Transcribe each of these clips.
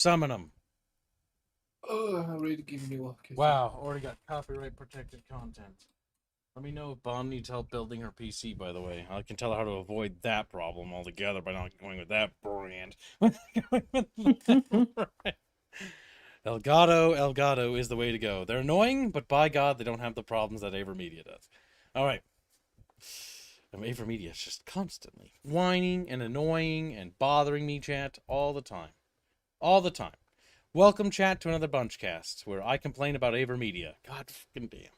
Summon them. Oh, I'm ready to give me one. Wow, already got copyright protected content. Let me know if Bond needs help building her PC, by the way. I can tell her how to avoid that problem altogether by not going with that brand. Elgato is the way to go. They're annoying, but by God, they don't have the problems that AverMedia does. All right. AverMedia is just constantly whining and annoying and bothering me, chat, all the time. All the time. Welcome, chat, to another Bunchcast, where I complain about AverMedia. God fucking damn.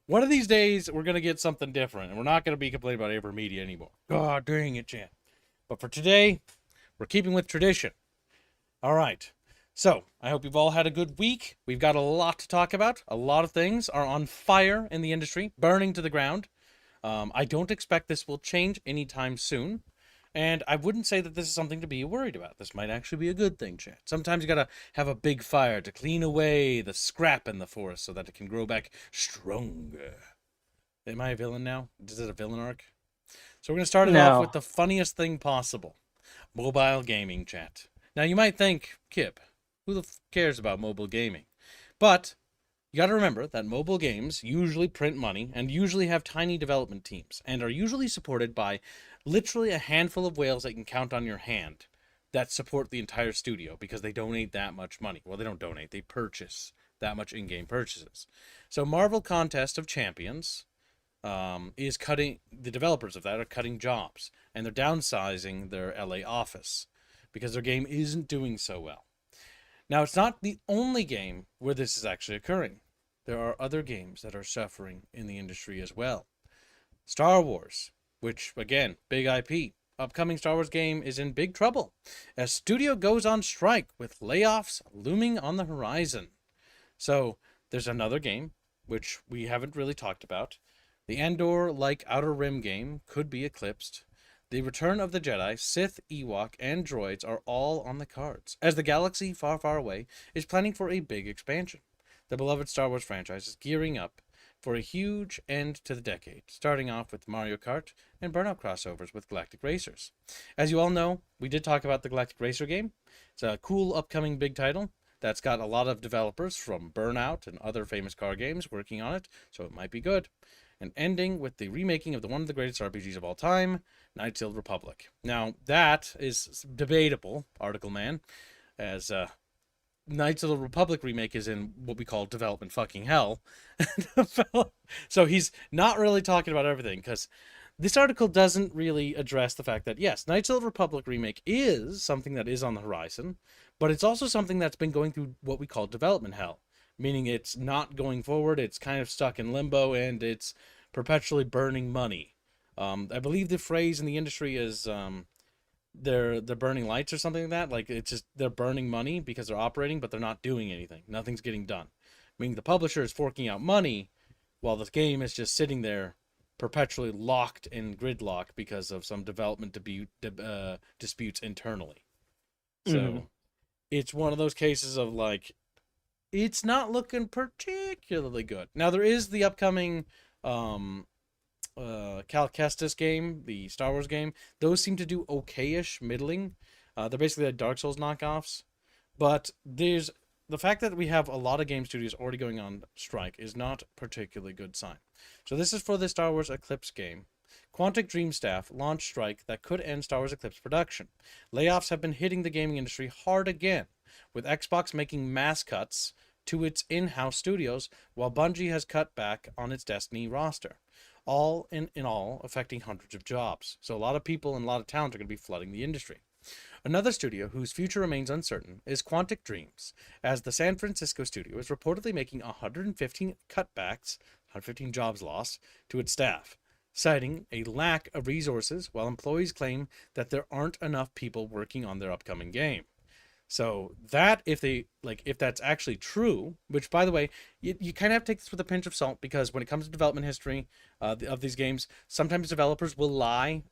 One of these days, we're going to get something different, and we're not going to be complaining about AverMedia anymore. God dang it, chat. But for today, we're keeping with tradition. All right. So, I hope you've all had a good week. We've got a lot to talk about. A lot of things are on fire in the industry, burning to the ground. I don't expect this will change anytime soon. And I wouldn't say that this is something to be worried about. This might actually be a good thing, chat. Sometimes you gotta have a big fire to clean away the scrap in the forest so that it can grow back stronger. Am I a villain now? Is it a villain arc? So we're gonna start it off with the funniest thing possible. Mobile gaming, chat. Now you might think, Kip, who the cares about mobile gaming? But you got to remember that mobile games usually print money and usually have tiny development teams and are usually supported by literally a handful of whales that you can count on your hand that support the entire studio because they donate that much money. Well, they don't donate, they purchase that much in-game purchases. So Marvel Contest of Champions is cutting, the developers of that are cutting jobs and they're downsizing their LA office because their game isn't doing so well. Now, it's not the only game where this is actually occurring. There are other games that are suffering in the industry as well. Star Wars, which, again, big IP. Upcoming Star Wars game is in big trouble as studio goes on strike with layoffs looming on the horizon. So, there's another game, which we haven't really talked about. The Andor-like Outer Rim game could be eclipsed. The Return of the Jedi, Sith, Ewok, and droids are all on the cards, as the galaxy far, far away is planning for a big expansion. The beloved Star Wars franchise is gearing up for a huge end to the decade, starting off with Mario Kart and Burnout crossovers with Galactic Racers. As you all know, we did talk about the Galactic Racer game. It's a cool upcoming big title that's got a lot of developers from Burnout and other famous car games working on it, so it might be good. And ending with the remaking of one of the greatest RPGs of all time, Knights of the Republic. Now, that is debatable, Article Man, as Knights of the Republic remake is in what we call development fucking hell. So he's not really talking about everything, because this article doesn't really address the fact that, yes, Knights of the Republic remake is something that is on the horizon, but it's also something that's been going through what we call development hell. Meaning it's not going forward, it's kind of stuck in limbo, and it's perpetually burning money. I believe the phrase in the industry is they're burning lights or something like that. Like, it's just they're burning money because they're operating, but they're not doing anything. Nothing's getting done. Meaning the publisher is forking out money while the game is just sitting there perpetually locked in gridlock because of some development disputes internally. So it's one of those cases of, like, it's not looking particularly good. Now, there is the upcoming Cal Kestis game, the Star Wars game. Those seem to do okay-ish, middling. They're basically like Dark Souls knockoffs. But there's the fact that we have a lot of game studios already going on strike is not a particularly good sign. So this is for the Star Wars Eclipse game. Quantic Dream staff launched strike that could end Star Wars Eclipse production. Layoffs have been hitting the gaming industry hard again, with Xbox making mass cuts to its in-house studios, while Bungie has cut back on its Destiny roster. All in all, affecting hundreds of jobs. So a lot of people and a lot of talent are going to be flooding the industry. Another studio whose future remains uncertain is Quantic Dreams, as the San Francisco studio is reportedly making 115 cutbacks, 115 jobs lost, to its staff, citing a lack of resources, while employees claim that there aren't enough people working on their upcoming game. So that, if that's actually true, which, by the way, you kind of have to take this with a pinch of salt, because when it comes to development history of these games, sometimes developers will lie.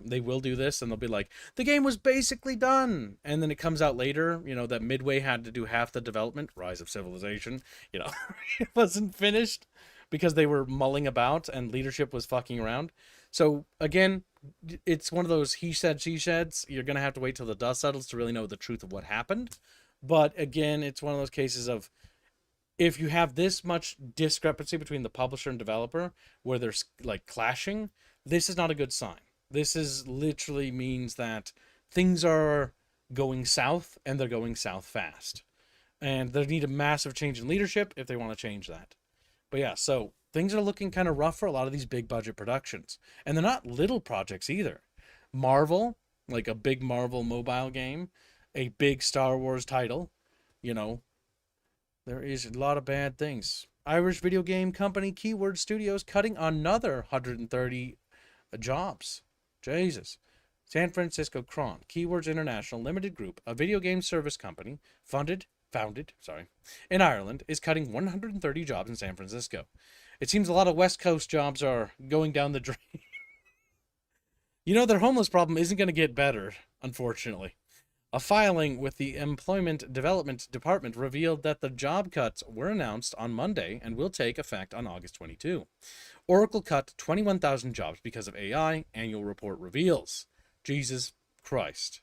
They will do this, and they'll be like, the game was basically done. And then it comes out later, that Midway had to do half the development, Rise of Civilization, it wasn't finished because they were mulling about and leadership was fucking around. So, again, it's one of those he said, she said. You're going to have to wait till the dust settles to really know the truth of what happened. But again, it's one of those cases of if you have this much discrepancy between the publisher and developer where there's like clashing, this is not a good sign. This is literally means that things are going south and they're going south fast. And they need a massive change in leadership if they want to change that. But yeah, so things are looking kind of rough for a lot of these big budget productions. And they're not little projects either. Marvel, like a big Marvel mobile game, a big Star Wars title, you know, there is a lot of bad things. Irish video game company Keyword Studios cutting another 130 jobs. Jesus. San Francisco Cron, Keywords International Limited Group, a video game service company founded, in Ireland, is cutting 130 jobs in San Francisco. It seems a lot of West Coast jobs are going down the drain. Their homeless problem isn't going to get better, unfortunately. A filing with the Employment Development Department revealed that the job cuts were announced on Monday and will take effect on August 22. Oracle cut 21,000 jobs because of AI, annual report reveals. Jesus Christ.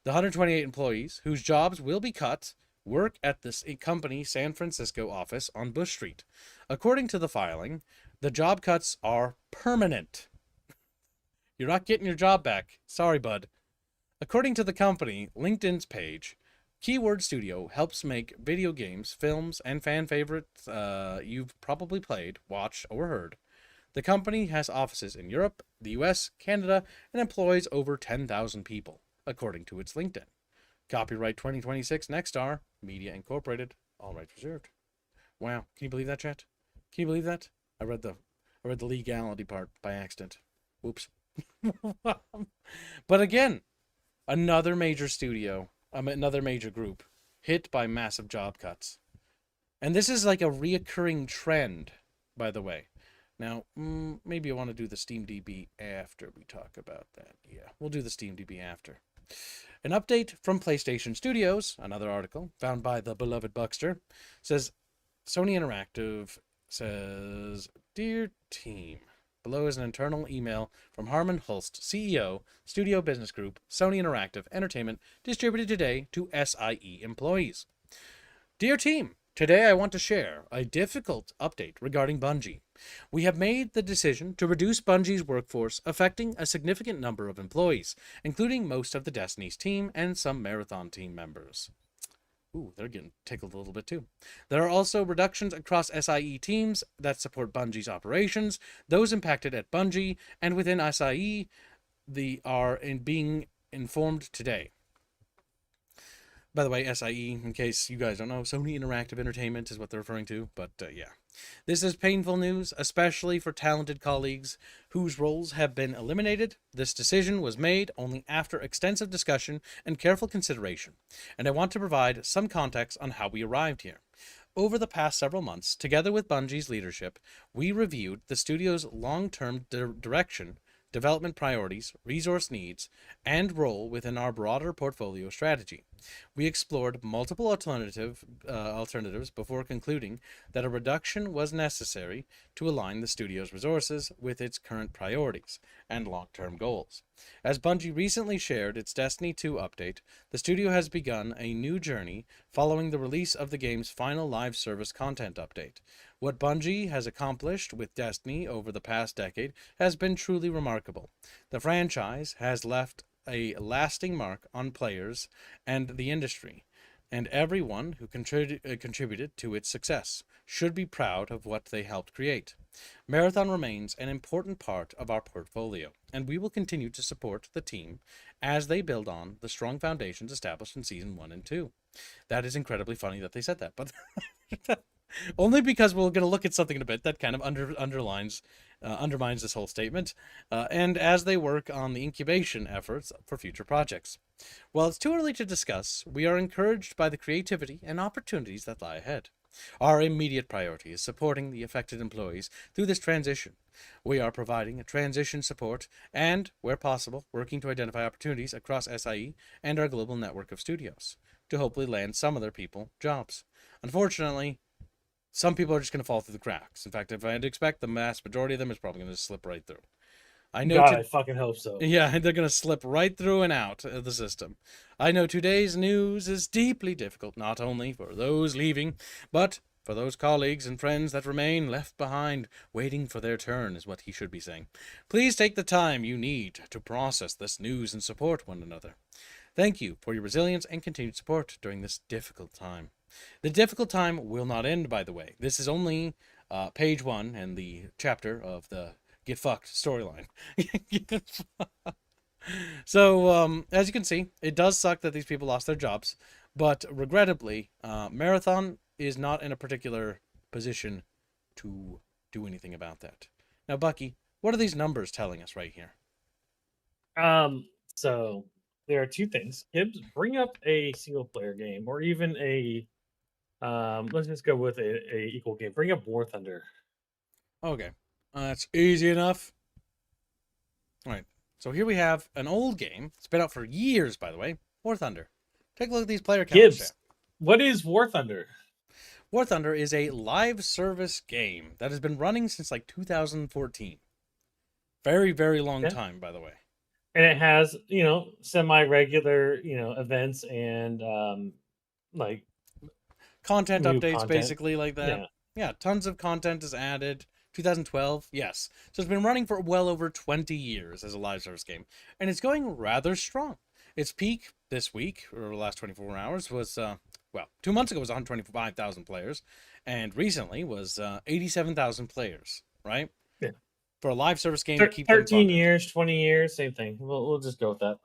The 128 employees whose jobs will be cut work at this company San Francisco office on Bush Street. According to the filing, the job cuts are permanent. You're not getting your job back. Sorry, bud. According to the company, LinkedIn's page, Keyword Studio helps make video games, films, and fan favorites you've probably played, watched, or heard. The company has offices in Europe, the US, Canada, and employs over 10,000 people, according to its LinkedIn. Copyright 2026 Nexstar, Media Incorporated, all rights reserved. Wow, can you believe that, chat? Can you believe that? I read the legality part by accident. Whoops. But again, another major studio, another major group, hit by massive job cuts. And this is like a reoccurring trend, by the way. Now, maybe I want to do the SteamDB after we talk about that. Yeah, we'll do the SteamDB after. An update from PlayStation Studios, another article found by the beloved Buckster, says Sony Interactive says, Dear team, below is an internal email from Harman Hulst, CEO, Studio Business Group, Sony Interactive Entertainment, distributed today to SIE employees. Dear team, today I want to share a difficult update regarding Bungie. We have made the decision to reduce Bungie's workforce, affecting a significant number of employees, including most of the Destiny's team and some Marathon team members. Ooh, they're getting tickled a little bit too. There are also reductions across SIE teams that support Bungie's operations. Those impacted at Bungie and within SIE are being informed today. By the way, SIE, in case you guys don't know, Sony Interactive Entertainment is what they're referring to, but yeah. This is painful news, especially for talented colleagues whose roles have been eliminated. This decision was made only after extensive discussion and careful consideration, and I want to provide some context on how we arrived here. Over the past several months, together with Bungie's leadership, we reviewed the studio's long-term direction, development priorities, resource needs, and role within our broader portfolio strategy. We explored multiple alternatives before concluding that a reduction was necessary to align the studio's resources with its current priorities and long-term goals. As Bungie recently shared its Destiny 2 update, the studio has begun a new journey following the release of the game's final live service content update. What Bungie has accomplished with Destiny over the past decade has been truly remarkable. The franchise has left a lasting mark on players and the industry, and everyone who contributed to its success should be proud of what they helped create. Marathon remains an important part of our portfolio, and we will continue to support the team as they build on the strong foundations established in Season 1 and 2. That is incredibly funny that they said that, but only because we're going to look at something in a bit that kind of undermines this whole statement, and as they work on the incubation efforts for future projects. While it's too early to discuss, we are encouraged by the creativity and opportunities that lie ahead. Our immediate priority is supporting the affected employees through this transition. We are providing a transition support and, where possible, working to identify opportunities across SIE and our global network of studios to hopefully land some of their people jobs. Unfortunately, some people are just going to fall through the cracks. In fact, if I had to expect, the vast majority of them is probably going to slip right through. I know God, to I fucking hope so. Yeah, they're going to slip right through and out of the system. I know today's news is deeply difficult, not only for those leaving, but for those colleagues and friends that remain left behind, waiting for their turn, is what he should be saying. Please take the time you need to process this news and support one another. Thank you for your resilience and continued support during this difficult time. The difficult time will not end, by the way. This is only page 1 and the chapter of the Get Fucked storyline. So, as you can see, it does suck that these people lost their jobs, but regrettably, Marathon is not in a particular position to do anything about that. Now, Bucky, what are these numbers telling us right here? So there are two things. Gibbs, bring up a single player game or even a let's just go with a equal game. Bring up War Thunder. Okay, that's easy enough. All right, so here we have an old game. It's been out for years, by the way. War Thunder. Take a look at these player counts, Gibbs, chat. what is War Thunder? War Thunder is a live service game that has been running since like 2014. Very, very long time, by the way. And it has, semi-regular, events and like Content new updates, content. basically, like that. Yeah. Yeah, tons of content is added. 2012, yes. So it's been running for well over 20 years as a live service game, and it's going rather strong. Its peak this week, or the last 24 hours, was, 2 months ago was 125,000 players, and recently was 87,000 players, right? Yeah. For a live service game to keep 13 them years, 20 years, same thing. We'll just go with that.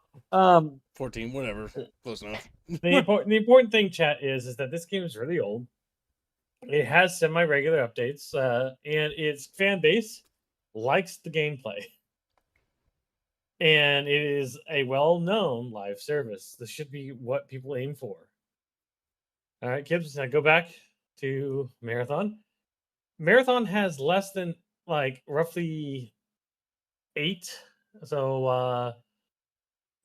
14, whatever, close enough. The important thing, chat, is that this game is really old. It has semi-regular updates, and its fan base likes the gameplay. And it is a well-known live service. This should be what people aim for. All right, Kibbs, now go back to Marathon. Marathon has less than roughly 8. So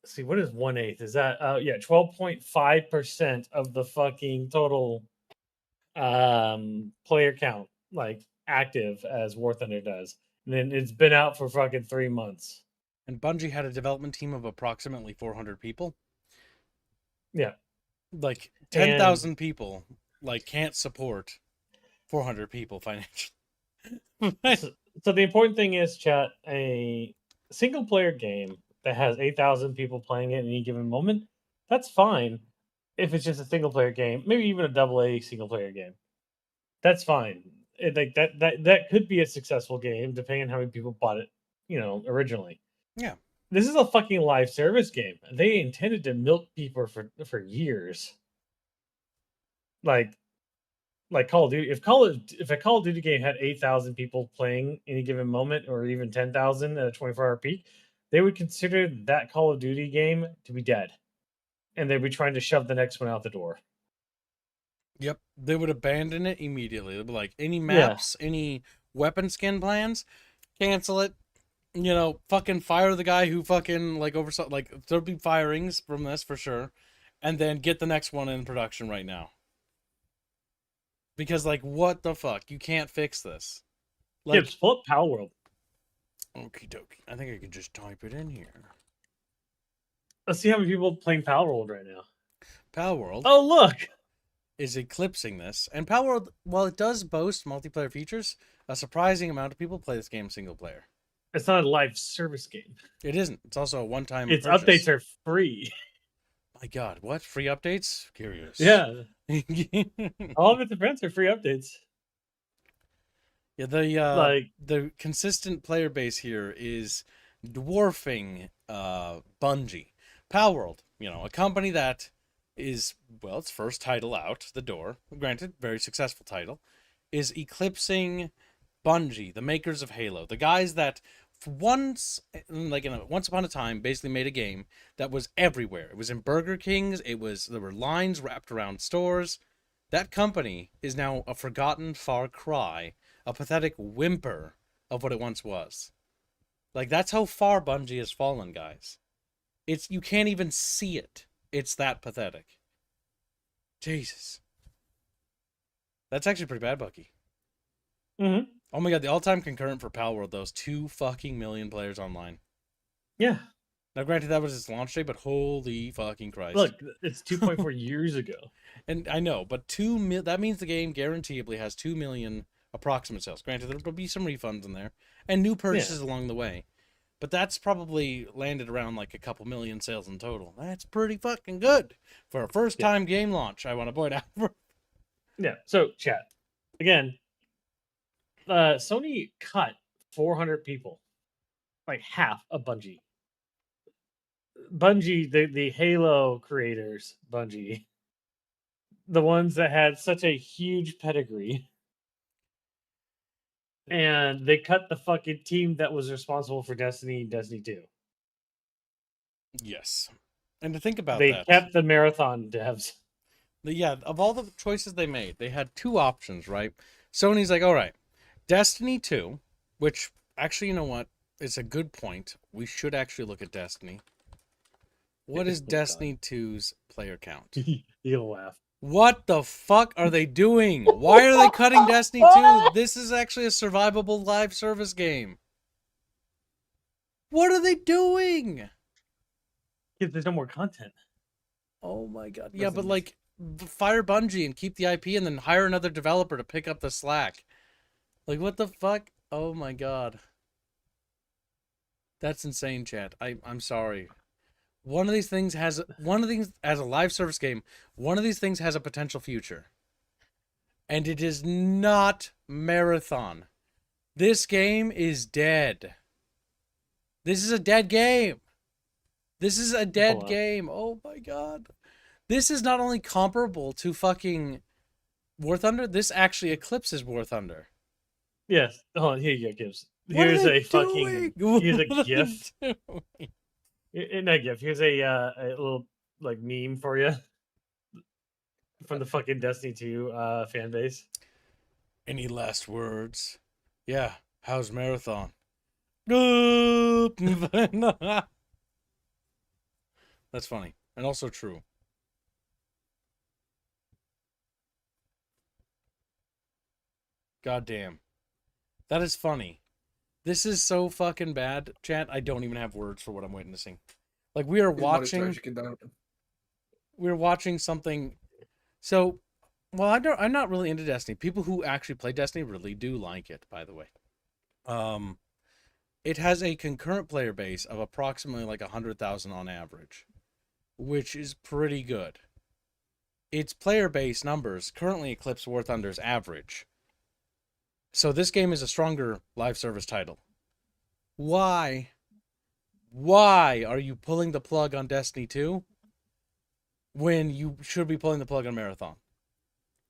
let's see, what is 1/8? Is that 12.5% of the fucking total player count, active as War Thunder does. And then it's been out for fucking 3 months. And Bungie had a development team of approximately 400 people. Yeah. 10,000 people can't support 400 people financially. So the important thing is, chat, a single player game that has 8,000 people playing it at any given moment, that's fine if it's just a single player game, maybe even a AA single player game. That's fine. That could be a successful game depending on how many people bought it, originally. Yeah. This is a fucking live service game. They intended to milk people for years. Like Call of Duty. If a Call of Duty game had 8,000 people playing any given moment, or even 10,000 at a 24-hour peak, they would consider that Call of Duty game to be dead, and they'd be trying to shove the next one out the door. Yep, they would abandon it immediately. They'd be like, any maps, any weapon skin plans, cancel it. Fucking fire the guy who fucking oversaw. There'll be firings from this for sure, and then get the next one in production right now. Because what the fuck? You can't fix this. Gibbs, pull up Power World. Okie dokie. I think I could just type it in here. Let's see how many people playing Power World right now. Power World. Oh, look! Is eclipsing this. And Power World, while it does boast multiplayer features, a surprising amount of people play this game single player. It's not a live service game. It isn't. It's also a one-time Its purchase. updates are free. My God, what? Free updates? Curious. Yeah. All of its events are free updates. Yeah, the consistent player base here is dwarfing Bungie. Power World, a company that is, its first title out the door, granted, very successful title, is eclipsing Bungie, the makers of Halo, the guys that once upon a time basically made a game that was everywhere. It was in Burger Kings, there were lines wrapped around stores. That company is now a forgotten far cry, a pathetic whimper of what it once was. That's how far Bungie has fallen, guys. You can't even see it. It's that pathetic. Jesus. That's actually pretty bad, Bucky. Mm-hmm. Oh my god, the all-time concurrent for Pal World though is 2 fucking million players online. Yeah. Now, granted, that was its launch day, but holy fucking Christ! Look, it's 2.4 years ago. And I know, but that means the game guaranteeably has 2 million approximate sales. Granted, there'll be some refunds in there and new purchases along the way, but that's probably landed around like a couple million sales in total. That's pretty fucking good for a first-time game launch. I want to point out. Yeah. So, chat again. Sony cut 400 people, like half of Bungie. Bungie, the Halo creators, Bungie, the ones that had such a huge pedigree, and they cut the fucking team that was responsible for Destiny 2. Yes, and to think about They that, kept the Marathon devs. yeah, of all the choices they made, they had two options, right? Sony's like, all right, Destiny 2, which actually, you know what? It's a good point. We should actually look at Destiny. What is Destiny 2's player count? You'll laugh. What the fuck are they doing? Why are they cutting Destiny 2? This is actually a survivable live service game. What are they doing? Because there's no more content. Oh my god. Yeah, but like, fire Bungie and keep the IP and then hire another developer to pick up the slack. Like, what the fuck? Oh my god. That's insane, chat. I'm sorry. One of these things as a live service game, one of these things has a potential future. And it is not Marathon. This game is dead. This is a dead game. This is a dead game. Oh my god. This is not only comparable to fucking War Thunder, this actually eclipses War Thunder. Yes. Oh, here you go, Gibbs. Here's a fucking. Here's a GIF. Not GIF. Here's a little like meme for you from the fucking Destiny 2 fan base. Any last words? Yeah. How's Marathon? That's funny and also true. God damn. That is funny. This is so fucking bad, chat. I don't even have words for what I'm witnessing. Like, we are watching something. So, well, I'm not really into Destiny. People who actually play Destiny really do like it, by the way. It has a concurrent player base of approximately like 100,000 on average, which is pretty good. Its player base numbers currently eclipse War Thunder's average. So this game is a stronger live service title. Why? Why are you pulling the plug on Destiny 2 when you should be pulling the plug on Marathon?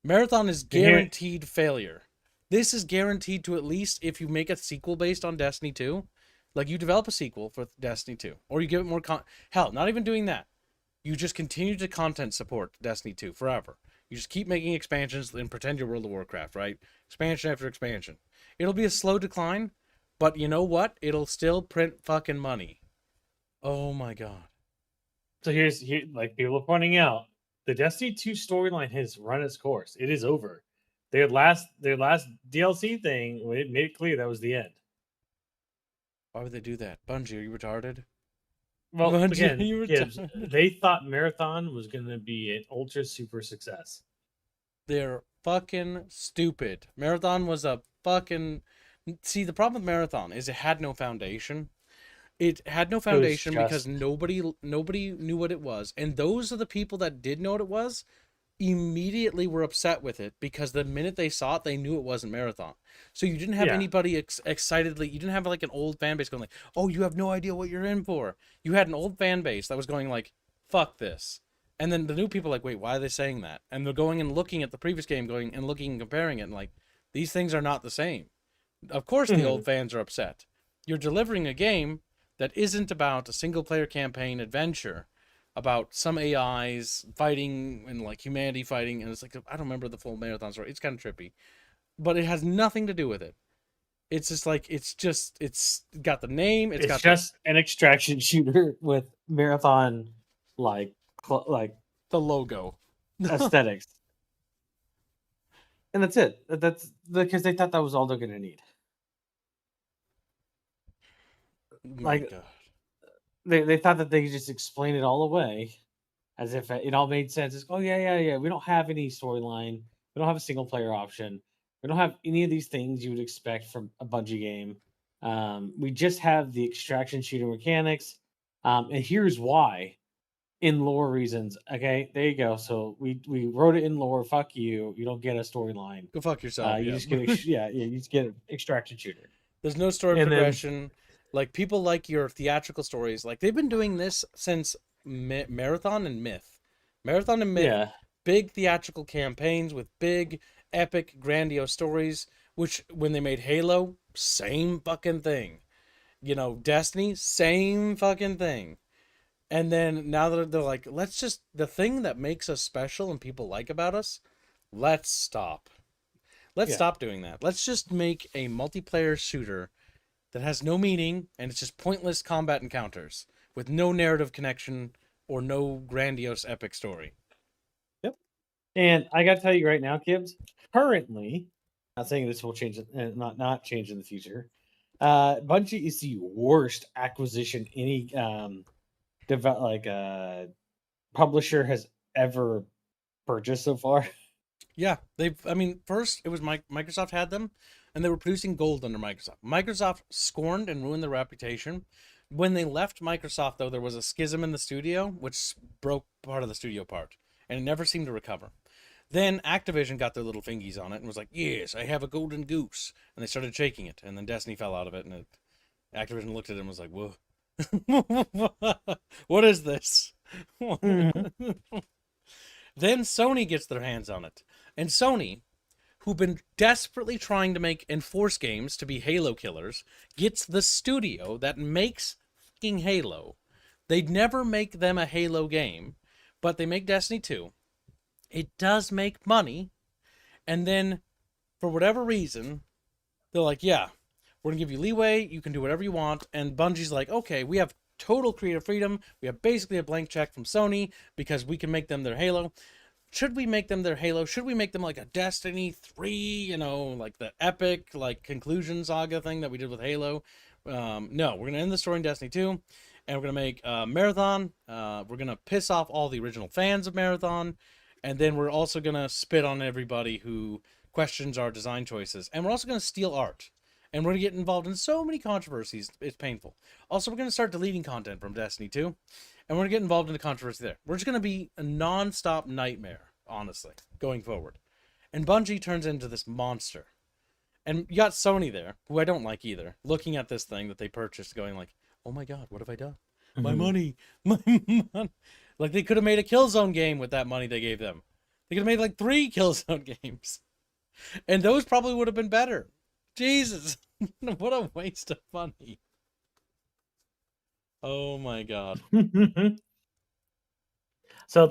Marathon is guaranteed failure. This is guaranteed to, at least if you make a sequel based on Destiny 2, like you develop a sequel for Destiny 2, or you give it more hell, not even doing that. You just continue to content support Destiny 2 forever. You just keep making expansions and pretend you're World of Warcraft, right? Expansion after expansion. It'll be a slow decline, but you know what? It'll still print fucking money. Oh my god. So here's like people are pointing out, the Destiny 2 storyline has run its course. It is over. Their last DLC thing, it made it clear that was the end. Why would they do that? Bungie, are you retarded? Well, Bungie, again, Gibbs, they thought Marathon was going to be an ultra super success. They're fucking stupid. Marathon was a fucking... See, the problem with Marathon is it had no foundation. It had no foundation because nobody knew what it was. And those are the people that did know what it was immediately were upset with it because the minute they saw it, they knew it wasn't Marathon. So you didn't have anybody excitedly, you didn't have like an old fan base going like, oh, you have no idea what you're in for. You had an old fan base that was going like, fuck this. And then the new people are like, wait, why are they saying that? And they're going and looking at the previous game, going and looking and comparing it, and like, these things are not the same. Of course the old fans are upset. You're delivering a game that isn't about a single player campaign adventure, about some AIs fighting and like humanity fighting, and it's like, I don't remember the full Marathon story. It's kind of trippy, but it has nothing to do with it. It's just like, it's got the name. It's got just an extraction shooter with Marathon like the logo aesthetics. and that's it. That's because they thought that was all they're gonna need. My Like God. they thought that they could just explain it all away as if it all made sense. It's, oh yeah. We don't have any storyline. We don't have a single player option. We don't have any of these things you would expect from a Bungie game. We just have the extraction shooter mechanics. And here's why. In lore reasons. Okay, there you go. So we wrote it in lore. Fuck you. You don't get a storyline. Go fuck yourself. You Yeah. just get you just get an extraction shooter. There's no story And then progression. Like people like your theatrical stories. Like they've been doing this since Marathon and Myth. Marathon and Myth, yeah, big theatrical campaigns with big, epic, grandiose stories. Which when they made Halo, same fucking thing. You know, Destiny, same fucking thing. And then now that they're like, let's just the thing that makes us special and people like about us, let's stop. Let's yeah. stop doing that. Let's just make a multiplayer shooter that has no meaning and it's just pointless combat encounters with no narrative connection or no grandiose epic story. Yep. And I got to tell you right now, Gibbs. Currently, not saying this will change, not change in the future. Bungie is the worst acquisition any publisher has ever purchased so far. Yeah, I mean, first it was Microsoft had them, and they were producing gold under Microsoft. Microsoft scorned and ruined their reputation. When they left Microsoft, though, there was a schism in the studio, which broke part of the studio apart, and it never seemed to recover. Then Activision got their little fingies on it and was like, "Yes, I have a golden goose," and they started shaking it, and then Destiny fell out of it, and Activision looked at it and was like, "Whoa, what is this?" Then Sony gets their hands on it. And Sony, who've been desperately trying to make Enforce games to be Halo killers, gets the studio that makes fucking Halo. They'd never make them a Halo game, but they make Destiny 2. It does make money. And then, for whatever reason, they're like, yeah, we're going to give you leeway. You can do whatever you want. And Bungie's like, okay, we have total creative freedom. We have basically a blank check from Sony because we can make them their Halo. Should we make them their Halo? Should we make them like a Destiny 3, you know, like the epic, like conclusion saga thing that we did with Halo? No, we're going to end the story in Destiny 2, and we're going to make Marathon. We're going to piss off all the original fans of Marathon, and then we're also going to spit on everybody who questions our design choices. And we're also going to steal art. And we're going to get involved in so many controversies, it's painful. Also, we're going to start deleting content from Destiny 2, and we're going to get involved in the controversy there. We're just going to be a non-stop nightmare, honestly, going forward. And Bungie turns into this monster. And you got Sony there, who I don't like either, looking at this thing that they purchased, going like, oh my god, what have I done? My money, my money. Like, they could have made a Killzone game with that money they gave them. They could have made like 3 Killzone games. And those probably would have been better. Jesus, what a waste of money. Oh my god. So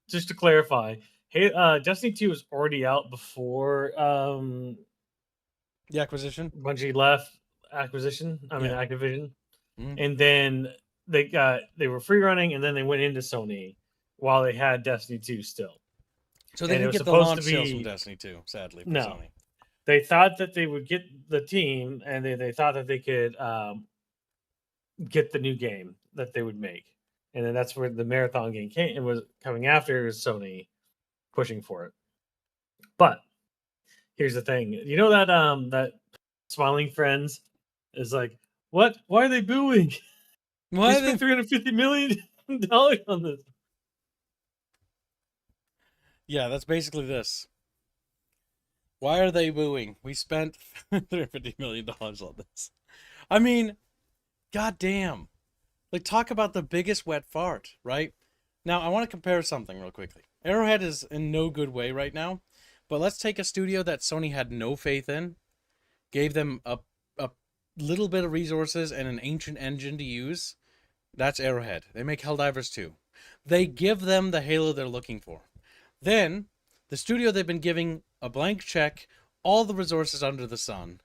just to clarify, hey, Destiny 2 was already out before The acquisition? Bungie left acquisition. I mean Yeah. Activision. Mm-hmm. And then they were free running, and then they went into Sony while they had Destiny 2 still. So they And it didn't was get the supposed launch to sales from be Destiny 2, sadly, for no. Sony. They thought that they would get the team, and they thought that they could get the new game that they would make. And then that's where the Marathon game came and was coming after Sony pushing for it. But here's the thing. You know that that Smiling Friends is like, what? Why are they booing? Why They spent $350 million on this. Yeah, that's basically this. Why are they booing? We spent $350 million on this. I mean, goddamn. Like, talk about the biggest wet fart, right? Now, I want to compare something real quickly. Arrowhead is in no good way right now, but let's take a studio that Sony had no faith in, gave them a little bit of resources and an ancient engine to use. That's Arrowhead. They make Helldivers 2. They give them the Halo they're looking for. Then, the studio they've been giving a blank check, all the resources under the sun.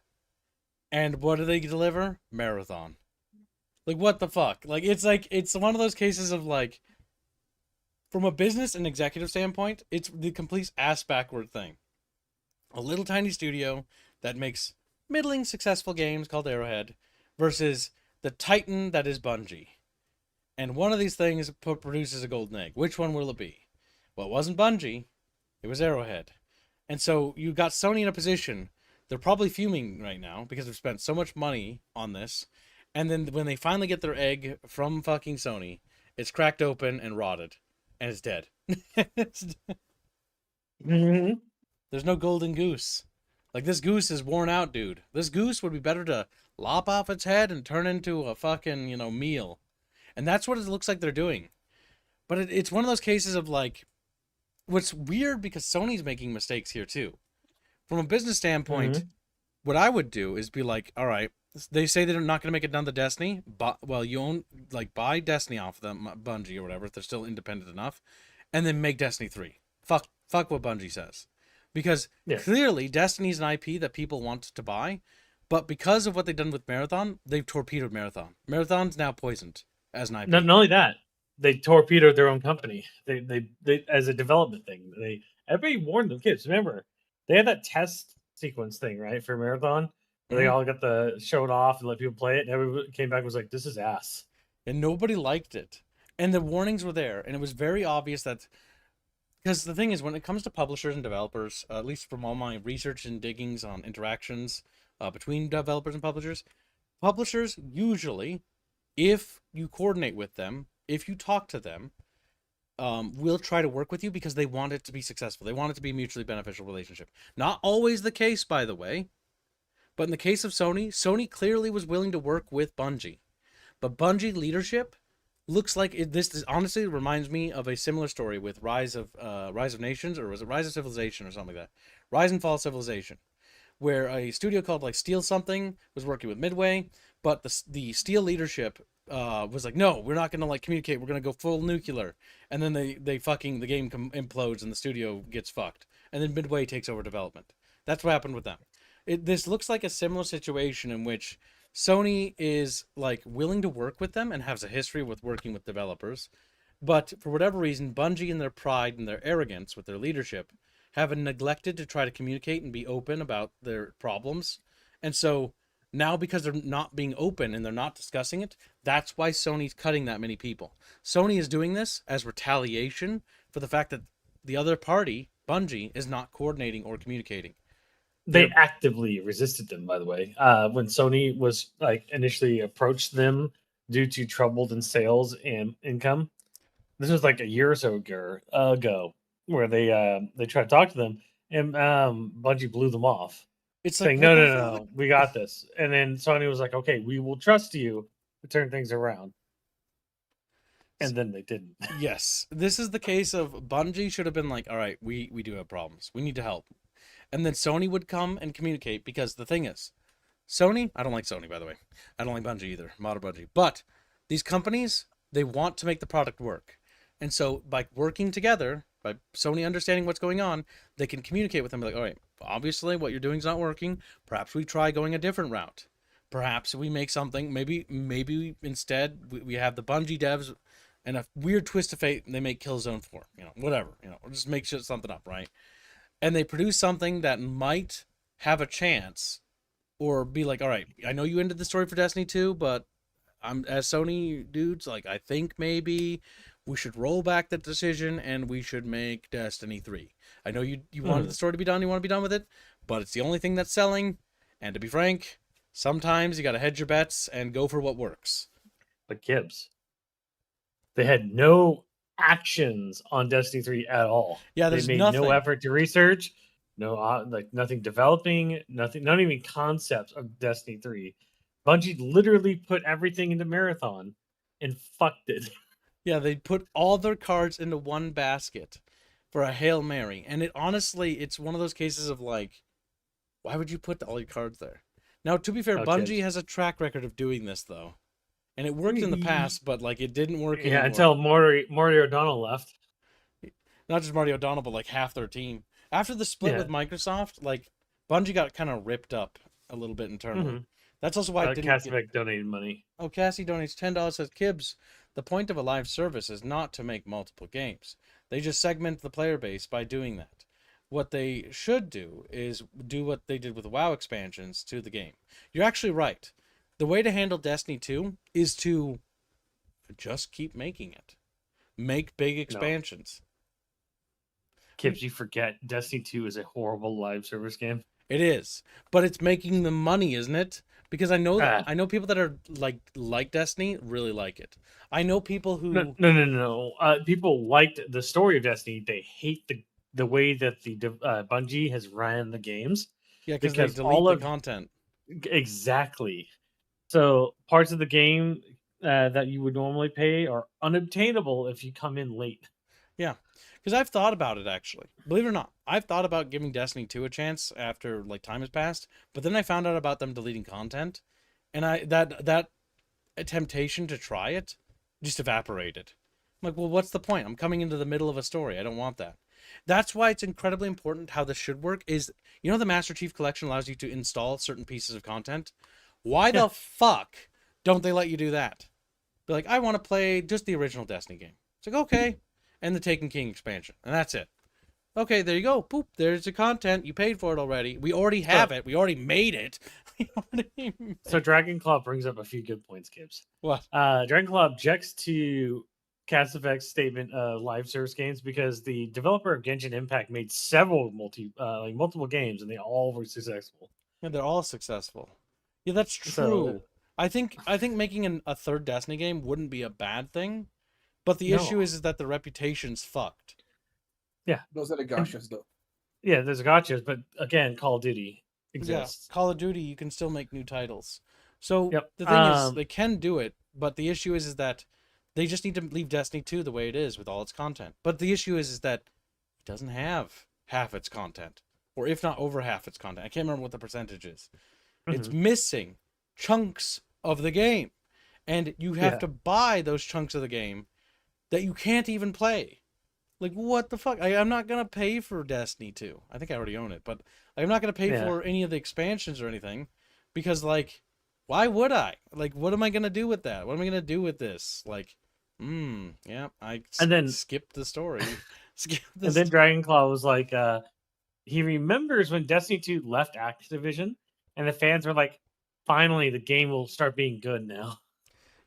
And what do they deliver? Marathon. Like, what the fuck? Like, it's one of those cases of, like, from a business and executive standpoint, it's the complete ass backward thing. a little tiny studio that makes middling successful games called Arrowhead versus the titan that is Bungie. And one of these things produces a golden egg. Which one will it be? Well, it wasn't Bungie, it was Arrowhead. And so you got Sony in a position, they're probably fuming right now because they've spent so much money on this. And then when they finally get their egg from fucking Sony, it's cracked open and rotted. And it's dead. Mm-hmm. There's no golden goose. Like, this goose is worn out, dude. This goose would be better to lop off its head and turn into a fucking, meal. And that's what it looks like they're doing. But it's one of those cases of, like, what's weird because Sony's making mistakes here, too. From a business standpoint, what I would do is be like, all right, they say they're not going to make it down to Destiny. But, well, you own, like, buy Destiny off them, Bungie or whatever, if they're still independent enough, and then make Destiny 3. Fuck what Bungie says. Because clearly Destiny's an IP that people want to buy, but because of what they've done with Marathon, they've torpedoed Marathon. Marathon's now poisoned as an IP. Not only that, they torpedoed their own company. They as a development thing. Everybody warned them kids. Remember, they had that test sequence thing, right, for Marathon. Where they all got the showed off and let people play it, and everybody came back and was like, "This is ass," and nobody liked it. And the warnings were there, and it was very obvious that. Because the thing is, when it comes to publishers and developers, at least from all my research and diggings on interactions between developers and publishers usually, if you coordinate with them, if you talk to them, will try to work with you because they want it to be successful. They want it to be a mutually beneficial relationship. Not always the case, by the way. But in the case of Sony clearly was willing to work with Bungie. But Bungie leadership looks like this honestly reminds me of a similar story with Rise of Nations, or was it Rise of Civilization or something like that? Rise and Fall of Civilization, where a studio called like Steel Something was working with Midway, but the Steel leadership was like, no, we're not gonna like communicate. We're gonna go full nuclear, and then the game implodes and the studio gets fucked, and then Midway takes over development. That's what happened with them. This looks like a similar situation in which Sony is like willing to work with them and has a history with working with developers, but for whatever reason, Bungie in their pride and their arrogance with their leadership have neglected to try to communicate and be open about their problems. And so now, because they're not being open and they're not discussing it, that's why Sony's cutting that many people. Sony is doing this as retaliation for the fact that the other party, Bungie, is not coordinating or communicating. They actively resisted them, by the way. When Sony was like initially approached them due to troubled in sales and income, this was like a year or so ago, where they tried to talk to them, and Bungie blew them off. It's saying, like, no, we got this. And then Sony was like, okay, we will trust you to turn things around. And then they didn't. Yes, this is the case of Bungie should have been like, all right, we do have problems. We need to help. And then Sony would come and communicate, because the thing is, Sony, I don't like Sony, by the way. I don't like Bungie either, modern Bungie. But these companies, they want to make the product work. And so by working together, by Sony understanding what's going on, they can communicate with them like, all right, obviously what you're doing is not working. Perhaps we try going a different route. Perhaps we make something, maybe instead we have the Bungie devs and a weird twist of fate, and they make Killzone 4, whatever, just make something up, right? And they produce something that might have a chance, or be like, all right, I know you ended the story for Destiny 2, but I'm, as Sony dudes, like, I think maybe we should roll back that decision and we should make Destiny 3. I know you wanted the story to be done, you want to be done with it, but it's the only thing that's selling, and to be frank, sometimes you got to hedge your bets and go for what works. But Gibbs, they had no actions on Destiny 3 at all. Yeah, there's they made nothing. No effort to research, nothing developing, nothing, not even concepts of Destiny 3. Bungie literally put everything into Marathon and fucked it. Yeah, they put all their cards into one basket for a Hail Mary. And it's one of those cases of like, why would you put all your cards there? Now, to be fair, Bungie has a track record of doing this, though. And it worked in the past, but like it didn't work anymore. Until Marty O'Donnell left. Not just Marty O'Donnell, but like half their team. After the split with Microsoft, like Bungie got kind of ripped up a little bit internally. That's also why it didn't Cassie donated money. Oh, Cassie donates $10, says, Kibbs, the point of a live service is not to make multiple games. They just segment the player base by doing that. what they should do is do what they did with the WoW expansions to the game. You're actually right. The way to handle Destiny 2 is to just keep making it. Make big expansions. Kips, you forget Destiny 2 is a horrible live service game. It is, but it's making them money, isn't it? Because Ah, I know people that are like Destiny really like it. I know people no, who no, no, no. People liked the story of Destiny. They hate the way that the Bungie has ran the games yeah, because they because delete all the of content. exactly. So parts of the game that you would normally pay are unobtainable if you come in late. Yeah, because I've thought about it actually. Believe it or not, I've thought about giving Destiny 2 a chance after like time has passed. But then I found out about them deleting content, and that temptation to try it just evaporated. I'm like, well, what's the point? I'm coming into the middle of a story. I don't want that. That's why it's incredibly important how this should work. Is the Master Chief Collection allows you to install certain pieces of content. Why Yeah. the fuck don't they let you do that? Be like, I want to play just the original Destiny game. It's like, okay, and the Taken King expansion, and that's it. Okay, there you go. Boop, there's the content. You paid for it already. We already have it. We already made it. You know what I mean? So Dragon Claw brings up a few good points, Gibbs. What? Dragon Claw objects to Cast Effect's statement live service games because the developer of Genshin Impact made several multiple games and they all were successful. Yeah, they're all successful. Yeah, that's So true. I think making a third Destiny game wouldn't be a bad thing, but the issue no, is that the reputation's fucked. Those are the gotchas, though. yeah, there's gotchas, but again, Call of Duty exists. Yeah, Call of Duty, you can still make new titles. So Yep. the thing is, they can do it, but the issue is that they just need to leave Destiny 2 the way it is with all its content. But the issue is that it doesn't have half its content, or if not over half its content. I can't remember what the percentage is. It's missing chunks of the game, and you have Yeah. to buy those chunks of the game that you can't even play. Like, what the fuck? I'm not gonna pay for Destiny 2. I think I already own it, but I'm not gonna pay Yeah. for any of the expansions or anything because, like, why would I? Like, what am I gonna do with that? What am I gonna do with this? Like, yeah, And then- skipped the story. Skip the And then Dragon Claw was like, he remembers when Destiny 2 left Activision, and the fans were like, finally, the game will start being good now.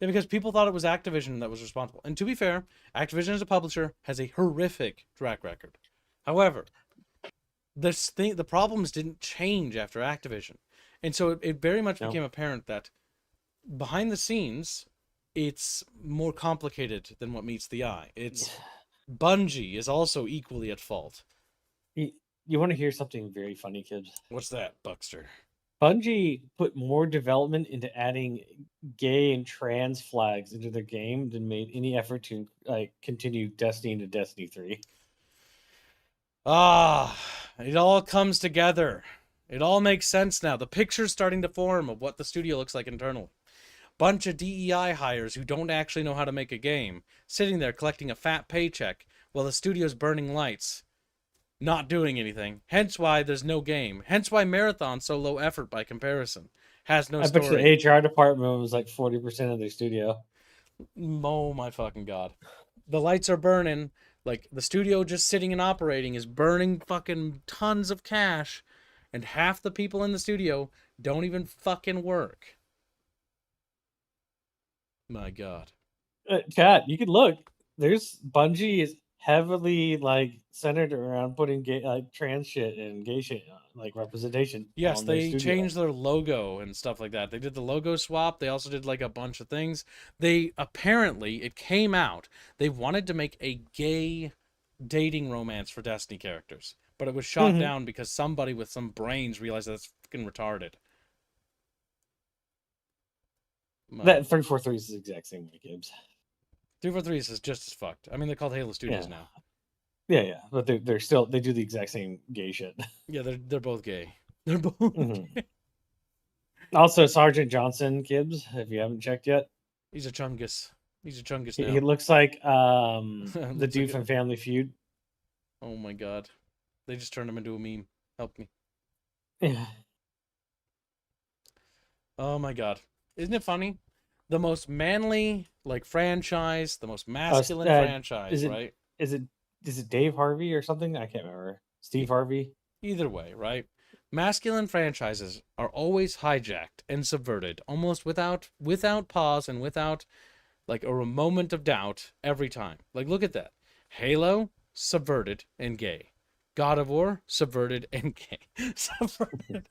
Yeah, because people thought it was Activision that was responsible. And to be fair, Activision as a publisher has a horrific track record. However, the problems didn't change after Activision. And so it very much No. became apparent that behind the scenes, it's more complicated than what meets the eye. It's Bungie is also equally at fault. You want to hear something very funny, kids? What's that, Buckster? Bungie put more development into adding gay and trans flags into their game than made any effort to continue Destiny into Destiny 3. Ah, it all comes together. It all makes sense now. The picture's starting to form of what the studio looks like internally. Bunch of DEI hires who don't actually know how to make a game, sitting there collecting a fat paycheck while the studio's burning lights, not doing anything. Hence why there's no game. Hence why Marathon's so low effort by comparison. Has no I bet story. the HR department was like 40% of their studio. Oh my fucking god. The lights are burning. Like, the studio just sitting and operating is burning fucking tons of cash, and half the people in the studio don't even fucking work. My god. Kat, you could look. There's Bungie is heavily centered around putting gay, trans shit and gay shit representation. Yes, on their they studio. changed their logo and stuff like that. They did the logo swap. They also did a bunch of things. They apparently, it came out, they wanted to make a gay dating romance for Destiny characters, but it was shot down because somebody with some brains realized that's fucking retarded. That 343 is the exact same way, Gibbs. 343 is just as fucked. I mean, they're called Halo Studios now. Yeah, but they're still they do the exact same gay shit. Yeah, they're both gay. They're both. Gay. Also, Sergeant Johnson, Gibbs, if you haven't checked yet, He's a Chungus. He's a Chungus he now. looks like the Looks dude like from Family Feud. Oh my god, they just turned him into a meme. Help me. Yeah. Oh my god, isn't it funny? The most manly franchise, the most masculine franchise, is it- right? Is it Dave Harvey or something? I can't remember. Steve Harvey. Either way, right? Masculine franchises are always hijacked and subverted, almost without pause and without like a moment of doubt every time. Like, look at that. Halo, subverted and gay. God of War, subverted and gay. Subverted.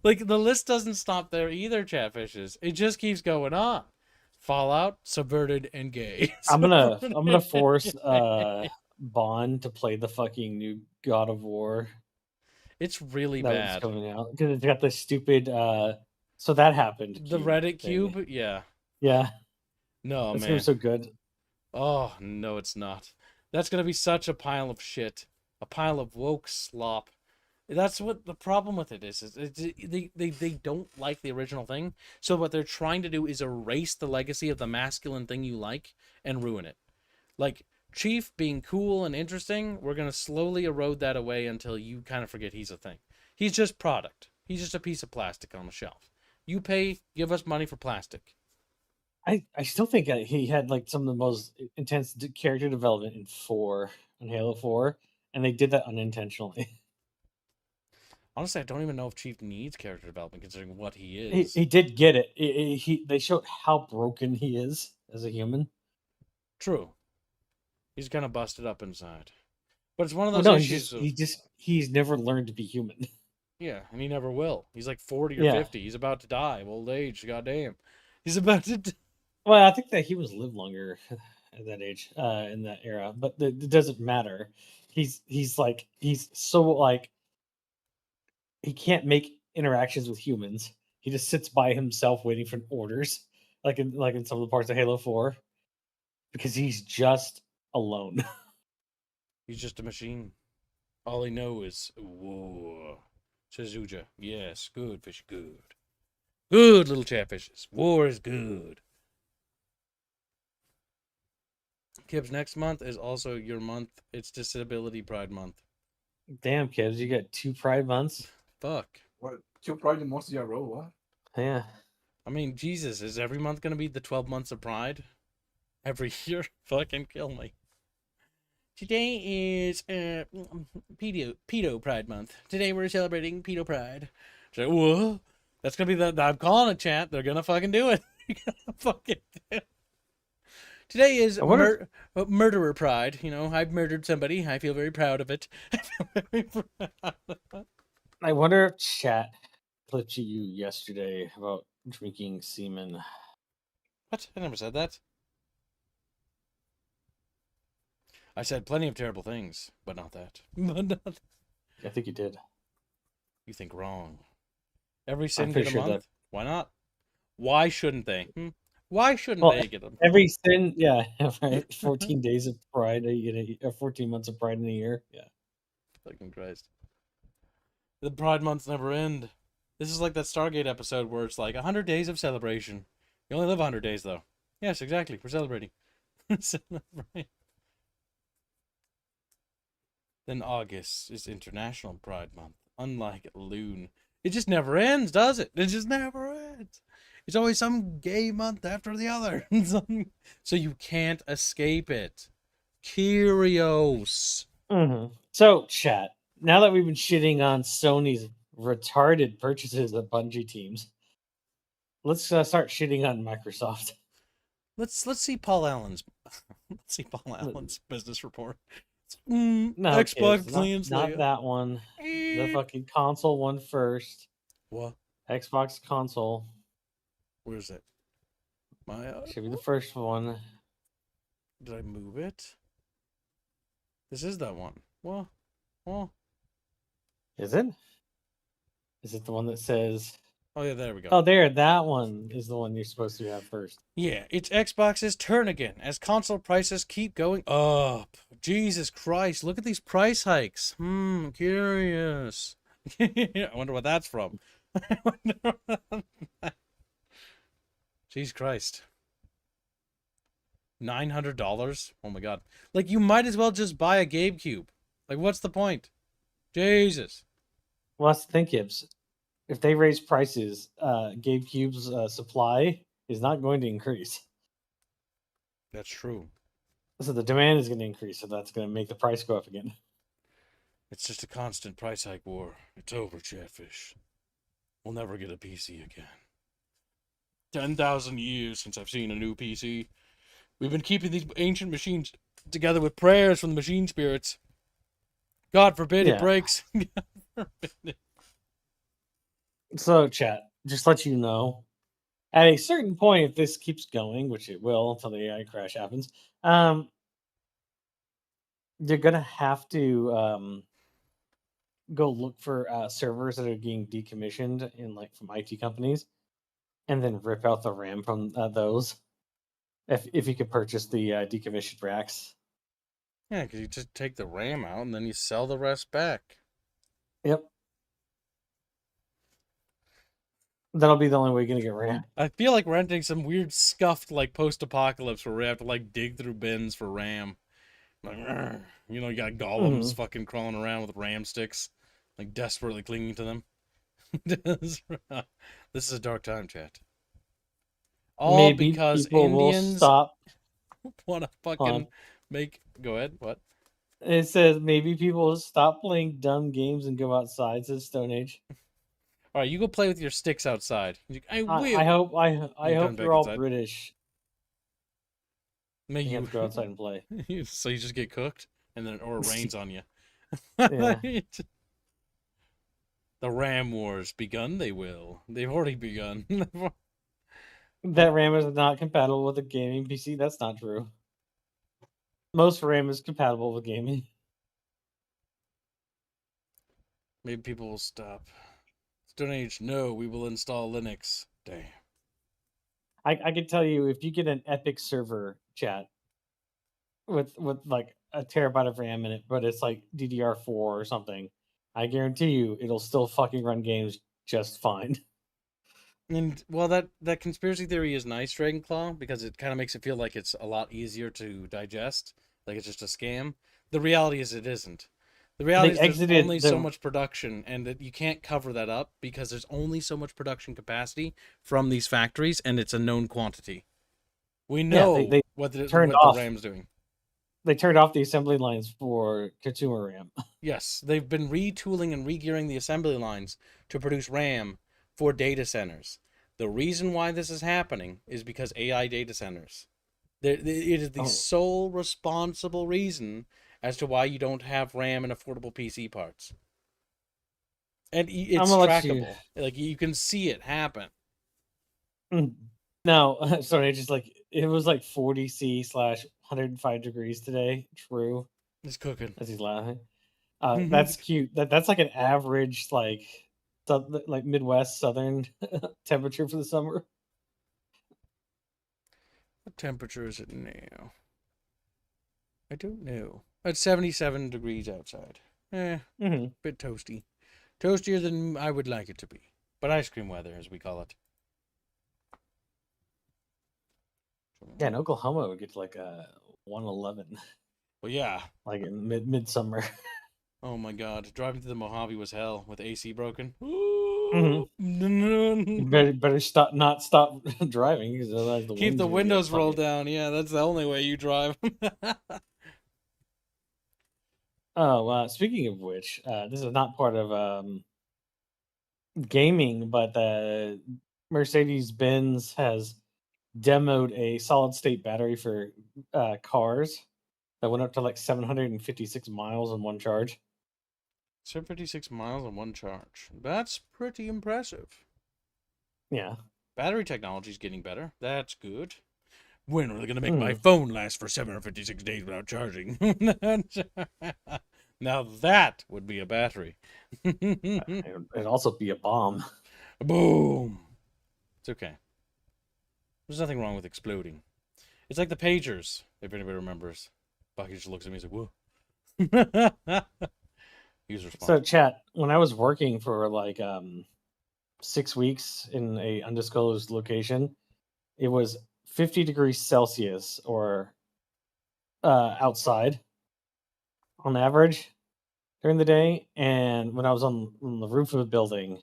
Like, the list doesn't stop there either, Chatfishes. It just keeps going on. Fallout, subverted and gay. I'm gonna Subverted force and gay. Bond to play the fucking new God of War It's really that was bad. coming out because it's got the stupid. So that happened. The cube Reddit thing. cube, yeah. Yeah, No, it's gonna be man. so good. Oh, no, it's not. That's going to be such a pile of shit. A pile of woke slop. That's what the problem with it is they don't like the original thing. So what they're trying to do is erase the legacy of the masculine thing you like and ruin it. Like, Chief being cool and interesting, we're going to slowly erode that away until you kind of forget he's a thing. He's just product. He's just a piece of plastic on the shelf. You pay, give us money for plastic. I still think he had like some of the most intense character development in Halo 4, and they did that unintentionally. Honestly, I don't even know if Chief needs character development considering what he He, is. he did get it. They showed how broken he is as a human. True. He's kind of busted up inside. But it's one of Oh, those no, issues of, he's never learned to be human. yeah, and he never will. He's like 40 or Yeah. 50. He's about to die of old age. Goddamn. He's about to Well, I think that humans live longer at that age, in that era, but it doesn't matter. He's so like he can't make interactions with humans. He just sits by himself waiting for orders, like in some of the parts of Halo 4, because he's just alone. He's just a machine. All he knows is war. Says Uja. Yes, good fish, good. Good little Chatfishes. War is good. Kibbs, next month is also your month. It's Disability Pride Month. Damn, kids, you got 2 Pride months. What? 2 Pride months in a row? What? Yeah. I mean, Jesus, is every month going to be the 12 months of Pride? Every year? Fucking kill me. Today is Pedo Pride Month. Today we're celebrating Pedo Pride. So, whoa. That's going to be I'm calling it, chat. They're going to fucking do it. They're going to fucking do it. Today is Murderer Pride. You know, I've murdered somebody. I feel very proud of it. I feel very proud of it. I wonder if chat clipped you yesterday about drinking semen. What? I never said that. I said plenty of terrible things, but not that. I think you did. You think wrong. Every sin pretty get a sure month? Why not? Why shouldn't they? Why shouldn't Well, they get them? Every sin, yeah, right. 14 days of pride, 14 months of pride in a year. Yeah. Fucking Christ. The Pride months never end. This is like that Stargate episode where it's like 100 days of celebration. You only live 100 days, though. Yes, exactly. We're celebrating. Celebrate. Then August is International Pride Month. Unlike Loon. It just never ends, does it? It just never ends. It's always some gay month after the other. So you can't escape it. Curios. Mm-hmm. So, chat, now that we've been shitting on Sony's retarded purchases of Bungie teams, let's start shitting on Microsoft. Let's see Paul Allen's business report. No, Xbox kids, not that one. The fucking console one first. What? Xbox console. Where's it? Should be the first one. Did I move it? This is that one. Well. Is it? Is it the one that says? Oh yeah, there we go. Oh, there. That one is the one you're supposed to have first. Yeah, it's Xbox's turn again as console prices keep going up. Jesus Christ, look at these price hikes. Curious. I wonder what that's from. Jesus Christ. $900? Oh my god. Like, you might as well just buy a GameCube. Like, what's the point? Jesus. Well, that's the thing, Gibbs. If they raise prices, GameCube's supply is not going to increase. That's true. So the demand is going to increase, so that's going to make the price go up again. It's just a constant price hike war. It's over, Chatfish. We'll never get a PC again. 10,000 years since I've seen a new PC. We've been keeping these ancient machines together with prayers from the machine spirits. God forbid it Yeah. breaks. God forbid it. So, chat, just let you know, at a certain point, if this keeps going, which it will until the AI crash happens, you're gonna have to go look for servers that are being decommissioned in from IT companies, and then rip out the RAM from those. If you could purchase the decommissioned racks. Yeah, because you just take the RAM out and then you sell the rest back. Yep. That'll be the only way you're gonna get RAM. I feel like renting some weird scuffed post-apocalypse where we have to dig through bins for RAM. You got golems fucking crawling around with RAM sticks, desperately clinging to them. This is a dark time, chat. All Maybe because people will Indians stop. want to fucking make. Go ahead. What? It says maybe people will stop playing dumb games and go outside. Says Stone Age. All right, you go play with your sticks outside. I will. I hope You come hope back you're all inside. British. May You you have to go outside and play. so you just get cooked and then or it rains on you. Yeah. The RAM wars begun. They will. They've already begun. That RAM is not compatible with a gaming PC. That's not true. Most RAM is compatible with gaming. Maybe people will stop. Stone Age, no, we will install Linux. Damn. I can tell you, if you get an Epic server, chat, with a terabyte of RAM in it, but it's DDR4 or something, I guarantee you it'll still fucking run games just fine. And well, that conspiracy theory is nice, Dragonclaw, because it kind of makes it feel like it's a lot easier to digest, like it's just a scam. The reality is it isn't. The reality is there's only so much production, and that you can't cover that up because there's only so much production capacity from these factories, and it's a known quantity. We know they what the RAM's doing. They turned off the assembly lines for consumer RAM. Yes, they've been retooling and regearing the assembly lines to produce RAM for data centers. The reason why this is happening is because AI data centers. It is the sole responsible reason as to why you don't have RAM and affordable PC parts. And it's trackable. You can see it happen. No, sorry, just it was 40°C/105 degrees today. True. It's cooking. As he's laughing. That's cute. That's an average Midwest Southern temperature for the summer. What temperature is it now? I don't know. It's 77 degrees outside. Bit toasty. Toastier than I would like it to be. But ice cream weather, as we call it. Yeah, in Oklahoma it would get to 111. Well, yeah. In midsummer. Oh my god. Driving to the Mojave was hell with AC broken. You better not stop driving, because otherwise keep the windows rolled down. Yeah, that's the only way you drive. Speaking of which, this is not part of gaming, but Mercedes-Benz has demoed a solid-state battery for cars that went up to 756 miles in one charge. 756 miles on one charge. That's pretty impressive. Yeah. Battery technology is getting better. That's good. When are they going to make my phone last for 756 days without charging? Now that would be a battery. It'd also be a bomb. Boom. It's okay. There's nothing wrong with exploding. It's like the pagers, if anybody remembers. Bucky just looks at me and says, whoa. He's responsible. So, chat, when I was working for 6 weeks in a undisclosed location, it was 50 degrees Celsius or outside on average during the day. And when I was on the roof of a building,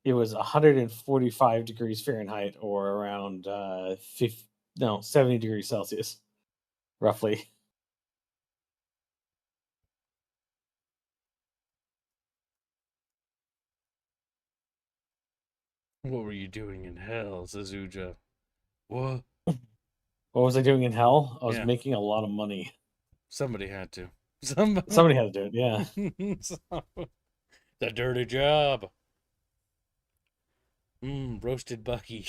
it was 145 degrees Fahrenheit or around 70 degrees Celsius, roughly. What were you doing in hell, says Uja. What? What was I doing in hell? I was Yeah. making a lot of money. Somebody had to. Somebody. Somebody had to do it. Yeah. The dirty job. Roasted Bucky.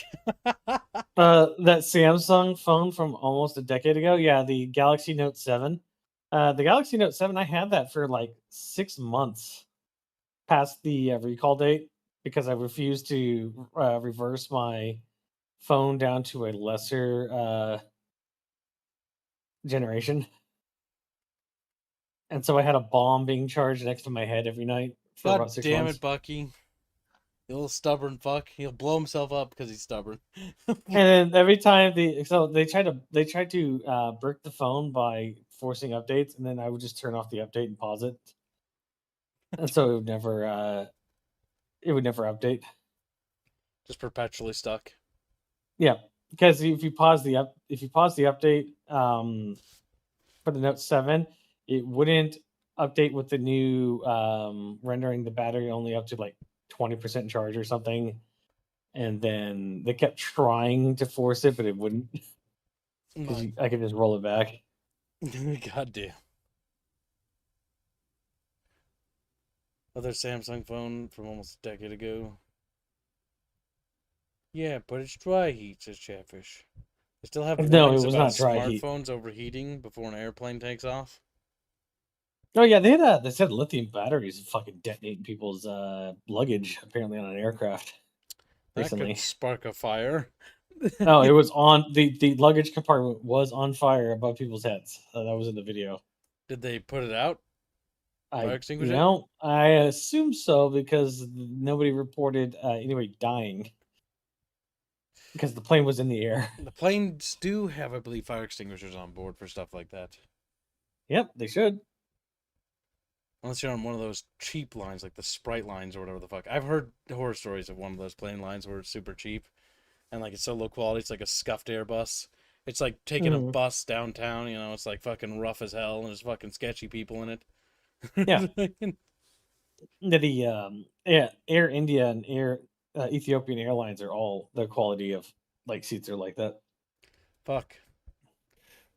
That Samsung phone from almost a decade ago. Yeah, the Galaxy Note 7. The Galaxy Note 7, I had that for like 6 months past the recall date because I refused to reverse my phone down to a lesser generation. And so I had a bomb being charged next to my head every night for God about 6 damn months. it, Bucky. You little stubborn fuck. He'll blow himself up because he's stubborn. And then every time they tried to brick the phone by forcing updates, and then I would just turn off the update and pause it, and so it would never update. Just perpetually stuck. Yeah, because if you pause the update for the Note 7, it wouldn't update with the new rendering the battery only up to like 20% charge or something, and then they kept trying to force it, but it wouldn't because I could just roll it back. God damn. Other Samsung phone from almost a decade ago. Yeah, but it's dry heat, says Chatfish. They still have No, warnings it was about not dry heat. smartphones overheating before an airplane takes off. Oh yeah, they said lithium batteries fucking detonating people's luggage apparently on an aircraft That recently. could spark a fire. No, it was on the luggage compartment was on fire above people's heads. That was in the video. Did they put it out? Fire extinguisher? I assume so because nobody reported anybody dying because the plane was in the air. The planes do have, I believe, fire extinguishers on board for stuff like that. Yep, they should. Unless you're on one of those cheap lines, like the Sprite lines or whatever the fuck. I've heard horror stories of one of those plane lines where it's super cheap and like it's so low quality, it's like a scuffed Airbus. It's like taking a bus downtown, you know, it's like fucking rough as hell and there's fucking sketchy people in it. Yeah. Air India and Air Ethiopian Airlines are all the quality of like seats are like that. Fuck.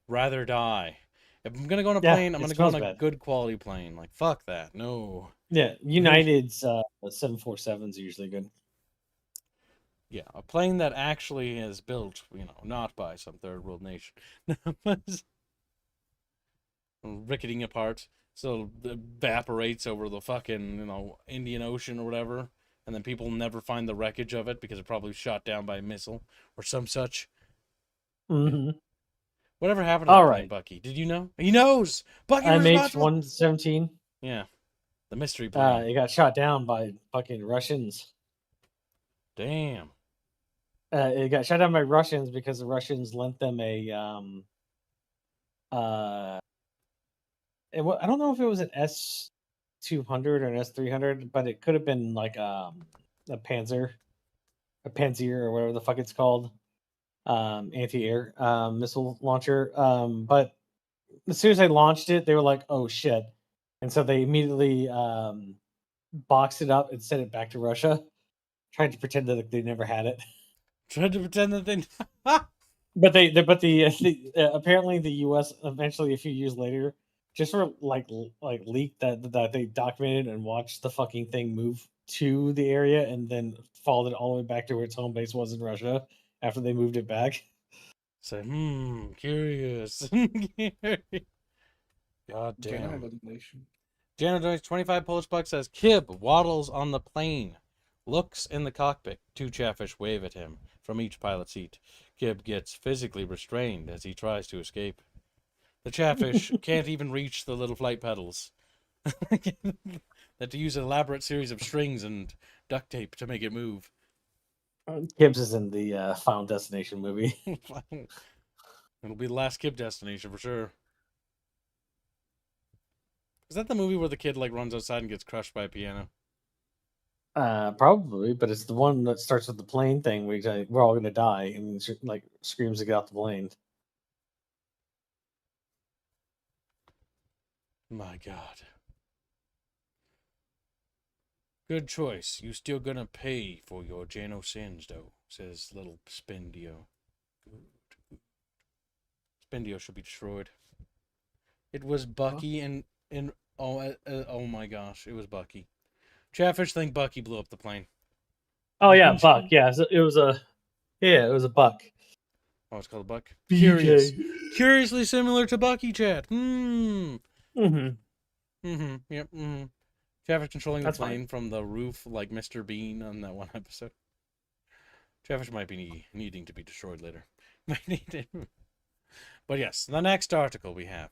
Rather die. If I'm gonna go on a Yeah, plane, I'm it gonna go on smells a bad. good quality plane. Like fuck that. No. Yeah, United's 747s are usually good. Yeah, a plane that actually is built, you know, not by some third world nation. Ricketing apart, so it evaporates over the fucking, you know, Indian Ocean or whatever, and then people never find the wreckage of it because it probably shot down by a missile or some such. Mm-hmm. Whatever happened to All that right. plane, Bucky? Did you know? He knows. Bucky was MH117. Yeah, the mystery plane. It got shot down by fucking Russians. Damn. It got shot down by Russians because the Russians lent them a I don't know if it was an S-200 or an S-300, but it could have been like a Panzer or whatever the fuck it's called, anti-air missile launcher. But as soon as they launched it, they were like, "Oh shit!" And so they immediately boxed it up and sent it back to Russia, trying to pretend that they never had it. Tried to pretend that they. But apparently the U.S. eventually a few years later just for like leaked that they documented and watched the fucking thing move to the area and then followed it all the way back to where its home base was in Russia after they moved it back. Say, curious. God damn. Janet donates 25 Polish bucks, says, Kib waddles on the plane. Looks in the cockpit. 2 Chatfish wave at him from each pilot seat. Kib gets physically restrained as he tries to escape. The Chatfish can't even reach the little flight pedals. They have to use an elaborate series of strings and duct tape to make it move. Gibbs is in the Final Destination movie. It'll be the last Kib destination for sure. Is that the movie where the kid like runs outside and gets crushed by a piano? Probably, but it's the one that starts with the plane thing where we're all gonna die and like screams to get off the plane. My God. Good choice. You still gonna pay for your Jano sins, though, says little Spendio. Good. Spendio should be destroyed. It was Bucky and oh my gosh, it was Bucky. Chatfish think Bucky blew up the plane. Oh yeah, Buck. Yeah, so it was a Buck. Oh, it's called a Buck. BJ. Curious. Curiously similar to Bucky, chat. Mm-hmm. Yep. Chatfish controlling That's the plane fine. from the roof like Mr. Bean on that one episode. Chatfish might be needing to be destroyed later. But yes, the next article we have.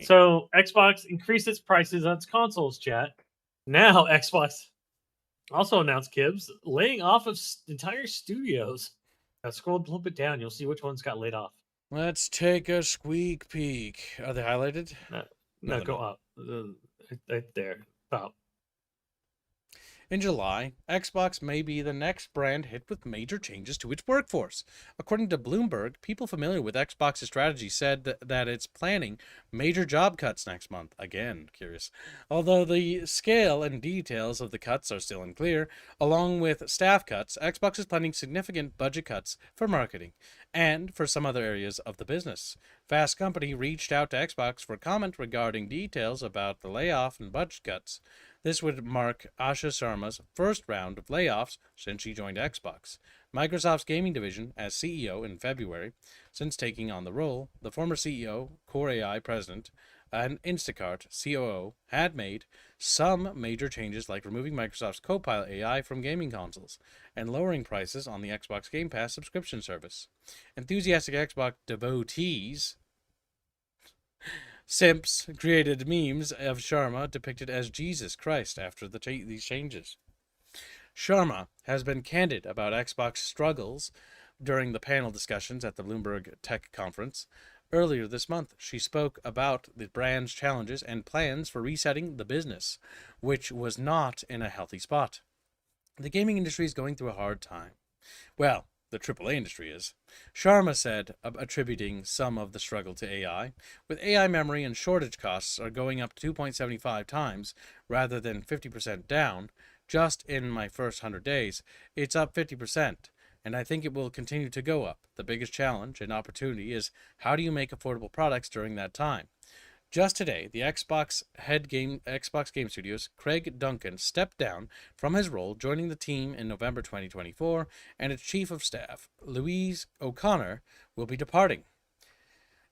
So Xbox increased its prices on its consoles, chat. Now Xbox also announced Kibbs laying off of entire studios. Now scroll a little bit down, you'll see which ones got laid off. Let's take a squeak peek. Are they highlighted? No, they're go not. up. Right there. Up. In July, Xbox may be the next brand hit with major changes to its workforce. According to Bloomberg, people familiar with Xbox's strategy said that it's planning major job cuts next month. Again, curious. Although the scale and details of the cuts are still unclear, along with staff cuts, Xbox is planning significant budget cuts for marketing and for some other areas of the business. Fast Company reached out to Xbox for comment regarding details about the layoff and budget cuts. This would mark Asha Sharma's first round of layoffs since she joined Xbox. Microsoft's gaming division as CEO in February. Since taking on the role, the former CEO, Core AI president, and Instacart COO had made some major changes like removing Microsoft's Copilot AI from gaming consoles and lowering prices on the Xbox Game Pass subscription service. Enthusiastic Xbox devotees Simps created memes of Sharma depicted as Jesus Christ after these changes. Sharma has been candid about Xbox struggles during the panel discussions at the Bloomberg Tech Conference. Earlier this month, she spoke about the brand's challenges and plans for resetting the business, which was not in a healthy spot. The gaming industry is going through a hard time. Well, the AAA industry is. Sharma said, attributing some of the struggle to AI. With AI memory and shortage costs are going up 2.75 times rather than 50% down, just in my first 100 days, it's up 50%, and I think it will continue to go up. The biggest challenge and opportunity is how do you make affordable products during that time? Just today, the Xbox Game Studios, Craig Duncan, stepped down from his role, joining the team in November 2024, and its chief of staff, Louise O'Connor, will be departing.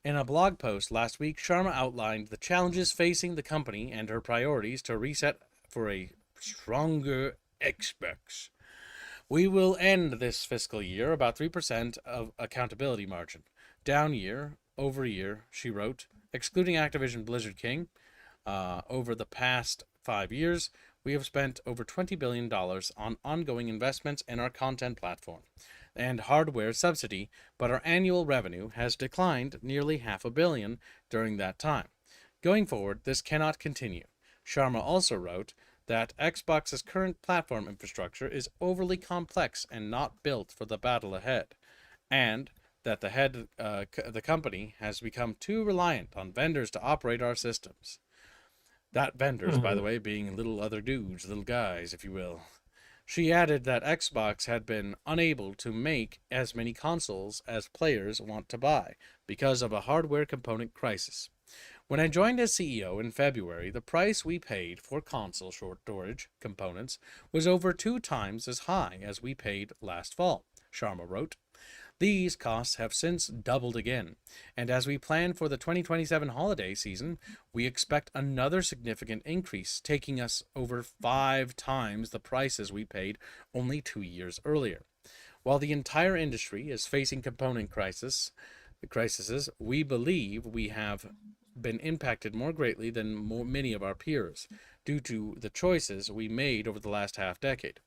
In a blog post last week, Sharma outlined the challenges facing the company and her priorities to reset for a stronger Xbox. We will end this fiscal year about 3% of accountability margin, down year over year, she wrote. Excluding Activision Blizzard King, over the past 5 years, we have spent over $20 billion on ongoing investments in our content platform and hardware subsidy, but our annual revenue has declined nearly $500 million during that time. Going forward, this cannot continue. Sharma also wrote that Xbox's current platform infrastructure is overly complex and not built for the battle ahead, and that the company has become too reliant on vendors to operate our systems. That vendors, by the way, being little other dudes, little guys, if you will. She added that Xbox had been unable to make as many consoles as players want to buy because of a hardware component crisis. When I joined as CEO in February, the price we paid for console storage components was over 2 times as high as we paid last fall, Sharma wrote. These costs have since doubled again, and as we plan for the 2027 holiday season, we expect another significant increase, taking us over 5 times the prices we paid only 2 years earlier. While the entire industry is facing component crises, we believe we have been impacted more greatly than many of our peers due to the choices we made over the last half-decade.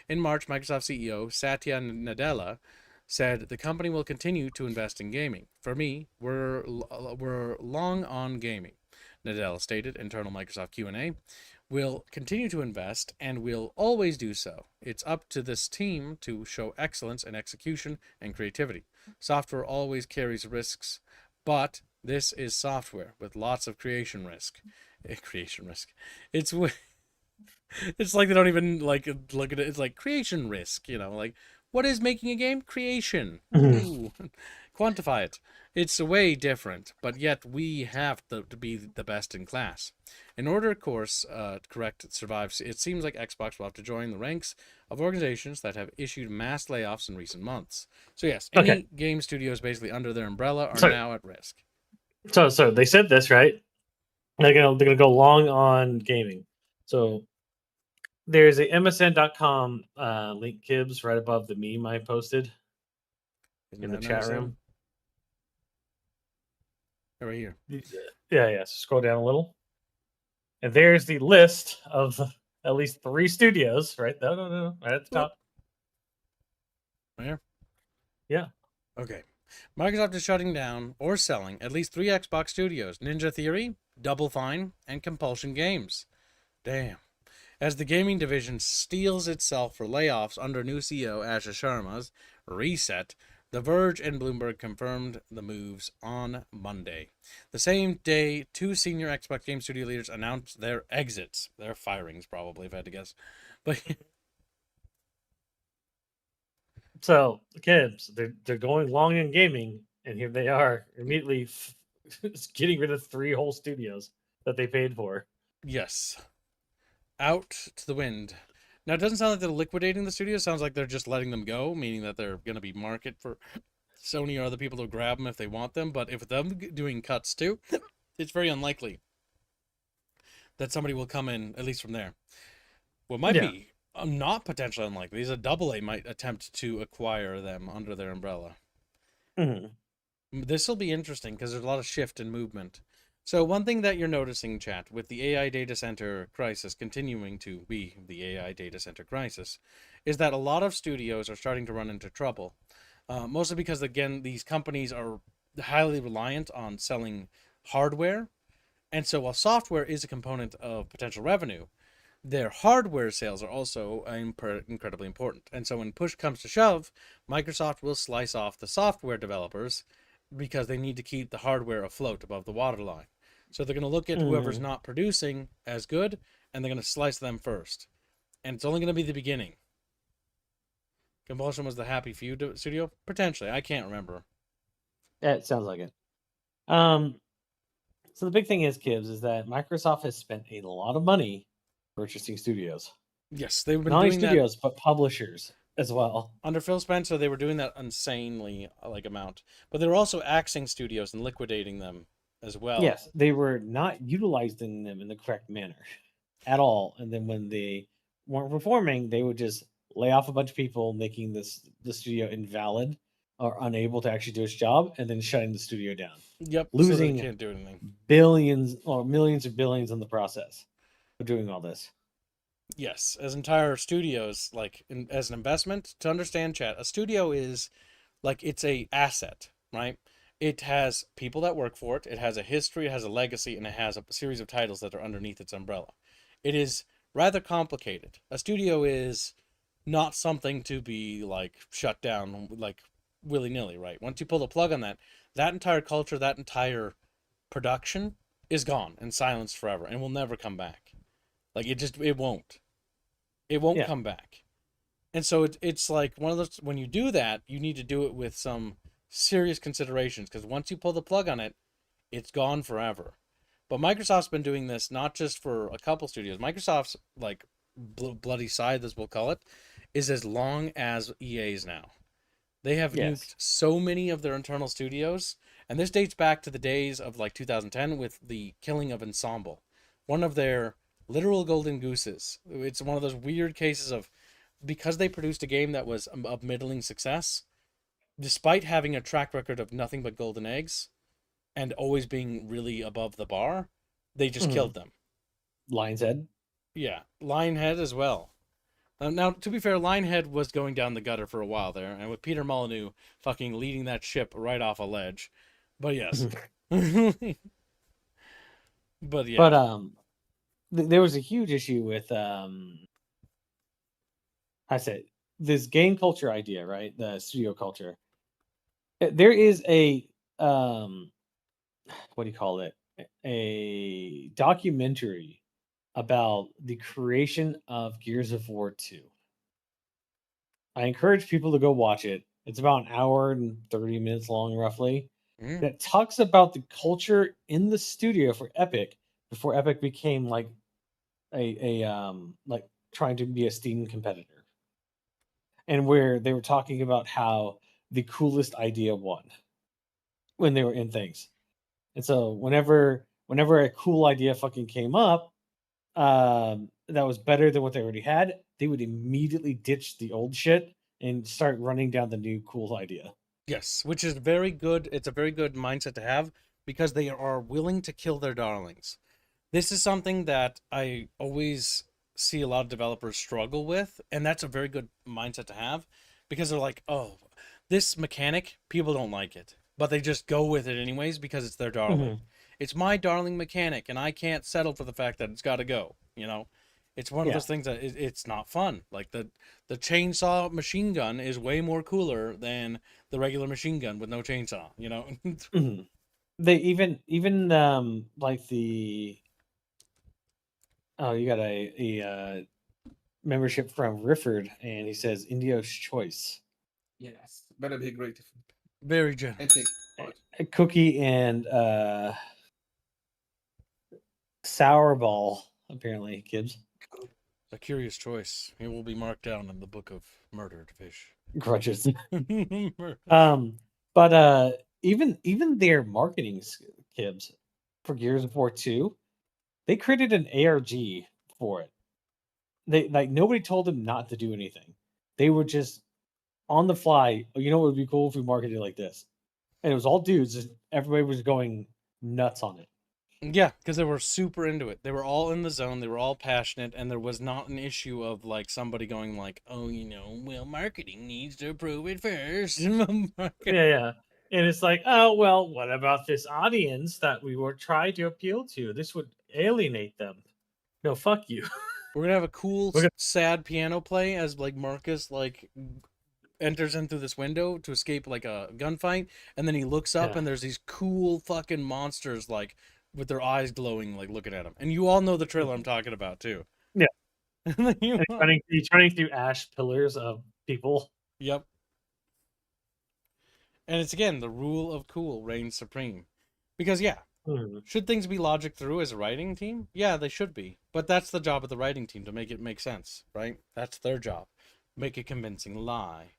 In March, Microsoft CEO Satya Nadella said the company will continue to invest in gaming. For me, we're long on gaming, Nadella stated, internal Microsoft Q&A. We'll continue to invest, and we'll always do so. It's up to this team to show excellence in execution and creativity. Software always carries risks, but this is software with lots of creation risk. It's It's like they don't even like look at it. It's like creation risk, like what is making a game? Creation. Ooh, quantify it. It's way different, but yet we have to be the best in class. In order, of course, correct survive, it seems like Xbox will have to join the ranks of organizations that have issued mass layoffs in recent months. So yes, any Okay. game studios basically under their umbrella are So- now at risk. So they said this, right? They're gonna go long on gaming. So there's a MSN.com link, Kibbs, right above the meme I posted Isn't in the that chat nice, room. Oh, right here. Yeah. So scroll down a little, and there's the list of at least 3 studios. Right? No, right at the top. Right here. Yeah. Okay. Microsoft is shutting down or selling at least 3 Xbox studios: Ninja Theory, Double Fine, and Compulsion Games. Damn. As the gaming division steels itself for layoffs under new CEO Asha Sharma's reset, The Verge and Bloomberg confirmed the moves on Monday. The same day, 2 senior Xbox game studio leaders announced their exits. Their firings, probably, if I had to guess. But So the Kibbs, they're going long in gaming, and here they are immediately getting rid of 3 whole studios that they paid for. yes, out to the wind. Now, it doesn't sound like they're liquidating the studio. It sounds like they're just letting them go, meaning that they're going to be market for Sony or other people to grab them if they want them. But if them doing cuts too, it's very unlikely that somebody will come in, at least from there. What might Yeah. be not potentially unlikely is a AA might attempt to acquire them under their umbrella. Mhm. This will be interesting because there's a lot of shift and movement. So one thing that you're noticing, chat, with the AI data center crisis continuing to be the AI data center crisis, is that a lot of studios are starting to run into trouble. Mostly because, again, these companies are highly reliant on selling hardware. And so while software is a component of potential revenue, their hardware sales are also incredibly important. And so when push comes to shove, Microsoft will slice off the software developers because they need to keep the hardware afloat above the waterline. So they're going to look at whoever's not producing as good, and they're going to slice them first. And it's only going to be the beginning. Compulsion was the Happy Few studio? Potentially. I can't remember. Yeah, it sounds like it. So the big thing is, Kibbs, is that Microsoft has spent a lot of money purchasing studios. Yes, they've been Not only doing that studios, but publishers as well. under Phil Spencer. They were doing that insanely amount, but they were also axing studios and liquidating them as well. Yes, they were not utilizing them in the correct manner at all. And then when they weren't performing, they would just lay off a bunch of people, making the studio invalid or unable to actually do its job, and then shutting the studio down. Yep, Losing so they can't do anything. Billions or millions of billions in the process of doing all this. Yes, as entire studios, as an investment, to understand, chat, a studio is it's a asset, right? It has people that work for it. It has a history, it has a legacy, and it has a series of titles that are underneath its umbrella. It is rather complicated. A studio is not something to be shut down willy-nilly, right? Once you pull the plug on that entire culture, that entire production is gone and silenced forever and will never come back. It won't. It won't Yeah. come back. And so it's like one of those, when you do that, you need to do it with some serious considerations, because once you pull the plug on it, it's gone forever. But Microsoft's been doing this not just for a couple studios. Microsoft's bloody side, as we'll call it, is as long as EA's now. They have nuked so many of their internal studios, and this dates back to the days of 2010 with the killing of Ensemble, one of their literal golden gooses. It's one of those weird cases of, because they produced a game that was of middling success, despite having a track record of nothing but golden eggs and always being really above the bar, they just killed them. Lion's Head? Yeah, Lionhead as well. Now, to be fair, Lionhead was going down the gutter for a while there, and with Peter Molyneux fucking leading that ship right off a ledge. But yes. But yeah. But there was a huge issue with I said this game culture idea, right? The studio culture. There is a what do you call it? A documentary about the creation of Gears of War 2. I encourage people to go watch it. It's about an hour and 30 minutes long, roughly. Mm. That talks about the culture in the studio for Epic before Epic became like like trying to be a Steam competitor, and where they were talking about how the coolest idea won when they were in things. And so whenever a cool idea fucking came up, that was better than what they already had, they would immediately ditch the old shit and start running down the new cool idea. Yes, which is very good. It's a very good mindset to have because they are willing to kill their darlings. This is something that I always see a lot of developers struggle with, and that's a very good mindset to have because they're like, "Oh, this mechanic, people don't like it, but they just go with it anyways because it's their darling. It's my darling mechanic, and I can't settle for the fact that it's got to go." It's one of Yeah. those things that it's not fun. Like the chainsaw machine gun is way more cooler than the regular machine gun with no chainsaw. Mhm. They even like the you got a membership from Rifford, and he says Indio's choice. Yes. Better be great. Very generous. Anything. A cookie and sour ball, apparently, Gibbs. A curious choice. It will be marked down in the book of murdered fish. Grudges. But even their marketing Gibbs for Gears of War 2, they created an ARG for it. They like nobody told them not to do anything. They were just on the fly. Oh, you know what would be cool if we marketed it like this? And it was all dudes. Everybody was going nuts on it. Yeah, because they were super into it. They were all in the zone. They were all passionate, and there was not an issue of like somebody going like, "Oh, well, marketing needs to approve it first." Yeah. And it's like, oh well, what about this audience that we were trying to appeal to? This would alienate them. No, fuck you. We're gonna have a cool, We're gonna- sad piano play as like Marcus like enters in through this window to escape like a gunfight, and then he looks up Yeah. and there's these cool fucking monsters like with their eyes glowing, like looking at him. And you all know the trailer I'm talking about too. Yeah. And He's running through ash pillars of people. Yep. And it's again the rule of cool reigns supreme, because yeah, should things be logic through as a writing team? Yeah, they should be. But that's the job of the writing team to make it make sense, right? That's their job. Make a convincing lie.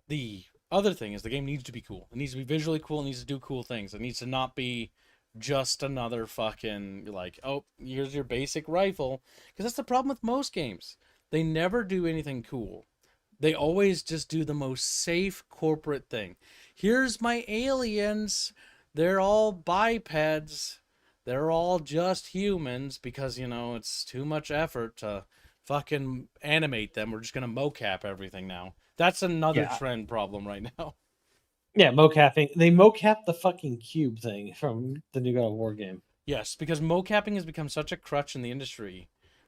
The other thing is the game needs to be cool. It needs to be visually cool. It needs to do cool things. It needs to not be just another fucking like, oh, here's your basic rifle. Because that's the problem with most games. They never do anything cool. They always just do the most safe corporate thing. Here's my aliens. They're all bipeds. They're all just humans because, it's too much effort to fucking animate them. We're just going to mocap everything now. That's another trend problem right now. Yeah, mocapping. They mocap the fucking cube thing from the new God of War game. Yes, because mocapping has become such a crutch in the industry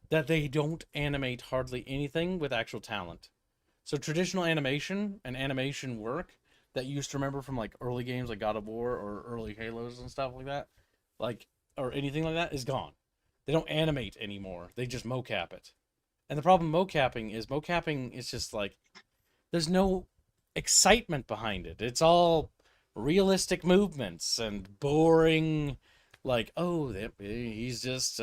that they don't animate hardly anything with actual talent. So traditional animation and animation work that you used to remember from like early games like God of War or early Halos and stuff like that, like or anything like that is gone. They don't animate anymore. They just mocap it. And the problem mocapping is just like there's no excitement behind it. It's all realistic movements and boring like, oh, he's just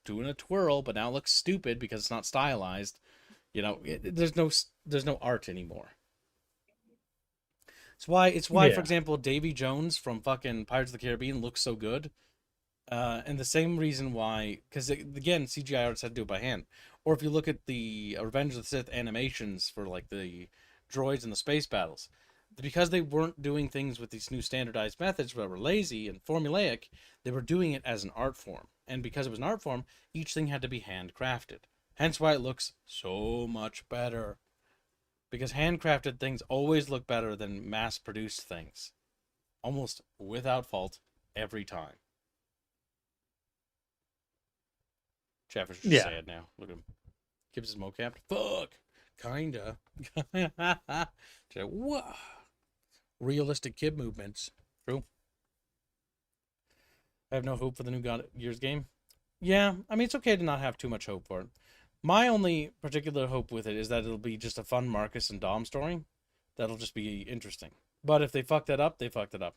doing a twirl, but now it looks stupid because it's not stylized. There's no art anymore. It's why, for example, Davy Jones from fucking Pirates of the Caribbean looks so good. And the same reason why, because again, CGI artists had to do it by hand. Or if you look at the Revenge of the Sith animations for like the droids and the space battles, because they weren't doing things with these new standardized methods that were lazy and formulaic, they were doing it as an art form. And because it was an art form, each thing had to be handcrafted. Hence why it looks so much better. Because handcrafted things always look better than mass-produced things. Almost without fault, every time. Chatfish is sad now. Look at him. Gibbs is mocapped. Fuck! Kinda. Whoa. Realistic kid movements. True. I have no hope for the new God Gears game. Yeah, I mean, it's okay to not have too much hope for it. My only particular hope with it is that it'll be just a fun Marcus and Dom story. That'll just be interesting. But if they fuck that up, they fucked it up.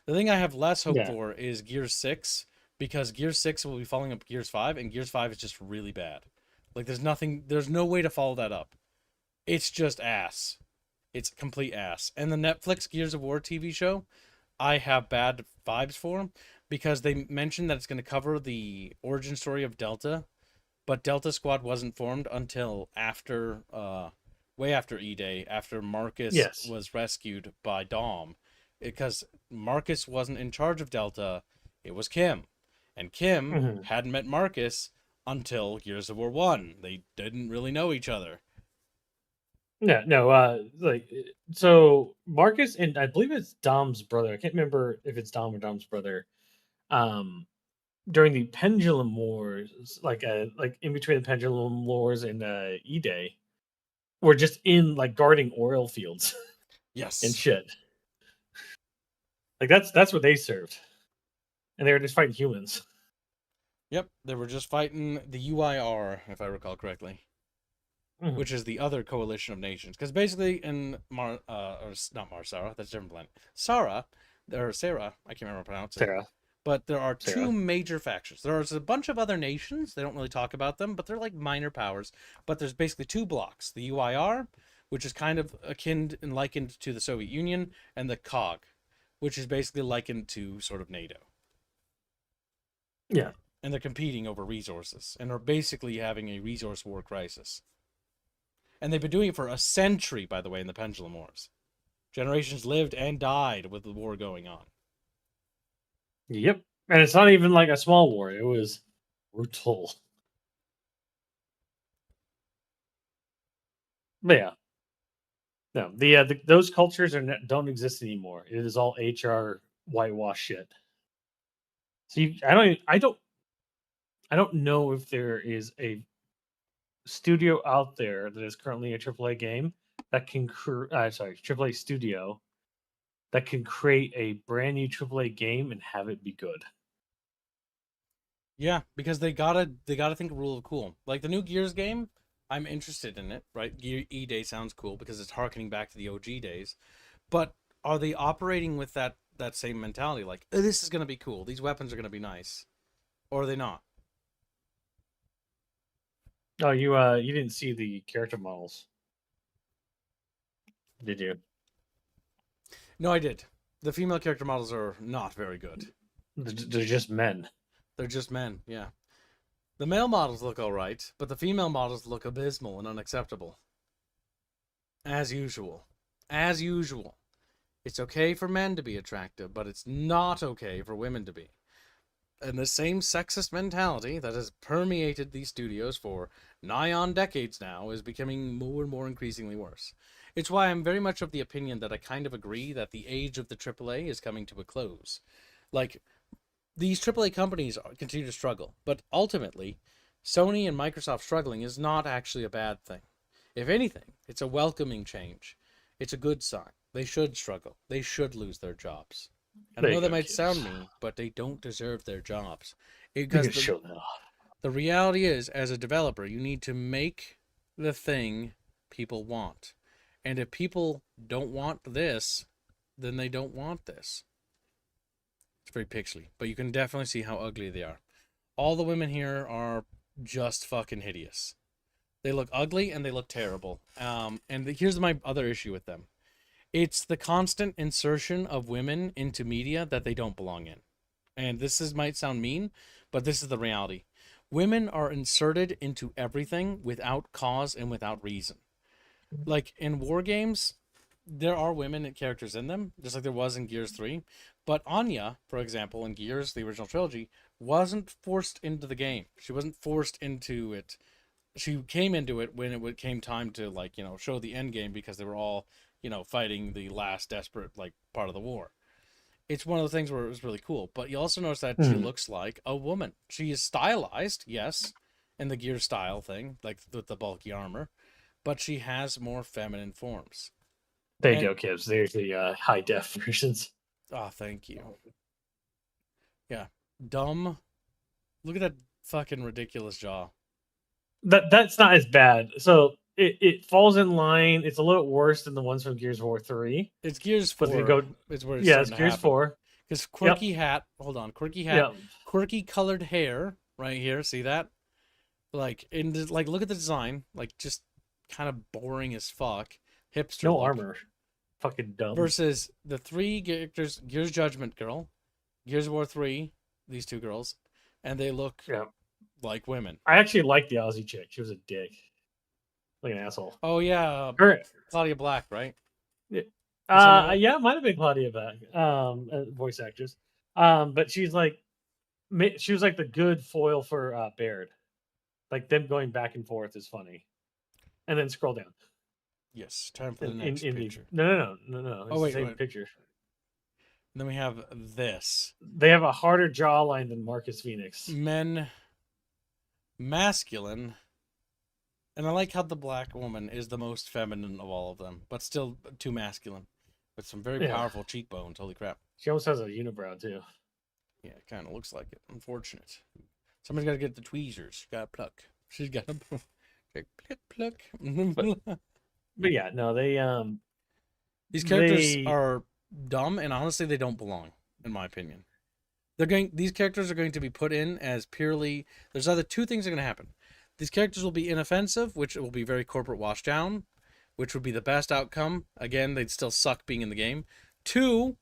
The thing I have less hope Yeah. for is Gears 6, because Gears 6 will be following up Gears 5, and Gears 5 is just really bad. Like, there's no way to follow that up. It's just ass. It's complete ass. And the Netflix Gears of War TV show, I have bad vibes for, because they mentioned that it's going to cover the origin story of Delta, but Delta Squad wasn't formed until after, way after E-Day, after Marcus Yes. was rescued by Dom, because Marcus wasn't in charge of Delta, it was Kim, and Kim Mhm. hadn't met Marcus until Gears of War 1. They didn't really know each other. Yeah, no, so Marcus and I believe it's Dom's brother. I can't remember if it's Dom or Dom's brother. Um, during the Pendulum Wars, like in between the Pendulum Wars and E-Day, were just in like guarding oil fields and Yes. shit. Like that's what they served, and they were just fighting humans. Yep, they were just fighting the UIR, if I recall correctly, Mhm. which is the other coalition of nations. Because basically, in not Marsara, that's a different planet. Sarah, or Sarah, I can't remember how to pronounce it. Sarah, But there are Sarah. two major factions. There's a bunch of other nations. They don't really talk about them, but they're like minor powers. But there's basically two blocks: the UIR, which is kind of akin and likened to the Soviet Union, and the COG, which is basically likened to sort of NATO. Yeah, And they're competing over resources and are basically having a resource war crisis. And they've been doing it for a century, by the way, in the Pendulum Wars. Generations lived and died with the war going on. yep. And it's not even like a small war; it was brutal. But yeah, no, those cultures don't exist anymore. It is all HR whitewash shit. So I don't know if there is a studio out there that is currently a AAA game that can AAA studio that can create a brand new AAA game and have it be good. Yeah, because they gotta think rule of cool. Like the new Gears game, I'm interested in it, right? Gear E Day sounds cool because it's harkening back to the OG days. But are they operating with that same mentality? Like, oh, this is gonna be cool. These weapons are gonna be nice, or are they not? Oh, you didn't see the character models, did you? No, I did. The female character models are not very good. They're just men. They're just men. Yeah. The male models look all right, but the female models look abysmal and unacceptable. As usual. As usual. It's okay for men to be attractive, but it's not okay for women to be. And the same sexist mentality that has permeated these studios for nigh on decades now is becoming more and more increasingly worse. It's why I'm very much of the opinion that I kind of agree that the age of the AAA is coming to a close. Like, these AAA companies continue to struggle, but ultimately, Sony and Microsoft struggling is not actually a bad thing. If anything, it's a welcoming change. It's a good sign. They should struggle. They should lose their jobs. And I There know you that go, might sound kids. mean, but they don't deserve their jobs. You Because can show that off. the reality is, as a developer, you need to make the thing people want. And if people don't want this, then they don't want this. It's very pixely, but you can definitely see how ugly they are. All the women here are just fucking hideous. They look ugly and they look terrible. Here's my other issue with them. It's the constant insertion of women into media that they don't belong in. And might sound mean, but this is the reality. Women are inserted into everything without cause and without reason. Like in war games, there are women characters in them, just like there was in Gears 3. But Anya, for example, in Gears, the original trilogy, wasn't forced into the game. She wasn't forced into it. She came into it when it came time to, like, show the end game, because they were all, fighting the last desperate, like, part of the war. It's one of the things where it was really cool. But you also notice that she Mhm. looks like a woman. She is stylized, yes, in the Gear style thing, like with the bulky armor, but she has more feminine forms. There you And go, kids. There's the high def versions. thank you. Yeah, dumb. Look at that fucking ridiculous jaw. That's not as bad. So it falls in line. It's a little worse than the ones from Gears of War 3. It's Gears But 4 they go, is where it's yeah, it's starting to Gears happen. 4. Because quirky hat, hold on, quirky hat, Yeah. quirky colored hair right here. See that? Like like look at the design, like just kind of boring as fuck. Hipster No look. armor. Fucking dumb. Versus the three characters, Gears Judgment Girl, Gears of War 3, these two girls, and they look like women. I actually liked the Aussie chick. She was a dick. Like an asshole. Oh yeah, Her, Claudia Black, right? yeah, might have been Claudia Black, voice actress. But she was like the good foil for Baird. Like them going back and forth is funny. And then scroll down. Yes, time for the next picture. No. Oh wait, the same picture. Then we have this. They have a harder jawline than Marcus Phoenix. Men, masculine, and I like how the black woman is the most feminine of all of them, but still too masculine, with some very powerful cheekbones. Holy crap! She almost has a unibrow too. Yeah, it kind of looks like it. Unfortunate. Somebody's got to get the tweezers. Got to pluck. She's got to pluck. But yeah, no, they these characters are dumb, and honestly, they don't belong, in my opinion. These characters are going to be put in as purely. There's either two things that are going to happen. These characters will be inoffensive, which will be very corporate washed down, which would be the best outcome. Again, they'd still suck being in the game. Two,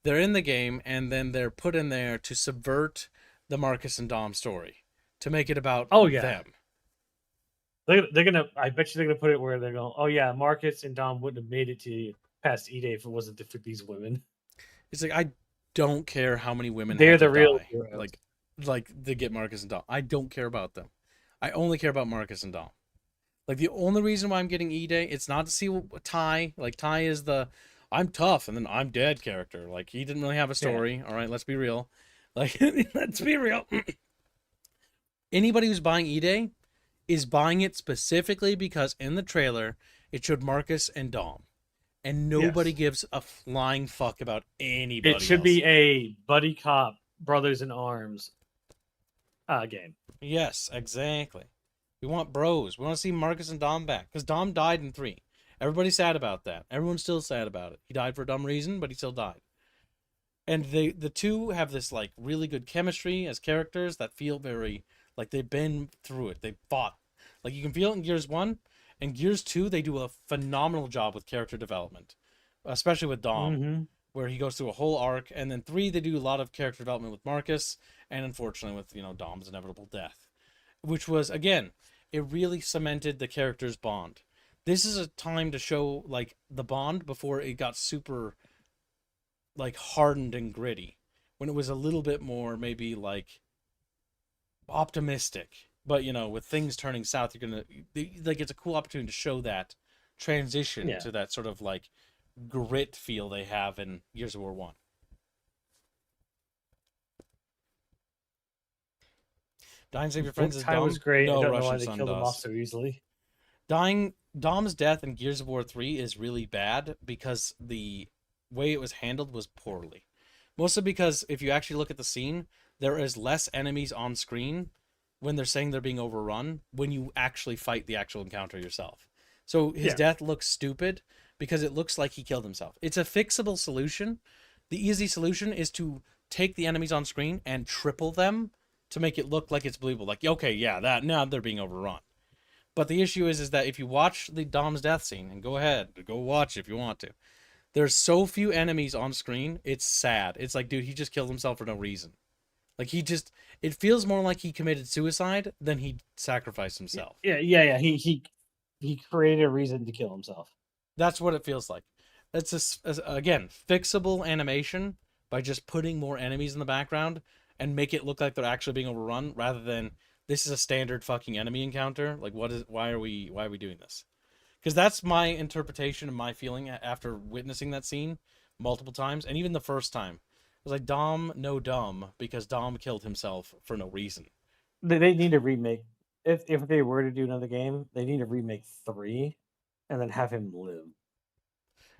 they're in the game, and then they're put in there to subvert the Marcus and Dom story, to make it about them. They're gonna. I bet you they're gonna put it where they're going. Oh yeah, Marcus and Dom wouldn't have made it to past E-Day if it wasn't for these women. It's like I don't care how many women they're the real die. heroes. Like they get Marcus and Dom. I don't care about them. I only care about Marcus and Dom. Like the only reason why I'm getting E-Day, it's not to see Ty. Like Ty is the I'm tough and then I'm dead character. Like he didn't really have a story. All right, let's be real. Like let's be real. Anybody who's buying E-Day is buying it specifically because in the trailer it showed Marcus and Dom, and nobody gives a flying fuck about anybody. It should be a buddy cop, brothers in arms game. Yes, exactly. We want bros. We want to see Marcus and Dom back because Dom died in 3. Everybody's sad about that. Everyone's still sad about it. He died for a dumb reason, but he still died. And the two have this like really good chemistry as characters that feel very like they've been through it. They fought. Like you can feel it in Gears 1 and Gears 2. They do a phenomenal job with character development, especially with Dom, where he goes through a whole arc. And then 3, they do a lot of character development with Marcus, and unfortunately with Dom's inevitable death, which was again, it really cemented the characters' bond. This is a time to show like the bond before it got super like hardened and gritty, when it was a little bit more maybe like optimistic, but with things turning south, you're gonna like it's a cool opportunity to show that transition to that sort of like grit feel they have in Gears of War 1. Dying save your friends is Dom. was great. No, I don't Russian know why they Sun killed him does. off so easily. Dom's death in Gears of War 3 is really bad because the way it was handled was poorly. Mostly because if you actually look at the scene, there is less enemies on screen when they're saying they're being overrun when you actually fight the actual encounter yourself. So his death looks stupid because it looks like he killed himself. It's a fixable solution. The easy solution is to take the enemies on screen and triple them to make it look like it's believable. Like, okay, yeah, that now they're being overrun. But the issue is that if you watch the Dom's death scene, and go ahead, go watch if you want to, there's so few enemies on screen, it's sad. It's like, dude, he just killed himself for no reason. Like, it feels more like he committed suicide than he sacrificed himself. Yeah. He created a reason to kill himself. That's what it feels like. It's again, fixable animation by just putting more enemies in the background and make it look like they're actually being overrun rather than this is a standard fucking enemy encounter. Like, why are we doing this? Because that's my interpretation and my feeling after witnessing that scene multiple times, and even the first time. It was like, Dom, no dumb, because Dom killed himself for no reason. They need to remake. If they were to do another game, they need to remake 3 and then have him live.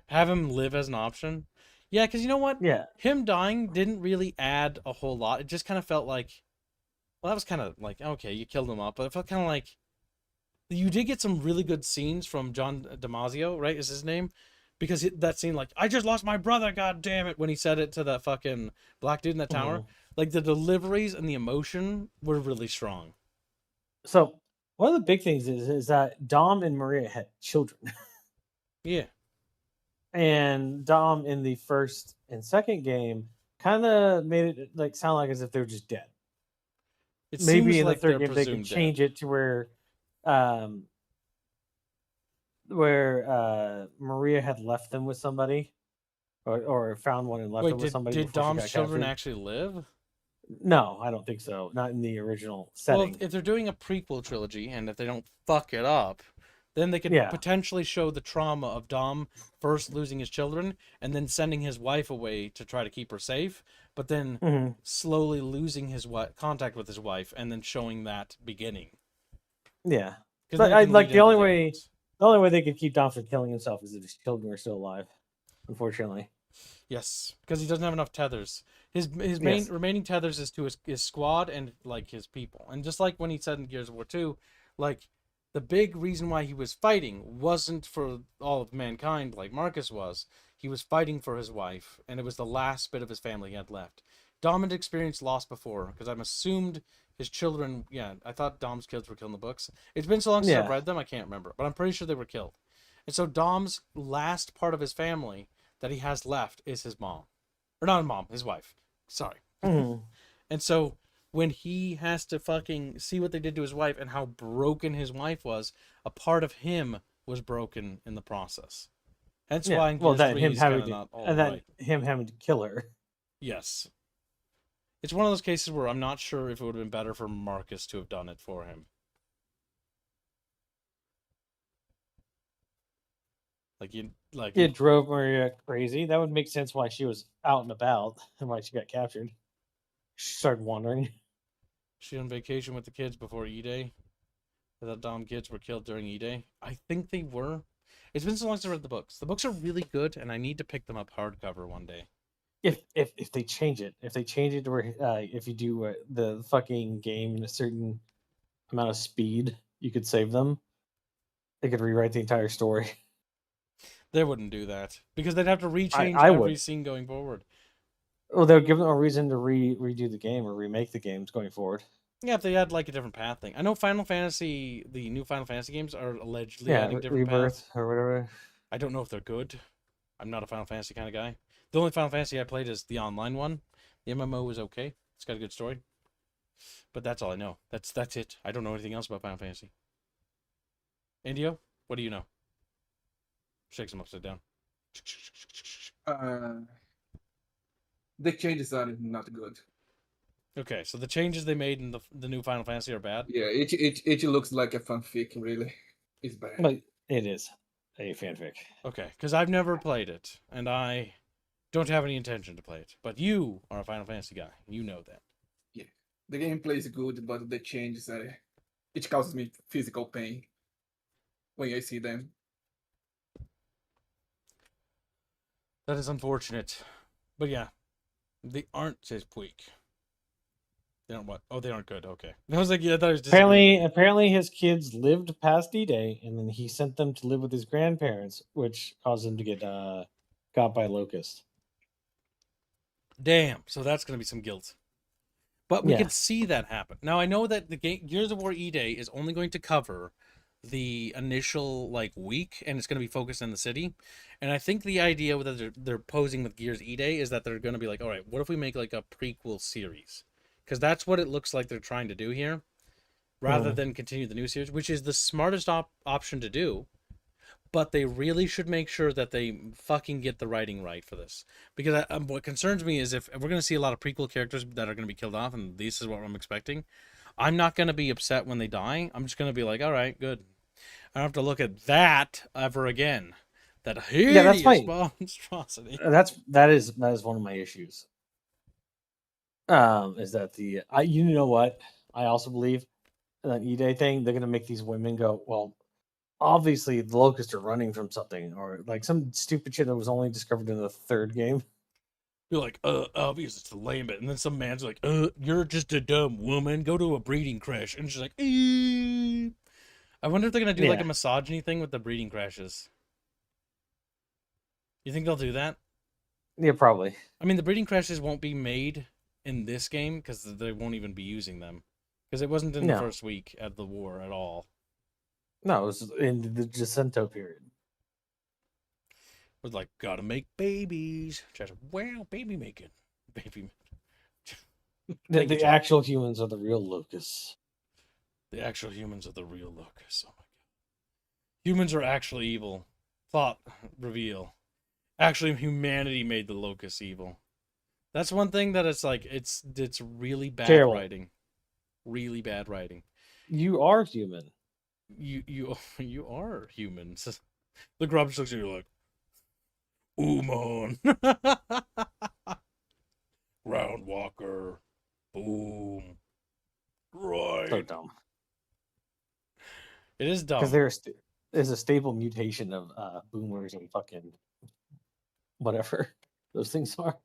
Have him live as an option? Yeah, because you know what? Yeah. Him dying didn't really add a whole lot. It just kind of felt like Well, that was kind of like, okay, you killed him up, but it felt kind of like you did get some really good scenes from John Damasio, right? Is his name? Because that scene, like, I just lost my brother, god damn it, when he said it to that fucking black dude in the tower. Like, the deliveries and the emotion were really strong. So one of the big things is that Dom and Maria had children. Yeah. And Dom in the first and second game kind of made it like sound like as if they were just dead. It Maybe seems in the like they're third game they could presumed change dead. it to where Maria had left them with somebody or found one and left it Wait, with somebody did before she Dom's got children captured. actually live? No, I don't think so. Not in the original Well, setting. if they're doing a prequel trilogy, and if they don't fuck it up, then they could Yeah. potentially show the trauma of Dom first losing his children and then sending his wife away to try to keep her safe, but then Mhm. slowly losing his contact with his wife and then showing that beginning. Yeah. Because But then it I can like lead the into only the way end. they could keep Dom from killing himself is if his children were still alive. Unfortunately. Yes, because he doesn't have enough tethers. His main Yes. remaining tethers is to his squad and like his people. And just like when he said in Gears of War 2, like the big reason why he was fighting wasn't for all of mankind like Marcus was. He was fighting for his wife, and it was the last bit of his family he had left. Dom had experienced loss before, because I'm assumed his children. Yeah, I thought Dom's kids were killed in the books. It's been so long since I've Yeah. read them, I can't remember, but I'm pretty sure they were killed. And so Dom's last part of his family that he has left is his mom, or not his mom, his wife. Sorry. Mhm. And so when he has to fucking see what they did to his wife and how broken his wife was, a part of him was broken in the process. Hence Yeah. why in Well, Gears that 3 him he's kind having of to, not all and then right. him having to kill her. Yes. It's one of those cases where I'm not sure if it would have been better for Marcus to have done it for him. It drove Maria crazy. That would make sense why she was out and about and why she got captured. She started wandering. She on vacation with the kids before E-Day. The Dom kids were killed during E-Day. I think they were. It's been so long since I read the books. The books are really good, and I need to pick them up hardcover one day. If they change it, to where if you do the fucking game in a certain amount of speed, you could save them. They could rewrite the entire story. They wouldn't do that because they'd have to rechange I every would. scene going forward. Well, they would give them a reason to redo the game or remake the games going forward. Yeah, if they had like a different path thing. I know Final Fantasy, the new Final Fantasy games are allegedly adding different paths. Rebirth or whatever. I don't know if they're good. I'm not a Final Fantasy kind of guy. The only Final Fantasy I played is the online one. The MMO was okay. It's got a good story. But that's all I know. That's it. I don't know anything else about Final Fantasy. Indio, what do you know? Shakes him upside down. Uh, the changes are not good. Okay, so the changes they made in the new Final Fantasy are bad. Yeah, it looks like a fanfic. Really, it's bad. But it is a fanfic. Okay, because I've never played it, and I don't have any intention to play it. But you are a Final Fantasy guy. You know that. Yeah, the gameplay is good, but the changes are it causes me physical pain when I see them. That is unfortunate. But yeah, they aren't as weak. They aren't what? Oh, they aren't good. Okay. I was like, yeah, I thought I was Apparently his kids lived past D-Day, and then he sent them to live with his grandparents, which caused him to get got by locust. Damn. So that's gonna be some guilt. But we Yeah. could see that happen. Now I know that the Gears of War E-Day is only going to cover the initial like week, and it's going to be focused in the city. And I think the idea that they're posing with Gears E-Day is that they're going to be like, all right, what if we make like a prequel series? Because that's what it looks like they're trying to do here, rather than continue the new series, which is the smartest option to do. But they really should make sure that they fucking get the writing right for this. Because what concerns me is if we're going to see a lot of prequel characters that are going to be killed off, and this is what I'm expecting, I'm not going to be upset when they die. I'm just going to be like, all right, good. I don't have to look at that ever again. That hideous monstrosity. That is one of my issues. Is that you know what? I also believe that E-Day thing, they're gonna make these women go, well, obviously the locusts are running from something, or like some stupid shit that was only discovered in the third game. You're like, obvious it's the lambent. And then some man's like, you're just a dumb woman. Go to a breeding crash. And she's like, I wonder if they're going to do like Yeah. a misogyny thing with the breeding crashes. You think they'll do that? Yeah, probably. I mean, the breeding crashes won't be made in this game because they won't even be using them. Because it wasn't in the No. first week of the war at all. No, it was in the Jacinto period. It was like, gotta make babies. Just, wow, baby making. Baby. Thank you, The Jack. actual humans are the real locusts. The actual humans are the real locusts. Oh my god. Humans are actually evil. Thought reveal. Actually, humanity made the locusts evil. That's one thing that it's like it's really bad Terrible. writing. Really bad writing. You are human. You are humans. The grub looks at you like, Oomon. Round walker. Boom. Right. So dumb. It is dumb. Because there's a stable mutation of boomers and fucking whatever those things are.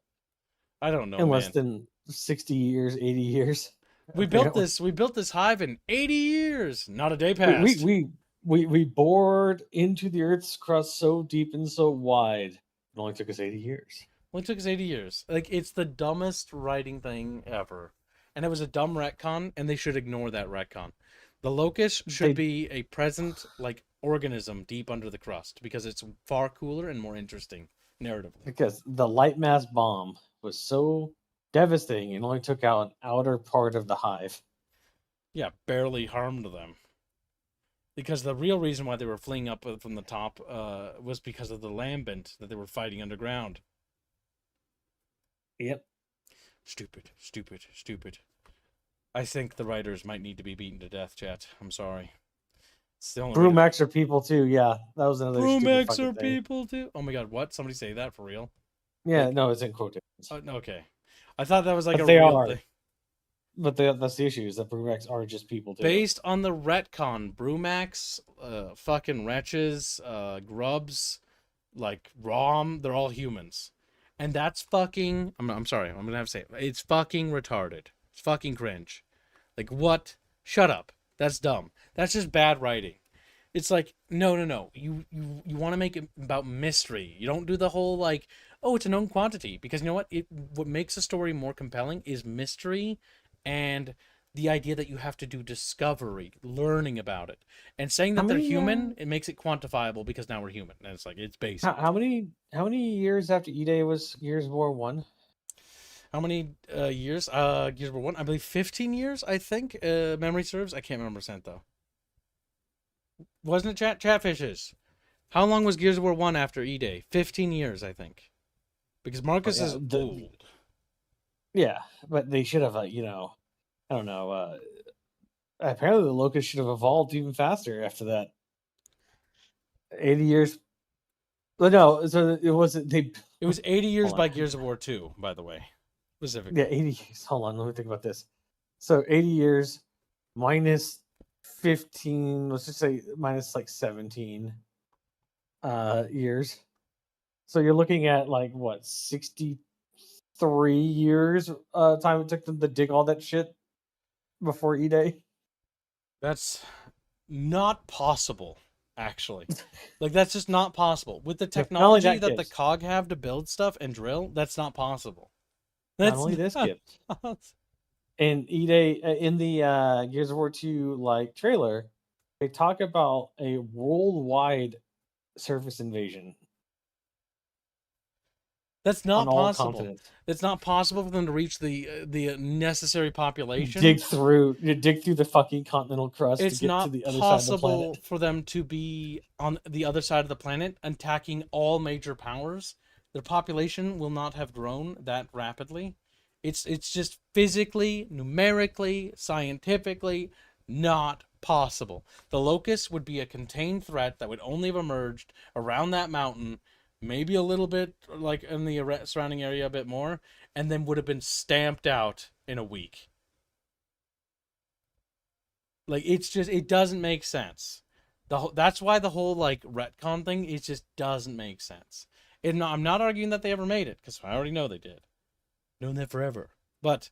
I don't know, In less man. than 60 years, 80 years. We built this hive in 80 years. Not a day passed. We bored into the Earth's crust so deep and so wide. It only took us 80 years. Only took us 80 years. Like, it's the dumbest writing thing ever. And it was a dumb retcon, and they should ignore that retcon. The locust should be a present, like, organism deep under the crust, because it's far cooler and more interesting narratively. Because the light mass bomb was so devastating, it only took out an outer part of the hive. Yeah, barely harmed them. Because the real reason why they were fleeing up from the top was because of the lambent that they were fighting underground. Yep. Stupid. I think the writers might need to be beaten to death, chat. I'm sorry. Brumex are people too, yeah. That was another Brumex are thing. people too? Oh my god, what? Somebody say that for real? Yeah, no, it's in quotations. Okay. I thought that was like but a they real are. thing. But that's the issue, is that Brumex are just people too. Based on the retcon, Brumax, fucking wretches, grubs, like Rom, they're all humans. And that's fucking... I'm sorry, I'm gonna have to say it. It's fucking retarded. It's fucking cringe. Like, what? Shut up. That's dumb. That's just bad writing. It's like, no. You want to make it about mystery. You don't do the whole, like, oh, it's a known quantity. Because you know what? What makes a story more compelling is mystery and the idea that you have to do discovery, learning about it. And saying that they're human, it makes it quantifiable because now we're human. And it's like, it's basic. How many years after E-Day was Gears of War 1? How many years? Gears of War 1? I believe 15 years, I think. Memory serves. I can't remember percent, though. Wasn't it Chatfishes? How long was Gears of War 1 after E-Day? 15 years, I think. Because Marcus is old. Yeah, but they should have, I don't know. Apparently the Locust should have evolved even faster after that. 80 years. But no, so it wasn't. It was 80 years by Gears of War 2, by the way. Specifically. Yeah, 80 years. Hold on, let me think about this. So 80 years minus 15, let's just say minus like 17 years. So you're looking at like what, 63 years time it took them to dig all that shit before E-Day? That's not possible, actually. Like, that's just not possible. With the technology that the COG have to build stuff and drill, that's not possible. That's not only this, Gibbs. And E-Day, in the Gears of War 2 like trailer, they talk about a worldwide surface invasion. That's not possible. It's not possible for them to reach the necessary population. Dig through the fucking continental crust. It's to get not to the other possible side of the planet. for them to be on the other side of the planet, attacking all major powers. Their population will not have grown that rapidly. It's just physically, numerically, scientifically not possible. The Locust would be a contained threat that would only have emerged around that mountain, maybe a little bit like in the surrounding area a bit more, and then would have been stamped out in a week. Like, it doesn't make sense. That's why the whole like retcon thing, it just doesn't make sense. I'm not arguing that they ever made it, because I already know they did. known that forever. But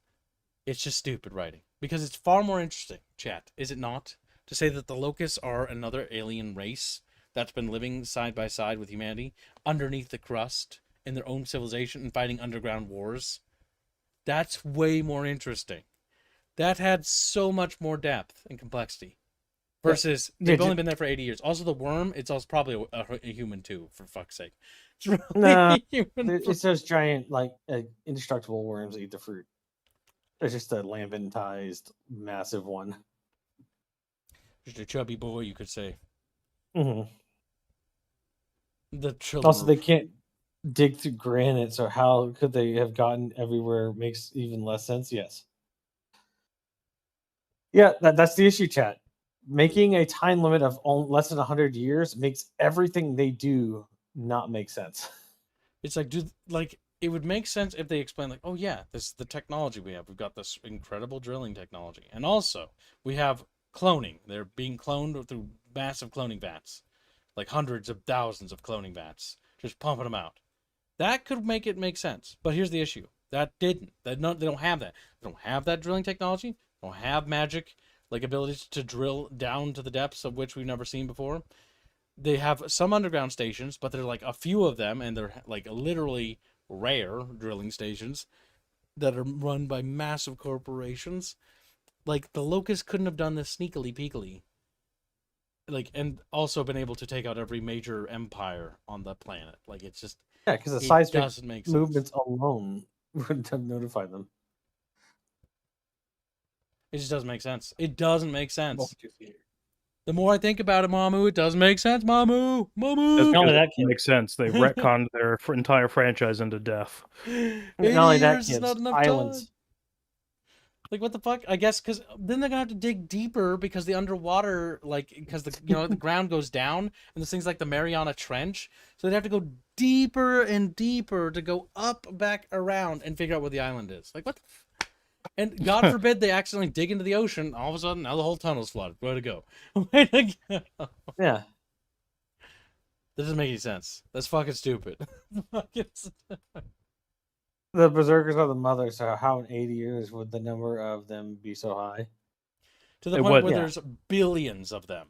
it's just stupid writing. Because it's far more interesting, chat, is it not? To say that the locusts are another alien race that's been living side by side with humanity underneath the crust in their own civilization and fighting underground wars. That's way more interesting. That had so much more depth and complexity. Versus, they've only been there for 80 years. Also, the worm, it's also probably a human too, for fuck's sake. It's really No, human. it's those giant, like, indestructible worms that eat the fruit. It's just a lambentized, massive one. Just a chubby boy, you could say. Mm-hmm. The children. Also, they can't dig through granite, so how could they have gotten everywhere? Makes even less sense. Yes. Yeah, that's the issue, chat. Making a time limit of less than 100 years makes everything they do not make sense. It's like, it would make sense if they explain, like, oh yeah, this is the technology we have. We've got this incredible drilling technology. And also, we have cloning. They're being cloned through massive cloning vats. Like hundreds of thousands of cloning vats. Just pumping them out. That could make it make sense. But here's the issue. That didn't. They don't have that. They don't have that drilling technology. They don't have magic, like abilities to drill down to the depths of which we've never seen before. They have some underground stations, but they're like a few of them, and they're like literally rare drilling stations that are run by massive corporations. Like, the Locust couldn't have done this sneakily peekily. Like, and also been able to take out every major empire on the planet. Like, it's just, Yeah, because the it seismic doesn't make sense. movements alone wouldn't have notified them. It just doesn't make sense. It doesn't make sense. Multitude. The more I think about it, Mamu, it doesn't make sense. Mamu, That's Not only because that, it makes sense. They retconned their entire franchise into death. 80 not only that, years is kids, not enough islands. time. Like, what the fuck? I guess because then they're gonna have to dig deeper because the underwater, like, because the the ground goes down and there's things like the Mariana Trench, so they'd have to go deeper and deeper to go up, back around, and figure out where the island is. Like, what? And God forbid they accidentally dig into the ocean. All of a sudden, now the whole tunnel's flooded. Way to go! Way to go! Yeah. That doesn't make any sense. That's fucking stupid. The berserkers are the mother, so how in 80 years would the number of them be so high? To the It point would. where Yeah. there's billions of them.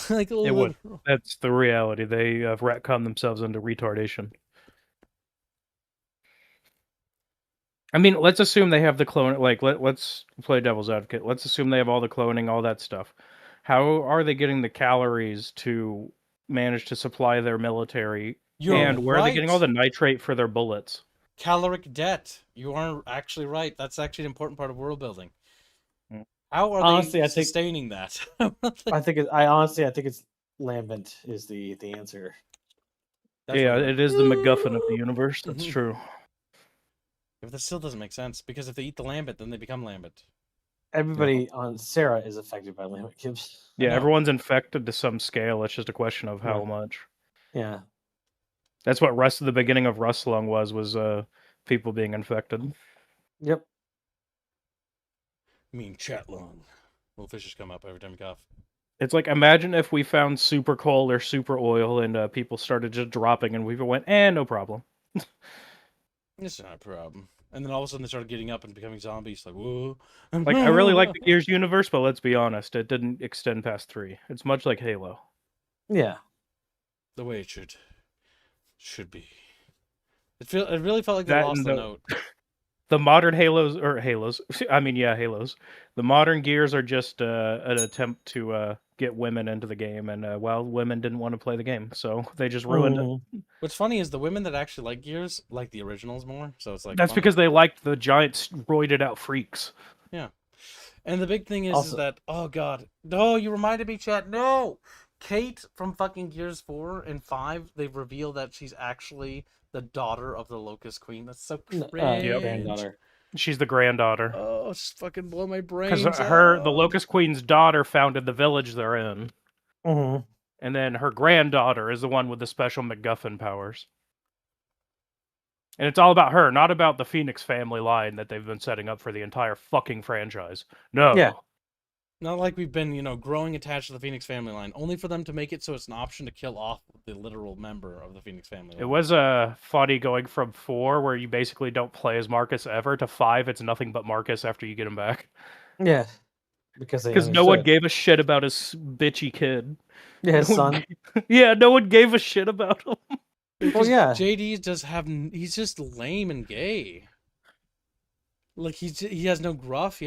Like, It would. literal- That's the reality. They have retconned themselves into retardation. I mean, let's assume they have the clone. Like, let's play devil's advocate. Let's assume they have all the cloning, all that stuff. How are they getting the calories to manage to supply their military? You're And where are they getting all right. the nitrate for their bullets? Caloric debt. You are actually right. That's actually an important part of world building. Mm. How are Honestly, they I think- sustaining that? I think it's lambent is the answer. That's Yeah, what it is the MacGuffin of the universe. That's Mhm. true. But that still doesn't make sense because if they eat the lambent, then they become lambent. Everybody on Sarah is affected by lambent gibbs. I Yeah, know. everyone's infected to some scale. It's just a question of how Yeah. much. Yeah. That's what the beginning of Rustlung was people being infected. Yep. I mean, chat long. Little fishes come up every time you cough. It's like, imagine if we found super coal or super oil and people started just dropping and we went, no problem. It's not a problem. And then all of a sudden they started getting up and becoming zombies. Like, whoa. Like, I really like the Gears universe, but let's be honest, it didn't extend past 3. It's much like Halo. Yeah. the way it should be. It really felt like they That lost and the the- note. The modern Halos. I mean, yeah, Halos. The modern Gears are just an attempt to get women into the game, and women didn't want to play the game, so they just ruined it. Mhm. What's funny is the women that actually like Gears like the originals more. So it's like That's funny. because they liked the giant roided out freaks. And the big thing is Also- that, oh god, no, you reminded me, chat. No, Kate from fucking Gears 4 and 5. They've revealed that she's actually the daughter of the Locust Queen. That's so cringe. Granddaughter. She's the granddaughter. Oh, just fucking blow my brain. Because the Locust Queen's daughter founded the village they're in. Mhm. And then her granddaughter is the one with the special MacGuffin powers. And it's all about her, not about the Phoenix family line that they've been setting up for the entire fucking franchise. No. Yeah. Not like we've been, growing attached to the Phoenix family line, only for them to make it so it's an option to kill off the literal member of the Phoenix family line. It was funny going from 4, where you basically don't play as Marcus ever, to 5, it's nothing but Marcus after you get him back. Yeah, because No one gave a shit about his bitchy kid. Yeah, his No one son. Yeah, no one gave a shit about him. Well, yeah. JD he's just lame and gay. Like he has no gruff.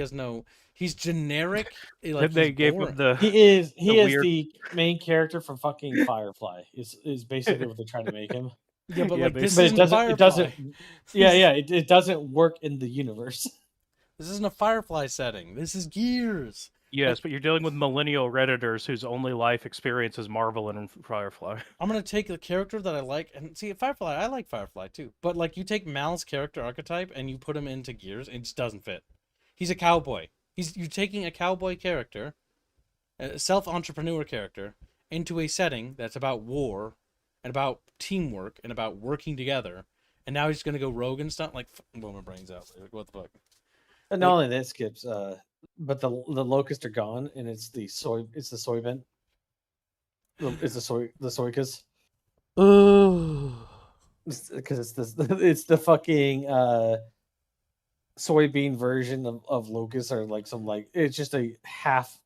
He's generic. Like they he's gave boring. him the. He is weird- the main character from fucking Firefly. Is basically what they're trying to make him. Yeah, but Yeah, like this But isn't Firefly. it doesn't. Yeah, it doesn't work in the universe. This isn't a Firefly setting. This is Gears. Yes, but you're dealing with millennial Redditors whose only life experience is Marvel and Firefly. I'm gonna take the character that I like and see Firefly. I like Firefly too, but like you take Mal's character archetype and you put him into Gears, it just doesn't fit. He's a cowboy. You're taking a cowboy character, a self-entrepreneur character, into a setting that's about war and about teamwork and about working together, and now he's gonna go rogue and stuff. Like, blow my brains out. Like, what the fuck? And not only that, Skips, but the locusts are gone, and it's the soy bin. It's the soykas. Because it's the fucking soybean version of locusts, or like it's just a half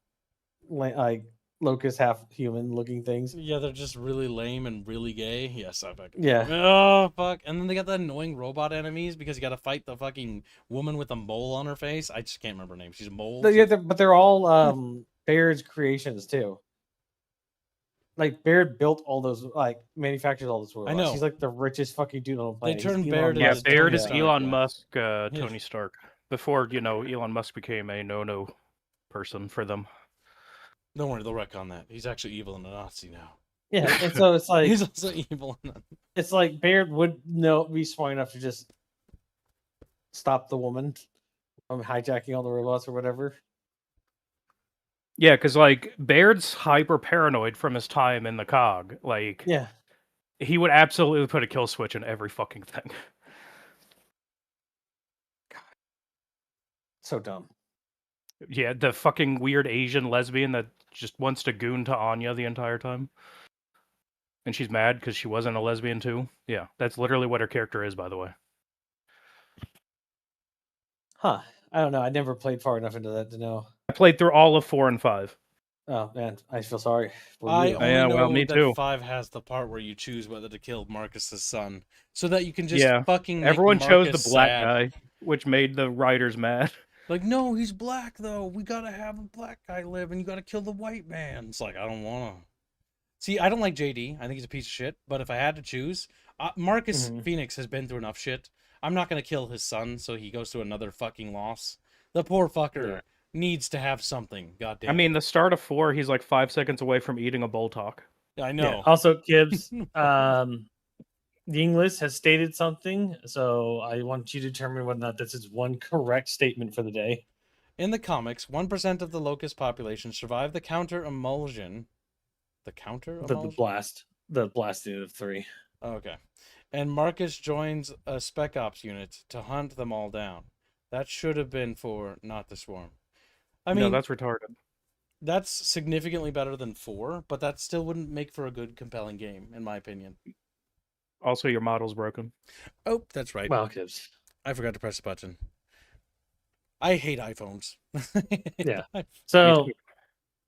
like locust, half human looking things. Yeah, they're just really lame and really gay. Yes, I fucking. Yeah. Oh fuck! And then they got the annoying robot enemies because you got to fight the fucking woman with a mole on her face. I just can't remember her name. She's a mole. But they're all Baird's creations too. Like Baird built all those, like manufactures all those robots. I know. He's like the richest fucking dude on the planet. turned He's Baird Elon into Musk. Tony Baird is Stark, Elon yeah. Musk, Tony Stark. Before Elon Musk became a no person for them. Don't worry, they'll wreck on that. He's actually evil and a Nazi now. Yeah, and so it's like He's also evil. it's like Baird would be smart enough to just stop the woman from hijacking all the robots or whatever. Yeah, because like Baird's hyper paranoid from his time in the COG. Like, Yeah. he would absolutely put a kill switch in every fucking thing. So dumb. Yeah, the fucking weird Asian lesbian that just wants to goon to Anya the entire time. And she's mad because she wasn't a lesbian too. Yeah, that's literally what her character is, by the way. Huh. I don't know. I never played far enough into that to know. I played through all of 4 and 5. Oh man, I feel sorry for I you. only Yeah, know well, me that too. 5 has the part where you choose whether to kill Marcus's son, so that you can just Yeah, fucking. Make Everyone chose Marcus the black sad. guy, which made the writers mad. Like, no, he's black though. We gotta have a black guy live, and you gotta kill the white man. It's like, I don't wanna. See, I don't like JD. I think he's a piece of shit. But if I had to choose, Marcus Phoenix has been through enough shit. I'm not gonna kill his son, so he goes through another fucking loss. The poor fucker needs to have something. Goddamn. I mean, the start of 4, he's like 5 seconds away from eating a bull talk. I know. Yeah. Also, Gibbs, the English has stated something, so I want you to determine whether or not this is one correct statement for the day. In the comics, 1% of the locust population survive the counter emulsion. The counter emulsion? The blasting of 3. Oh, okay. And Marcus joins a Spec Ops unit to hunt them all down. That should have been for not the swarm. I mean, No, that's retarded. that's significantly better than 4, but that still wouldn't make for a good, compelling game, in my opinion. Also, your model's broken. Oh, that's right. Well, Gibbs. I forgot to press the button. I hate iPhones. Yeah. So,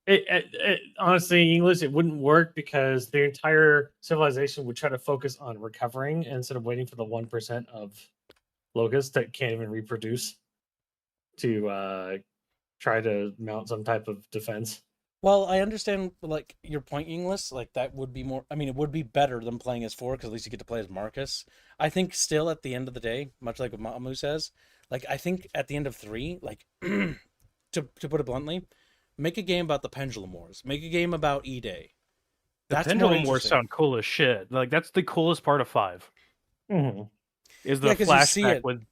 it honestly, English, it wouldn't work because the entire civilization would try to focus on recovering instead of waiting for the 1% of locusts that can't even reproduce to try to mount some type of defense. Well, I understand like your point, English. Like that would be more. I mean, it would be better than playing as 4 because at least you get to play as Marcus. I think still at the end of the day, much like what Mamu says, like I think at the end of 3, like to put it bluntly, make a game about the Pendulum Wars. Make a game about E-Day. The That's Pendulum more Wars interesting. sound cool as shit. Like, that's the coolest part of 5. Mm-hmm. Is the Yeah, 'cause you see flashback it. with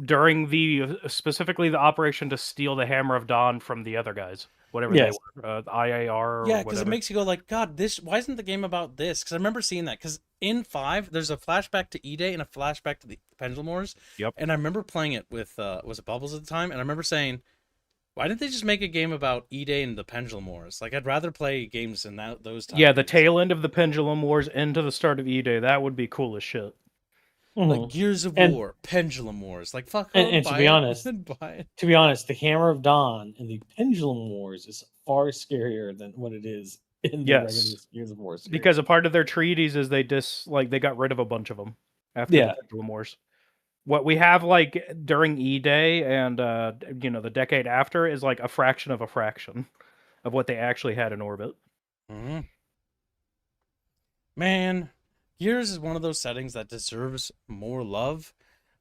during the specifically the operation to steal the Hammer of Dawn from the other guys, whatever Yes. they were, IAR or Yeah, because whatever. it makes you go like, God, this. Why isn't the game about this? Because I remember seeing that. Because in 5, there's a flashback to E-Day and a flashback to the Pendulum Wars. Yep. And I remember playing it with was it Bubbles at the time, and I remember saying, Why didn't they just make a game about E-Day and the Pendulum Wars? Like, I'd rather play games in those type Yeah, of the games. tail end of the Pendulum Wars into the start of E-Day. That would be cool as shit. Like Mhm. Gears of And- War, Pendulum Wars. Like, fuck, and- I would and to buy be it. honest- I'd buy it. To be honest, the Hammer of Dawn and the Pendulum Wars is far scarier than what it is in the Yes. regular Gears of War series. Because a part of their treaties is they got rid of a bunch of them after Yeah. the Pendulum Wars. What we have like during E-Day and the decade after is like a fraction of what they actually had in orbit. Mm-hmm. Man, Gears is one of those settings that deserves more love,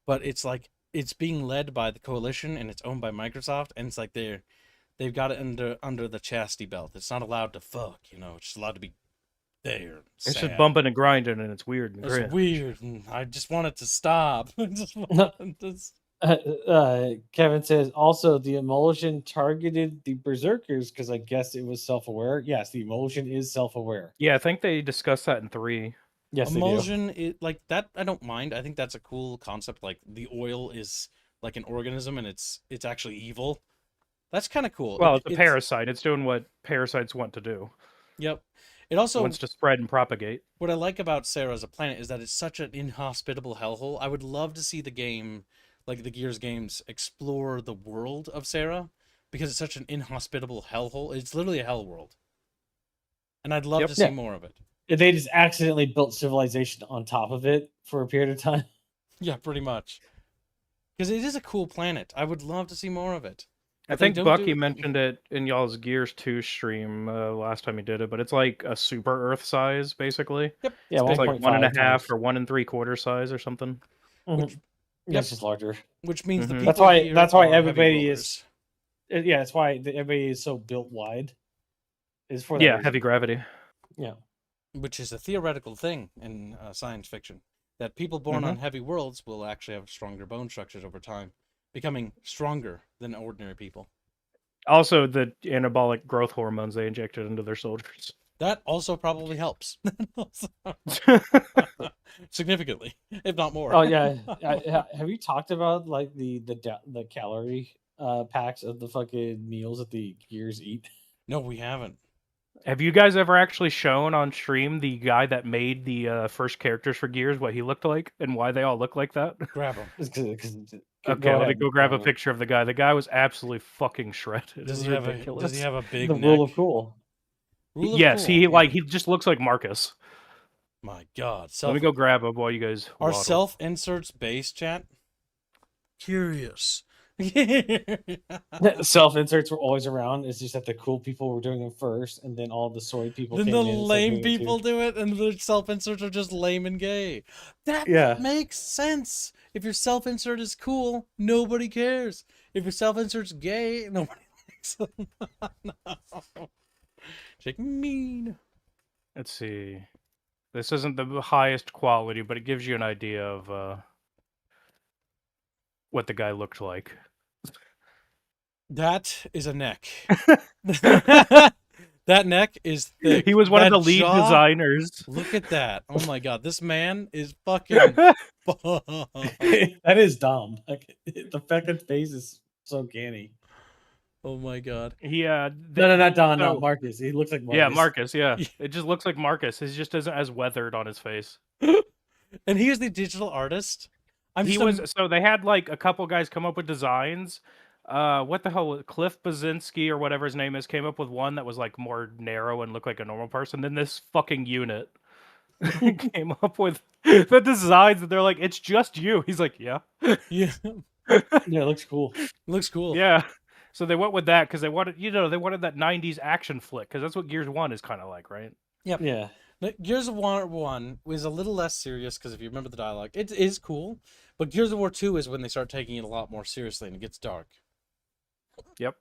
but it's like it's being led by the Coalition and it's owned by Microsoft, and it's like they've got it under the chastity belt. It's not allowed to fuck, it's just allowed to be there. It's sad. just bumping and grinding, and it's weird. And It's cringe. weird. And I just want it to stop. I just want this. Kevin says also the emulsion targeted the berserkers because I guess it was self-aware. Yes, the emulsion is self-aware. Yeah, I think they discussed that in 3. Yes, they do. Emulsion, like that, I don't mind. I think that's a cool concept. Like the oil is like an organism, and it's actually evil. That's kind of cool. Well, it's a parasite. It's doing what parasites want to do. Yep. It also wants to spread and propagate. What I like about Sarah as a planet is that it's such an inhospitable hellhole. I would love to see the game, like the Gears games, explore the world of Sarah because it's such an inhospitable hellhole. It's literally a hell world, and I'd love to see more of it. They just accidentally built civilization on top of it for a period of time. Yeah, pretty much. Because it is a cool planet. I would love to see more of it. I think Bucky mentioned it in y'all's Gears 2 stream last time he did it, but it's like a super Earth size, basically. Yep. Yeah, it's like 1.5 or 1 3/4 size or something. Which, it's just larger. Which means the people that's why everybody is. Yeah, that's why everybody is so built wide. Is for that reason. reason. Heavy gravity. Yeah. Which is a theoretical thing in science fiction, that people born on heavy worlds will actually have stronger bone structures over time, becoming stronger than ordinary people. Also, the anabolic growth hormones they injected into their soldiers. That also probably helps. Significantly, if not more. Oh yeah. Have you talked about like the calorie packs of the fucking meals that the Gears eat? No, we haven't. Have you guys ever actually shown on stream the guy that made the first characters for Gears, what he looked like, and why they all look like that? Grab him. Okay, let me go grab a picture of the guy. The guy was absolutely fucking shredded. Does he have a big the neck? rule of cool? Yes, he just looks like Marcus. My God. Let me go grab him while you guys Are waddle. self-inserts base, chat? Curious. Self-inserts were always around. It's just that the cool people were doing them first, and then all the soy people Then came the in and lame people do it, and the self-inserts are just lame and gay. That makes sense. If your self-insert is cool, nobody cares. If your self-insert's gay, nobody likes them. No. Jake mean. Let's see. This isn't the highest quality, but it gives you an idea of what the guy looked like. That is a neck. That neck is thick. He was one of the lead designers. Look at that. Oh my God. This man is fucking... That is dumb. Like, the fucking face is so canny. Oh my God. No, not Don, not Marcus. He looks like Marcus. Yeah, Marcus, yeah. It just looks like Marcus. He just isn't as weathered on his face. And he is the digital artist. So they had like a couple guys come up with designs. What the hell? Cliff Bazinski or whatever his name is came up with one that was like more narrow and looked like a normal person. Then this fucking unit came up with the designs that they're like, it's just you. He's like, yeah. Yeah. Yeah, it looks cool. Looks cool. Yeah. So they went with that because they wanted that 90s action flick, because that's what Gears 1 is kind of like, right? Yep. Yeah. Gears of War 1 was a little less serious because if you remember the dialogue, it is cool. But Gears of War 2 is when they start taking it a lot more seriously and it gets dark. Yep.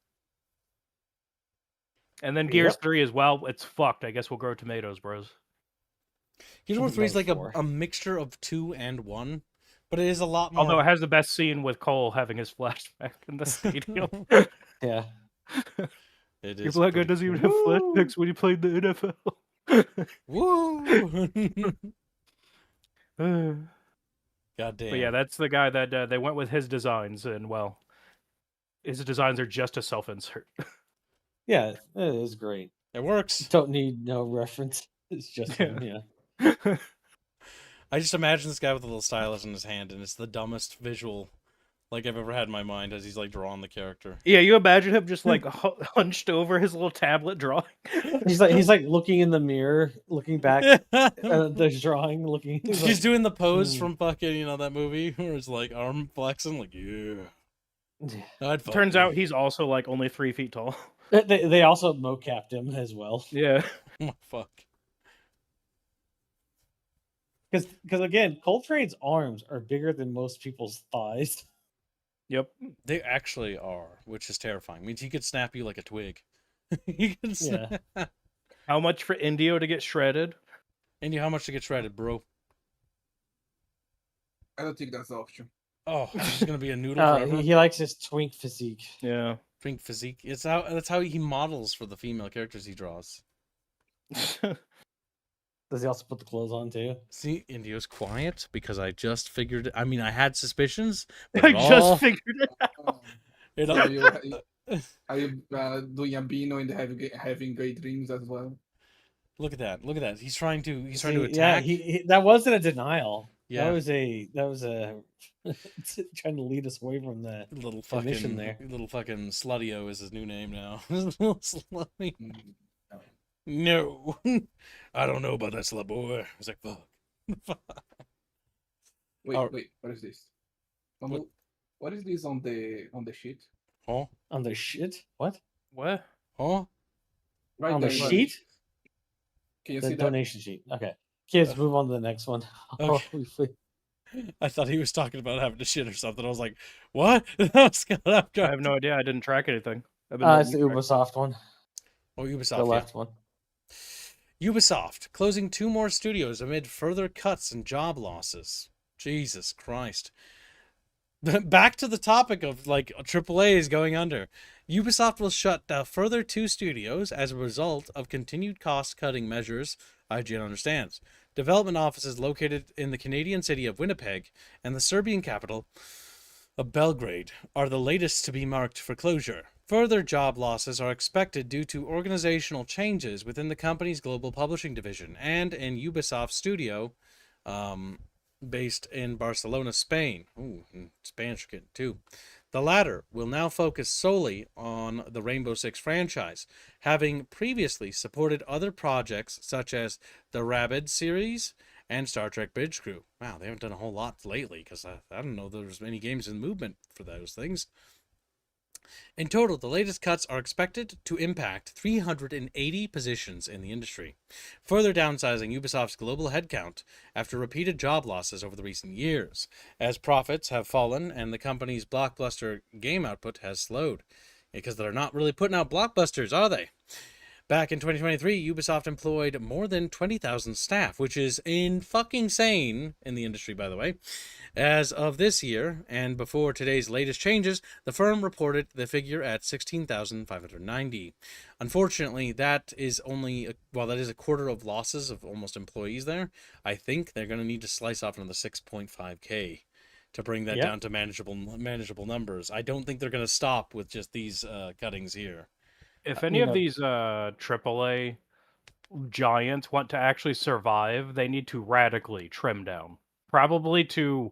And then Gears 3 as well, it's fucked. I guess we'll grow tomatoes, bros. Gears of War 3 is like a mixture of 2 and 1, but it is a lot more... Although it has the best scene with Cole having his flashback in the stadium. Yeah. It is. People like, it doesn't even have flashbacks when he played the NFL. Woo! God damn. But yeah, that's the guy that they went with his designs, and well, his designs are just a self-insert. Yeah, it is great. It works. Don't need no reference. It's just him. Yeah. I just imagine this guy with a little stylus in his hand, and it's the dumbest visual like I've ever had in my mind as he's like drawing the character. Yeah, you imagine him just like hunched over his little tablet drawing. He's like looking in the mirror, looking back at the drawing, looking. He's like, doing the pose "Hmm." from fucking that movie where it's like arm flexing, like I'd fuck Turns you. out he's also like only 3 feet tall. They also mocapped him as well. Yeah. Oh, fuck. Because again, Coltrane's arms are bigger than most people's thighs. Yep. They actually are, which is terrifying. Means he could snap you like a twig. He could snap. How much for Indio to get shredded? And how much to get shredded, bro? I don't think that's the option. Oh, this is gonna be a noodle forever. He likes his twink physique. Yeah. Twink physique. That's how he models for the female characters he draws. Does he also put the clothes on too? See, Indio's quiet because I just figured. I mean, I had suspicions. I But just figured it out. it So all, are you doing a Bino and having great dreams as well? Look at that! Look at that! He's trying to See, attack. Yeah, that wasn't a denial. Yeah. That was a trying to lead us away from the Little mission fucking there. little fucking Sluttio is his new name now. Little Slutty. Mm, No, I don't know about that slut boy. I was like, fuck. Wait, Oh. wait, what is this? What? What is this on the sheet? Huh? On the shit? What? What? Huh? Right On the there, right. sheet? Can you The see that? donation sheet. Okay. Kids, move on to the next one. Okay. I thought he was talking about having to shit or something. I was like, what? I I have no idea. I didn't track anything. I've been It's the letting you track. Ubisoft one. Oh, Ubisoft. The yeah. left one. Ubisoft closing 2 more studios amid further cuts and job losses. Jesus Christ. Back to the topic of like AAA is going under. Ubisoft will shut down further 2 studios as a result of continued cost-cutting measures, IGN understands. Development offices located in the Canadian city of Winnipeg and the Serbian capital of Belgrade are the latest to be marked for closure. Further job losses are expected due to organizational changes within the company's global publishing division and in Ubisoft studio based in Barcelona, Spain. Ooh, Spanish too. The latter will now focus solely on the Rainbow Six franchise, having previously supported other projects such as the Rabid series and Star Trek Bridge Crew. Wow, they haven't done a whole lot lately because I don't know there's many games in movement for those things. In total, the latest cuts are expected to impact 380 positions in the industry, further downsizing Ubisoft's global headcount after repeated job losses over the recent years, as profits have fallen and the company's blockbuster game output has slowed. Because they're not really putting out blockbusters, are they? Back in 2023, Ubisoft employed more than 20,000 staff, which is fucking insane in the industry, by the way. As of this year, and before today's latest changes, the firm reported the figure at 16,590. Unfortunately, that is that is a quarter of losses of almost employees there. I think they're going to need to slice off another 6.5K to bring that down to manageable numbers. I don't think they're going to stop with just these cuttings here. If any of these AAA giants want to actually survive, they need to radically trim down. Probably to,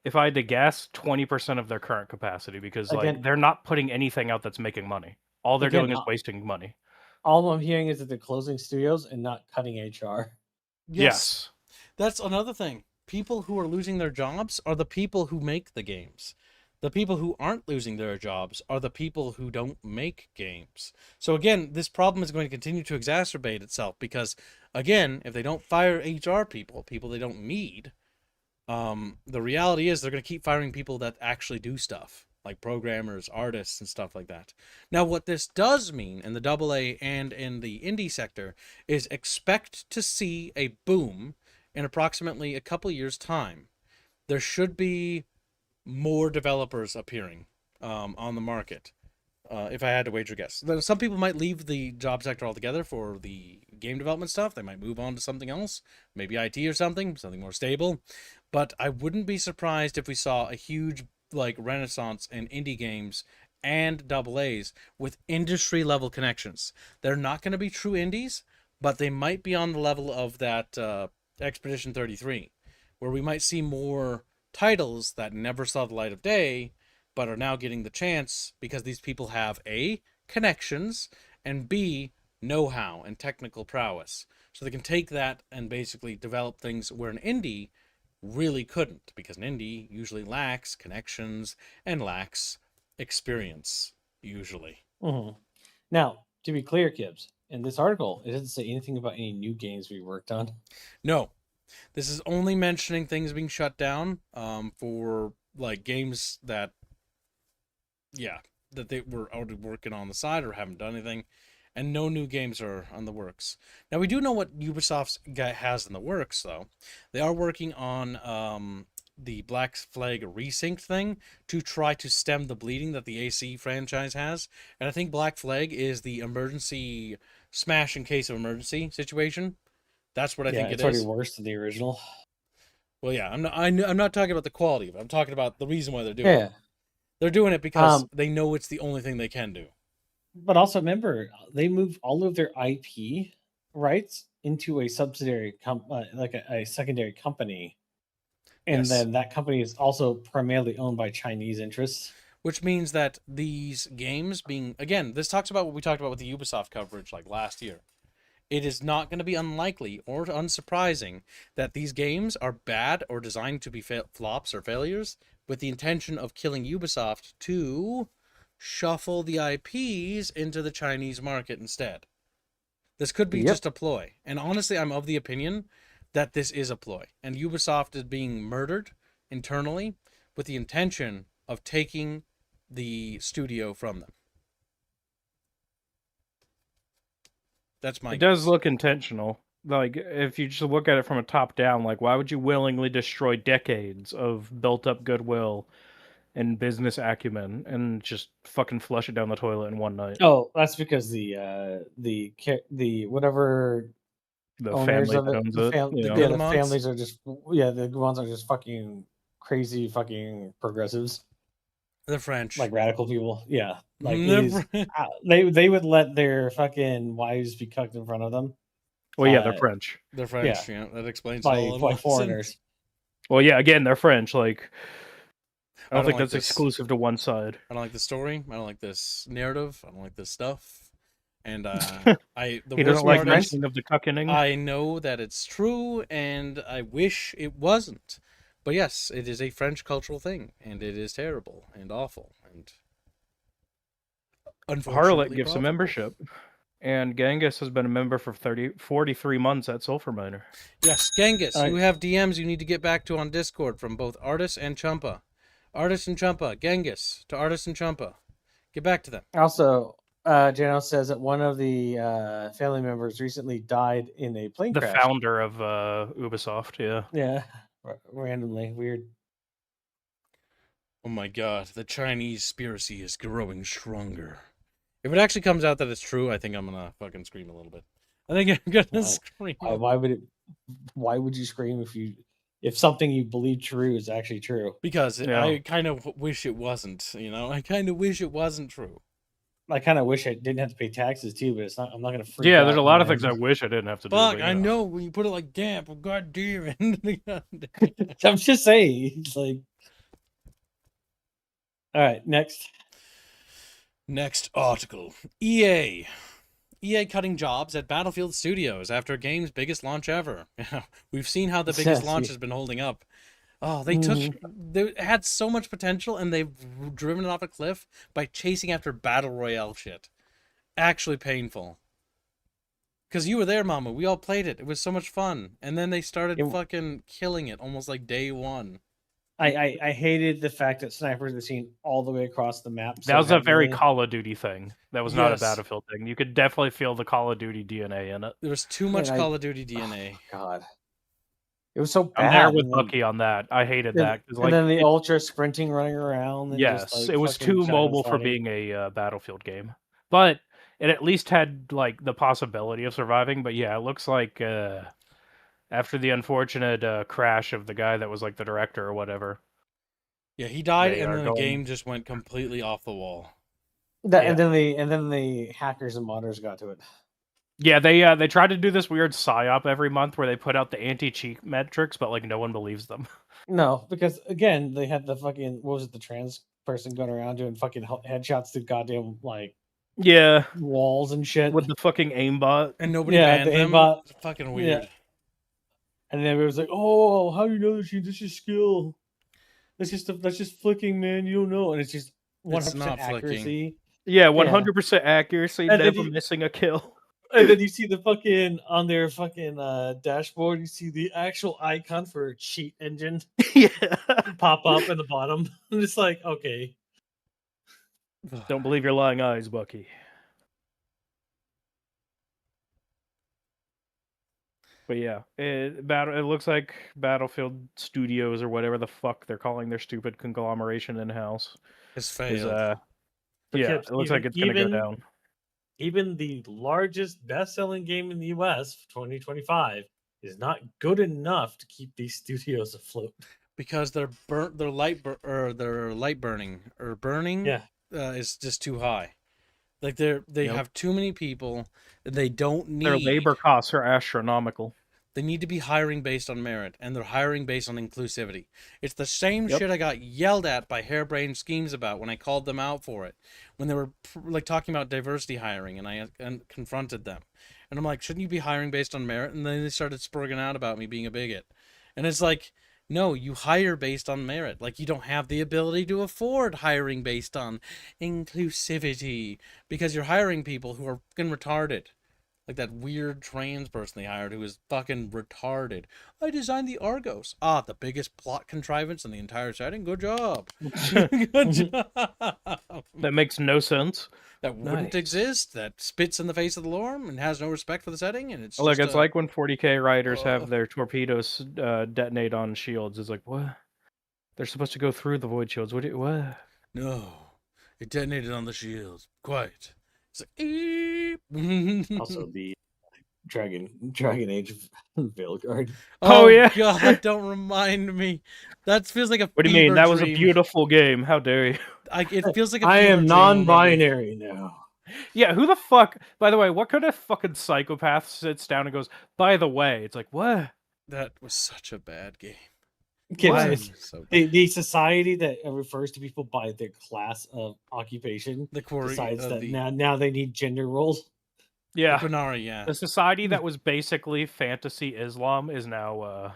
if I had to guess, 20% of their current capacity, because Again, they're not putting anything out that's making money. All they're doing is wasting money. All I'm hearing is that they're closing studios and not cutting HR. Yes. That's another thing. People who are losing their jobs are the people who make the games. The people who aren't losing their jobs are the people who don't make games. So again, this problem is going to continue to exacerbate itself because, again, if they don't fire HR people they don't need, the reality is they're going to keep firing people that actually do stuff, like programmers, artists, and stuff like that. Now, what this does mean in the AA and in the indie sector is expect to see a boom in approximately a couple years' time. There should be more developers appearing on the market, if I had to wager guess. Some people might leave the job sector altogether for the game development stuff. They might move on to something else, maybe IT or something more stable. But I wouldn't be surprised if we saw a huge renaissance in indie games and AA's with industry level connections. They're not going to be true indies, but they might be on the level of that Expedition 33, where we might see more titles that never saw the light of day, but are now getting the chance because these people have A, connections, and B, know-how and technical prowess. So they can take that and basically develop things where an indie really couldn't, because an indie usually lacks connections and lacks experience, usually. Mhm. Now, to be clear, Gibbs, in this article, it doesn't say anything about any new games we worked on. No, this is only mentioning things being shut down for like games that, yeah, that they were already working on the side or haven't done anything, and no new games are on the works. Now we do know what Ubisoft's guy has in the works, though. They are working on the Black Flag Resync thing to try to stem the bleeding that the AC franchise has, and I think Black Flag is the emergency smash in case of emergency situation. That's what I think it's it already is. worse than the original. Well, yeah, I'm not talking about the quality of it. I'm talking about the reason why they're doing it. Yeah, They're doing it because they know it's the only thing they can do. but also remember, they moved all of their IP rights into a subsidiary, like a secondary company, and Yes. then that company is also primarily owned by Chinese interests. Which means that these games being, again, this talks about what we talked about with the Ubisoft coverage like last year. It is not going to be unlikely or unsurprising that these games are bad or designed to be flops or failures with the intention of killing Ubisoft to shuffle the IPs into the Chinese market instead. This could be just a ploy. And honestly, I'm of the opinion that this is a ploy. And Ubisoft is being murdered internally with the intention of taking the studio from them. That's my It does guess. look intentional. Like, if you just look at it from a top down, like, why would you willingly destroy decades of built up goodwill and business acumen and just fucking flush it down the toilet in one night? Oh, that's because the whatever The owners family of that it, owns the it. You know? the Guillemots? families are just the ones are just fucking crazy fucking progressives, The French. like radical people. Yeah, like it The is. They would let their fucking wives be cucked in front of them. Well, yeah, they're French. They're French. Yeah, that explains by all. by foreigners. Well, yeah, again, they're French. Like, I don't think like that's this. exclusive to one side. I don't like the story. I don't like this narrative. I don't like this stuff. And he doesn't like mentioning of the cuckening. I know that it's true, and I wish it wasn't. But yes, it is a French cultural thing, and it is terrible and awful, and unfortunately Harlot gives a profitable. membership, and Genghis has been a member for 43 months at Sulfur Miner. Yes, Genghis, you have DMs you need to get back to on Discord from both Artis and Chumpa. Artis and Chumpa, Genghis to Artis and Chumpa. Get back to them. Also, Jano says that one of the family members recently died in a plane crash. The founder of Ubisoft, yeah. Yeah, randomly. Weird. Oh my god, the Chinese conspiracy is growing stronger. If it actually comes out that it's true, I think I'm gonna fucking scream a little bit. I think I'm gonna scream. Why would you scream if something you believe true is actually true? Because I kind of wish it wasn't. You know, I kind of wish it wasn't true. I kind of wish I didn't have to pay taxes too, but it's not. I'm not gonna freak out. Yeah, there's a lot of things I wish I didn't have to do. Fuck, I know when you put it like damn, god damn it. I'm just saying, it's like. All right, next article. EA cutting jobs at Battlefield Studios after game's biggest launch ever. We've seen how the biggest launch has been holding up. Oh, they had so much potential, and they've driven it off a cliff by chasing after Battle Royale shit. Actually painful. Because you were there, Mama. We all played it. It was so much fun. And then they started fucking killing it almost like day one. I hated the fact that snipers were seen all the way across the map. That was a very Call of Duty thing. That was not a Battlefield thing. You could definitely feel the Call of Duty DNA in it. There was too much Call of Duty DNA. Oh, God. It was so bad. I'm there with Bucky on that. I hated that. And then the ultra sprinting running around. And yes, just, it was too mobile for being a Battlefield game. But it at least had like the possibility of surviving. But yeah, it looks like after the unfortunate crash of the guy that was like the director or whatever. Yeah, he died, and then the game just went completely off the wall. And then the hackers and modders got to it. Yeah, they tried to do this weird psyop every month where they put out the anti-cheat metrics, but like no one believes them. No, because again, they had the fucking what was it, the trans person going around doing fucking headshots to goddamn like Yeah, walls and shit. with the fucking aimbot. And nobody Yeah, banned the them. aimbot. It's fucking Yeah. weird. And then it was like, oh, how do you know this is skill? That's just flicking, man. You don't know, and it's just 100% not flicking. accuracy. Yeah, 100% accuracy, And then never missing a kill. And then you see the fucking on their fucking dashboard, you see the actual icon for a cheat engine Yeah. pop up in the bottom. And it's like, okay. Don't believe your lying eyes, Bucky. But yeah, it looks like Battlefield Studios or whatever the fuck they're calling their stupid conglomeration in-house It's is failed. yeah, it looks like it's gonna go down. Even the largest best-selling game in the US for 2025 is not good enough to keep these studios afloat. Because their light burning Yeah. is just too high. Like they have too many people. They don't need Their labor costs are astronomical. They need to be hiring based on merit, and they're hiring based on inclusivity. It's the same Yep. shit I got yelled at by harebrained schemes about when I called them out for it. When they were like talking about diversity hiring, and I confronted them, and I'm like, shouldn't you be hiring based on merit? And then they started spurging out about me being a bigot, and it's like, no, you hire based on merit. Like, you don't have the ability to afford hiring based on inclusivity because you're hiring people who are fucking retarded. Like that weird trans person they hired who was fucking retarded. I designed the Argos. Ah, the biggest plot contrivance in the entire setting. Good job. Good job. That makes no sense. That wouldn't Nice. exist. That spits in the face of the lore and has no respect for the setting. And it's Like just it's like when 40K riders Ugh. have their torpedoes detonate on shields. It's like, what? They're supposed to go through the void shields. What? no, it detonated on the shields. Quiet. It's like, eep. Also, the Dragon Age Veilguard. Oh, yeah. God, don't remind me. That feels like a. What do you mean? fever That was a dream. beautiful game. How dare you? It feels like a I fever am dream non-binary now. Yeah, who the fuck? By the way, what kind of fucking psychopath sits down and goes, by the way? It's like, what? That was such a bad game. Kids, So the society that refers to people by their class of occupation the quarry decides that the now they need gender roles. Yeah. Quinari, yeah. The society that was basically fantasy Islam is now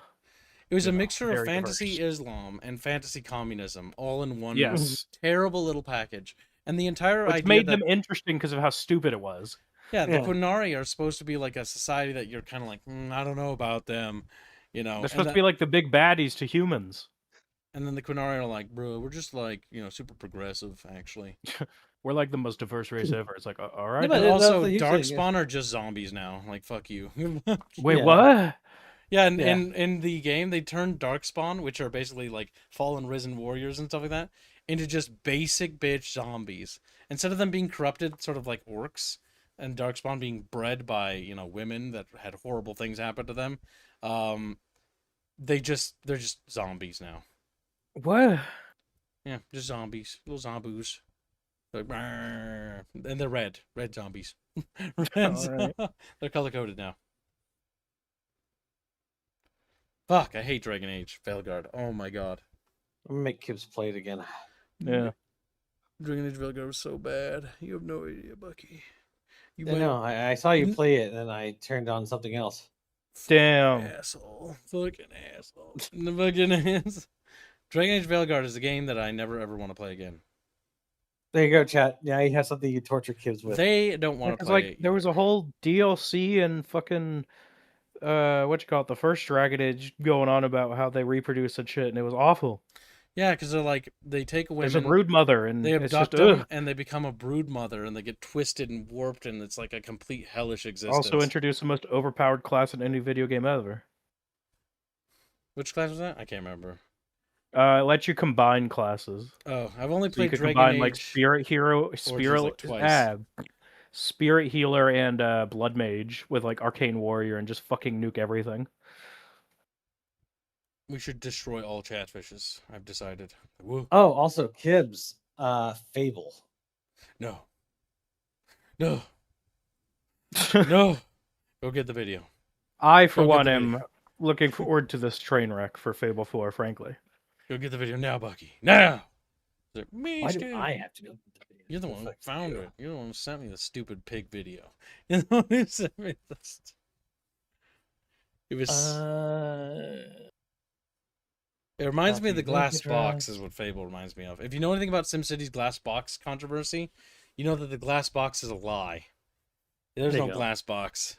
It was you a know, mixture of very fantasy diverse. Islam and fantasy communism all in one Yes. terrible little package. And the entire Which idea made that, them interesting because of how stupid it was. yeah, the Yeah. Quinari are supposed to be like a society that you're kind of like, I don't know about them, you know. They're supposed to be like the big baddies to humans. And then the Quinari are like, bro, we're just like, super progressive, actually. We're like the most diverse race ever. It's like, all right. Yeah, but And that's also, the huge thing, yeah. Darkspawn are just zombies now. Like, fuck you. Wait, Yeah. what? Yeah, and Yeah. in the game, they turned Darkspawn, which are basically like fallen risen warriors and stuff like that, into just basic bitch zombies. Instead of them being corrupted, sort of like orcs, and Darkspawn being bred by women that had horrible things happen to them, they're just zombies now. What? Yeah, just zombies, little zombies. Like, "Brrr," and they're red zombies. Alright. They're color coded now. Fuck, I hate Dragon Age Veilguard. Oh my god. I'm gonna make kids play it again. Yeah. Dragon Age Veilguard was so bad. You have no idea, Bucky. You I might- know. I saw you N- play it, and then I turned on something else. Damn. Asshole. Fucking asshole. The fucking ass. Dragon Age Veilguard is a game that I never ever want to play again. There you go, chat. Now you have something you torture kids with. They don't want to Because play like it. there was a whole DLC and fucking the first Dragon Age going on about how they reproduce and shit, and it was awful. Yeah, because they're like, they take women, There's a brood mother, and they it's abduct just them, ugh. and they become a brood mother, and they get twisted and warped, and it's like a complete hellish existence. Also introduced the most overpowered class in any video game ever. Which class was that? I can't remember. It lets you combine classes. Oh, I've only So you played could Dragon combine Age. like Spirit Hero, Spirit Healer, and Blood Mage with like Arcane Warrior and just fucking nuke everything. We should destroy all chatfishes. I've decided. Woo. Oh, also Kibbs, Fable. No. No. No. Go get the video. I, for Go get one, the am video. looking forward to this train wreck for Fable 4, frankly. Go get the video now, Bucky. Now. Why do I have to go? You're the Go one who fuck found you. it. You're the one who sent me the stupid pig video. You're the one who sent me this. It was. It reminds me of the Copy link glass box, address. is what Fable reminds me of. If you know anything about SimCity's glass box controversy, you know that the glass box is a lie. There's There you no go. glass box.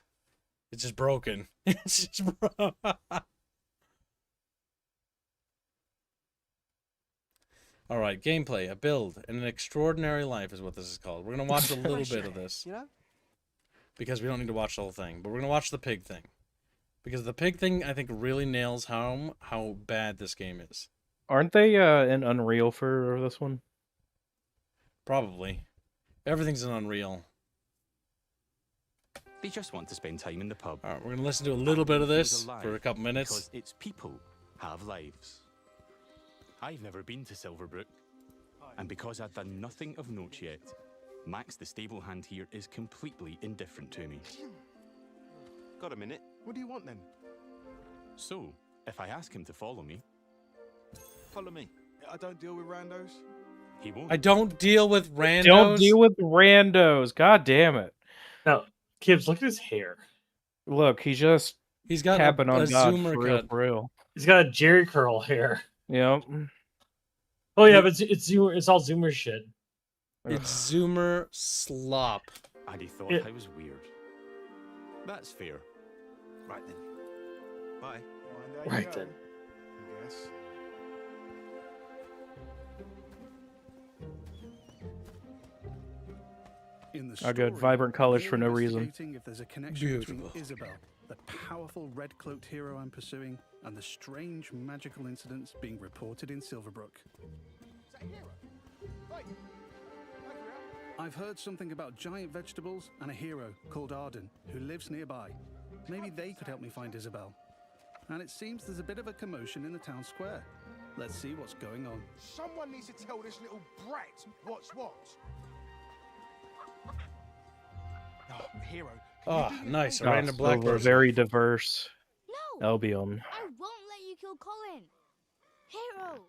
It's just broken. It's just broken. All right, gameplay, a build, and an extraordinary life is what this is called. We're gonna watch a little bit of this You know? because we don't need to watch the whole thing, but we're gonna watch the pig thing because the pig thing I think really nails home how bad this game is. Aren't they in Unreal for this one? Probably, everything's in Unreal. They just want to spend time in the pub. All right, we're gonna listen to a little bit of this for a couple minutes. Because its people have lives. I've never been to Silverbrook, and because I've done nothing of note yet, Max the stable hand here is completely indifferent to me. Got a minute? What do you want then? So, if I ask him to follow me, Follow me. I don't deal with randos. he won't. I don't deal with randos. Don't deal with randos. God damn it. Now, Kibbs, look at his hair. Look, he's just He's got capping a on God zoomer for real, cut. for real. He's got a Jerry curl hair. Yep. Oh yeah, but it's Zoomer. It's all Zoomer shit. It's zoomer slop. And he thought Yeah. I was weird. That's fair. Right then. Bye. Right then. Yes. In the Oh, good. story, Vibrant colors we're for no reason. investigating if there's a connection between Beautiful. Isabel, the powerful red-cloaked hero I'm pursuing, and the strange magical incidents being reported in Silverbrook. I've heard something about giant vegetables and a hero called Arden who lives nearby. Maybe they could help me find Isabel. And it seems there's a bit of a commotion in the town square. Let's see what's going on. Someone needs to tell this little brat what's what. Oh, hero. can you Oh, do me a nice. favour? A random black Silver, person. very diverse. No, Albion. I won't let you kill Colin. Hero,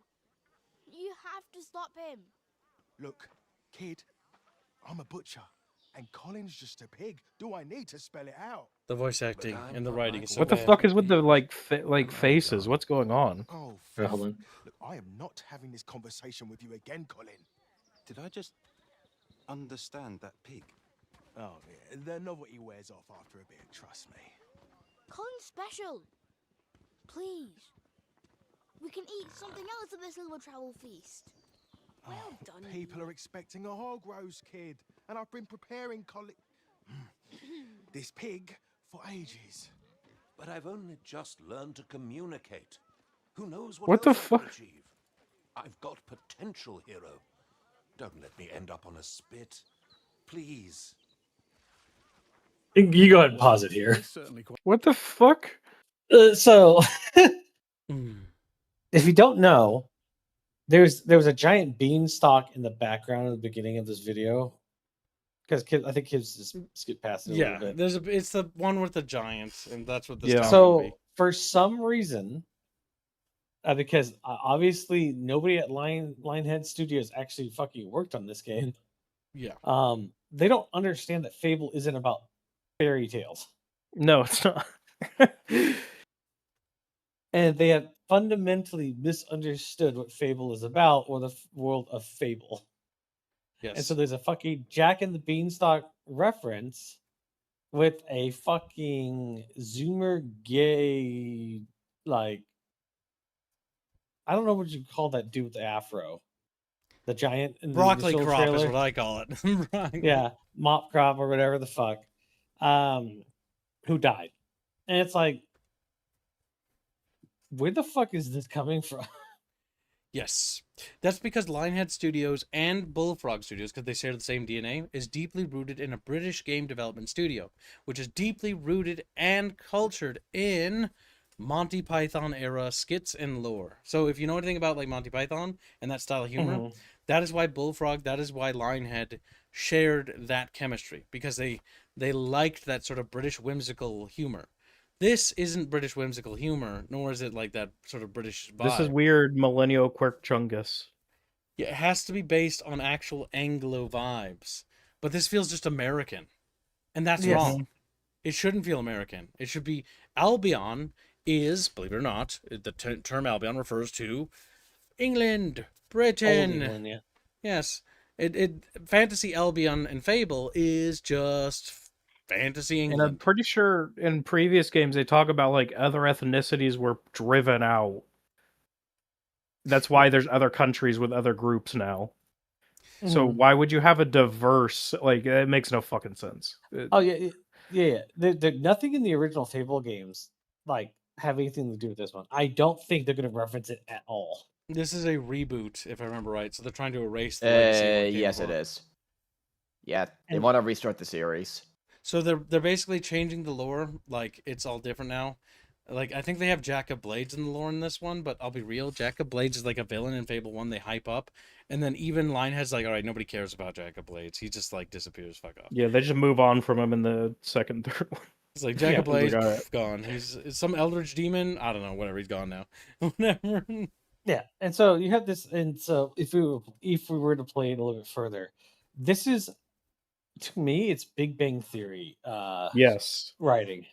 you have to stop him. Look, kid, I'm a butcher, and Colin's just a pig. Do I need to spell it out? The voice acting and the writing is so What the bad. fuck is with the like faces? What's going on? Oh, Here, hold on. look, I am not having this conversation with you again, Colin. Did I just understand that pig? Oh, yeah, the novelty wears off after a bit, trust me. Colin's special. Please. We can eat something else at this little travel feast. Well done. People are expecting a hog roast, kid, and I've been preparing Colin... this pig for ages. But I've only just learned to communicate. Who knows What the else I can fuck? achieve? I've got potential, hero. Don't let me end up on a spit. Please. You go ahead and pause it here. It's certainly quite What the fuck? So, Mm. if you don't know, there was a giant beanstalk in the background at the beginning of this video. Because I think kids just skip past it a Yeah, little bit. it's the one with the giants, and that's what this Yeah. town So would be. for some reason, because obviously nobody at Lionhead Studios actually fucking worked on this game. Yeah. They don't understand that Fable isn't about fairy tales, No, it's not. and they have fundamentally misunderstood what Fable is about, or the world of Fable. Yes. And so there's a fucking Jack and the Beanstalk reference with a fucking Zoomer gay, like, I don't know what you call that dude with the afro. The giant in the Broccoli initial crop is trailer. what I call it. Right. Yeah, mop crop or whatever the fuck. Who died. And it's like, where the fuck is this coming from? Yes. That's because Lionhead Studios and Bullfrog Studios, because they share the same DNA, is deeply rooted in a British game development studio, which is deeply rooted and cultured in Monty Python era skits and lore. So if you know anything about like Monty Python and that style of humor, That is why Bullfrog, that is why Lionhead shared that chemistry, because they liked that sort of British whimsical humor. This isn't British whimsical humor, nor is it like that sort of British vibe. This is weird millennial quirk chungus. Yeah, it has to be based on actual Anglo vibes. But this feels just American. And that's Yes. wrong. It shouldn't feel American. It should be... Albion is, believe it or not, the term Albion refers to England, Britain. Old England, yeah. Yes. Fantasy Albion and Fable is just fantasy And I'm England. pretty sure in previous games they talk about like other ethnicities were driven out. That's why there's other countries with other groups now. So why would you have a diverse, like, it makes no fucking sense. Oh yeah. Nothing in the original Fable games like have anything to do with this one. I don't think they're going to reference it at all. This is a reboot, if I remember right. So they're trying to erase the legacy. of what came Yes, it before. is. Yeah, they And- want to restart the series. So they're basically changing the lore. Like, it's all different now. Like, I think they have Jack of Blades in the lore in this one, but I'll be real. Jack of Blades is like a villain in Fable 1 they hype up. And then even Lionhead's like, all right, nobody cares about Jack of Blades. He just, like, disappears. Fuck off. Yeah, they just move on from him in the second, third one. It's like, Jack of Yeah, Blades, he's like, gone. He's some Eldritch demon. I don't know. Whatever. He's gone now. Whatever. Yeah, and so you have this, and so if we were to play it a little bit further, this is, to me, it's Big Bang Theory. Yes. Writing.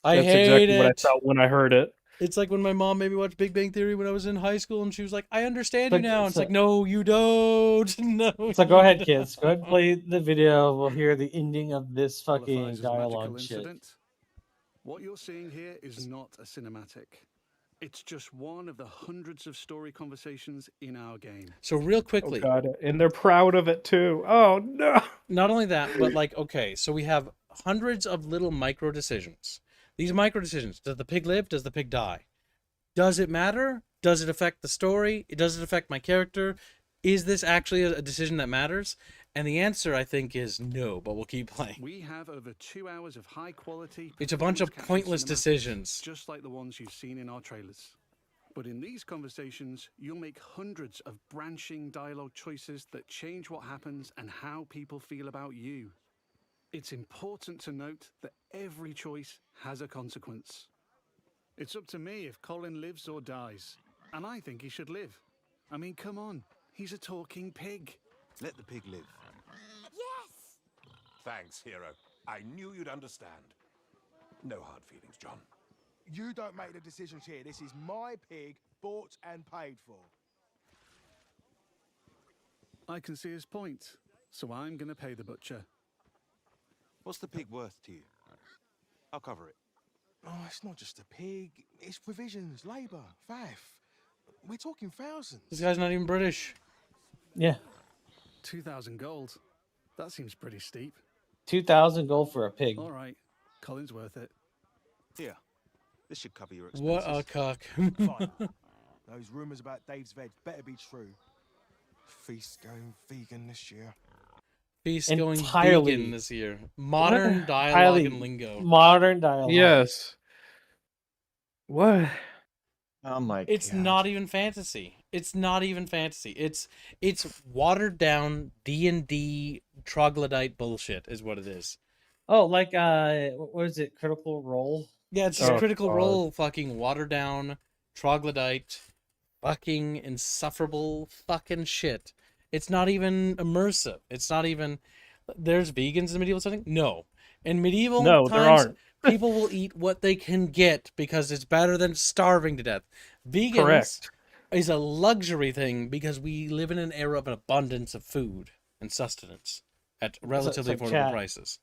I That's hate exactly it. what I felt when I heard it. It's like when my mom made me watch Big Bang Theory when I was in high school, and she was like, I understand you But now. And it's it's like, like- no, you don't. No. So go you ahead, don't. kids. Go ahead and play the video. We'll hear the ending of this fucking Qualifies as a magical dialogue shit. incident. What you're seeing here is not a cinematic. It's just one of the hundreds of story conversations in our game. So real Oh quickly, god, and they're proud of it too. Oh no. not only that, but like, okay, so we have hundreds of little micro decisions. These micro decisions, does the pig live? Does the pig die? Does it matter? Does it affect the story? Does it affect my character? Is this actually a decision that matters? And the answer, I think, is no, but we'll keep playing. We have over 2 hours of high quality. It's a bunch of performance-captured pointless cinematics, decisions. just like the ones you've seen in our trailers. But in these conversations, you'll make hundreds of branching dialogue choices that change what happens and how people feel about you. It's important to note that every choice has a consequence. It's up to me if Colin lives or dies, and I think he should live. I mean, come on, he's a talking pig. Let the pig live. Yes! Thanks, hero. I knew you'd understand. No hard feelings, John. You don't make the decisions here. This is my pig, bought and paid for. I can see his point, so I'm going to pay the butcher. What's the pig worth to you? I'll cover it. Oh, it's not just a pig. It's provisions, labour, faff. We're talking thousands. This guy's not even British. Yeah, 2,000 gold. That seems pretty steep. 2,000 gold for a pig. All right, Colin's worth it. Here, this should cover your expenses. What a cuck. Fine. Those rumours about Dave's veg better be true. Feast going vegan this year. Feast going Entirely- vegan this year. Modern dialogue Highly and lingo. Modern dialogue. Yes. What? Oh my god. It's not even fantasy. It's not even fantasy. It's watered down D&D troglodyte bullshit is what it is. Oh, like what is it? Critical Role. Yeah, it's just Oh, Critical God. Role fucking watered down troglodyte fucking insufferable fucking shit. It's not even immersive. It's not even there's vegans in medieval setting? No. In medieval No, times, there aren't. people will eat what they can get because it's better than starving to death. Vegans Correct. is a luxury thing because we live in an era of an abundance of food and sustenance at relatively so affordable Chad, prices.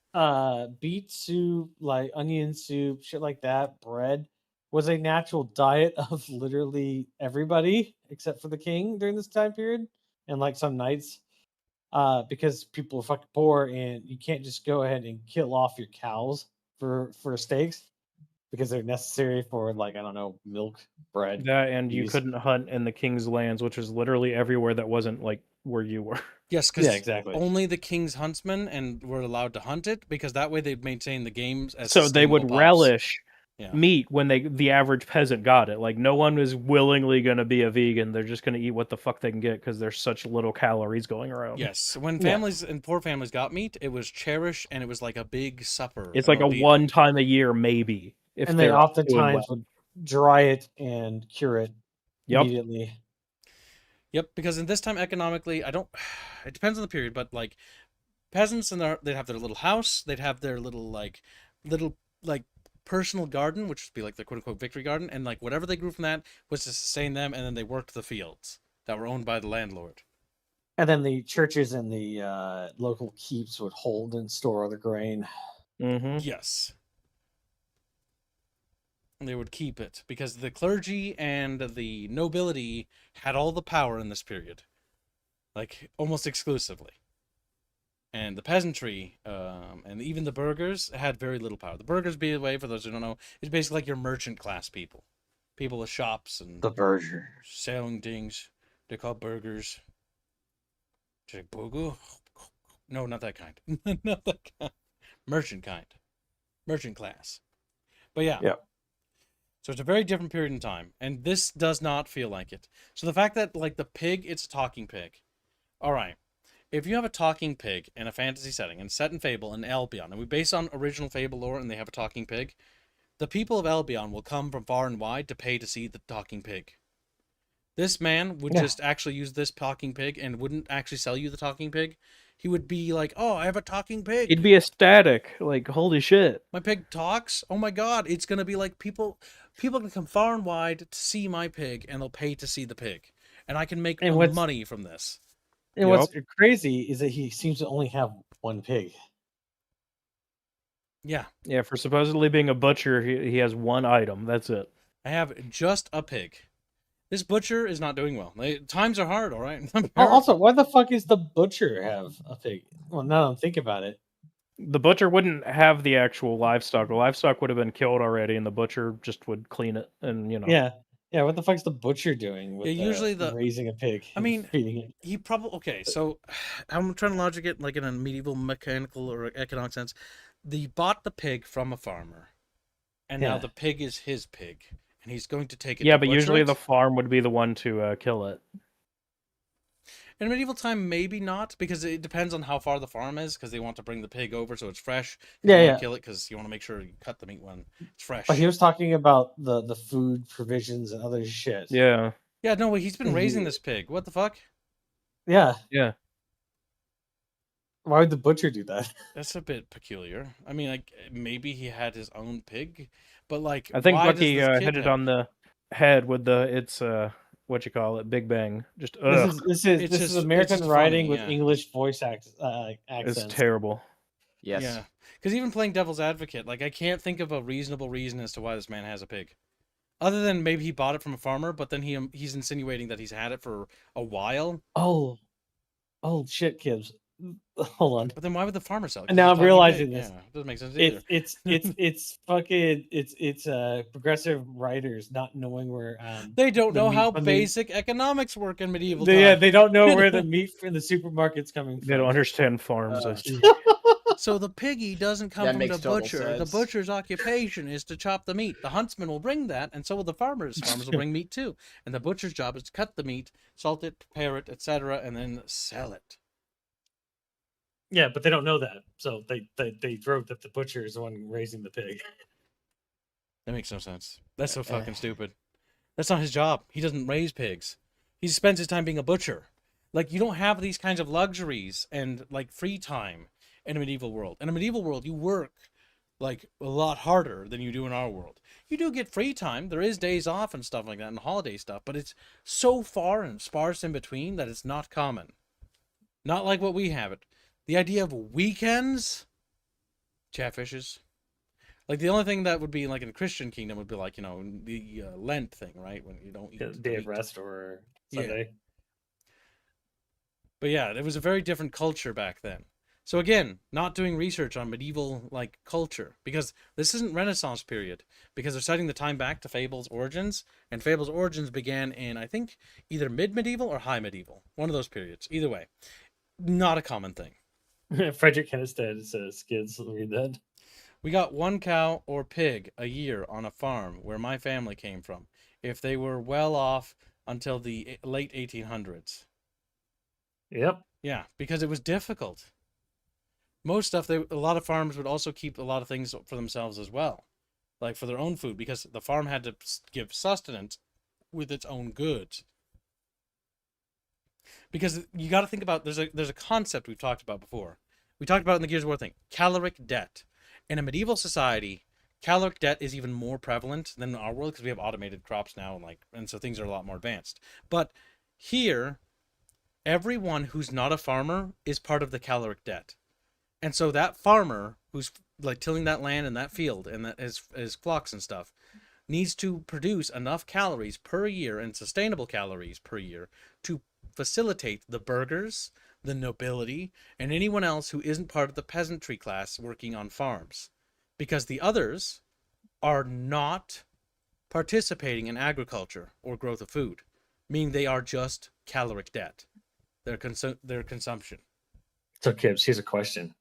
Beet soup, like onion soup, shit like that, bread was a natural diet of literally everybody except for the king during this time period and like some knights. Because people are fucking poor and you can't just go ahead and kill off your cows for steaks because they're necessary for like, I don't know, milk, bread. That and you Use- couldn't hunt in the king's lands, which is literally everywhere that wasn't like where you were. Yes, because Yeah, exactly. only the king's huntsmen and were allowed to hunt it because that way they'd maintain the games as So they would sustainable pops. relish meat when the average peasant got it. Like, no one is willingly going to be a vegan. They're just going to eat what the fuck they can get because there's such little calories going around. Yes, when families and poor families got meat, it was cherished and it was like a big supper. It's like a one time a year, maybe. If and they they're oftentimes would dry it and cure it immediately. Yep, because in this time economically, it depends on the period, but like peasants they'd have their little house, they'd have their little personal garden, which would be like the quote unquote victory garden, and like whatever they grew from that was to sustain them, and then they worked the fields that were owned by the landlord. And then the churches and the local keeps would hold and store all the grain. Mm-hmm. Yes. And they would keep it because the clergy and the nobility had all the power in this period, like almost exclusively. And the peasantry, and even the burghers had very little power. The burghers, by the way, for those who don't know, is basically like your merchant class people. People with shops and... The burghers. Selling things. They're called burghers. Burger? No, not that kind. Not that kind. Merchant kind. Merchant class. But yeah. Yeah. So it's a very different period in time. And this does not feel like it. So the fact that, like, the pig, it's a talking pig. All right. If you have a talking pig in a fantasy setting and set in Fable in Albion, and we base on original Fable lore and they have a talking pig, the people of Albion will come from far and wide to pay to see the talking pig. This man would just actually use this talking pig and wouldn't actually sell you the talking pig. He would be like, oh, I have a talking pig. He'd be ecstatic. Like, holy shit. My pig talks? Oh my god. It's going to be like people can come far and wide to see my pig and they'll pay to see the pig. And I can make money from this. And what's crazy is that he seems to only have one pig. Yeah. Yeah, for supposedly being a butcher, he has one item. That's it. I have just a pig. This butcher is not doing well. Times are hard, all right? Also, why the fuck is the butcher have a pig? Well, now I'm thinking about it. The butcher wouldn't have the actual livestock. The livestock would have been killed already, and the butcher just would clean it and, Yeah, what the fuck's the butcher doing with usually raising a pig? I mean, feeding it. He probably... Okay, so I'm trying to logic it like in a medieval mechanical or economic sense. He bought the pig from a farmer, and now the pig is his pig, and he's going to take it to but butcher usually it? the farm would be the one to kill it. In medieval time, maybe not, because it depends on how far the farm is, because they want to bring the pig over so it's fresh. You want to kill it because you want to make sure you cut the meat when it's fresh. But he was talking about the food provisions and other shit. Yeah. Yeah, no, he's been raising this pig. What the fuck? Yeah. Yeah. Why would the butcher do that? That's a bit peculiar. I mean, like, maybe he had his own pig, but like, I think why Bucky does this kid hit it have... on the head with it's Big Bang. Just This is American writing with English voice accents. It's terrible. Yes. Yeah, because even playing devil's advocate, like, I can't think of a reasonable reason as to why this man has a pig, other than maybe he bought it from a farmer, but then he's insinuating that he's had it for a while. Oh shit, kids. Hold on. But then why would the farmer sell it? And now I'm realizing this. Yeah, doesn't make sense either. It's progressive writers not knowing where they don't know how basic economics work in medieval times. Yeah, time. they don't know where the meat in the supermarket's coming from. They don't understand farms. So the piggy doesn't come from the butcher. The butcher's occupation is to chop the meat. The huntsman will bring that, and so will the farmers. Farmers will bring meat too. And the butcher's job is to cut the meat, salt it, prepare it, etc., and then sell it. Yeah, but they don't know that. So they wrote that the butcher is the one raising the pig. That makes no sense. That's so fucking stupid. That's not his job. He doesn't raise pigs. He spends his time being a butcher. Like, you don't have these kinds of luxuries and, like, free time in a medieval world. In a medieval world, you work, like, a lot harder than you do in our world. You do get free time. There is days off and stuff like that and holiday stuff, but it's so far and sparse in between that it's not common. Not like what we have it. The idea of weekends, chatfishes. Like, the only thing that would be like in a Christian kingdom would be like, the Lent thing, right? When you don't eat day of rest or Sunday. Yeah. But yeah, it was a very different culture back then. So again, not doing research on medieval like culture, because this isn't Renaissance period, because they're setting the time back to Fable's origins, and Fable's origins began in, I think, either mid-medieval or high medieval. One of those periods. Either way, not a common thing. Frederick Hennestead says, "Kids, read that." We got 1 cow or pig a year on a farm where my family came from, if they were well off until the late 1800s. Yep. Yeah, because it was difficult. Most stuff, a lot of farms would also keep a lot of things for themselves as well, like for their own food, because the farm had to give sustenance with its own goods. Because you got to think about, there's a concept we've talked about before. We talked about it in the Gears of War thing, caloric debt. In a medieval society, caloric debt is even more prevalent than in our world because we have automated crops now, and so things are a lot more advanced. But here, everyone who's not a farmer is part of the caloric debt. And so that farmer who's like tilling that land and that field and that his flocks and stuff needs to produce enough calories per year and sustainable calories per year to facilitate the burghers, the nobility, and anyone else who isn't part of the peasantry class working on farms. Because the others are not participating in agriculture or growth of food, meaning they are just caloric debt. Their consumption. So, Kibbs, here's a question.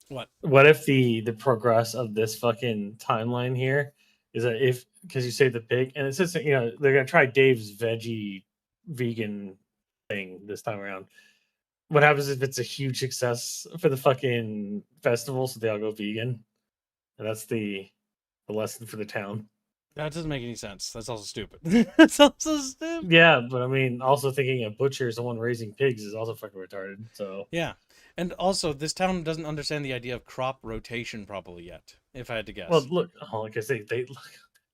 What? What if the progress of this fucking timeline here is that because you say the pig, and it says, they're going to try Dave's veggie vegan thing this time around. What happens if it's a huge success for the fucking festival, so they all go vegan? And that's the lesson for the town. That doesn't make any sense. That's also stupid. That's also stupid. Yeah, but I mean, also thinking a butcher is the one raising pigs is also fucking retarded. So yeah, and also this town doesn't understand the idea of crop rotation properly yet. If I had to guess. Well, look, like I say, they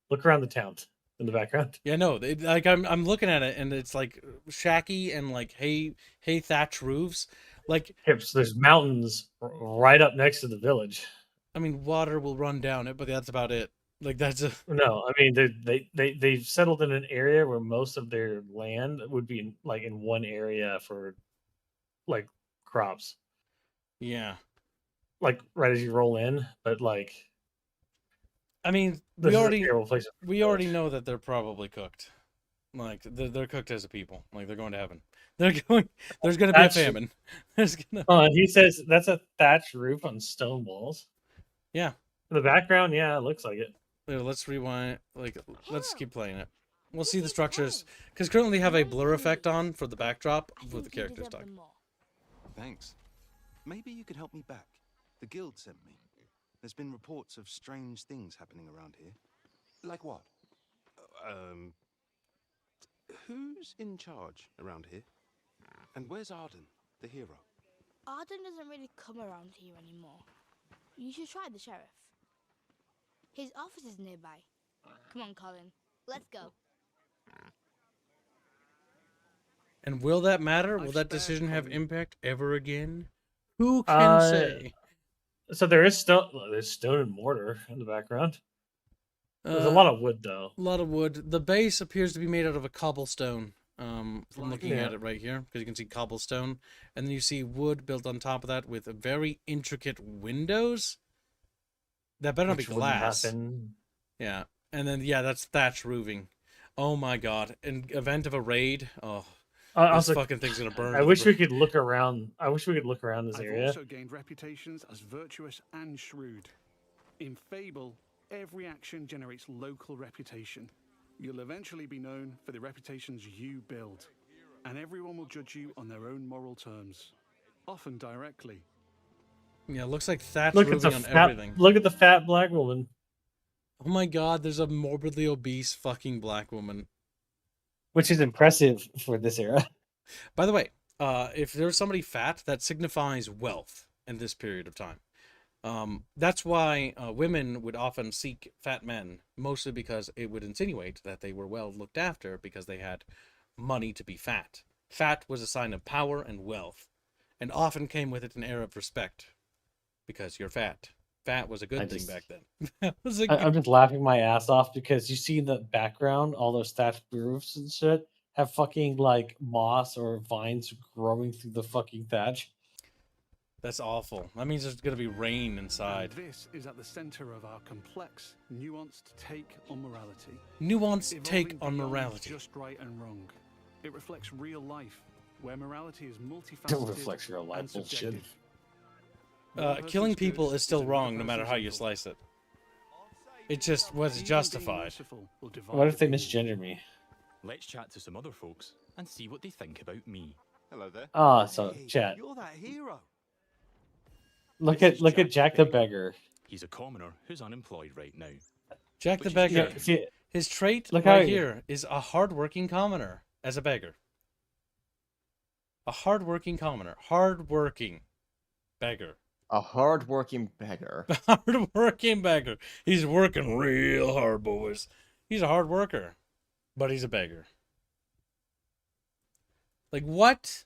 look around the town in the background. Yeah, no, like I'm looking at it and it's like shacky and like hay thatch roofs. Like there's mountains right up next to the village. I mean, water will run down it, but that's about it. Like that's no. I mean, they've settled in an area where most of their land would be in one area for like crops. Yeah, like right as you roll in, but like. I mean, we already know that they're probably cooked. Like they're cooked as a people. Like they're going to heaven. There's going to be a famine. He says that's a thatched roof on stone walls. Yeah. In the background, yeah, it looks like it. Here, let's rewind. Let's keep playing it. We'll see the structures because currently they have a blur effect on for the backdrop with the characters talking. Thanks. Maybe you could help me back. The guild sent me. There's been reports of strange things happening around here. Like what? Who's in charge around here? And where's Arden, the hero? Arden doesn't really come around here anymore. You should try the sheriff. His office is nearby. Come on, Colin. Let's go. And will that matter? Will that decision have impact ever again? Who can say? So there's stone and mortar in the background. There's a lot of wood, though. A lot of wood. The base appears to be made out of a cobblestone. From looking at it right here, because you can see cobblestone, and then you see wood built on top of that with very intricate windows. That better not be glass. Yeah, and then that's thatch roofing. Oh my god! In event of a raid, this fucking thing's gonna burn. I wish we could look around. This area. I've also gained reputations as virtuous and shrewd. In Fable, every action generates local reputation. You'll eventually be known for the reputations you build, and everyone will judge you on their own moral terms, often directly. Yeah, it looks like thatch roofing on everything. Look at the fat black woman. Oh my god, there's a morbidly obese fucking black woman. Which is impressive for this era. By the way, if there's somebody fat, that signifies wealth in this period of time. That's why women would often seek fat men, mostly because it would insinuate that they were well looked after because they had money to be fat. Fat was a sign of power and wealth, and often came with it an air of respect, because you're fat. Fat was a good thing back then. I'm just laughing my ass off because you see in the background, all those thatched roofs and shit have fucking like moss or vines growing through the fucking thatch. That's awful. That means there's going to be rain inside. And this is at the center of our complex, nuanced take on morality. Nuanced take on morality. Just right and wrong. It reflects real life, where morality is multifaceted. It reflects real life bullshit. killing people is still wrong no matter how you slice it. It just was justified. What if they misgender me? Let's chat to some other folks and see what they think about me. Hello there. Ah, so chat. You're that hero. Look This at is Jack the Beggar. He's a commoner who's unemployed right now. Jack the Which is Beggar. Yeah, see, His trait look right how here is a hardworking commoner as a beggar. A hardworking commoner. Hardworking beggar. A hard-working beggar. Hardworking beggar. He's working real hard, boys. He's a hard worker, but he's a beggar. Like what?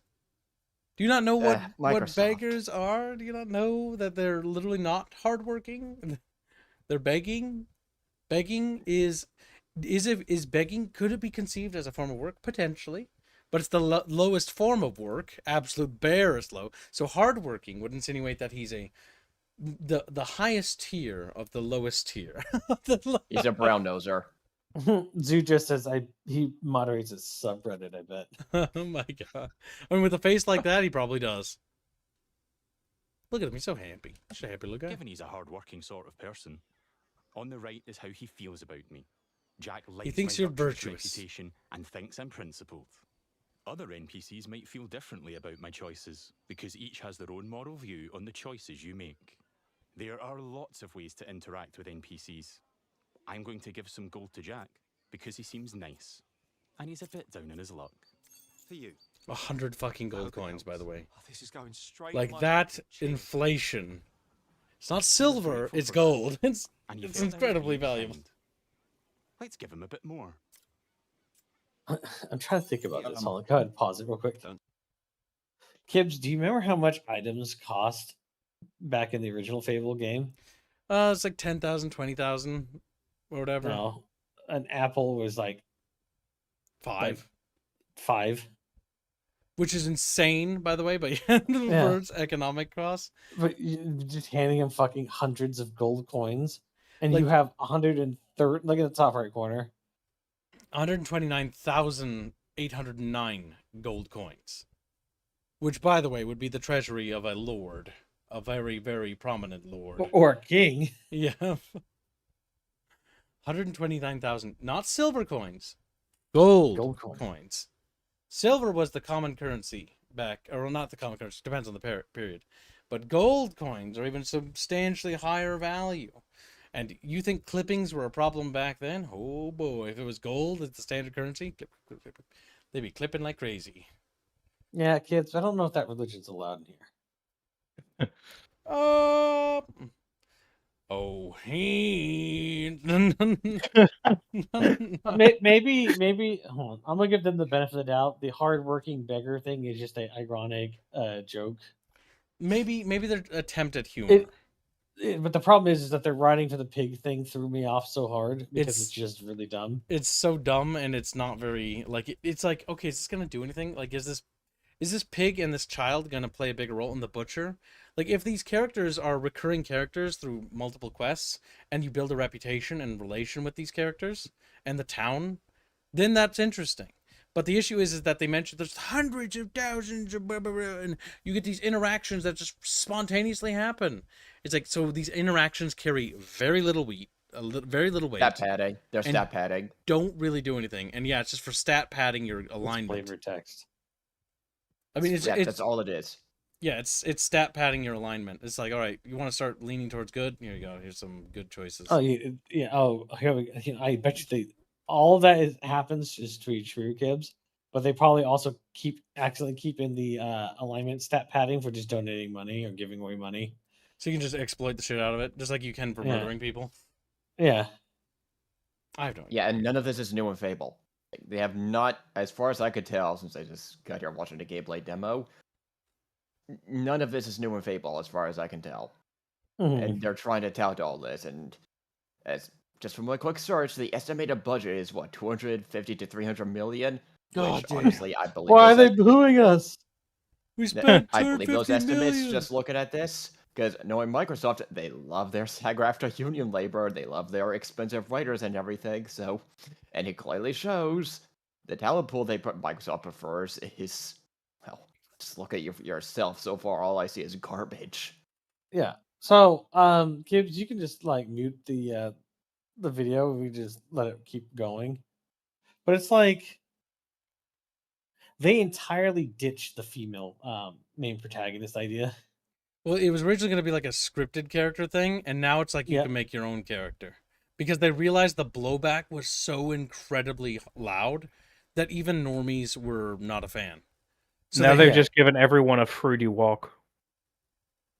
Do you not know what Microsoft. beggars are? Do you not know that they're literally not hardworking? They're begging. Begging is begging? Could it be conceived as a form of work? Potentially, but it's the lowest form of work. Absolute barest low. So hardworking would insinuate that he's the highest tier of the lowest tier. He's a brown noser. Zoo just says he moderates a subreddit, I bet. Oh my god! I mean, with a face like that, he probably does. Look at him; he's so happy. Such a happy little guy. Given he's a hard-working sort of person. On the right is how he feels about me. Jack likes thinks my you're virtuous virtuous. reputation and thinks I'm principled. Other NPCs might feel differently about my choices, because each has their own moral view on the choices you make. There are lots of ways to interact with NPCs. I'm going to give some gold to Jack, because he seems nice. And he's a bit down on his luck. For you. 100 fucking gold hope it coins, by helps. the way. Oh, this is going straight. Like in my that chin. inflation. It's not silver, grateful it's for gold. It's And you it's felt I was incredibly being valuable. kind. Let's give him a bit more. I'm trying to think about this. Hold on, go ahead, pause it real quick. Kibbs, do you remember how much items cost back in the original Fable game? It's like 10,000, 20,000, or whatever. No, an apple was like 5. 5. Which is insane, by the way, but yeah, for its economic costs. But you just handing him fucking hundreds of gold coins, and Like- you have 130. Look at the top right corner. 129,809 gold coins. Which, by the way, would be the treasury of a lord. A very, very prominent lord. Or a king. Yeah. 129,000. Not silver coins. Gold coins. coins. Silver was the common currency back, or not the common currency, depends on the period. But gold coins are even substantially higher value. And you think clippings were a problem back then? Oh boy, if it was gold as the standard currency, clip, clip, clip, clip, they'd be clipping like crazy. Yeah, kids, I don't know if that religion's allowed in here. Oh, he. Maybe. Hold on. I'm gonna give them the benefit of the doubt. The hardworking beggar thing is just an ironic joke. Maybe their attempt at humor. But the problem is that they're writing for the pig thing threw me off so hard because it's just really dumb. It's so dumb, and it's not very like. It's like, okay, is this gonna do anything? Like, is this pig and this child gonna play a bigger role in the butcher? Like, if these characters are recurring characters through multiple quests, and you build a reputation and relation with these characters and the town, then that's interesting. But the issue is that they mentioned there's hundreds of thousands of blah, blah, blah, and you get these interactions that just spontaneously happen. It's like, so these interactions carry very little weight, very little weight. Stat padding. They're and stat padding. Don't really do anything. And yeah, it's just for stat padding your alignment. Flavor text. I mean, that's all it is. Yeah, it's stat padding your alignment. It's like, all right, you want to start leaning towards good? Here you go. Here's some good choices. Oh yeah. Oh, I bet you all that happens is to be true, Gibbs. But they probably also accidentally keep in the alignment stat padding for just donating money or giving away money. So you can just exploit the shit out of it, just like you can for murdering people. Yeah. I have no idea. Yeah, and none of this is new in Fable. They have not, as far as I could tell, since I just got here watching the gameplay demo, none of this is new in Fable, as far as I can tell. Mm-hmm. And they're trying to tout all this, and as just from a quick search, the estimated budget is what, 250 to 300 million? God Which, honestly, I believe. Why are they booing us? We spent I believe those 250 estimates. million. Just looking at this, because knowing Microsoft, they love their SAG-AFTRA union labor, they love their expensive writers and everything. So, and it clearly shows the talent pool Microsoft prefers is, well, just look at yourself. So far, all I see is garbage. Yeah. So, Gibbs, you can just like mute the video. We just let it keep going. But it's like they entirely ditched the female main protagonist idea. Well, it was originally going to be like a scripted character thing, and now it's like you can make your own character. Because they realized the blowback was so incredibly loud that even normies were not a fan. So now they've just given everyone a fruity walk.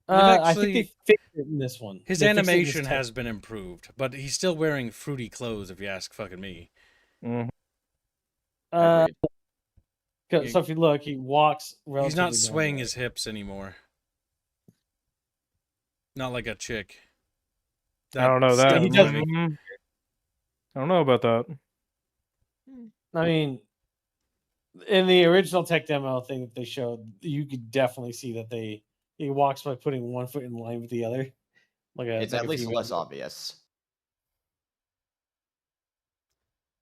I think they fixed it in this one. His animation has been improved, but he's still wearing fruity clothes, if you ask fucking me. Mm-hmm. So if you look, he walks relatively He's not swaying normally. his hips anymore. Not like a chick. I don't know that. He does. I don't know about that. I mean, in the original tech demo thing that they showed, you could definitely see that he walks by putting one foot in line with the other. It's at least less obvious.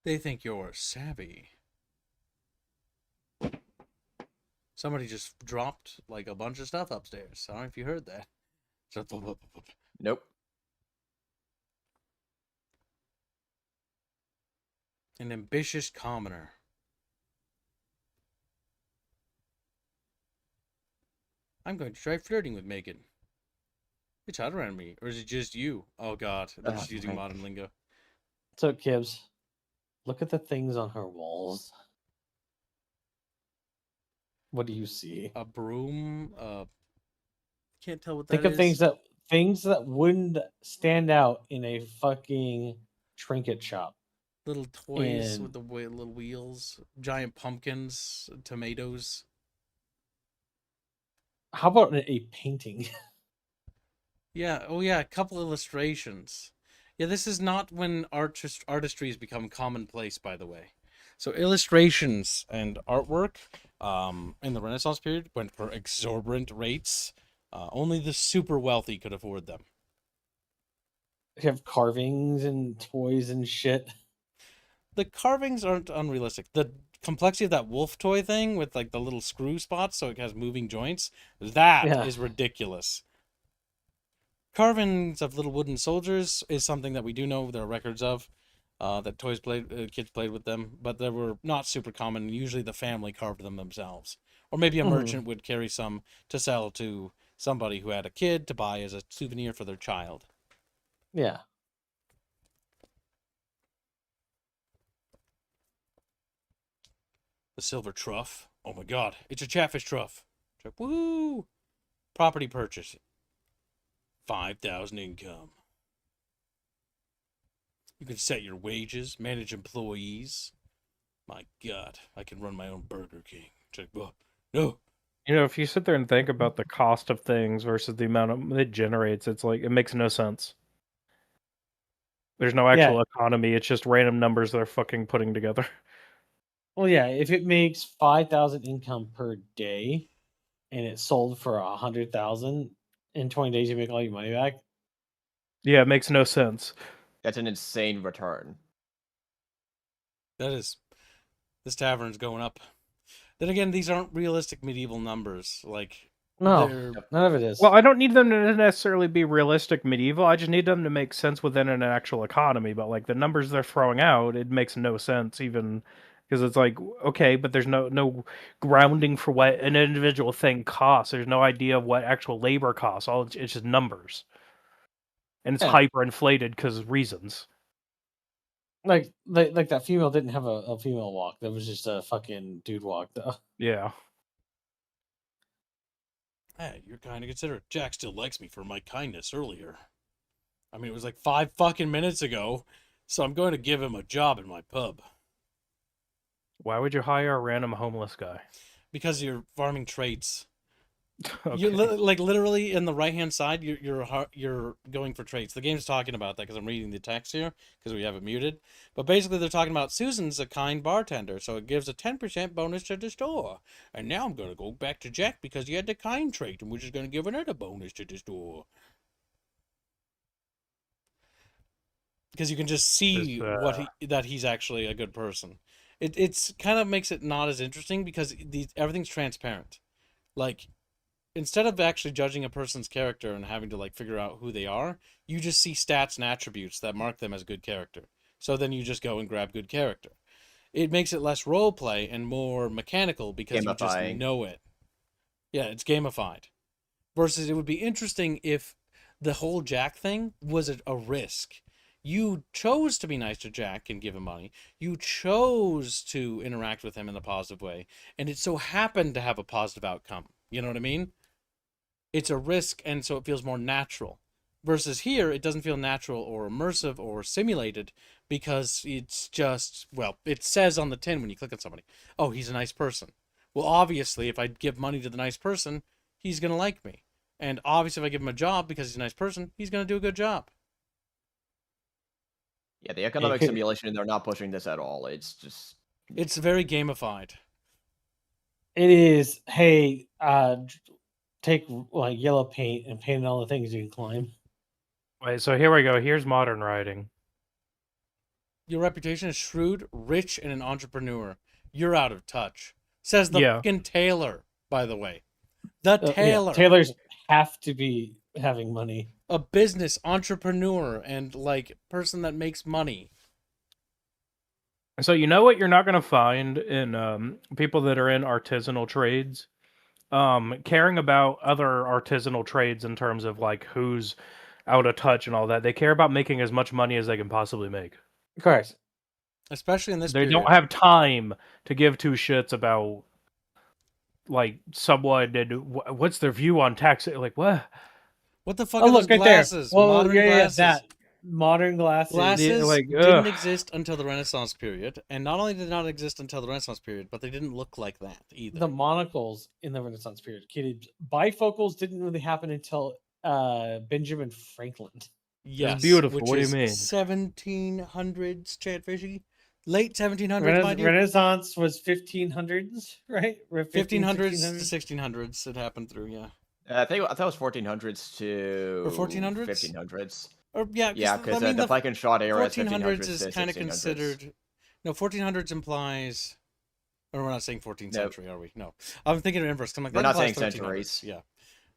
They think you're savvy. Somebody just dropped like a bunch of stuff upstairs. I don't know if you heard that. Nope. An ambitious commoner. I'm going to try flirting with Megan. It's hot around me, or is it just you? Oh god, they're just using modern lingo. So, Kibbs, look at the things on her walls. What do you see? A broom. Can't tell what that is. Think of things that wouldn't stand out in a fucking trinket shop. Little toys with the little wheels, giant pumpkins, tomatoes. How about a painting? Yeah. Oh, yeah. A couple illustrations. Yeah, this is not when artistry has become commonplace, by the way. So illustrations and artwork in the Renaissance period went for exorbitant rates. Only the super wealthy could afford them. You have carvings and toys and shit. The carvings aren't unrealistic. The complexity of that wolf toy thing with like the little screw spots so it has moving joints, that is ridiculous. Carvings of little wooden soldiers is something that we do know there are records of, that kids played with them, but they were not super common. Usually the family carved them themselves. Or maybe a merchant would carry some to sell to somebody who had a kid to buy as a souvenir for their child. Yeah. The silver truff. Oh my god, it's a chatfish truff. Woo! Property purchase. 5,000 income. You can set your wages, manage employees. My god, I can run my own Burger King. No. You know, if you sit there and think about the cost of things versus the amount it generates, it's like it makes no sense. There's no actual economy. It's just random numbers they're fucking putting together. Well, yeah, if it makes 5,000 income per day, and it sold for 100,000 in 20 days, you make all your money back. Yeah, it makes no sense. That's an insane return. That is. This tavern's going up. Then again, these aren't realistic medieval numbers. Like, no, none of it is. Well, I don't need them to necessarily be realistic medieval. I just need them to make sense within an actual economy. But like the numbers they're throwing out, it makes no sense even because it's like, okay, but there's no grounding for what an individual thing costs. There's no idea of what actual labor costs. It's just numbers, and it's hyperinflated because of reasons. Like that female didn't have a female walk. That was just a fucking dude walk, though. Yeah. Hey, you're kind of considerate. Jack still likes me for my kindness earlier. I mean, it was like 5 fucking minutes ago, so I'm going to give him a job in my pub. Why would you hire a random homeless guy? Because you're farming traits. Okay. You're like literally in the right-hand side. You're going for traits. The game's talking about that because I'm reading the text here because we have it muted. But basically, they're talking about Susan's a kind bartender, so it gives a 10% bonus to the store. And now I'm going to go back to Jack because he had the kind trait, and which is going to give another bonus to the store. Because you can just see that he's actually a good person. It's kind of makes it not as interesting because everything's transparent. Like, instead of actually judging a person's character and having to like figure out who they are, you just see stats and attributes that mark them as good character. So then you just go and grab good character. It makes it less role play and more mechanical because you just Gamifying. know it. Yeah, it's gamified. Versus it would be interesting if the whole Jack thing was a risk. You chose to be nice to Jack and give him money. You chose to interact with him in a positive way. And it so happened to have a positive outcome. You know what I mean? It's a risk, and so it feels more natural. Versus here, it doesn't feel natural or immersive or simulated because it's just, well, it says on the tin when you click on somebody, oh, he's a nice person. Well, obviously, if I give money to the nice person, he's going to like me. And obviously, if I give him a job because he's a nice person, he's going to do a good job. Yeah, the economic simulation, they're not pushing this at all. It's just... It's very gamified. It is, hey, take like yellow paint and paint all the things you can climb. Wait, so here we go. Here's modern writing. Your reputation is shrewd, rich, and an entrepreneur. You're out of touch. Says the Yeah. fucking tailor, by the way. The tailor. Tailors have to be having money. A business entrepreneur and like person that makes money. So you know what you're not going to find in people that are in artisanal trades? Caring about other artisanal trades in terms of like who's out of touch and all that. They care about making as much money as they can possibly make. Correct. Especially in this They period. don't have time to give two shits about like someone and what's their view on tax. Like what? What the fuck Oh, are those look right glasses? there. Well, Modern glasses. that modern glasses. Glasses like, didn't exist until the Renaissance period, and not only did not exist until the Renaissance period, but they didn't look like that either. The monocles in the Renaissance period. Kidding. Bifocals didn't really happen until Benjamin Franklin. Yes, beautiful. Which What do you is mean? 1700s, Chatfishy? Late 1700s, mind you. Renaissance was 1500s, right? 1500s to 1600s. It happened through, yeah. I thought it was 1400s to... Or 1400s? 1500s. Or yeah, because I mean, the Pike and Shot era is 1400s 1500s is to kind of 1600s. considered. No, 1400s implies. Or we're not saying 14th Nope. century, are we? No, I'm thinking of inverse. I'm like, We're that not saying implies 1300s. centuries. Yeah,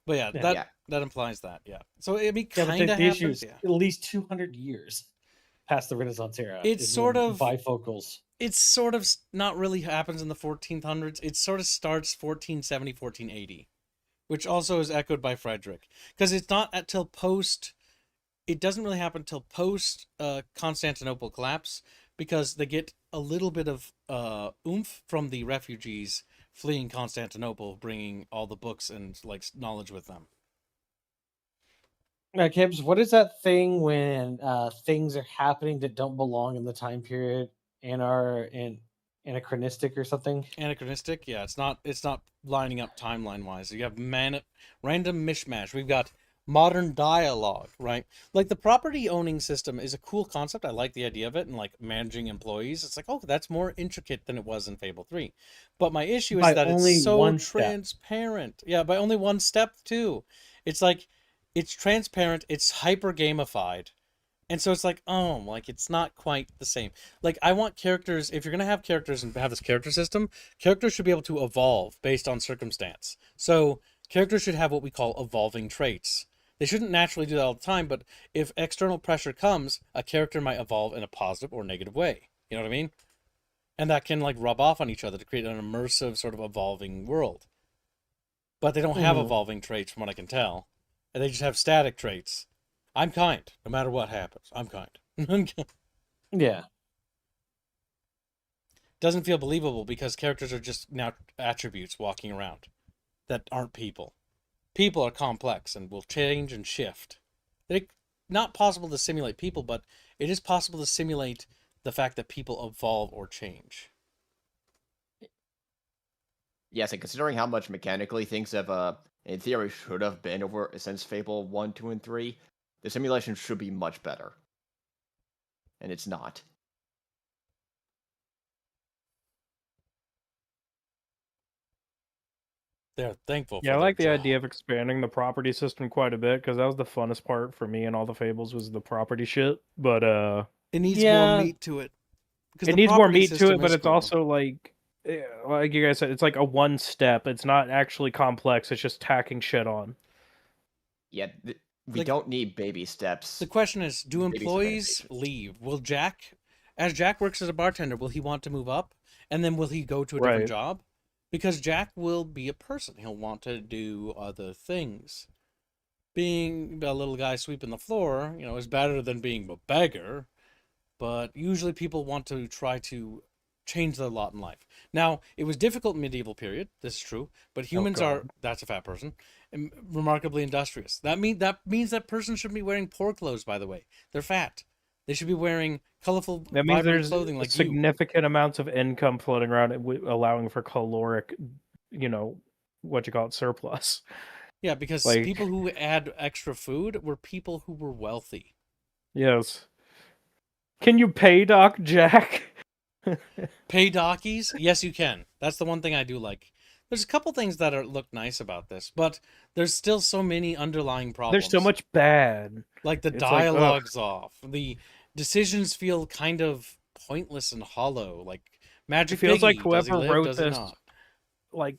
but yeah, that implies that. Yeah, so it Yeah, kind but of the happens. issue is Yeah. at least 200 years past the Renaissance era. It's is sort when of- bifocals. It's sort of not really happens in the 1400s. It sort of starts 1470, 1480, which also is echoed by Frederick, because it's not until post. It doesn't really happen until post Constantinople collapse, because they get a little bit of oomph from the refugees fleeing Constantinople, bringing all the books and like knowledge with them. Now, Kibbs, what is that thing when things are happening that don't belong in the time period and are anachronistic or something? Anachronistic, yeah, it's not lining up timeline wise. You have random mishmash. We've got modern dialogue, right? Like the property owning system is a cool concept. I like the idea of it, and like managing employees. It's like, oh, that's more intricate than it was in Fable 3. But my issue is By that only it's so one step. transparent. Yeah, by only one step too. It's like it's transparent, it's hyper gamified. And so it's like, oh, like it's not quite the same. Like I want characters, if you're going to have characters and have this character system, characters should be able to evolve based on circumstance. So characters should have what we call evolving traits. They shouldn't naturally do that all the time, but if external pressure comes, a character might evolve in a positive or negative way. You know what I mean? And that can like rub off on each other to create an immersive sort of evolving world. But they don't have evolving traits from what I can tell. And they just have static traits. I'm kind, no matter what happens. I'm kind. Yeah. Doesn't feel believable because characters are just now attributes walking around that aren't people. People are complex and will change and shift. They're not possible to simulate people, but it is possible to simulate the fact that people evolve or change. Yes, and considering how much mechanically things have, in theory, should have been over since Fable 1, 2, and 3, the simulation should be much better. And it's not. They're thankful for Yeah, I their like the job. idea of expanding the property system quite a bit because that was the funnest part for me in all the Fables was the property shit. But It needs Yeah. more meat to it. Because it the needs more property meat to system it, but is it's cool. also like like you guys said, it's like a one step. It's not actually complex. It's just tacking shit on. Yeah, we don't need baby steps. The question is, do Baby steps are employees leave? Will Jack, as Jack works as a bartender, will he want to move up? And then will he go to a different Right. job? Because Jack will be a person. He'll want to do other things. Being a little guy sweeping the floor, is better than being a beggar. But usually people want to try to change their lot in life. Now, it was difficult in medieval period. This is true. But humans are, that's a fat person, remarkably industrious. That means that person shouldn't be wearing poor clothes, by the way. They're fat. They should be wearing colorful, That means vibrant there's clothing like you. significant amounts of income floating around, allowing for caloric, surplus. Yeah, because Like- people who had extra food were people who were wealthy. Yes. Can you pay Doc Jack? Pay dockies? Yes, you can. That's the one thing I do like. There's a couple things that look nice about this, but there's still so many underlying problems. There's so much bad. Like the It's like, dialogue's off. The decisions feel kind of pointless and hollow. Like Magic It feels like Piggy, does he whoever live, wrote does he this, not?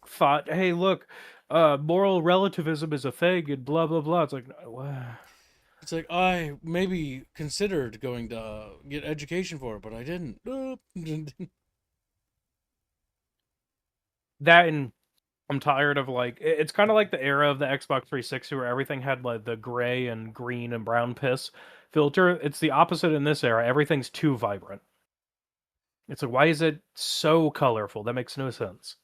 thought, hey, look, moral relativism is a thing and blah, blah, blah. It's like, wow. It's like, I maybe considered going to get education for it, but I didn't. That, and I'm tired of, it's kind of like the era of the Xbox 360 where everything had, the gray and green and brown piss filter. It's the opposite in this era. Everything's too vibrant. It's like, why is it so colorful? That makes no sense.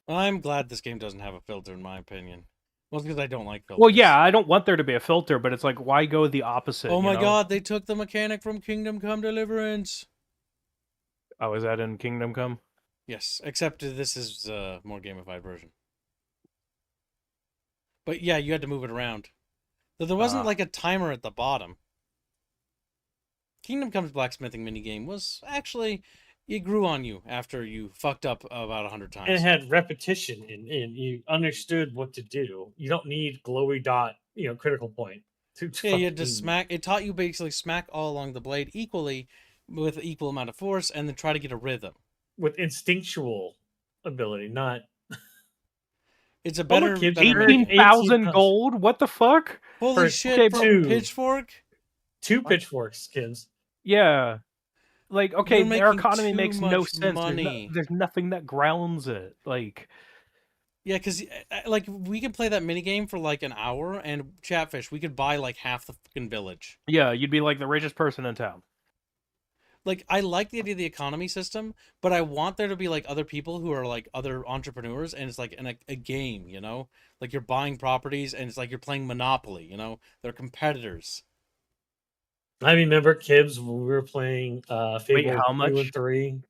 I'm glad this game doesn't have a filter, in my opinion. Well, because I don't like filters. Well, yeah, I don't want there to be a filter, but it's like, why go the opposite? Oh my god, they took the mechanic from Kingdom Come Deliverance. Oh, is that in Kingdom Come? Yes, except this is a more gamified version. But yeah, you had to move it around. There wasn't like a timer at the bottom. Kingdom Come's blacksmithing minigame was actually, it grew on you after you fucked up about 100 times. And it had repetition, and you understood what to do. You don't need glowy dot, critical point. Yeah, you had to smack. It taught you basically smack all along the blade equally, with an equal amount of force, and then try to get a rhythm. With instinctual ability, not. It's a better. 18,000 gold? What the fuck? Holy shit! For a pitchfork? 2 pitchforks, kids. Yeah. Like, okay, You're their making economy too makes no much sense. money. There's nothing that grounds it. Like, yeah, because like we could play that minigame for like an hour, and Chatfish, we could buy like half the fucking village. yeah, you'd be like the richest person in town. Like, I like the idea of the economy system, but I want there to be like other people who are like other entrepreneurs, and it's like in a game, like you're buying properties, and it's like you're playing Monopoly, they're competitors. I remember, Kibbs, when we were playing Fable Wait, how much? 2 and 3,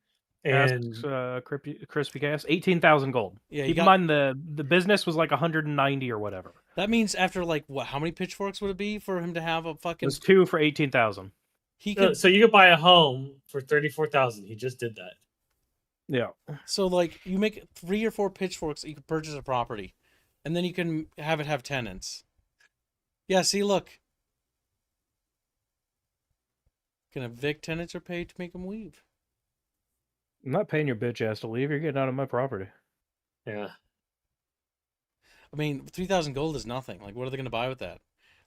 and Crispy Gas, 18,000 gold. Yeah, Keep in mind the business was like 190 or whatever. That means after like what? How many pitchforks would it be for him to have a fucking? It was 2 for 18,000. He could. So you could buy a home for 34,000. He just did that. Yeah. So like you make 3 or 4 pitchforks, you can purchase a property, and then you can have it have tenants. Yeah. See, look. Can evict tenants or pay to make them leave? I'm not paying your bitch ass to leave. You're getting out of my property. Yeah. I mean, 3,000 gold is nothing. Like, what are they going to buy with that?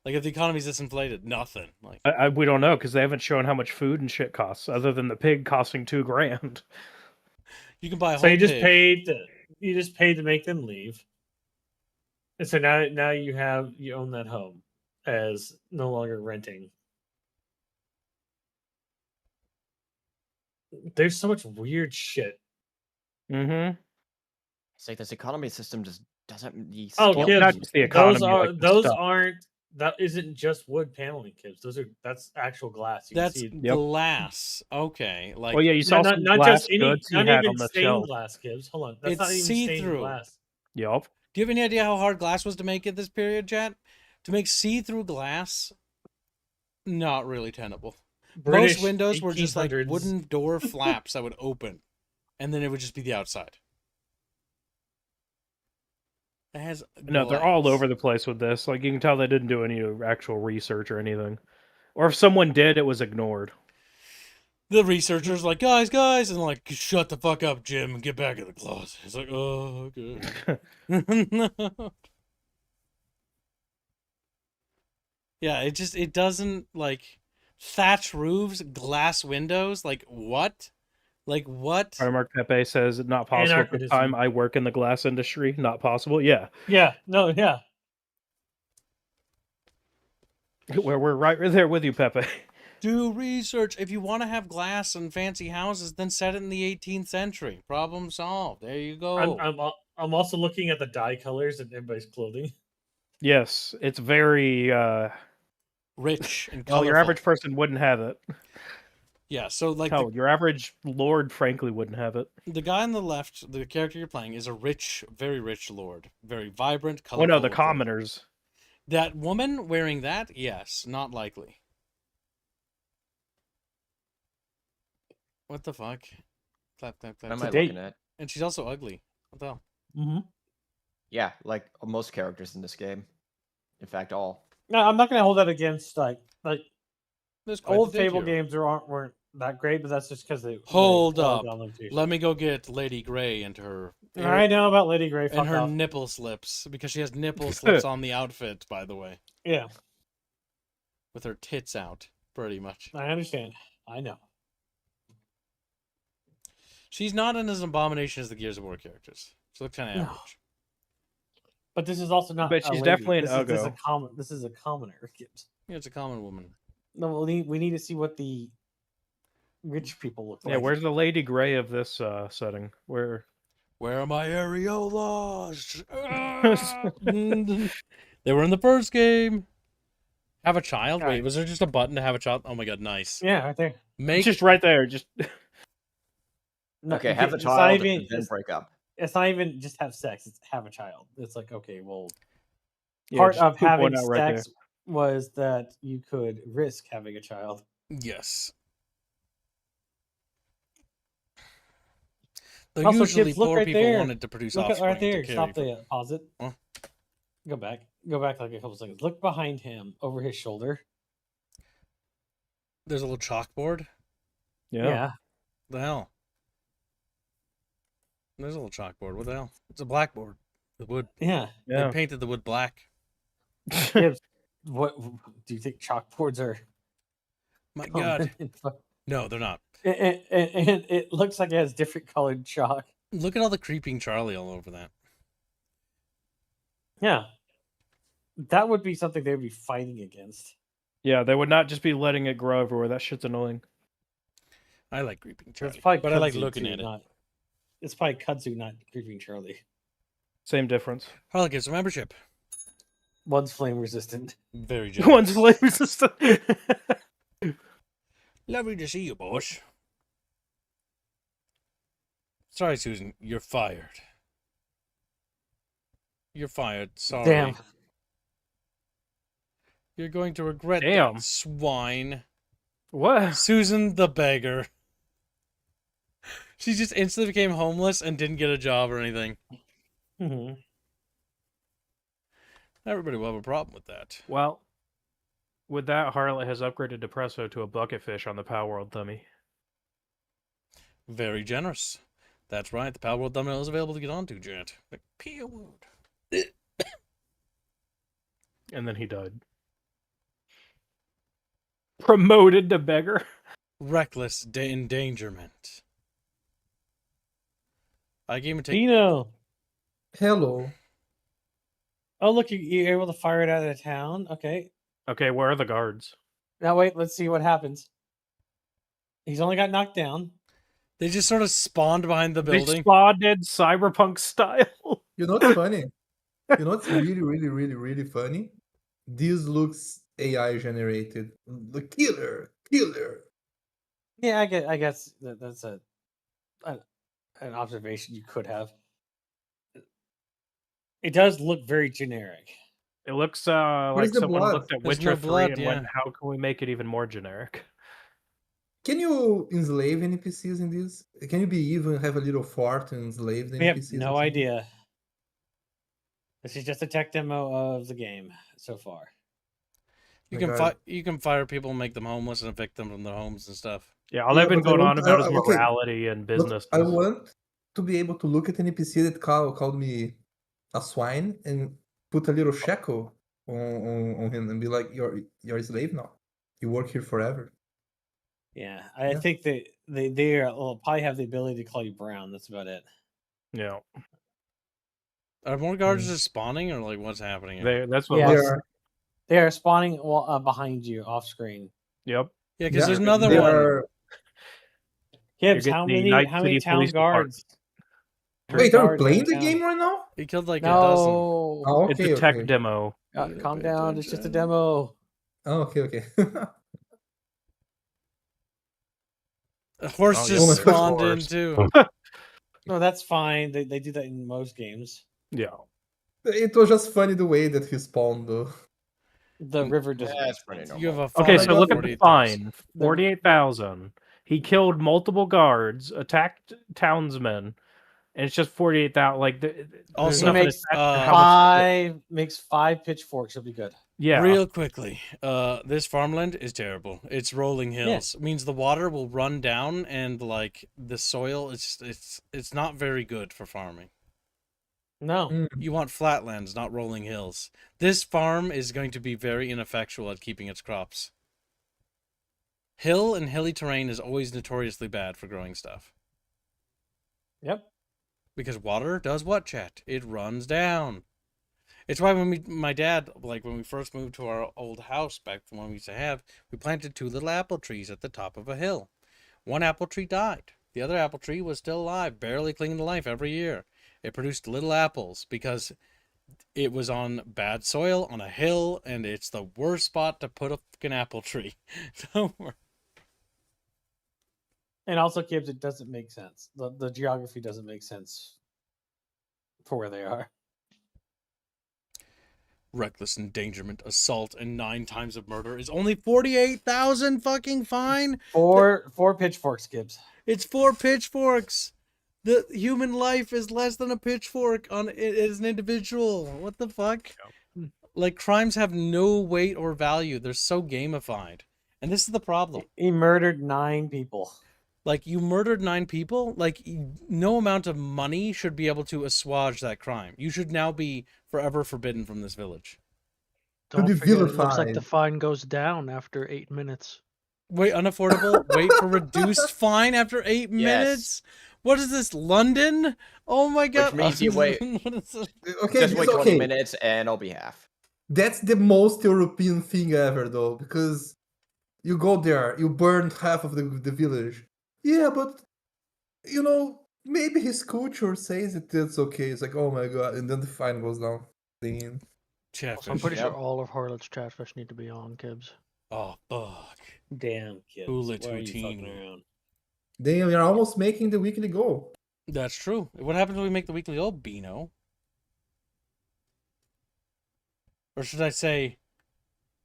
Like, if the economy's disinflated, nothing. Like, we don't know because they haven't shown how much food and shit costs, other than the pig costing $2,000. You can buy a So whole you just pig. paid. You just paid to make them leave, and so now you own that home as no longer renting. There's so much weird shit. Mm-hmm. It's like this economy system just doesn't need. Oh, scale. kids, not just the economy, those stuff. aren't. That isn't just wood paneling, kids. That's actual glass. You That's can see it. glass. Okay. Like, Well, yeah, you saw not, some not glass just any, goods he not had even on the stained shelf. glass, kids. Hold on, that's It's not even stained see-through. glass. Yup. do you have any idea how hard glass was to make at this period, chat? To make see-through glass, not really tenable. British Most windows were just like 1800s. wooden door flaps that would open, and then it would just be the outside. It has No, they're all glass. over the place with this. Like, you can tell they didn't do any actual research or anything. Or if someone did, it was ignored. The researcher's like, guys, and like, shut the fuck up, Jim, and get back in the closet. He's like, oh, okay. Yeah, it doesn't, like, thatch roofs, glass windows, like, what? Like, what? Mark Pepe says, not possible at this time. I work in the glass industry. Not possible. Yeah. Yeah. No, yeah. We're right there with you, Pepe. Do research. If you want to have glass and fancy houses, then set it in the 18th century. Problem solved. There you go. I'm also looking at the dye colors in everybody's clothing. Yes, it's very rich and well, colorful. your average person wouldn't have it. Yeah, so like your average lord, frankly, wouldn't have it. The guy on the left, the character you're playing, is a rich, very rich lord. Very vibrant, colorful. Oh no, the commoners. That woman wearing that? Yes, not likely. What the fuck? Clap, clap, clap. What am I looking at? And she's also ugly. What the hell? Mm-hmm. Yeah, like most characters in this game. In fact, all. No, I'm not going to hold that against like old the Fable hero. games weren't that great, but that's just because they hold up. Let me go get Lady Grey and her. I know about Lady Grey. And her nipple slips, because she has nipple slips on the outfit, by the way. Yeah. With her tits out, pretty much. I understand. I know. She's not in as abomination as the Gears of War characters. She looks kind of average. But this is also not. But she's definitely an This is Uggo. this is a commoner. Yeah, it's a common woman. No, we need to see what the rich people look like. Yeah, where's the Lady Grey of this setting? Where are my areolas? They were in the first game. Have a child? All Wait, right. was there just a button to have a child? Oh my god, nice. Yeah, right there. Make just right there. Just No, okay, have the it's not child even- and then break up. It's not even just have sex; it's have a child. It's like, okay, well, Yeah, part just of poop having one out right sex was that you could risk having a child. Yes. Though Also, usually kids, look poor right people there. wanted to produce Look offspring right there. to carry Stop for- the pause it. Huh? Go back like a couple seconds. Look behind him, over his shoulder. There's a little chalkboard. Yeah. The hell? There's a little chalkboard. What the hell? It's a blackboard. The wood. Yeah. They painted the wood black. Gibbs, what do you think chalkboards are? My God. No, they're not. And it looks like it has different colored chalk. Look at all the creeping Charlie all over that. Yeah. That would be something they would be fighting against. Yeah, they would not just be letting it grow everywhere. That shit's annoying. I like creeping Charlie, It's probably but I like kudzu looking too, at it. not- It's probably kudzu, not creeping Charlie. Same difference. Harley gives a membership. One's flame resistant. Very generous. One's flame resistant. Lovely to see you, boss. Sorry, Susan. You're fired. You're fired. Sorry. Damn. You're going to regret Damn. that, swine. What? Susan the beggar. She just instantly became homeless and didn't get a job or anything. Mm-hmm. Everybody will have a problem with that. Well, with that, Harlot has upgraded Depresso to a bucket fish on the Power World dummy. Very generous. That's right. The Power World thumbnail is available to get onto, Jet. Like, Power World. And then he died. Promoted to beggar. Reckless endangerment. I gave him a take. Dino. Hello. Oh, look, you're able to fire it out of town. Okay. Okay, where are the guards? Now, wait, let's see what happens. He's only got knocked down. They just sort of spawned behind the They building. spawned in cyberpunk style. You know what's funny? You know what's really funny? This looks AI generated. The killer. Yeah, I guess that's an observation you could have. It does look very generic. It looks Where's like the someone blood? looked at There's Witcher no 3 blood, and yeah. went, how can we make it even more generic? Can you enslave NPCs in this? Can you be even have a little fort and enslave the We have NPCs? or no something? idea. This is just a tech demo of the game so far. You My can God. you can fire people and make them homeless and evict them from their homes and stuff. Yeah, all they've been but I going on want, about is okay, morality and but business. I want to be able to look at an NPC that called me a swine and put a little shekel on him and be like, "You're a slave now. You work here forever." Yeah, I Yeah. think they will probably have the ability to call you Brown. That's about it. Yeah, Are more guards just spawning, or like what's happening here? that's what. Yes. looks- They are spawning behind you off screen. Yep. Yeah, because there's You're another getting- one. Are... Gibbs, getting how the many Night City town Police guards? How many Wait, are we guards are playing in the town? game right now? He killed like a dozen. No, Oh, It's okay, a tech okay. demo. calm down. It's just a demo. Oh, okay. A horse Oh, just yeah. spawned in Horse. too. No, that's fine. They do that in most games. Yeah. It was just funny the way that he spawned, though. The river doesn't. Yeah, make it's pretty sense. You have a Okay, fine so of look at the 48,000. fine. 48,000. He killed multiple guards, attacked townsmen, and it's just 48,000. Like, there's Also, He nothing makes attached to how much- makes 5 pitchforks. He'll be good. Yeah. Real quickly, this farmland is terrible. It's rolling hills. It means the water will run down, and like the soil, it's not very good for farming. No. You want flatlands, not rolling hills. This farm is going to be very ineffectual at keeping its crops. Hill and hilly terrain is always notoriously bad for growing stuff. Yep. Because water does what, chat? It runs down. It's why when my dad, like when we first moved to our old house back from when we used to have, we planted 2 little apple trees at the top of a hill. One apple tree died. The other apple tree was still alive, barely clinging to life every year. It produced little apples because it was on bad soil on a hill, and it's the worst spot to put a fucking apple tree. And also, Gibbs, it doesn't make sense. The geography doesn't make sense for where they are. Reckless endangerment, assault, and 9 times of murder is only 48,000 fucking fine. 4 pitchforks, Gibbs. It's 4 pitchforks. The human life is less than a pitchfork on it as an individual. What the fuck? Like, crimes have no weight or value. They're so gamified. And this is the problem. He murdered 9 people. Like, you murdered 9 people. Like, no amount of money should be able to assuage that crime. You should now be forever forbidden from this village. Don't be forget, it looks like vilified. the fine goes down after 8 minutes. Wait, unaffordable? Wait for reduced fine after 8 minutes? What is this, London? Oh my god. Which means you wait. What is this? Okay, Just wait it's 20 okay. minutes and I'll be half. That's the most European thing ever, though, because you go there, you burn half of the village. Yeah, but you know, maybe his culture says that it's okay. It's like, oh my god, and then the fine goes down. Damn. Also, I'm pretty sure all of Harlot's Chatfish need to be on, Gibbs. Oh, fuck. Damn, Gibbs. Bullet Why are you fucking routine. around? Damn, you're almost making the weekly goal. That's true. What happens when we make the weekly goal, Beano? Or should I say,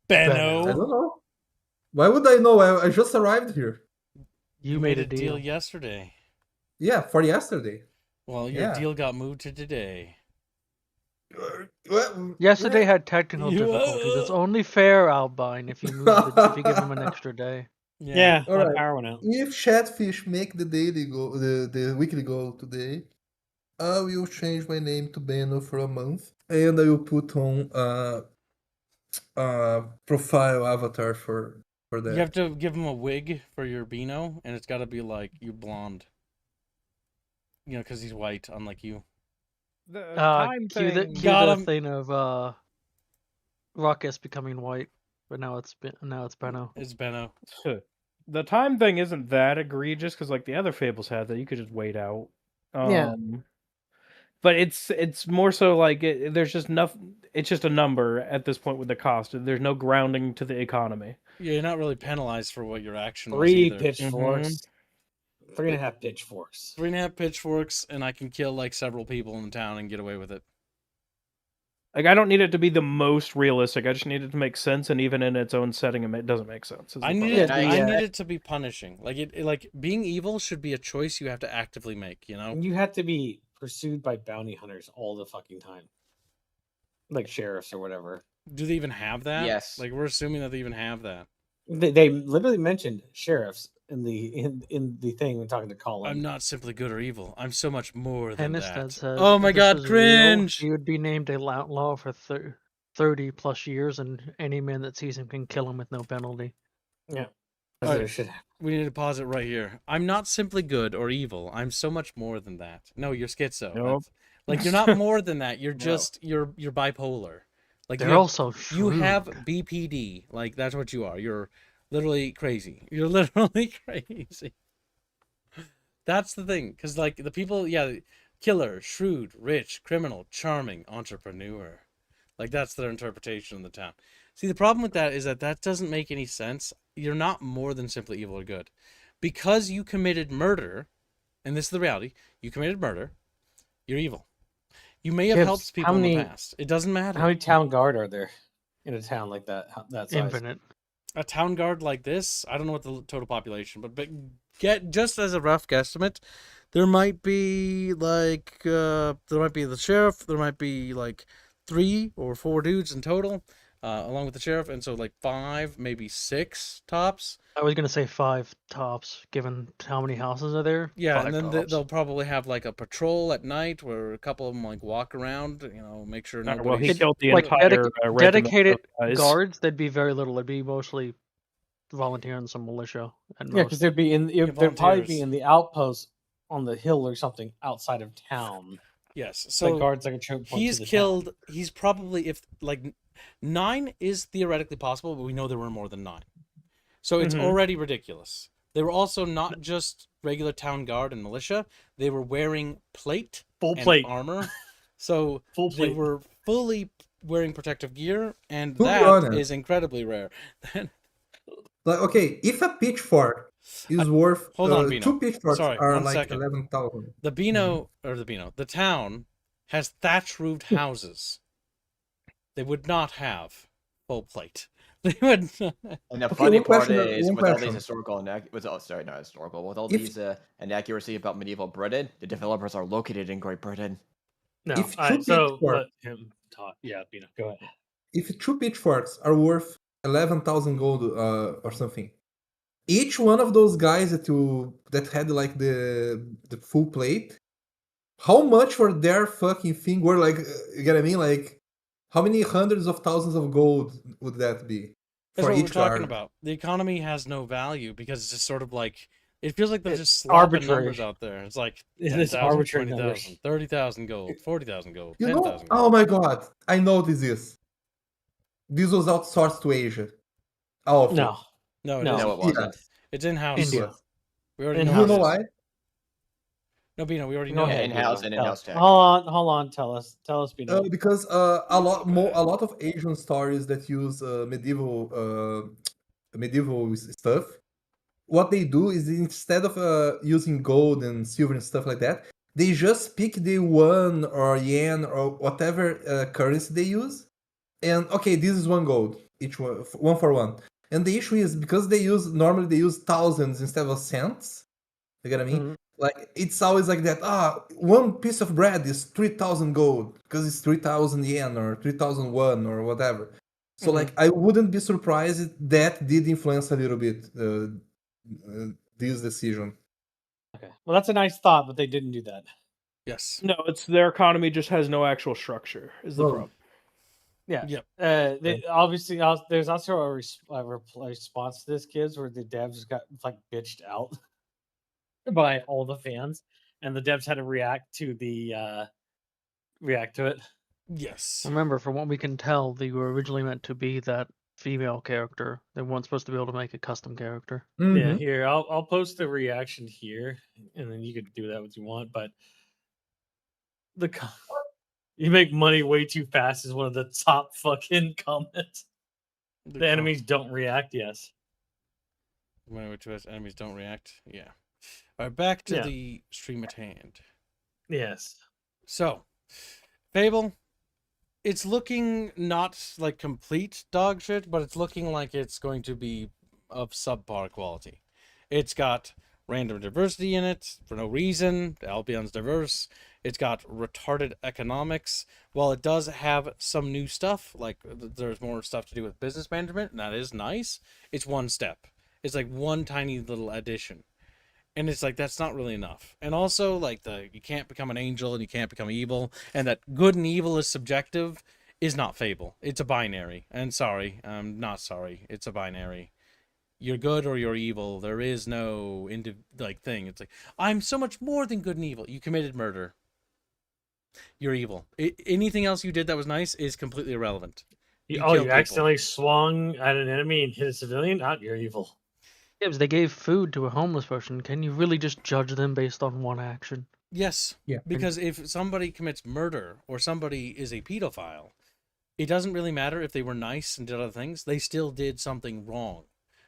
Benno? I don't know. Why would I know? I just arrived here. You made a deal. yesterday. Yeah, for yesterday. Well, your deal got moved to today. Yesterday had technical difficulties. It's only fair, Albine, if you if you give him an extra day. Yeah, All my right. power went out. If Chatfish make the daily goal, the weekly goal today, I will change my name to Benno for a month, and I will put on profile avatar for that. You have to give him a wig for your Beano, and it's got to be like you blonde. You know, because he's white, unlike you. Cue the thing of Ruckus becoming white, but now it's Benno. It's Benno. The time thing isn't that egregious because like the other fables had that you could just wait out. Yeah. But it's more so like there's just nothing. It's just a number at this point with the cost. There's no grounding to the economy. Yeah, you're not really penalized for what your action was 3 either. pitchforks. 3.5 pitchforks. 3.5 pitchforks, and I can kill like several people in the town and get away with it. Like I don't need it to be the most realistic. I just need it to make sense, and even in its own setting, it doesn't make sense. I need it to be punishing. Like like being evil should be a choice you have to actively make. You know, And you have to be pursued by bounty hunters all the fucking time, like sheriffs or whatever. Do they even have that? Yes. Like we're assuming that they even have that. They literally mentioned sheriffs in the thing when talking to Colin. I'm not simply good or evil. I'm so much more than Hennistad that. says, Oh my if this god, was real, cringe! he would be named a outlaw for 30 plus years, and any man that sees him can kill him with no penalty. Yeah. All right, Should we need to pause it right here. I'm not simply good or evil. I'm so much more than that. No, you're schizo. Nope. Like you're not more than that. You're No. just you're bipolar. Like They're you have, also you have shrewd. BPD. Like that's what you are. You're literally crazy. You're literally crazy. That's the thing, because like the people, killer, shrewd, rich, criminal, charming, entrepreneur. Like that's their interpretation of the town. See, the problem with that is that doesn't make any sense. You're not more than simply evil or good. Because you committed murder, and this is the reality, you committed murder, you're evil. You may have Gibbs, helped people in the past. It doesn't matter. How many town guard are there in a town like that? That size? Infinite. A town guard like this, I don't know what the total population, but get just as a rough guesstimate, there might be like there might be the sheriff, there might be like 3 or 4 dudes in total, along with the sheriff, and so like 5, maybe 6 tops. I was gonna say 5 tops, given how many houses are there. Yeah, 5 and then tops. they'll probably have like a patrol at night where a couple of them like walk around, make sure nobody. Well, he killed the like entire regiment dedicated of guys. guards. There'd be very little. It'd be mostly volunteering some militia. And Yeah, because they'd be they'd probably volunteers. be in the outpost on the hill or something outside of town. Yes, Like so guards like a choke point he's to the killed. town. He's probably, if like 9 is theoretically possible, but we know there were more than 9. So it's Mhm. already ridiculous. They were also not just regular town guard and militia. They were wearing plate, Full and plate. armor. So Full they plate. were fully wearing protective gear, and To be that honest. is incredibly rare. Like, okay, if a pitchfork is worth Hold on, Bino. 2 pitchforks Sorry, are one like second. 11,000. The town has thatch roofed houses. They would not have full plate. They would not. And the Okay, funny one part question, is, one with all question. these historical sorry, not historical, with all If- these inaccuracy about medieval Britain, the developers are located in Great Britain. No, If all right, 2 so pitchforks, let him talk. Yeah, Bino, go ahead. if 2 pitchforks are worth 11,000 gold or something, each one of those guys that had like the full plate, how much for their fucking thing were like, you get what I mean? Like, how many hundreds of thousands of gold would that be That's for what we're each talking guard? about. The economy has no value because it's just sort of like, it feels like they're It's just slopping arbitrary. numbers out there. It's like It 10,000, is arbitrary 20,000, numbers. 30,000 gold, 40,000 gold, You know? 10,000 Oh gold. my god, I know this. This was outsourced to Asia. All of it. No, No, it no. isn't. No, it wasn't. Yes. It's in-house. India. We already In-house. know You know this. why? No, Bino, we already Go know. ahead, that. in-house Bino. and Tell in-house us. tech. Hold on. Tell us, Bino. Because a lot of Asian stories that use medieval stuff, what they do is instead of using gold and silver and stuff like that, they just pick the yuan or yen or whatever currency they use, and okay, this is 1 gold each one for one. And the issue is because normally they use thousands instead of cents. You get what I mean? Mhm. Like it's always like that. 1 piece of bread is 3,000 gold because it's 3,000 yen or 3,000 won or whatever. So like I wouldn't be surprised if that did influence a little bit this decision. Okay. Well, that's a nice thought, but they didn't do that. Yes. No, it's their economy just has no actual structure. Is the Well, problem? Yeah. Yep. They, obviously, there's also a response to this, kids, where the devs got like bitched out by all the fans, and the devs had to react to it. Yes. Remember, from what we can tell, they were originally meant to be that female character. They weren't supposed to be able to make a custom character. Yeah, Mhm. here I'll post the reaction here, and then you could do that what you want. But you make money way too fast is one of the top fucking comments. The enemies don't react. Yes. When enemies don't react. Yeah. All right, back to Yeah. the stream at hand. Yes. So, Fable, it's looking not like complete dog shit, but it's looking like it's going to be of subpar quality. It's got random diversity in it for no reason. Albion's diverse. It's got retarded economics. While it does have some new stuff, like there's more stuff to do with business management, and that is nice, it's one step. It's like one tiny little addition. And it's like, that's not really enough. And also, like, you can't become an angel and you can't become evil, and that good and evil is subjective is not Fable. It's a binary. And sorry, I'm not sorry. It's a binary. You're good or you're evil. There is no thing. It's like, I'm so much more than good and evil. You committed murder. You're evil. Anything else you did that was nice is completely irrelevant. You killed people. accidentally swung at an enemy and hit a civilian? You're evil. Gibbs, they gave food to a homeless person. Can you really just judge them based on one action? Yes. Yeah. Because if somebody commits murder or somebody is a pedophile, it doesn't really matter if they were nice and did other things. They still did something wrong.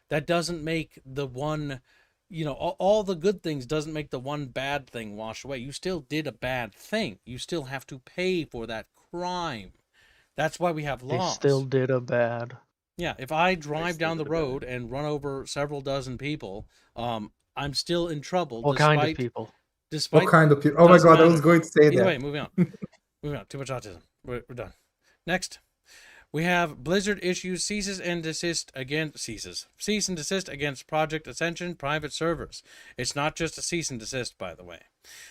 That doesn't make the one, all the good things doesn't make the one bad thing wash away. You still did a bad thing. You still have to pay for that crime. That's why we have laws. They still did a bad. Yeah, if I drive down the road and run over several dozen people, I'm still in trouble. What kind of people? Despite What kind of people? Oh my god, I was going to say that. Anyway, moving on. Moving on. Too much autism. We're done. Next, we have Blizzard issues cease and desist against Project Ascension private servers. It's not just a cease and desist, by the way.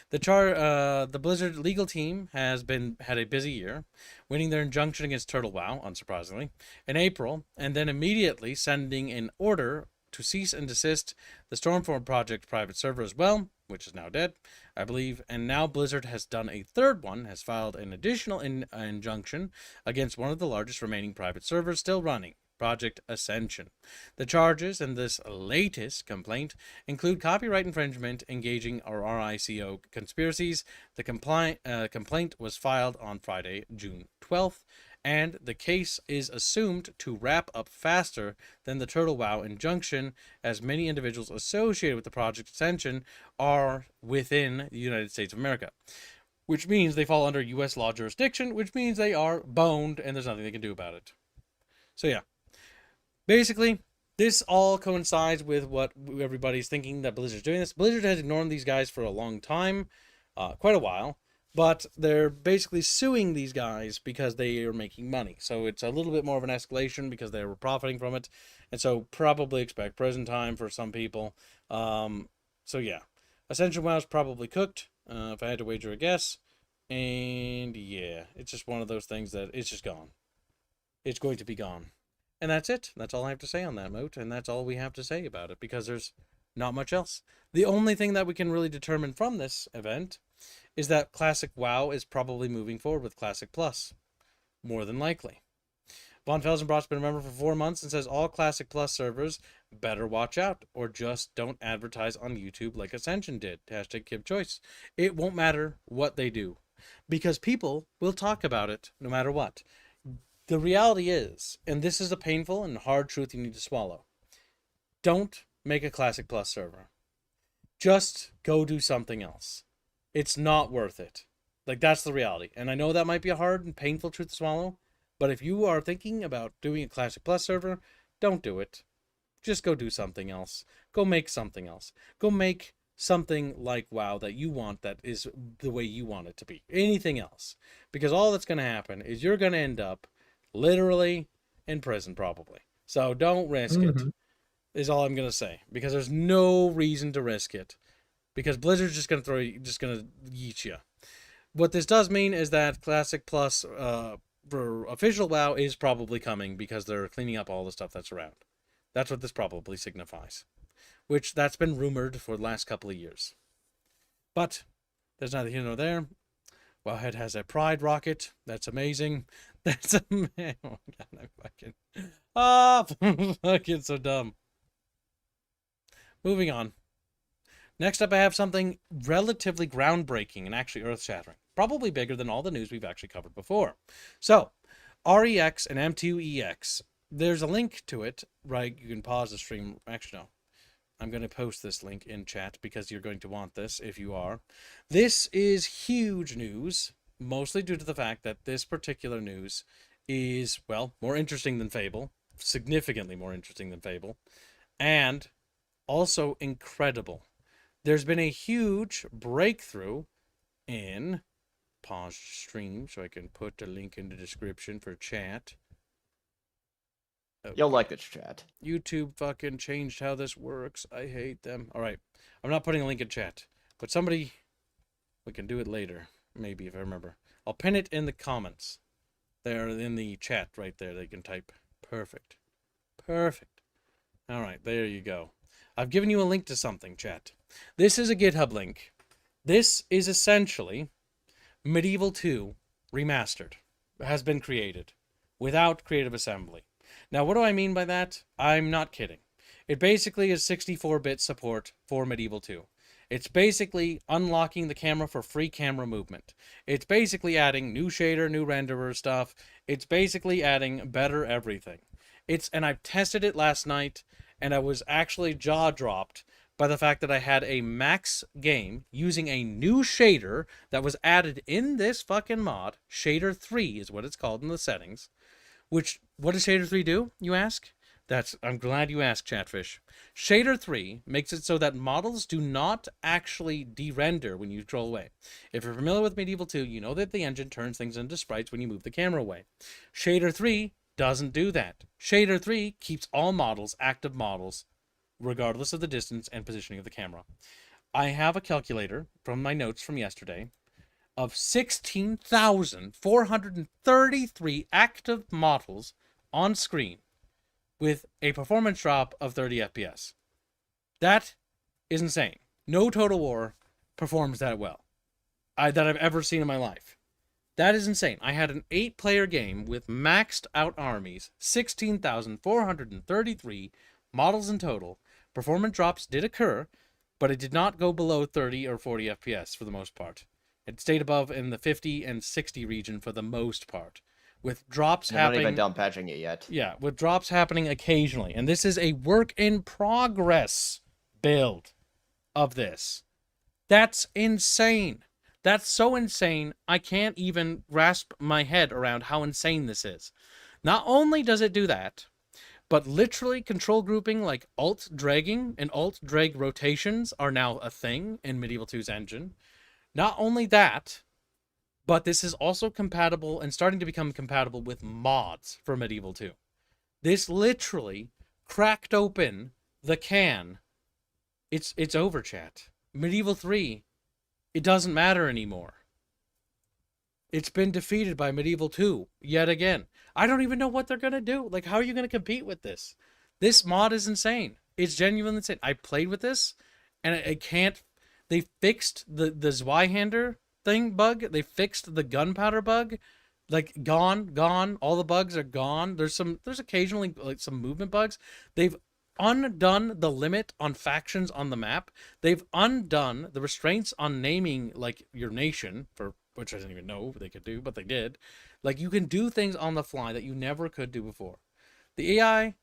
The Blizzard legal team had a busy year, winning their injunction against Turtle WoW, unsurprisingly, in April, and then immediately sending an order to cease and desist the Stormfront Project private server as well, which is now dead, I believe. And now Blizzard has done a third one, has filed an additional injunction against one of the largest remaining private servers still running, Project Ascension. The charges in this latest complaint include copyright infringement, engaging or RICO conspiracies. The complaint was filed on Friday, June 12th, and the case is assumed to wrap up faster than the Turtle WoW injunction, as many individuals associated with the Project Ascension are within the United States of America, which means they fall under U.S. law jurisdiction, which means they are boned and there's nothing they can do about it. So yeah, basically, this all coincides with what everybody's thinking, that Blizzard's doing this. Blizzard has ignored these guys for a long time, quite a while. But they're basically suing these guys because they are making money. So it's a little bit more of an escalation because they were profiting from it. And so probably expect prison time for some people. So yeah, Ascension WoW is probably cooked, if I had to wager a guess. And yeah, it's just one of those things that it's just gone. It's going to be gone. And that's it. That's all I have to say on that, Moat. And that's all we have to say about it, because there's not much else. The only thing that we can really determine from this event is that Classic WoW is probably moving forward with Classic Plus. More than likely. Von Felsenbrock's been a member for 4 months and says all Classic Plus servers better watch out, or just don't advertise on YouTube like Ascension did. Hashtag Kib Choice. It won't matter what they do, because people will talk about it no matter what. The reality is, and this is a painful and hard truth you need to swallow, don't make a Classic Plus server. Just go do something else. It's not worth it. Like, that's the reality. And I know that might be a hard and painful truth to swallow, but if you are thinking about doing a Classic Plus server, don't do it. Just go do something else. Go make something else. Go make something like WoW that you want, that is the way you want it to be. Anything else. Because all that's going to happen is you're going to end up literally in prison, probably. So don't risk it, is all I'm going to say. Because there's no reason to risk it. Because Blizzard's just going to yeet you. What this does mean is that Classic Plus for official WoW is probably coming, because they're cleaning up all the stuff that's around. That's what this probably signifies. Which, that's been rumored for the last couple of years. But there's neither here nor there. Wowhead has a pride rocket. That's amazing. That's amazing. Oh my god, I'm fucking so dumb. Moving on. Next up, I have something relatively groundbreaking and actually earth-shattering. Probably bigger than all the news we've actually covered before. So, REX and M2EX. There's a link to it, right? You can pause the stream. Actually, no. I'm going to post this link in chat, because you're going to want this if you are. This is huge news, mostly due to the fact that this particular news is, well, more interesting than Fable. Significantly more interesting than Fable. And also incredible. There's been a huge breakthrough in, pause stream so I can put a link in the description for chat. You'll like this, chat. YouTube fucking changed how this works. I hate them. All right. I'm not putting a link in chat, but somebody, we can do it later, maybe, if I remember. I'll pin it in the comments. There in the chat right there. They can type. Perfect. Perfect. All right. There you go. I've given you a link to something, chat. This is a GitHub link. This is essentially Medieval 2 remastered. It has been created without Creative Assembly. Now, what do I mean by that? I'm not kidding. It basically is 64-bit support for Medieval 2. It's basically unlocking the camera for free camera movement. It's basically adding new shader, new renderer stuff. It's basically adding better everything. And I tested it last night, and I was actually jaw-dropped by the fact that I had a max game using a new shader that was added in this fucking mod. Shader 3 is what it's called in the settings. Which, what does Shader 3 do, you ask? I'm glad you asked, Chatfish. Shader 3 makes it so that models do not actually de-render when you scroll away. If you're familiar with Medieval 2, you know that the engine turns things into sprites when you move the camera away. Shader 3 doesn't do that. Shader 3 keeps all models active models, regardless of the distance and positioning of the camera. I have a calculator from my notes from yesterday of 16,433 active models on screen with a performance drop of 30 FPS. That is insane. No Total War performs that well that I've ever seen in my life. That is insane. I had an 8-player game with maxed out armies, 16,433 models in total. Performance drops did occur, but it did not go below 30 or 40 FPS for the most part. It stayed above in the 50 and 60 region for the most part, with drops happening. Not even done patching it yet. Yeah, with drops happening occasionally. And this is a work in progress build of this. That's insane. That's so insane, I can't even grasp my head around how insane this is. Not only does it do that, but literally control grouping like alt dragging and alt drag rotations are now a thing in Medieval 2's engine. Not only that, but this is also compatible and starting to become compatible with mods for Medieval 2. This literally cracked open the can. It's over, chat. Medieval 3, it doesn't matter anymore. It's been defeated by Medieval 2 yet again. I don't even know what they're going to do. Like, how are you going to compete with this? This mod is insane. It's genuinely insane. I played with this, and it can't... They fixed the Zweihander thing bug. They fixed the gunpowder bug. Like, gone. All the bugs are gone. There's occasionally, like, some movement bugs. They've undone the limit on factions on the map. They've undone the restraints on naming, like, your nation, for which I didn't even know they could do, but they did. Like, you can do things on the fly that you never could do before. The AI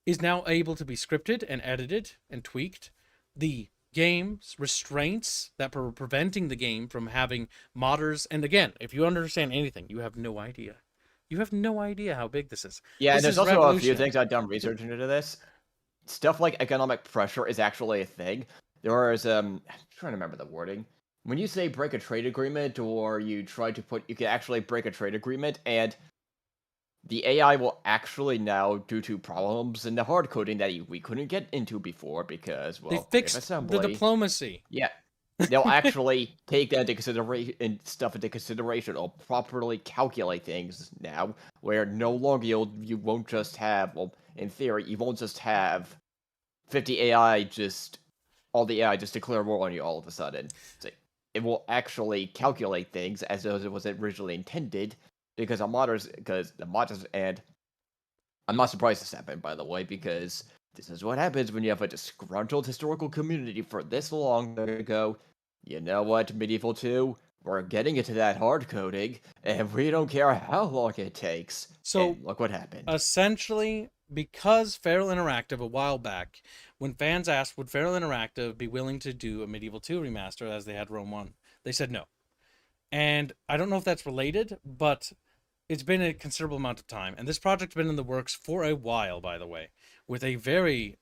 is now able to be scripted and edited and tweaked. The game's restraints that were preventing the game from having modders, and again, if you understand anything, you have no idea. You have no idea how big this is. Yeah, this and there's also a few things I've done research into this. Stuff like economic pressure is actually a thing. There is, I'm trying to remember the wording. When you say break a trade agreement, or you try to you can actually break a trade agreement, and the AI will actually now, due to problems in the hard coding that we couldn't get into before because, well, they fixed the diplomacy. Yeah. They'll actually take that into consideration or properly calculate things now, where no longer you won't just have, well, in theory, you won't just have 50 AI all the AI just declare war on you all of a sudden. So it will actually calculate things as though it was originally intended, because the modders, and I'm not surprised this happened, by the way, because this is what happens when you have a disgruntled historical community for this long. There you go. You know what, Medieval 2? We're getting into that hard coding, and we don't care how long it takes. So, and look what happened. Essentially, because Feral Interactive a while back, when fans asked would Feral Interactive be willing to do a Medieval 2 remaster as they had Rome 1, they said no. And I don't know if that's related, but it's been a considerable amount of time. And this project's been in the works for a while, by the way, with a very,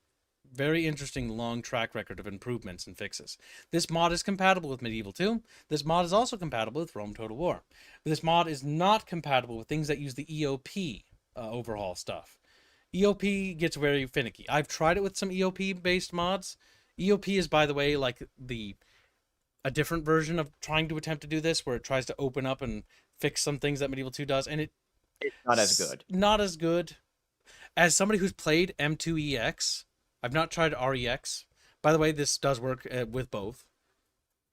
very interesting long track record of improvements and fixes. This mod is compatible with Medieval 2. This mod is also compatible with Rome Total War. This mod is not compatible with things that use the EOP overhaul stuff. EOP gets very finicky. I've tried it with some EOP based mods. EOP is, by the way, like a different version of trying to attempt to do this, where it tries to open up and fix some things that Medieval 2 does, and it's not as good. Not as good. As somebody who's played M2EX, I've not tried REX. By the way, this does work with both.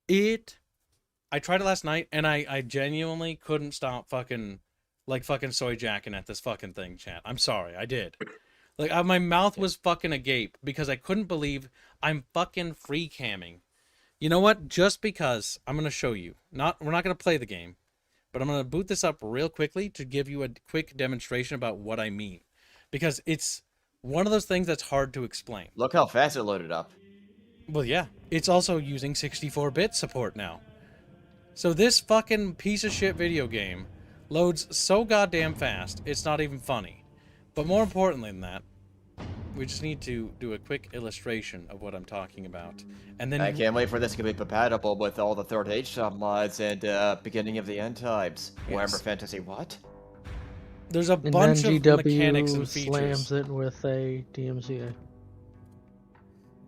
I tried it last night, and I genuinely couldn't stop fucking soy jacking at this fucking thing, chat. I'm sorry, I did. Like, my mouth was fucking agape because I couldn't believe I'm fucking free camming. You know what? Just because I'm gonna show you. We're not gonna play the game, but I'm gonna boot this up real quickly to give you a quick demonstration about what I mean, because it's one of those things that's hard to explain. Look how fast it loaded up. Well, yeah. It's also using 64-bit support now. So this fucking piece of shit video game loads so goddamn fast, it's not even funny. But more importantly than that, we just need to do a quick illustration of what I'm talking about. And then I can't wait for this to be compatible with all the Third Age submods and Beginning of the End times. Warhammer Fantasy what? There's a bunch of mechanics and features. Slams it with a DMCA.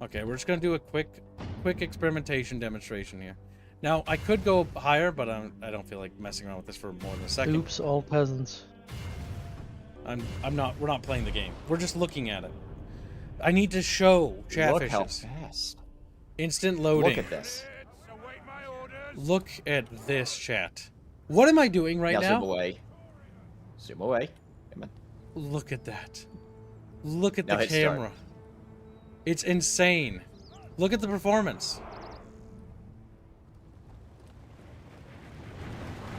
Okay, we're just gonna do a quick experimentation demonstration here. Now, I could go higher, but I don't feel like messing around with this for more than a second. Oops, all peasants. We're not playing the game. We're just looking at it. I need to show Chatfishes. Look how fast. Instant loading. Look at this. Look at this, chat. What am I doing right now? Zoom away. Zoom away. Come on. Look at that. Look at Now the hit start. camera. It's insane. Look at the performance.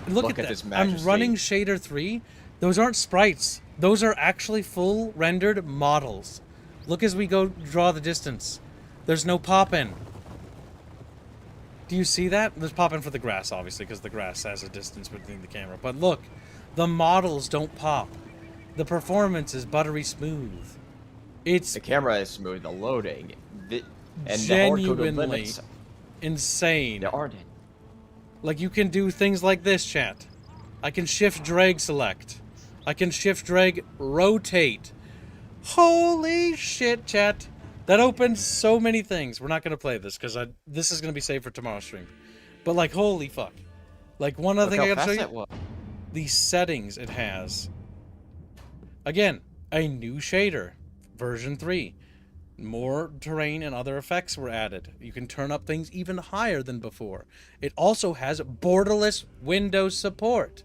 Look at this that. majesty. I'm running Shader 3. Those aren't sprites. Those are actually full rendered models. Look as we go draw the distance. There's no pop-in. Do you see that? There's pop-in for the grass, obviously, because the grass has a distance between the camera. But look, the models don't pop. The performance is buttery smooth. It's the camera is smooth, the loading, and genuinely the hard-coded limits. Insane. There aren't. Like, you can do things like this, chat. I can shift drag select. I can shift drag rotate. Holy shit, chat. That opens so many things. We're not going to play this because this is going to be saved for tomorrow's stream. But, like, holy fuck. Like, one other thing I got to show you. The settings it has. Again, a new shader. Version 3. More terrain and other effects were added. You can turn up things even higher than before. It also has borderless Windows support.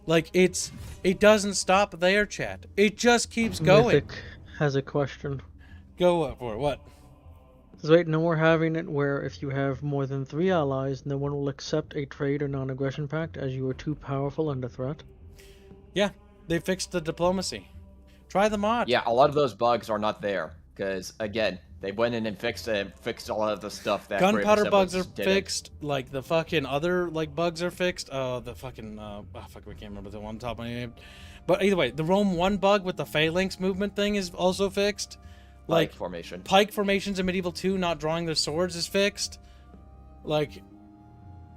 Like, it doesn't stop there, chat. It just keeps going. Mythic has a question. Go up for it. What? Says, wait, no more having it where if you have more than 3 allies, no one will accept a trade or non-aggression pact as you are too powerful under threat. Yeah, they fixed the diplomacy. Try the mod. Yeah, a lot of those bugs are not there. Because, again, they went in and fixed all of the stuff that gunpowder bugs are fixed. Like, the fucking other, like, bugs are fixed. The fucking, fuck, we can't remember the one top of my name. But either way, the Rome 1 bug with the phalanx movement thing is also fixed. Like, Pike formation. Pike formations in Medieval 2 not drawing their swords is fixed. Like,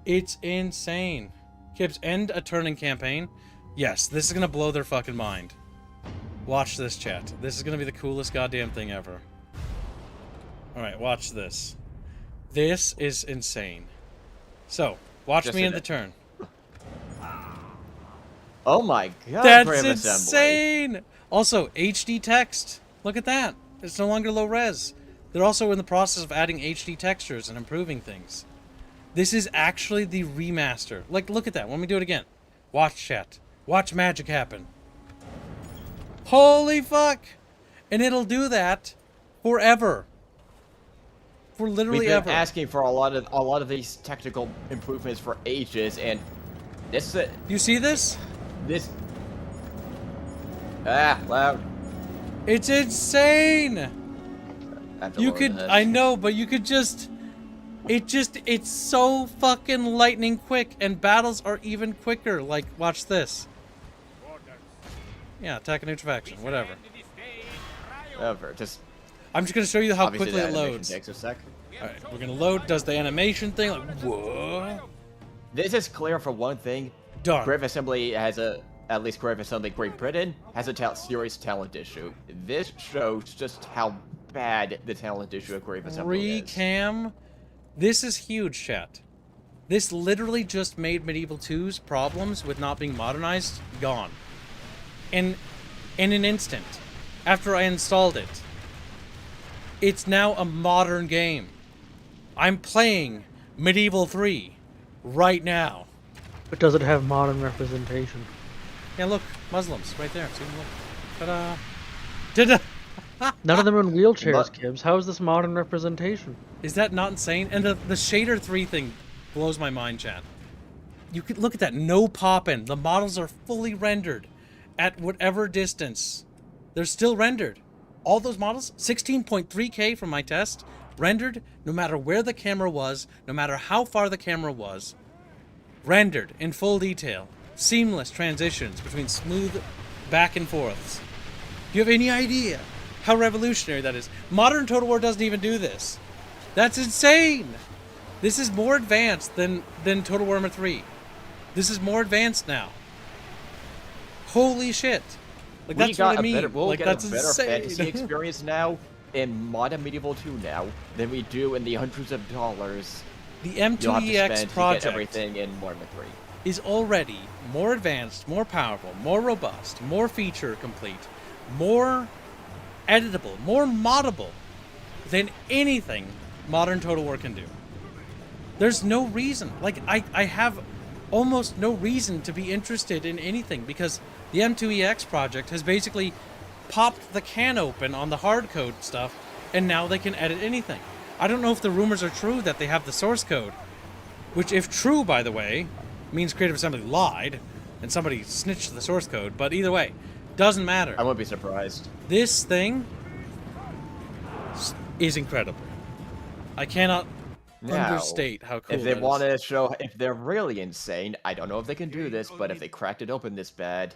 it's insane. Kips, end a turning campaign. Yes, this is gonna blow their fucking mind. Watch this, chat. This is gonna be the coolest goddamn thing ever. Alright, watch this. This is insane. So, watch me in the turn. Oh my god, that's insane! Also, HD text. Look at that. It's no longer low res. They're also in the process of adding HD textures and improving things. This is actually the remaster. Like, look at that. Let me do it again. Watch, chat. Watch magic happen. Holy fuck! And it'll do that forever. For literally We've been ever. asking for a lot of these technical improvements for ages, and this is you see this? This loud. It's insane. You could this. I know, but you could just it's so fucking lightning quick, and battles are even quicker. Like, watch this. Yeah, attack a neutral faction, whatever. Whatever, just... I'm just gonna show you how Obviously quickly the it animation loads. takes a sec. Alright, we're gonna load, does the animation thing, like, whoa. This is clear for one thing. Done. Griff Assembly has a at least Grave Assembly Great Britain, has a serious talent issue. This shows just how bad the talent issue of Grave Assembly is. Recam. This is huge, chat. This literally just made Medieval 2's problems with not being modernized gone. In an instant. After I installed it. It's now a modern game. I'm playing Medieval 3 right now. But does it have modern representation? Yeah, look, Muslims right there. See them, look. Ta-da! Ta-da! None of them are in wheelchairs, Kibbs. How is this modern representation? Is that not insane? And the shader 3 thing blows my mind, chat. You could look at that, no poppin'. The models are fully rendered at whatever distance. They're still rendered. All those models, 16.3K from my test, rendered no matter where the camera was, no matter how far the camera was, rendered in full detail. Seamless transitions between smooth back and forths. Do you have any idea how revolutionary that is? Modern Total War doesn't even do this. That's insane! This is more advanced than Total Warhammer 3. This is more advanced now. Holy shit. Like, that's what I mean. We'll like, get that's a better insane. fantasy experience now in modern Medieval 2 now than we do in the hundreds of dollars The you'll have to M2EX spend project to get everything in Warhammer 3. is already more advanced, more powerful, more robust, more feature complete, more editable, more moddable than anything modern Total War can do. There's no reason. Like, I have almost no reason to be interested in anything because the M2EX project has basically popped the can open on the hard code stuff and now they can edit anything. I don't know if the rumors are true that they have the source code, which, if true, by the way, means Creative Assembly lied and somebody snitched the source code, but either way, doesn't matter. I wouldn't be surprised. This thing is incredible. I cannot understate how cool if they it is. want to show, if they're really insane, I don't know if they can do this, but if they cracked it open this bad,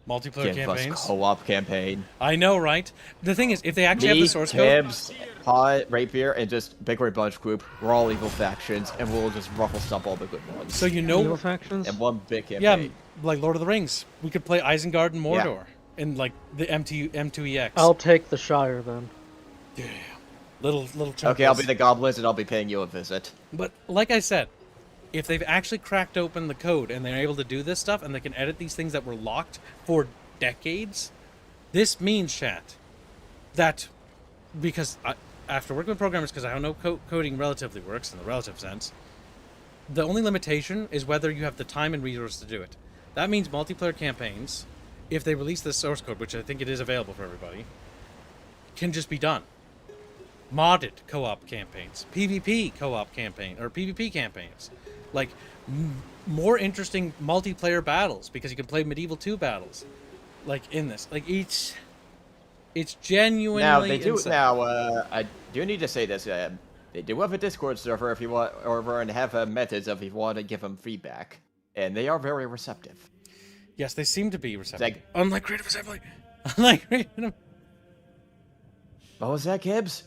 Multiplayer give us campaigns. co-op campaign. I know, right? The thing is, if they actually have the source code, Tibbs, Pot, Rapier, and just Big Red Bunch Group, we're all evil factions, and we'll just ruffle stomp all the good ones. so you know, Evil factions? And one big yeah, campaign. like Lord of the Rings, we could play Isengard and Mordor in like the M2EX. I'll take the Shire then. Yeah, little chunks. Okay, I'll be the goblins, and I'll be paying you a visit. But like I said, if they've actually cracked open the code and they're able to do this stuff and they can edit these things that were locked for decades, this means, chat, that because after working with programmers, because I know coding relatively works in the relative sense, the only limitation is whether you have the time and resources to do it. That means multiplayer campaigns, if they release the source code, which I think it is available for everybody, can just be done. Modded co-op campaigns, PvP co-op campaign, or PvP campaigns, like more interesting multiplayer battles, because you can play Medieval 2 battles, like in this. Like it's genuinely Now they do. insane. Now I do need to say this. They do have a Discord server if you want, or and have methods of if you want to give them feedback, and they are very receptive. Yes, they seem to be receptive. Like, unlike Creative Assembly. Unlike Creative. What was that, Gibbs?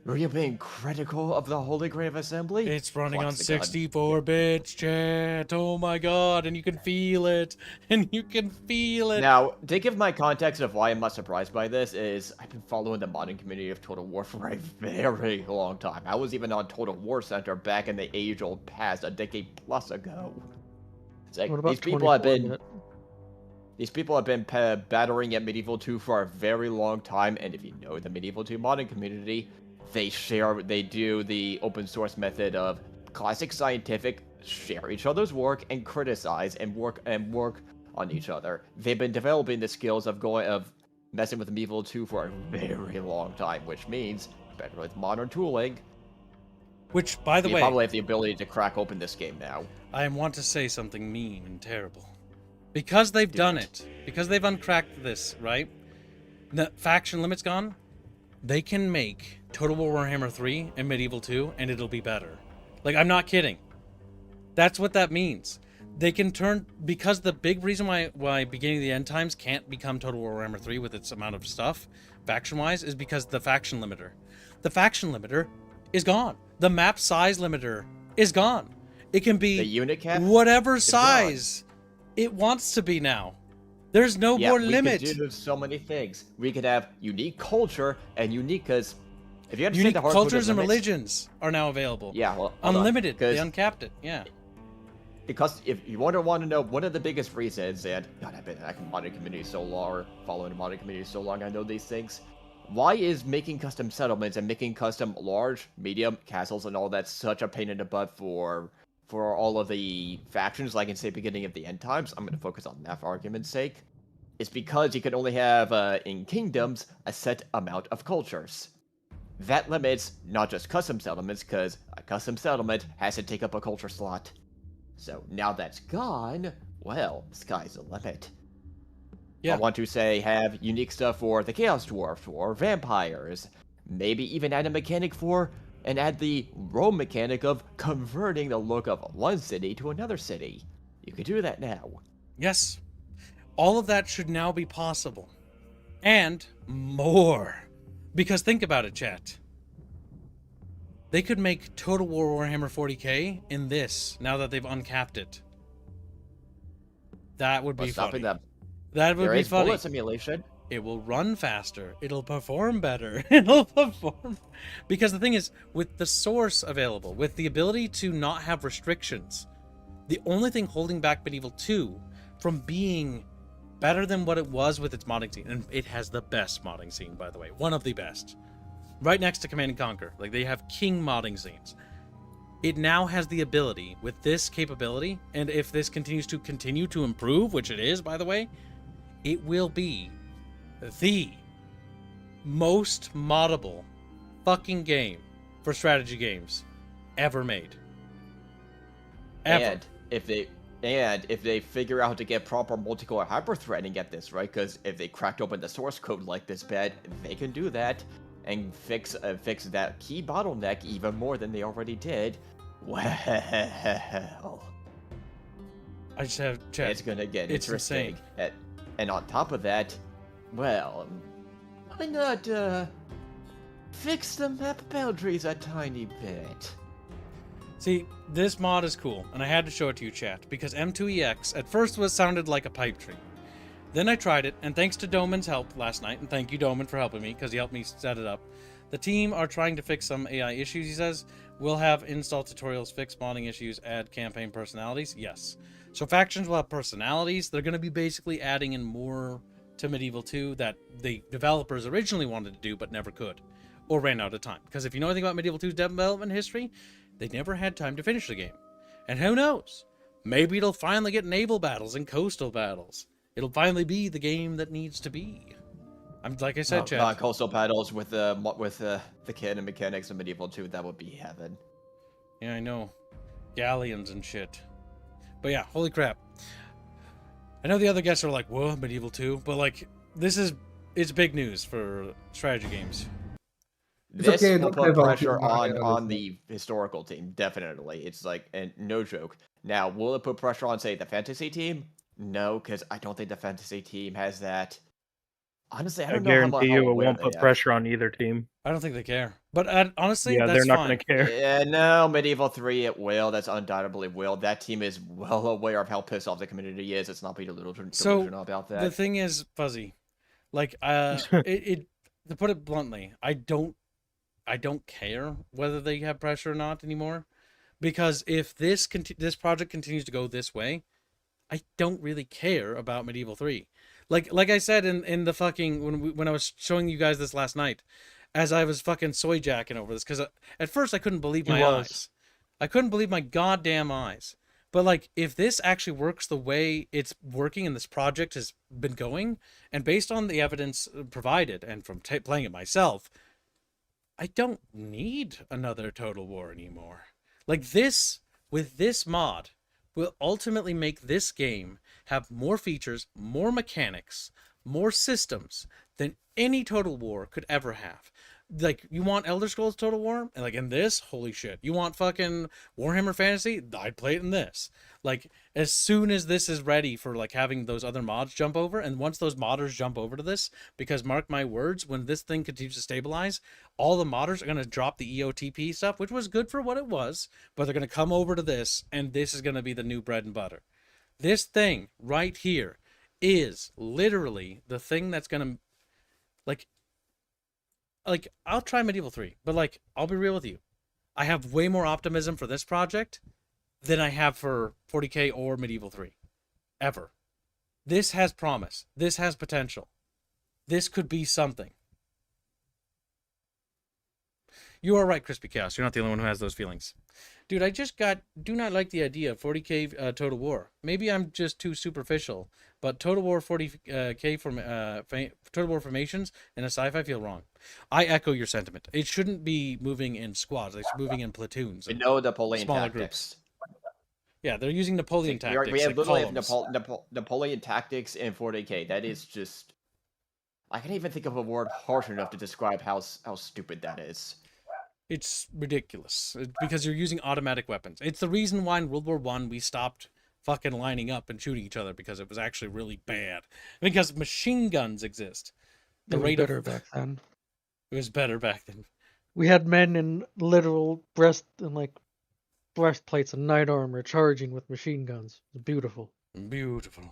Were you being critical of the Holy Grave Assembly? It's running on Flex the gun. 64 bits, chat. Oh my god, and you can feel it. And you can feel it. Now, to give my context of why I'm not surprised by this is I've been following the modding community of Total War for a very long time. I was even on Total War Center back in the age-old past, a decade plus ago. It's like, What about these people have 24-bit? been battering at Medieval 2 for a very long time, and if you know the Medieval 2 modding community, they do the open source method of classic scientific, share each other's work and criticize and work on each other. They've been developing the skills of messing with Medieval 2 for a very long time, which means better with modern tooling. Which, by the you way, probably have the ability to crack open this game now. I want to say something mean and terrible. Because they've done it, because they've uncracked this, right? The faction limit's gone. They can make Total War Warhammer 3 and Medieval 2, and it'll be better. Like, I'm not kidding. That's what that means. They can turn, because the big reason why Beginning of the End Times can't become Total War Warhammer 3 with its amount of stuff, faction-wise, is because the faction limiter. The faction limiter is gone. The map size limiter is gone. It can be The unit cap whatever is size It wants to be now. There's no Yeah, more we limit. could do so many things. We could have unique culture and unique, because if you understand Unique the hard code of cultures and limits- religions are now available. Yeah, well, hold on, unlimited. They 'cause- uncapped it. Yeah. Because if you want to know one of the biggest reasons, and God, I've been in the modding community so long, or following the modding community so long, I know these things. Why is making custom settlements and making custom large, medium castles and all that such a pain in the butt for all of the factions, like in say beginning of the end times? I'm going to focus on that for argument's sake. It's because you can only have in kingdoms a set amount of cultures. That limits not just custom settlements, because a custom settlement has to take up a culture slot. So now that's gone, well, sky's the limit. Yeah. I want to say have unique stuff for the Chaos Dwarf or vampires. Maybe even add a mechanic for, and add the Rome mechanic of converting the look of one city to another city. You could do that now. Yes. All of that should now be possible. And more. Because think about it, chat. They could make Total War Warhammer 40k in this, now that they've uncapped it. That would be funny. Them. That would There be is funny. bullet simulation. It will run faster. It'll perform better. It'll perform. Because the thing is, with the source available, with the ability to not have restrictions, the only thing holding back Medieval 2 from being better than what it was with its modding scene, and it has the best modding scene, by the way, one of the best, right next to Command & Conquer. Like, they have king modding scenes. It now has the ability, with this capability, and if this continues to improve, which it is, by the way, it will be the most moddable fucking game for strategy games ever made. Ever. And if they figure out how to get proper multicore hyper-threading at this, right? Because if they cracked open the source code like this bad, they can do that and fix that key bottleneck even more than they already did. Well, I just have chat. It's gonna get It's interesting. insane. And on top of that, well, why not fix the map boundaries a tiny bit? See, this mod is cool, and I had to show it to you, chat, because M2EX at first sounded like a pipe dream. Then I tried it, and thanks to Doman's help last night, and thank you, Doman, for helping me, because he helped me set it up. The team are trying to fix some AI issues, he says. We'll have install tutorials, fix modding issues, add campaign personalities. Yes. So factions will have personalities. They're going to be basically adding in more to Medieval 2 that the developers originally wanted to do, but never could, or ran out of time. Because if you know anything about Medieval 2's development history, they never had time to finish the game. And who knows? Maybe it'll finally get naval battles and coastal battles. It'll finally be the game that needs to be. I'm like I said, chat. Not coastal battles with the canon mechanics of Medieval 2. That would be heaven. Yeah, I know. Galleons and shit. But yeah, holy crap. I know the other guests are like, whoa, Medieval 2. But like, it's big news for strategy games. This okay, will don't put have all pressure the- on the historical team, definitely. It's like, and no joke. Now, will it put pressure on, say, the fantasy team? No, because I don't think the fantasy team has that. Honestly, I I don't know how guarantee you it aware won't they put are. pressure on either team. I don't think they care. But honestly, Yeah, that's they're not fine. going to care. Yeah, no, Medieval 3, it will. That's undoubtedly will. That team is well aware of how pissed off the community is. It's not being delusional about that. The thing is, Fuzzy, like, to put it bluntly, I don't care whether they have pressure or not anymore, because if this project continues to go this way, I don't really care about Medieval 3. Like I said in the fucking when I was showing you guys this last night, as I was fucking soy jacking over this, because at first I couldn't believe my eyes. I couldn't believe my goddamn eyes. But like, if this actually works the way it's working and this project has been going, and based on the evidence provided and from playing it myself, I don't need another Total War anymore. Like, this, with this mod, will ultimately make this game have more features, more mechanics, more systems than any Total War could ever have. Like, you want Elder Scrolls Total War? And like, in this, holy shit. You want fucking Warhammer Fantasy? I'd play it in this. Like, as soon as this is ready for like having those other mods jump over, and once those modders jump over to this, because mark my words, when this thing continues to stabilize, all the modders are going to drop the EOTP stuff, which was good for what it was, but they're going to come over to this, and this is going to be the new bread and butter. This thing right here is literally the thing that's gonna, like I'll try Medieval 3, but like I'll be real with you, I have way more optimism for this project than I have for 40K or Medieval 3, ever. This has promise. This has potential. This could be something. You are right, Crispy Chaos. You're not the only one who has those feelings. Dude, I just do not like the idea of 40K Total War. Maybe I'm just too superficial, but Total War 40K Total War formations in a sci-fi feel wrong. I echo your sentiment. It shouldn't be moving in squads. It's moving in platoons. No Napoleon smaller tactics. Groups. Yeah, they're using Napoleon tactics. We have like literally Napoleon tactics in 40K. That is just... I can't even think of a word harsh enough to describe how stupid that is. It's ridiculous because you're using automatic weapons. It's the reason why in World War I we stopped fucking lining up and shooting each other, because it was actually really bad. Because machine guns exist. It was better back then. It was better back then. We had men in literal breastplates and knight armor charging with machine guns. It was beautiful. Beautiful.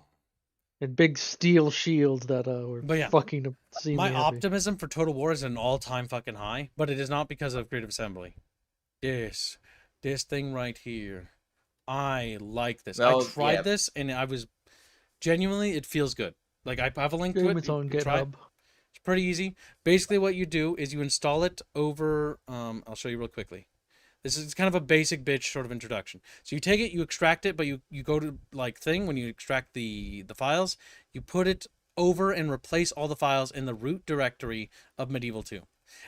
And big steel shields that were fucking obscenely My heavy. optimism for Total War is an all-time fucking high, but it is not because of Creative Assembly. This thing right here, I like this. Well, I tried this, and I was genuinely, it feels good. Like I have a link to it. It's on you can try it. GitHub. It's pretty easy. Basically, what you do is you install it over. I'll show you real quickly. This is kind of a basic bitch sort of introduction. So you take it, you extract it, but you go to like thing when you extract the files, you put it over and replace all the files in the root directory of Medieval 2.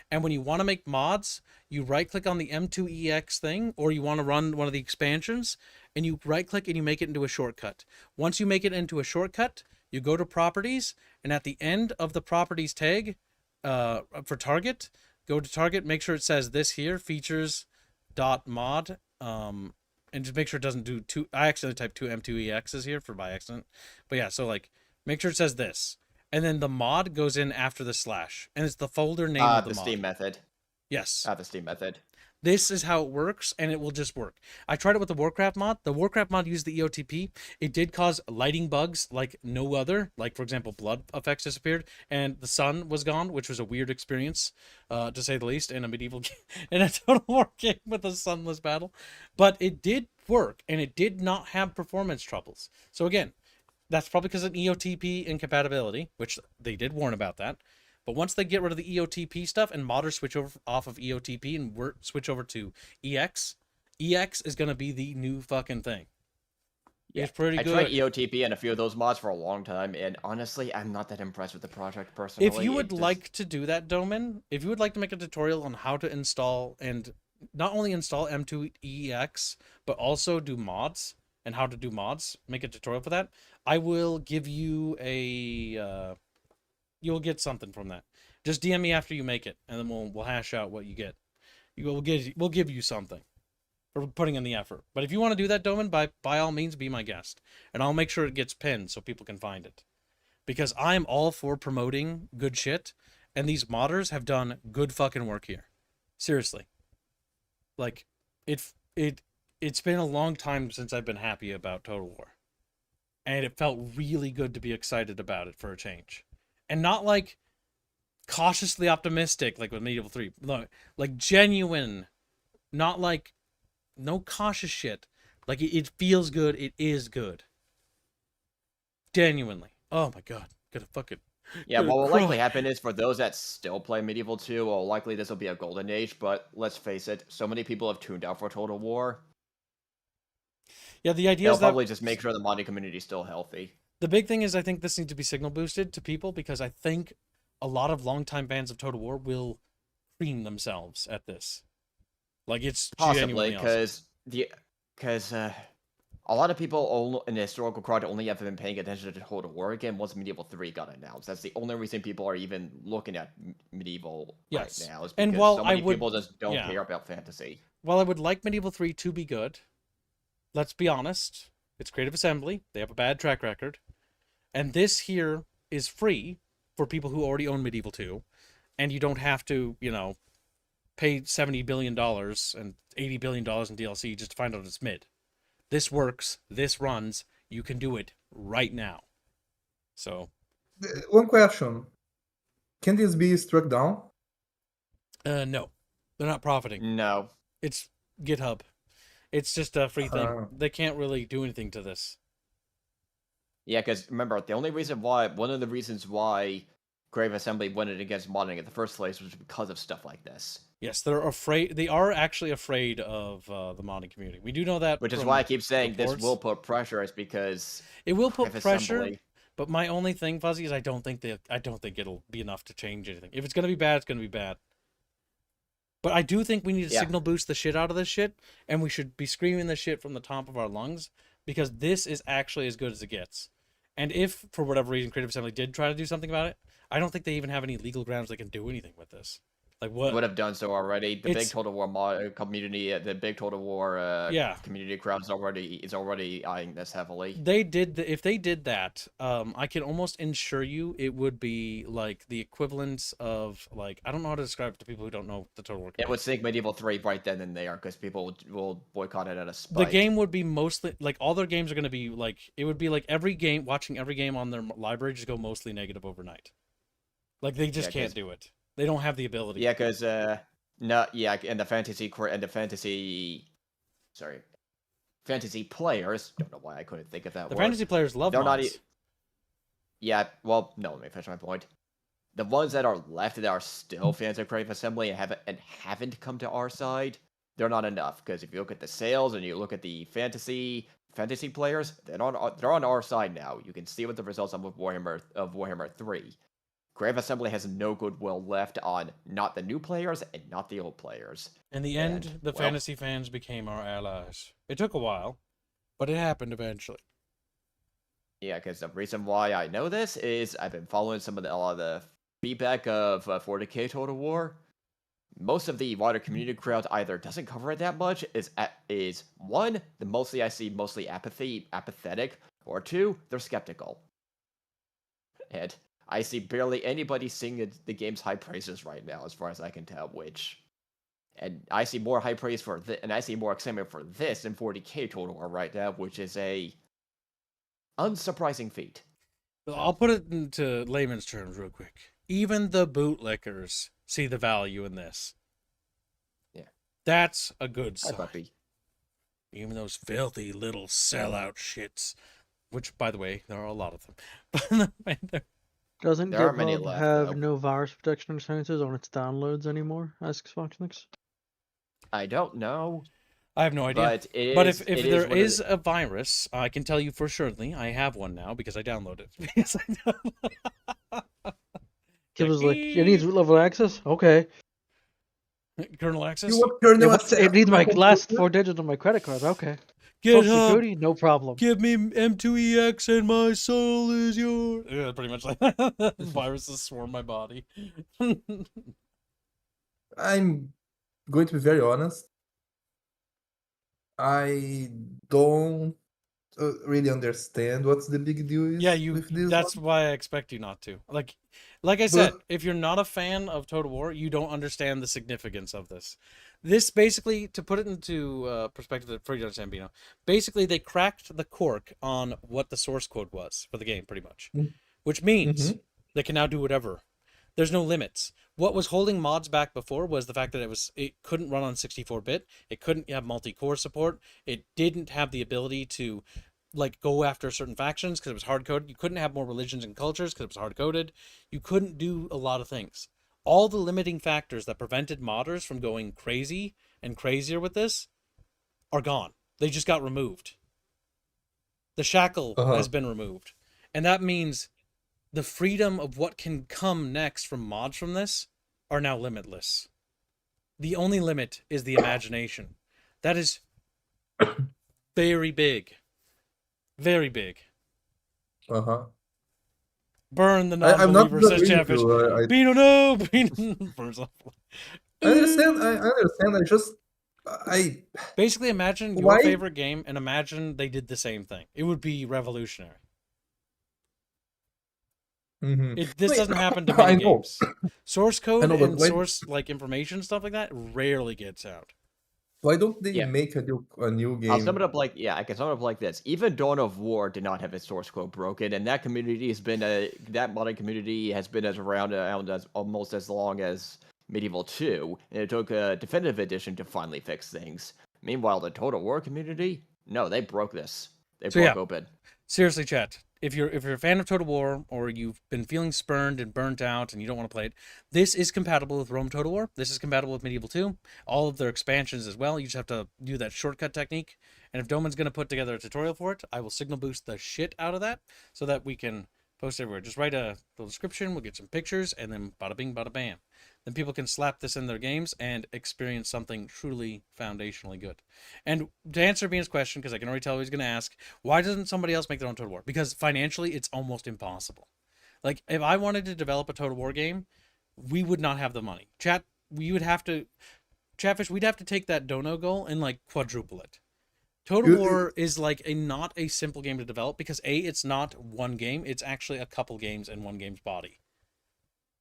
And when you want to make mods, you right click on the M2EX thing, or you want to run one of the expansions, and you right click and you make it into a shortcut. Once you make it into a shortcut, you go to properties, and at the end of the properties tag for target, go to target, make sure it says this here, features .mod, and just make sure it doesn't do two. I accidentally typed two M2EXs here by accident, but yeah, so like make sure it says this, and then the mod goes in after the slash, and it's the folder name of the mod. Steam method. Yes. The Steam method. This is how it works, and it will just work. I tried it with the Warcraft mod. The Warcraft mod used the EOTP. It did cause lighting bugs like no other. Like, for example, blood effects disappeared, and the sun was gone, which was a weird experience, to say the least, in a medieval game, in a Total War game with a sunless battle. But it did work, and it did not have performance troubles. So again, that's probably because of EOTP incompatibility, which they did warn about that. But once they get rid of the EOTP stuff and modders switch over off of EOTP and switch over to EX is going to be the new fucking thing. Yeah, it's pretty good. I tried EOTP and a few of those mods for a long time, and honestly, I'm not that impressed with the project personally. If you would like to do that, Doman, if you would like to make a tutorial on how to install and not only install M2EX, but also do mods and how to do mods, make a tutorial for that, I will give you a... you'll get something from that. Just DM me after you make it, and then we'll hash out what you get. We'll give you something for putting in the effort. But if you want to do that, Doman, by all means, be my guest, and I'll make sure it gets pinned so people can find it. Because I'm all for promoting good shit, and these modders have done good fucking work here. Seriously, like it's been a long time since I've been happy about Total War, and it felt really good to be excited about it for a change. And not like cautiously optimistic like with Medieval 3. No, like genuine. Not like no cautious shit. Like it feels good. It is good. Genuinely. Oh my god. Gonna fucking... Yeah, what will likely happen is for those that still play Medieval 2, well, likely this will be a golden age, but let's face it, so many people have tuned out for Total War. Yeah, the idea is they'll probably just make sure the modding community is still healthy. The big thing is I think this needs to be signal boosted to people, because I think a lot of longtime fans of Total War will cream themselves at this. Like, it's possibly because a lot of people in the historical crowd only have been paying attention to Total War again once Medieval 3 got announced. That's the only reason people are even looking at Medieval right now. Is because and while so many people just don't care about fantasy. While I would like Medieval 3 to be good, let's be honest, it's Creative Assembly. They have a bad track record. And this here is free for people who already own Medieval 2. And you don't have to, pay $70 billion and $80 billion in DLC just to find out it's mid. This works. This runs. You can do it right now. So, One question: can this be struck down? no, they're not profiting. No. It's GitHub. It's just a free thing. They can't really do anything to this. Yeah, because remember, one of the reasons why Grave Assembly went against modding in the first place was because of stuff like this. Yes, they're afraid. They are actually afraid of the modding community. We do know that. Which is why I keep saying reports. this will put pressure, is because it will put Grave pressure. Assembly... But my only thing, Fuzzy, is I don't think it'll be enough to change anything. If it's gonna be bad, it's gonna be bad. But I do think we need to signal boost the shit out of this shit, and we should be screaming this shit from the top of our lungs, because this is actually as good as it gets. And if, for whatever reason, Creative Assembly did try to do something about it, I don't think they even have any legal grounds they can do anything with this. Like what would have done so already. The big Total War community, the big Total War community crowd is already eyeing this heavily. If they did that, I can almost ensure you it would be like the equivalent of, like, I don't know how to describe it to people who don't know the Total War community. It would sink Medieval 3 right then and there, because people will boycott it at a spike. The game would be mostly like, all their games are going to be like, it would be like watching every game on their library just go mostly negative overnight. Like they just can't do it. They don't have the ability. Yeah, because and the fantasy players. Don't know why I couldn't think of that word. The fantasy players love mods. Well, no, let me finish my point. The ones that are left that are still fans of Creative Assembly and haven't come to our side, they're not enough. Because if you look at the sales and you look at the fantasy players, they're on our side now. You can see what the results are with Warhammer 3. Grave Assembly has no goodwill left on not the new players and not the old players. In the end, the fantasy fans became our allies. It took a while, but it happened eventually. Yeah, because the reason why I know this is I've been following a lot of the feedback of 40k Total War. Most of the wider community crowd either doesn't cover it that much, is one, I see mostly apathetic, or two, they're skeptical. And I see barely anybody singing the game's high praises right now, as far as I can tell. And I see more high praise for this, and I see more excitement for this than 40k Total War right now, which is a unsurprising feat. I'll put it into layman's terms real quick. Even the bootlickers see the value in this. Yeah, that's a good sign. Even those filthy little sellout shits, which, by the way, there are a lot of them. Doesn't GitHub have no virus protection expenses on its downloads anymore? Asks Foxnix. I don't know. I have no idea. But if there is a virus, I can tell you for surely I have one now because I downloaded it. It was like, it needs root level access? Okay. Kernel access? It needs my last 4 digits on my credit card. Okay. Social security, no problem. Give me M2EX and my soul is yours. Yeah, pretty much like that. Viruses swarm my body. I'm going to be very honest. I don't really understand what's the big deal is. Yeah, that's why I expect you not to. Like I said, if you're not a fan of Total War, you don't understand the significance of this. This basically, to put it into perspective for you to understand, Bino, basically they cracked the cork on what the source code was for the game, pretty much. Which means they can now do whatever. There's no limits. What was holding mods back before was the fact that it couldn't run on 64-bit. It couldn't have multi-core support. It didn't have the ability to go after certain factions because it was hard-coded. You couldn't have more religions and cultures because it was hard-coded. You couldn't do a lot of things. All the limiting factors that prevented modders from going crazy and crazier with this are gone. They just got removed. The shackle has been removed. And that means the freedom of what can come next from mods from this are now limitless. The only limit is the imagination. That is very big. Very big. Burn the non-believer, says Chatfish. Bino, no! Burns off. I understand. I basically imagine your favorite game and imagine they did the same thing. It would be revolutionary. This doesn't happen to many games. Source code and source information, stuff like that, rarely gets out. Why don't they Yeah. make a new I'll sum game? it up like I can sum it up like this. Even Dawn of War did not have its source code broken, and that community has been that modding community has been around as almost as long as Medieval 2, and it took a definitive edition to finally fix things. Meanwhile, the Total War community, no, they broke this. They So, broke yeah. open. Seriously, chat. If you're a fan of Total War, or you've been feeling spurned and burnt out and you don't want to play it, this is compatible with Rome Total War. This is compatible with Medieval 2. All of their expansions as well. You just have to do that shortcut technique. And if Doman's going to put together a tutorial for it, I will signal boost the shit out of that so that we can post everywhere. Just write a little description, we'll get some pictures, and then bada bing, bada bam. Then people can slap this in their games and experience something truly foundationally good. And to answer Bean's question, because I can already tell he's going to ask, why doesn't somebody else make their own Total War? Because financially, it's almost impossible. Like, if I wanted to develop a Total War game, we would not have the money. Chatfish, we'd have to take that dono goal and, like, quadruple it. Total War is like not a simple game to develop because it's not one game, it's actually a couple games in one game's body.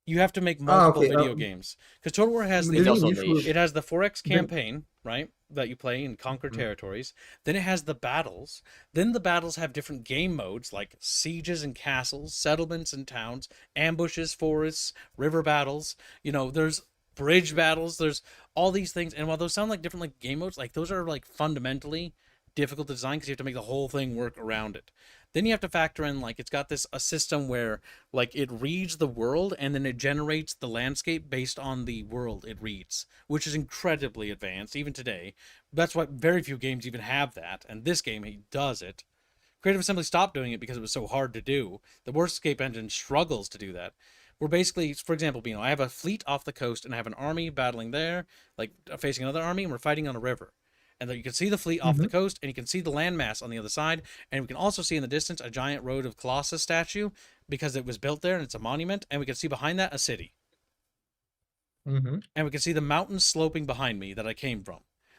You have to make multiple video games because Total War has the 4X campaign, right, that you play and conquer territories. Then it has the battles. Then the battles have different game modes like sieges and castles, settlements and towns, ambushes, forests, river battles. You know, there's bridge battles. There's all these things, and while those sound like different like game modes, like those are like fundamentally difficult to design because you have to make the whole thing work around it. Then you have to factor in like it's got a system where like it reads the world and then it generates the landscape based on the world it reads, which is incredibly advanced even today. That's why very few games even have that, and this game he does it. Creative Assembly stopped doing it because it was so hard to do. The Wordscape engine struggles to do that. We're basically, for example, I have a fleet off the coast and I have an army battling there, like facing another army, and we're fighting on a river. And then you can see the fleet off the coast, and you can see the landmass on the other side, and we can also see in the distance a giant Road of Colossus statue because it was built there and it's a monument, and we can see behind that a city. And we can see the mountains sloping behind me that I came from.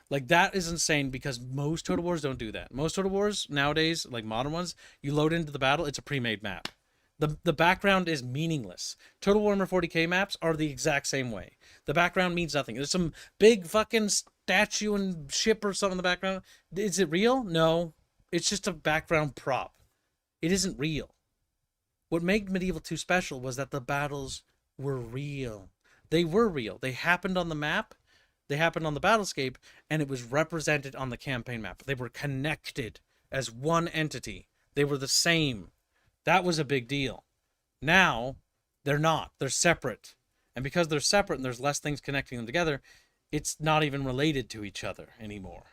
Like, that is insane because most Total Wars don't do that. Most Total Wars nowadays, like modern ones, you load into the battle, it's a pre-made map. The background is meaningless. Total Warhammer 40k maps are the exact same way. The background means nothing. There's some big fucking statue and ship or something in the background. Is it real? No. It's just a background prop. It isn't real. What made Medieval 2 special was that the battles were real. They were real. They happened on the map. They happened on the battlescape, and it was represented on the campaign map. They were connected as one entity. They were the same. That was a big deal. Now, they're not. They're separate. And because they're separate and there's less things connecting them together, it's not even related to each other anymore.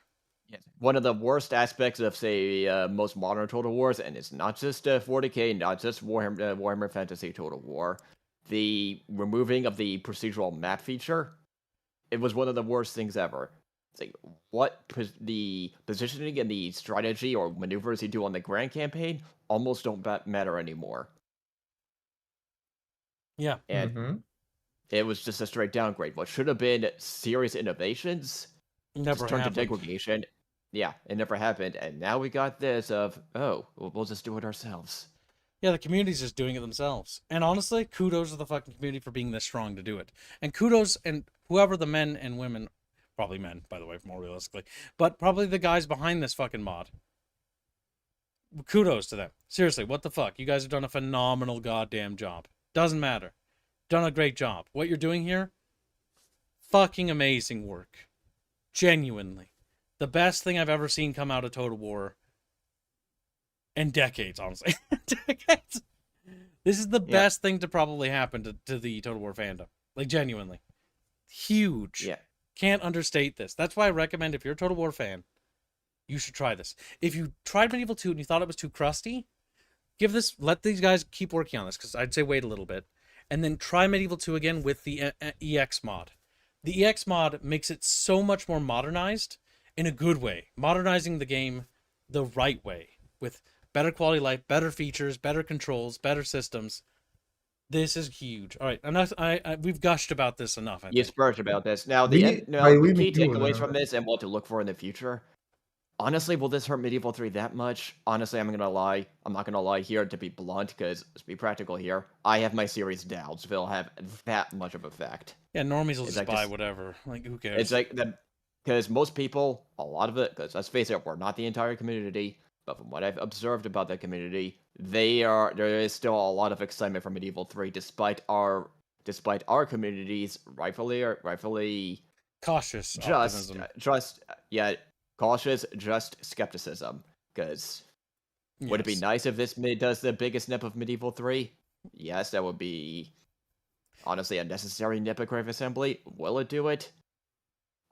Yes. One of the worst aspects of, say, most modern Total Wars, and it's not just 40k, not just Warhammer Fantasy Total War, the removing of the procedural map feature, it was one of the worst things ever. It's like, the positioning and the strategy or maneuvers you do on the Grand Campaign almost don't matter anymore. Yeah. And it was just a straight downgrade. What should have been serious innovations never turned to happened. degradation. Yeah, it never happened. And now we got this of, we'll just do it ourselves. Yeah, the community's just doing it themselves. And honestly, kudos to the fucking community for being this strong to do it. And kudos, and whoever the men and women, probably men, by the way, more realistically, but probably the guys behind this fucking mod. Kudos to them. Seriously, what the fuck? You guys have done a phenomenal goddamn job. Doesn't matter. Done a great job. What you're doing here, fucking amazing work. Genuinely. The best thing I've ever seen come out of Total War in decades, honestly. Decades. This is the best thing to probably happen to the Total War fandom. Like, genuinely. Huge. Yeah. Can't understate this. That's why I recommend, if you're a Total War fan, you should try this. If you tried Medieval 2 and you thought it was too crusty, let these guys keep working on this, because I'd say wait a little bit. And then try Medieval 2 again with the EX mod. The EX mod makes it so much more modernized in a good way. Modernizing the game the right way. With better quality of life, better features, better controls, better systems. This is huge. All right, we've gushed about this enough. You spurged about this. Now, the key takeaways from this and what to look for in the future. Honestly, will this hurt Medieval 3 that much? Honestly, I'm gonna lie. I'm not gonna lie here, to be blunt, because let's be practical here. I have my serious doubts if it'll have that much of effect. Yeah, normies will just buy whatever. Like, who cares? It's like because most people, a lot of it, because let's face it, we're not the entire community, but from what I've observed about the community, there is still a lot of excitement for Medieval 3, despite our community's rightfully Cautious optimism. cautious, just skepticism. Because would it be Yes. nice if this does the biggest nip of Medieval 3? Yes, that would be honestly a necessary nip of Grave Assembly. Will it do it?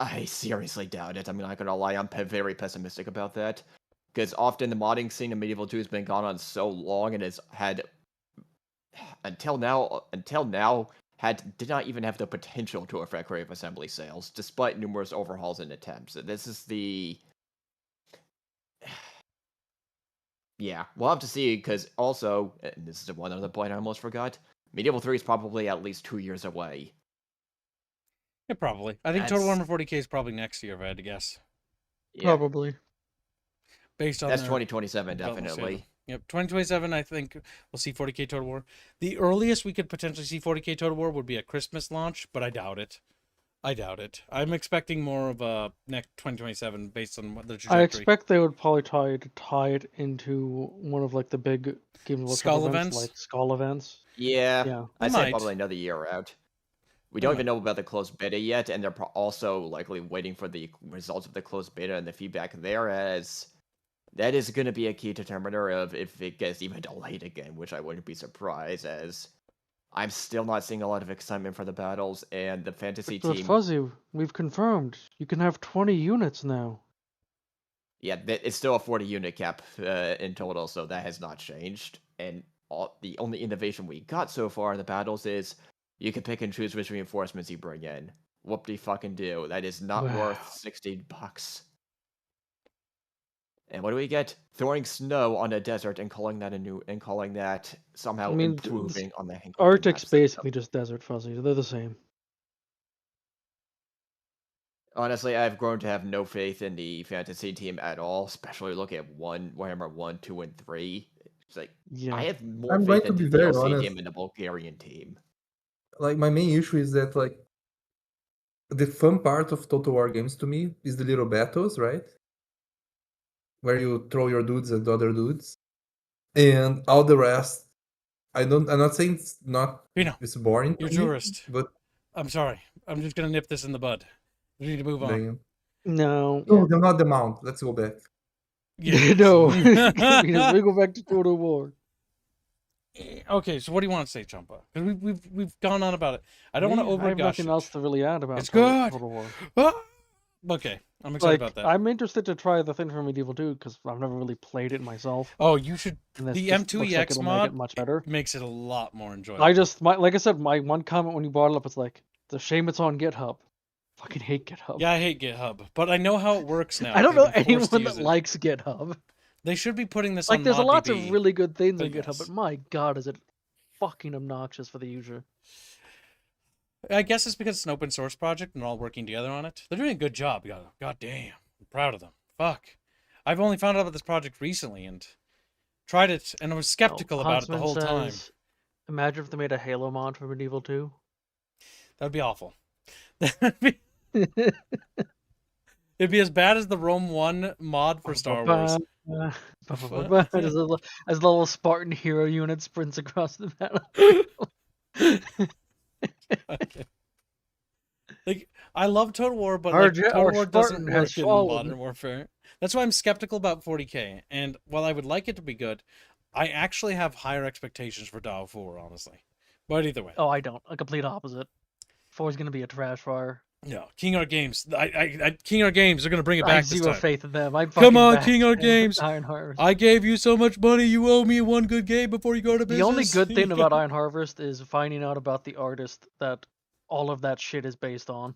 I seriously doubt it. I'm not gonna lie, I'm very pessimistic about that. Because often the modding scene in Medieval 2 has been gone on so long and has had until now did not even have the potential to affect Grave Assembly sales, despite numerous overhauls and attempts. This is the yeah, we'll have to see, because also, and this is one other point I almost forgot, Medieval 3 is probably at least 2 years away. Yeah, probably. I think Total War for 40K is probably next year, if I had to guess. Yeah. Probably. Based on That's their 2027, development definitely. schedule. Yep, 2027, I think we'll see 40K Total War. The earliest we could potentially see 40K Total War would be a Christmas launch, but I doubt it. I'm expecting more of a next 2027 based on what the trajectory. I expect they would probably tie it into one of like the big Games Workshop Skull events, events? like Skull events. Yeah, Yeah. I'd Might. say probably another year out. We They don't might. even know about the closed beta yet, and they're also likely waiting for the results of the closed beta and the feedback there, as that is going to be a key determiner of if it gets even delayed again, which I wouldn't be surprised, as I'm still not seeing a lot of excitement for the battles, and the fantasy But team... Fuzzy, we've confirmed. You can have 20 units now. Yeah, it's still a 40 unit cap in total, so that has not changed. And the only innovation we got so far in the battles is you can pick and choose which reinforcements you bring in. Whoop-de-fucking-do. That is not Wow. worth $60. And what do we get? Throwing snow on a desert and calling that somehow I mean, improving on the Hank Arctic's basically just desert, Fuzzy. They're the same. Honestly, I've grown to have no faith in the fantasy team at all, especially looking at Warhammer 1, 2, and 3. It's like, Yeah. I have more I'm going faith to in be the very DLC honest. team and the Bulgarian team. Like, my main issue is that, like, the fun part of Total War games to me is the little battles, right? Where you throw your dudes at the other dudes. And all the rest, I'm not saying it's boring You're to me, tourist. but I'm sorry. I'm just gonna nip this in the bud. We need to move on. damn. No. No, they're not the mount. Let's go back. Yeah. No. We go back to Total War. Okay, so what do you want to say, Chumpa? Because we've gone on about it. I don't want to I have overgush nothing it. else to really add about It's Total, good. Total War. Ah! Okay, I'm excited Like, about that. I'm interested to try the thing from Medieval 2 because I've never really played it myself. Oh, you should. And this The just looks like M2EX it'll mod make it much better. makes it a lot more enjoyable. Like I said, my one comment when you brought it up was like, it's a shame it's on GitHub. Fucking hate GitHub. Yeah, I hate GitHub, but I know how it works now. I don't 'cause know I've been forced to anyone that use it. likes GitHub. They should be putting this Like, on there's a lots ModDB, of really good things on but GitHub, yes. but my god, is it fucking obnoxious for the user. I guess it's because it's an open source project and they're all working together on it. They're doing a good job. God damn. I'm proud of them. Fuck. I've only found out about this project recently and tried it, and I was skeptical about it the whole time. Imagine if they made a Halo mod for Medieval 2. That would be awful. It'd be as bad as the Rome 1 mod for Star Wars. As a little Spartan hero unit sprints across the battle. Okay. Like, I love Total War, but Our like, Total War doesn't Spartan has work in fallen. Modern Warfare. That's why I'm skeptical about 40k. And while I would like it to be good, I actually have higher expectations for DAO 4, honestly. But either way. Oh, I don't. A complete opposite. 4 is going to be a trash fire. No, King Art Games. King Art Games are going to bring it back this zero time. faith in them. Come on, King Art Iron Games. Harvest. I gave you so much money. You owe me one good game before you go to business. The only good thing about Iron Harvest is finding out about the artist that all of that shit is based on.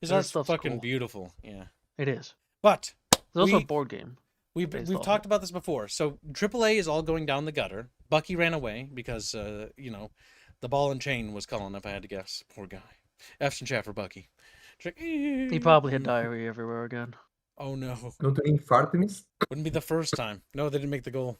His That art's stuff's fucking cool. beautiful. Yeah. It is. But there's also a board game. We've talked about this before. So AAA is all going down the gutter. Bucky ran away because you know, the ball and chain was calling, if I had to guess. Poor guy. F's in chat for Bucky. He probably had diarrhea everywhere again. Oh no. Don't you mean Fartimis? Wouldn't be the first time. No, they didn't make the goal.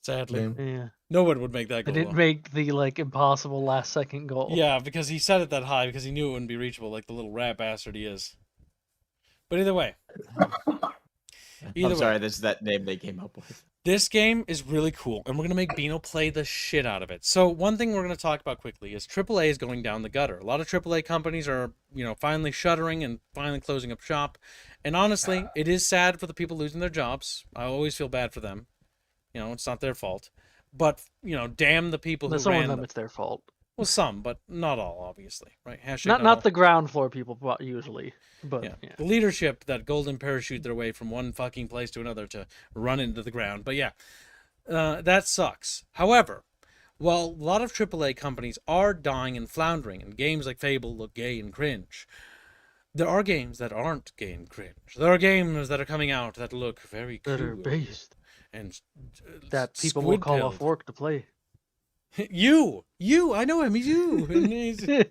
Sadly. Yeah. No one would make that They goal. didn't make the impossible last second goal. Yeah, because he set it that high because he knew it wouldn't be reachable, like the little rat bastard he is. But either way. I'm sorry, this is that name they came up with. This game is really cool, and we're going to make Beano play the shit out of it. So one thing we're going to talk about quickly is AAA is going down the gutter. A lot of AAA companies are, finally shuttering and finally closing up shop. And honestly, it is sad for the people losing their jobs. I always feel bad for them. It's not their fault. But, damn the people who Some ran... of them, it's their fault. Well, some, but not all, obviously, right? Not the ground floor people, usually. But yeah. The leadership that golden parachute their way from one fucking place to another to run into the ground. But yeah, that sucks. However, while a lot of AAA companies are dying and floundering, and games like Fable look gay and cringe, there are games that aren't gay and cringe. There are games that are coming out that look very cool. That are based. And that people will call off work to play. You, I know him. He's you. And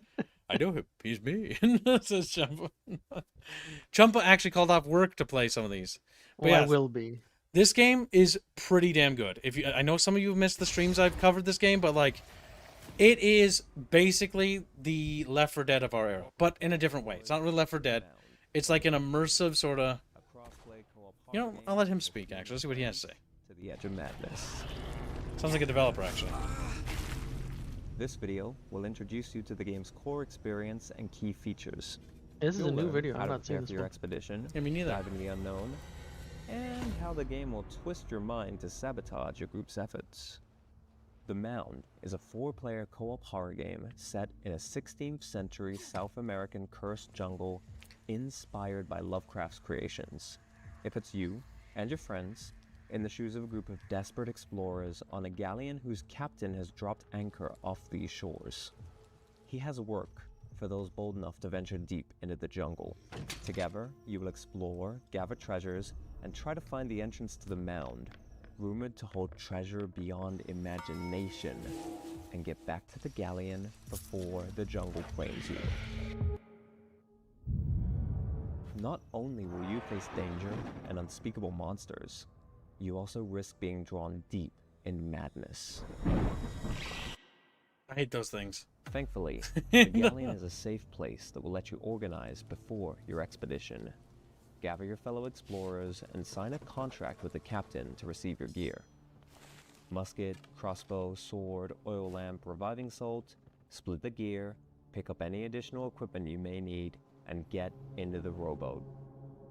I know him. He's me. Says Chumpa. Chumpa actually called off work to play some of these. But I will be. This game is pretty damn good. I know some of you have missed the streams I've covered this game, but it is basically the Left 4 Dead of our era, but in a different way. It's not really Left 4 Dead. It's like an immersive sort of. I'll let him speak. Actually, let's see what he has to say. To the edge of madness. Sounds like a developer, actually. This video will introduce you to the game's core experience and key features. This is a new video. How I'm to not seeing prepare this for your one. expedition, Yeah, me neither. dive into the unknown, and how the game will twist your mind to sabotage your group's efforts. The Mound is a 4-player co-op horror game set in a 16th century South American cursed jungle inspired by Lovecraft's creations. It puts you and your friends in the shoes of a group of desperate explorers on a galleon whose captain has dropped anchor off these shores. He has work for those bold enough to venture deep into the jungle. Together, you will explore, gather treasures, and try to find the entrance to the Mound, rumored to hold treasure beyond imagination, and get back to the galleon before the jungle claims you. Not only will you face danger and unspeakable monsters, you also risk being drawn deep in madness. I hate those things. Thankfully, the galleon is a safe place that will let you organize before your expedition. Gather your fellow explorers and sign a contract with the captain to receive your gear. Musket, crossbow, sword, oil lamp, reviving salt, split the gear, pick up any additional equipment you may need, and get into the rowboat.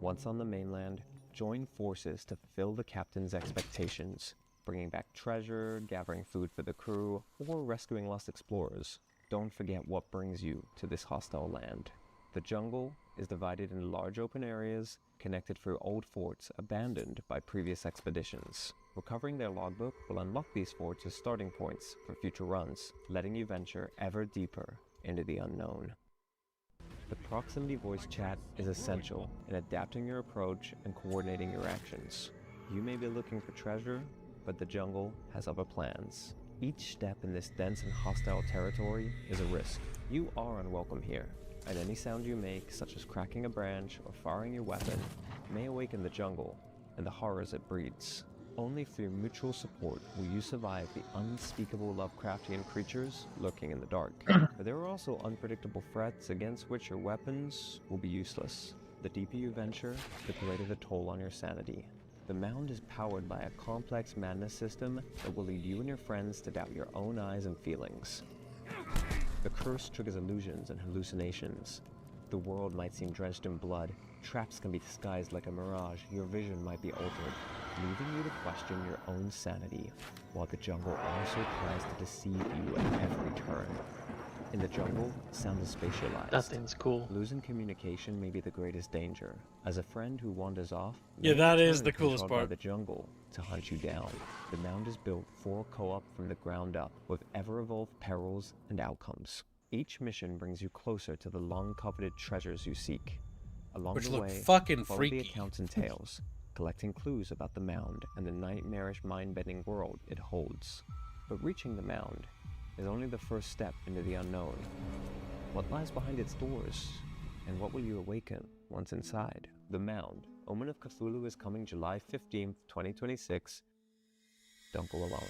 Once on the mainland, join forces to fulfill the captain's expectations, bringing back treasure, gathering food for the crew, or rescuing lost explorers. Don't forget what brings you to this hostile land. The jungle is divided into large open areas, connected through old forts abandoned by previous expeditions. Recovering their logbook will unlock these forts as starting points for future runs, letting you venture ever deeper into the unknown. The proximity voice chat is essential in adapting your approach and coordinating your actions. You may be looking for treasure, but the jungle has other plans. Each step in this dense and hostile territory is a risk. You are unwelcome here, and any sound you make, such as cracking a branch or firing your weapon, may awaken the jungle and the horrors it breeds. Only through mutual support will you survive the unspeakable Lovecraftian creatures lurking in the dark. But there are also unpredictable threats against which your weapons will be useless. The deeper you venture, the greater the toll on your sanity. The Mound is powered by a complex madness system that will lead you and your friends to doubt your own eyes and feelings. The curse triggers illusions and hallucinations. The world might seem drenched in blood, traps can be disguised like a mirage, your vision might be altered, leaving you to question your own sanity, while the jungle also tries to deceive you at every turn. In the jungle, sound is spatialized. That thing's cool. Losing communication may be the greatest danger, as a friend who wanders off Yeah, may that is return the coolest controlled by part. the jungle to hunt you down. The Mound is built for co-op from the ground up, with ever-evolved perils and outcomes. Each mission brings you closer to the long-coveted treasures you seek. Along Which the look way, fucking follow freaky. the accounts and tales, collecting clues about the Mound and the nightmarish mind-bending world it holds. But reaching the Mound is only the first step into the unknown. What lies behind its doors, and what will you awaken once inside? The Mound, Omen of Cthulhu, is coming July 15th, 2026. Don't go alone.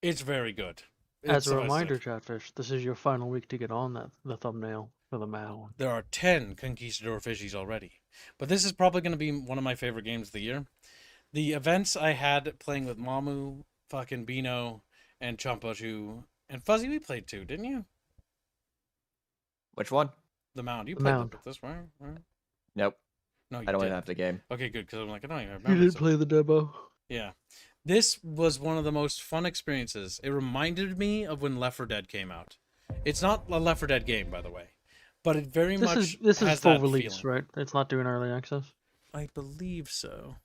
It's very good. As It's a so reminder, Chatfish, this is your final week to get on the thumbnail. For the mound. There are 10 Conquistador fishies already. But this is probably going to be one of my favorite games of the year. The events I had playing with Mamu, fucking Bino, and Champashu, and Fuzzy, we played too, didn't you? Which one? The Mound. You The played Mound. with this, right? Nope. No, you I don't even didn't. have the game. Okay, good, because I'm like, I don't even You remember. did play the demo. Yeah. This was one of the most fun experiences. It reminded me of when Left 4 Dead came out. It's not a Left 4 Dead game, by the way, but it very much This has is full that release, feeling. right? It's not doing early access. I believe so.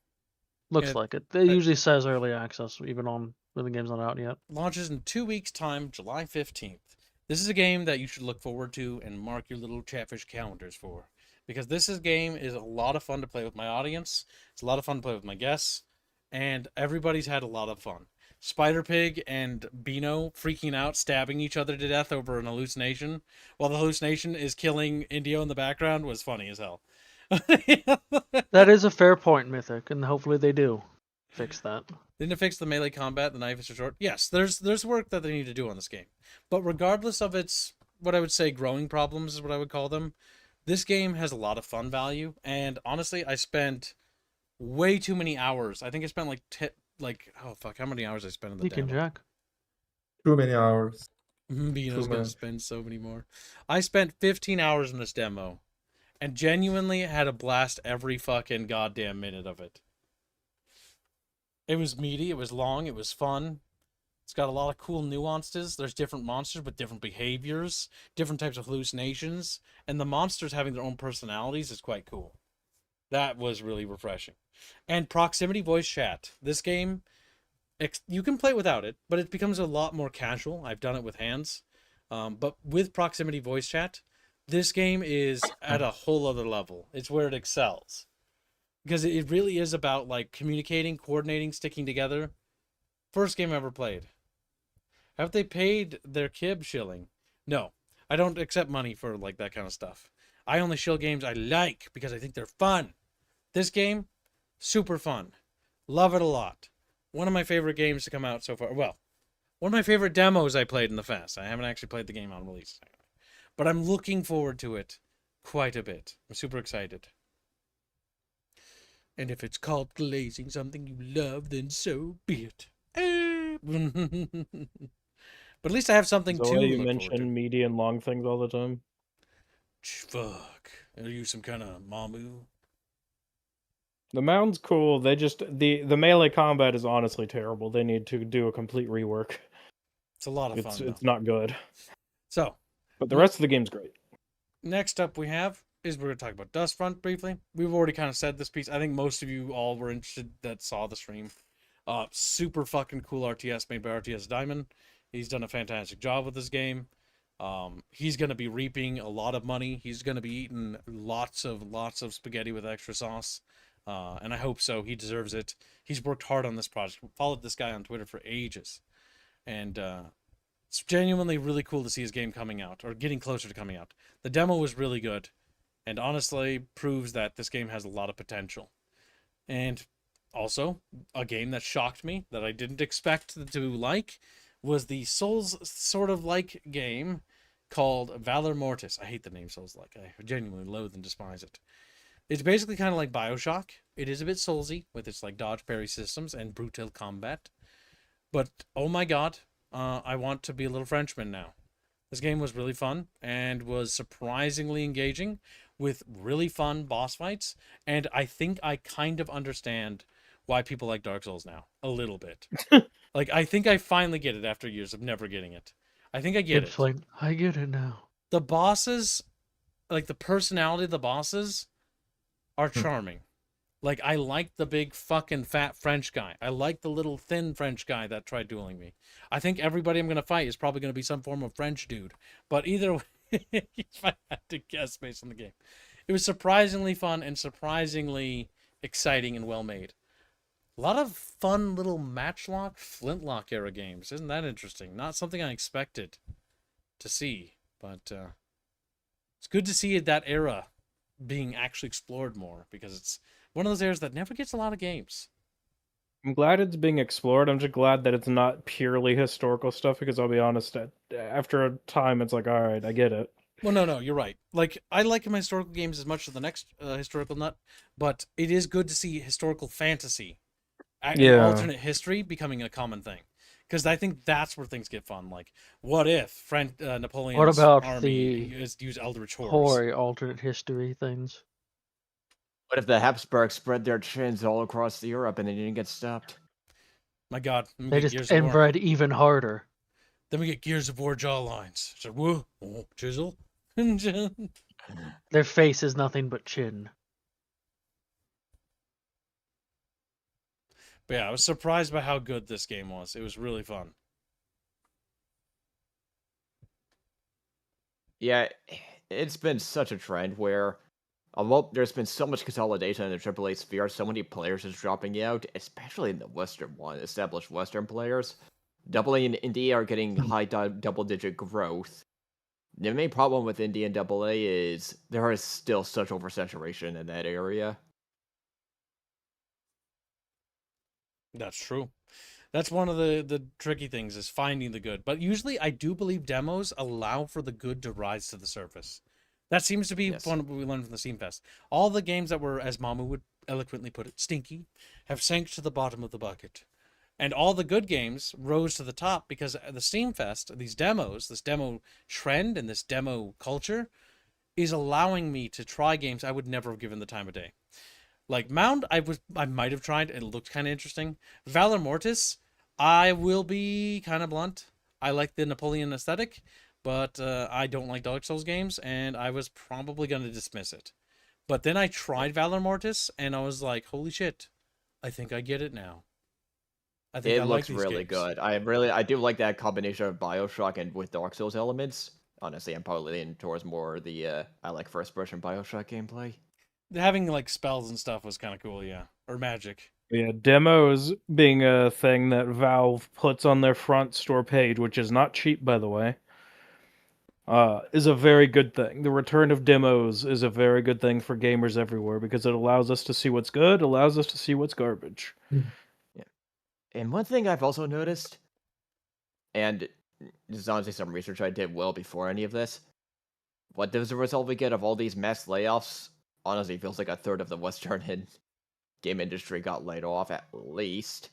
Looks It- like it. It usually says early access, even on when the game's not out yet. Launches in 2 weeks' time, July 15th. This is a game that you should look forward to and mark your little Chatfish calendars for. Because game is a lot of fun to play with my audience. It's a lot of fun to play with my guests. And everybody's had a lot of fun. Spider Pig and Bino freaking out, stabbing each other to death over an hallucination, while the hallucination is killing Indio in the background, was funny as hell. That is a fair point, Mythic, and hopefully they do fix that. Didn't it fix the melee combat? The knife is too short. Yes, there's work that they need to do on this game. But regardless of its, what I would say, growing problems is what I would call them, this game has a lot of fun value. And honestly, I spent way too many hours. I think I spent how many hours I spent in the You can demo. jack. Too many hours. Bino's Too gonna much. spend so many more. I spent 15 hours in this demo, and genuinely had a blast every fucking goddamn minute of it. It was meaty, it was long, it was fun. It's got a lot of cool nuances. There's different monsters with different behaviors, different types of hallucinations, and the monsters having their own personalities is quite cool. That was really refreshing. And proximity voice chat. This game, you can play without it, but it becomes a lot more casual. I've done it with hands. But with proximity voice chat, this game is at a whole other level. It's where it excels. Because it really is about like communicating, coordinating, sticking together. First game I ever played. Have they paid their kib shilling? No. I don't accept money for like that kind of stuff. I only shill games I like because I think they're fun. This game, super fun. Love it a lot. One of my favorite games to come out so far. Well, one of my favorite demos I played in the fest. I haven't actually played the game on release. But I'm looking forward to it quite a bit. I'm super excited. And if it's called glazing something you love, then so be it. But at least I have something So to you look forward to. mention meaty and long things all the time. Fuck. Are you some kind of Mamu? The mound's cool. They just the melee combat is honestly terrible. They need to do a complete rework. It's a lot of fun. It's not good. So, but the rest of the game's great. Next up we have is we're going to talk about Dustfront briefly. We've already kind of said this piece. I think most of you all were interested that saw the stream. Super fucking cool RTS made by RTS Diamond. He's done a fantastic job with this game. He's going to be reaping a lot of money. He's going to be eating lots of spaghetti with extra sauce. And I hope so. He deserves it. He's worked hard on this project. Followed this guy on Twitter for ages. And it's genuinely really cool to see his game coming out, or getting closer to coming out. The demo was really good, and honestly proves that this game has a lot of potential. And also, a game that shocked me, that I didn't expect to like, was the Souls sort of like game called Valor Mortis. I hate the name Souls like. I genuinely loathe and despise it. It's basically kind of like BioShock. It is a bit Soulsy with its like dodge parry systems and brutal combat. But oh my god, I want to be a little Frenchman now. This game was really fun and was surprisingly engaging with really fun boss fights. And I think I kind of understand why people like Dark Souls now. A little bit. Like, I think I finally get it after years of never getting it. I think I get it. Like, I get it now. The bosses, like the personality of the bosses are charming. Like, I like the big fucking fat French guy. I like the little thin French guy that tried dueling me. I think everybody I'm going to fight is probably going to be some form of French dude. But either way, if I had to guess based on the game, it was surprisingly fun and surprisingly exciting and well made. A lot of fun little matchlock, flintlock era games. Isn't that interesting? Not something I expected to see, but it's good to see that era being actually explored more, because it's one of those areas that never gets a lot of games. I'm glad it's being explored. I'm just glad that it's not purely historical stuff, because I'll be honest, after a time, it's like, all right, I get it. Well, no, you're right. Like, I like my historical games as much as the next historical nut, but it is good to see historical fantasy and Yeah. alternate history becoming a common thing. Because I think that's where things get fun. Like, what if Napoleon's What about army the used eldritch horrors? Hori alternate history things? What if the Habsburgs spread their chins all across Europe and they didn't get stopped? My God, They just inbred even harder. Then we get Gears of War jawlines. So, whoa, chisel. Their face is nothing but chin. But yeah, I was surprised by how good this game was. It was really fun. Yeah, it's been such a trend where, well, there's been so much consolidation in the AAA sphere, so many players is dropping out, especially in the Western one, established Western players. AA and Indie are getting high double-digit growth. The main problem with Indie and AA is there is still such oversaturation in that area. That's true. That's one of the tricky things is finding the good. But usually I do believe demos allow for the good to rise to the surface. That seems to be one we learned from the Steam Fest. All the games that were, as Mamu would eloquently put it, stinky, have sank to the bottom of the bucket. And all the good games rose to the top because at the Steam Fest, these demos, this demo trend and this demo culture is allowing me to try games I would never have given the time of day. Like Mound, I might have tried. It looked kind of interesting. Valor Mortis, I will be kind of blunt. I like the Napoleon aesthetic, but I don't like Dark Souls games, and I was probably going to dismiss it. But then I tried Valor Mortis, and I was like, holy shit, I think I get it now. I think It I looks like these really games. good. I do like that combination of BioShock and with Dark Souls elements. Honestly, I'm probably leaning towards more the I like first person BioShock gameplay. Having like spells and stuff was kind of cool, yeah, or magic. Yeah, demos being a thing that Valve puts on their front store page, which is not cheap, by the way, is a very good thing. The return of demos is a very good thing for gamers everywhere because it allows us to see what's good, allows us to see what's garbage. Yeah. And one thing I've also noticed, and this is honestly some research I did well before any of this, what does the result we get of all these mass layoffs? Honestly, feels like a third of the Western game industry got laid off at least.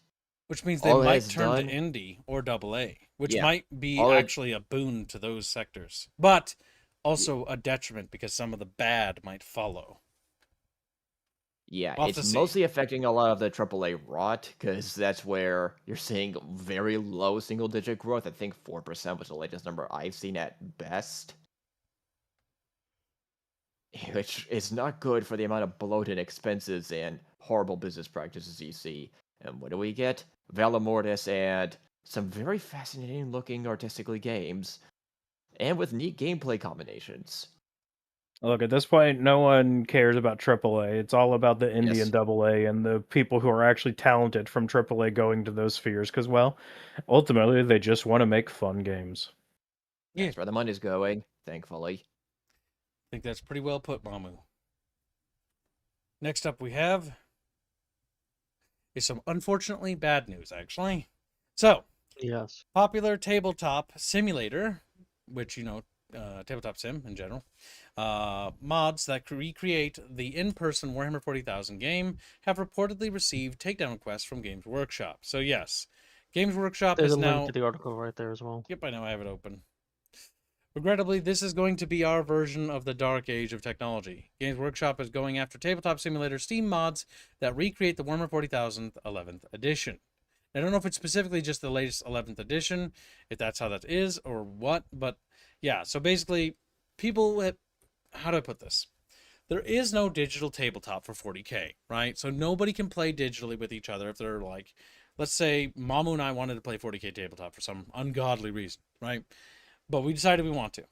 Which means they might turn to indie or AA, which might be actually a boon to those sectors, but also a detriment because some of the bad might follow. Yeah, it's mostly affecting a lot of the AAA rot because that's where you're seeing very low single-digit growth. I think 4% was the latest number I've seen at best. Which is not good for the amount of bloated expenses and horrible business practices you see. And what do we get? Valor Mortis and some very fascinating looking artistically games, and with neat gameplay combinations. Look, at this point, no one cares about AAA. It's all about the indie and AA and the people who are actually talented from AAA going to those spheres because, well, ultimately, they just want to make fun games. Yeah. That's where the money's going, thankfully. I think that's pretty well put, Mamu. Next up we have is some unfortunately bad news, actually. So, yes, popular tabletop simulator, which, you know, tabletop sim in general, mods that recreate the in-person Warhammer 40,000 game have reportedly received takedown requests from Games Workshop. So yes, Games Workshop there's is a now... link to the article right there as well. Yep, I know, I have it open. Regrettably, this is going to be our version of the dark age of technology. Games Workshop is going after tabletop simulator Steam mods that recreate the Warhammer 40,000 11th edition. I don't know if it's specifically just the latest 11th edition, if that's how that is or what, but yeah, so basically, how do I put this? There is no digital tabletop for 40K, right? So nobody can play digitally with each other if they're like, let's say Mamu and I wanted to play 40K tabletop for some ungodly reason, right? But we decided we want to.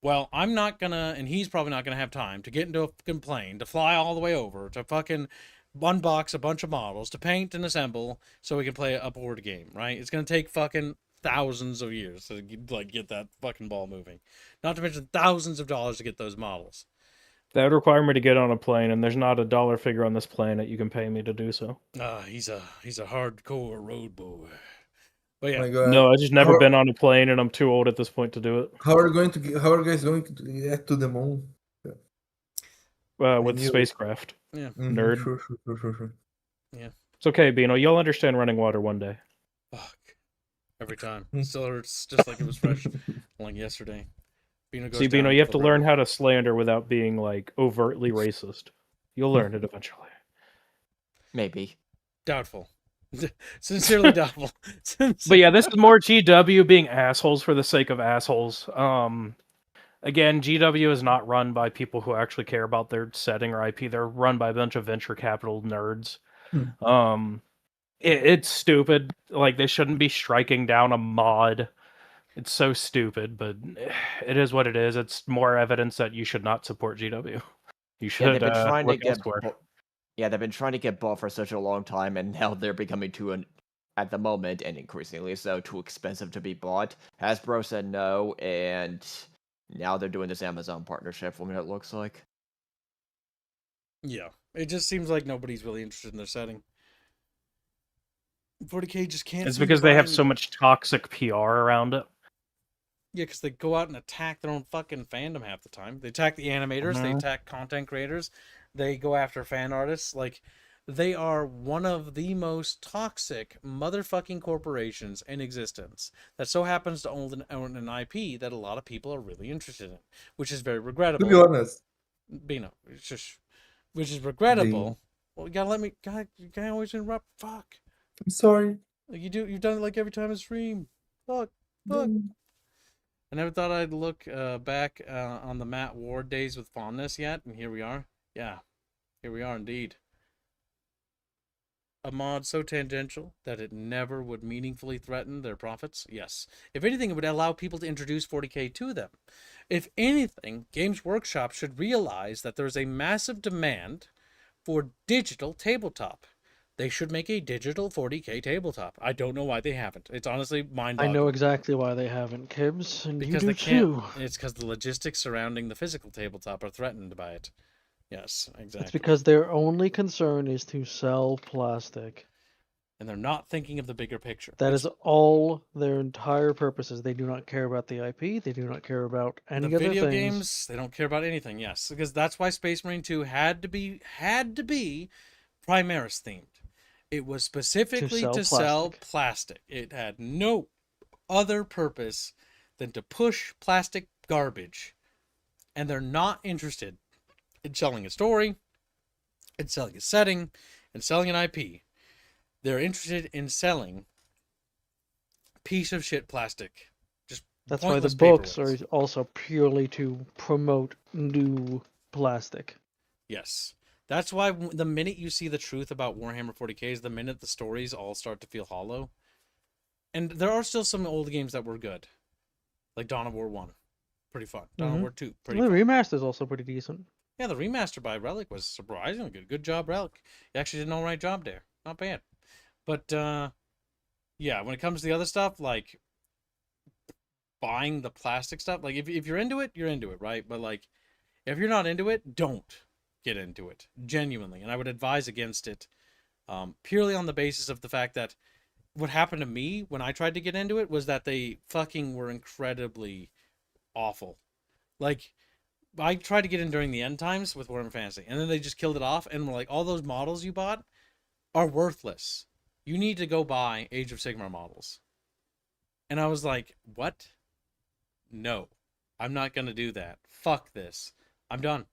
Well, I'm not gonna, and he's probably not gonna have time to get into a fucking plane, to fly all the way over, to fucking unbox a bunch of models, to paint and assemble so we can play a board game, right? It's gonna take fucking thousands of years to like get that fucking ball moving. Not to mention thousands of dollars to get those models. That would require me to get on a plane, and there's not a dollar figure on this planet you can pay me to do so. He's a hardcore road boy. But yeah, My God. No, I just never How- been on a plane, and I'm too old at this point to do it. How are you guys going to get to the moon? With knew it. spacecraft. Yeah. Nerd. Sure. Yeah. It's okay, Bino. You'll understand running water one day. Fuck. Every time. Still hurts just like it was fresh, like yesterday. Bino goes See, Bino, down you have the to learn river. how to slander without being like overtly racist. You'll learn it eventually. Maybe. Doubtful. Sincerely doubtful. But yeah, this is more GW being assholes for the sake of assholes. Again, GW is not run by people who actually care about their setting or IP. They're run by a bunch of venture capital nerds. It's stupid. Like, they shouldn't be striking down a mod. It's so stupid, but it is what it is. It's more evidence that you should not support GW. You should Yeah, they've been trying to look get. elsewhere. Yeah, they've been trying to get bought for such a long time, and now they're becoming at the moment, and increasingly so, too expensive to be bought. Hasbro said no, and now they're doing this Amazon partnership. What it looks like. Yeah, it just seems like nobody's really interested in their setting. 40K just can't. It's seem to because they buy have any- so much toxic PR around it. Yeah, because they go out and attack their own fucking fandom half the time. They attack the animators. They Mhm. attack content creators. They go after fan artists. Like, they are one of the most toxic motherfucking corporations in existence that so happens to own an IP that a lot of people are really interested in, which is very regrettable. To be honest, Bino, it's just, which is regrettable. Well, you gotta let me. God, you can't always interrupt. Fuck. I'm sorry. Like, you've done it like every time I stream. Fuck. I never thought I'd look back on the Matt Ward days with fondness yet, and here we are. Yeah, here we are indeed. A mod so tangential that it never would meaningfully threaten their profits? Yes. If anything, it would allow people to introduce 40K to them. If anything, Games Workshop should realize that there's a massive demand for digital tabletop. They should make a digital 40K tabletop. I don't know why they haven't. It's honestly mind-boggling. I know exactly why they haven't, Kibbs, and Because you they do can't. too. It's because the logistics surrounding the physical tabletop are threatened by it. Yes, exactly. It's because their only concern is to sell plastic. And they're not thinking of the bigger picture. That is all their entire purpose is. They do not care about the IP. They do not care about any The other video things. games, they don't care about anything. Yes, because that's why Space Marine 2 had to be Primaris themed. It was specifically to sell plastic. It had no other purpose than to push plastic garbage. And they're not interested in selling a story, in selling a setting, and selling an IP. They're interested in selling piece of shit plastic. Just That's why the pointless books paperweights. are also purely to promote new plastic. Yes. That's why the minute you see the truth about Warhammer 40K is the minute the stories all start to feel hollow. And there are still some old games that were good. Like Dawn of War 1. Pretty fun. Dawn of War 2. Pretty The fun. remaster is also pretty decent. Yeah, the remaster by Relic was surprisingly good. Good job, Relic. You actually did an alright job there. Not bad. But, yeah, when it comes to the other stuff, like buying the plastic stuff, like if you're into it, you're into it, right? But, like, if you're not into it, don't get into it. Genuinely. And I would advise against it purely on the basis of the fact that what happened to me when I tried to get into it was that they fucking were incredibly awful. Like, I tried to get in during the end times with Warhammer Fantasy, and then they just killed it off, and were like, all those models you bought are worthless. You need to go buy Age of Sigmar models. And I was like, what? No. I'm not going to do that. Fuck this. I'm done.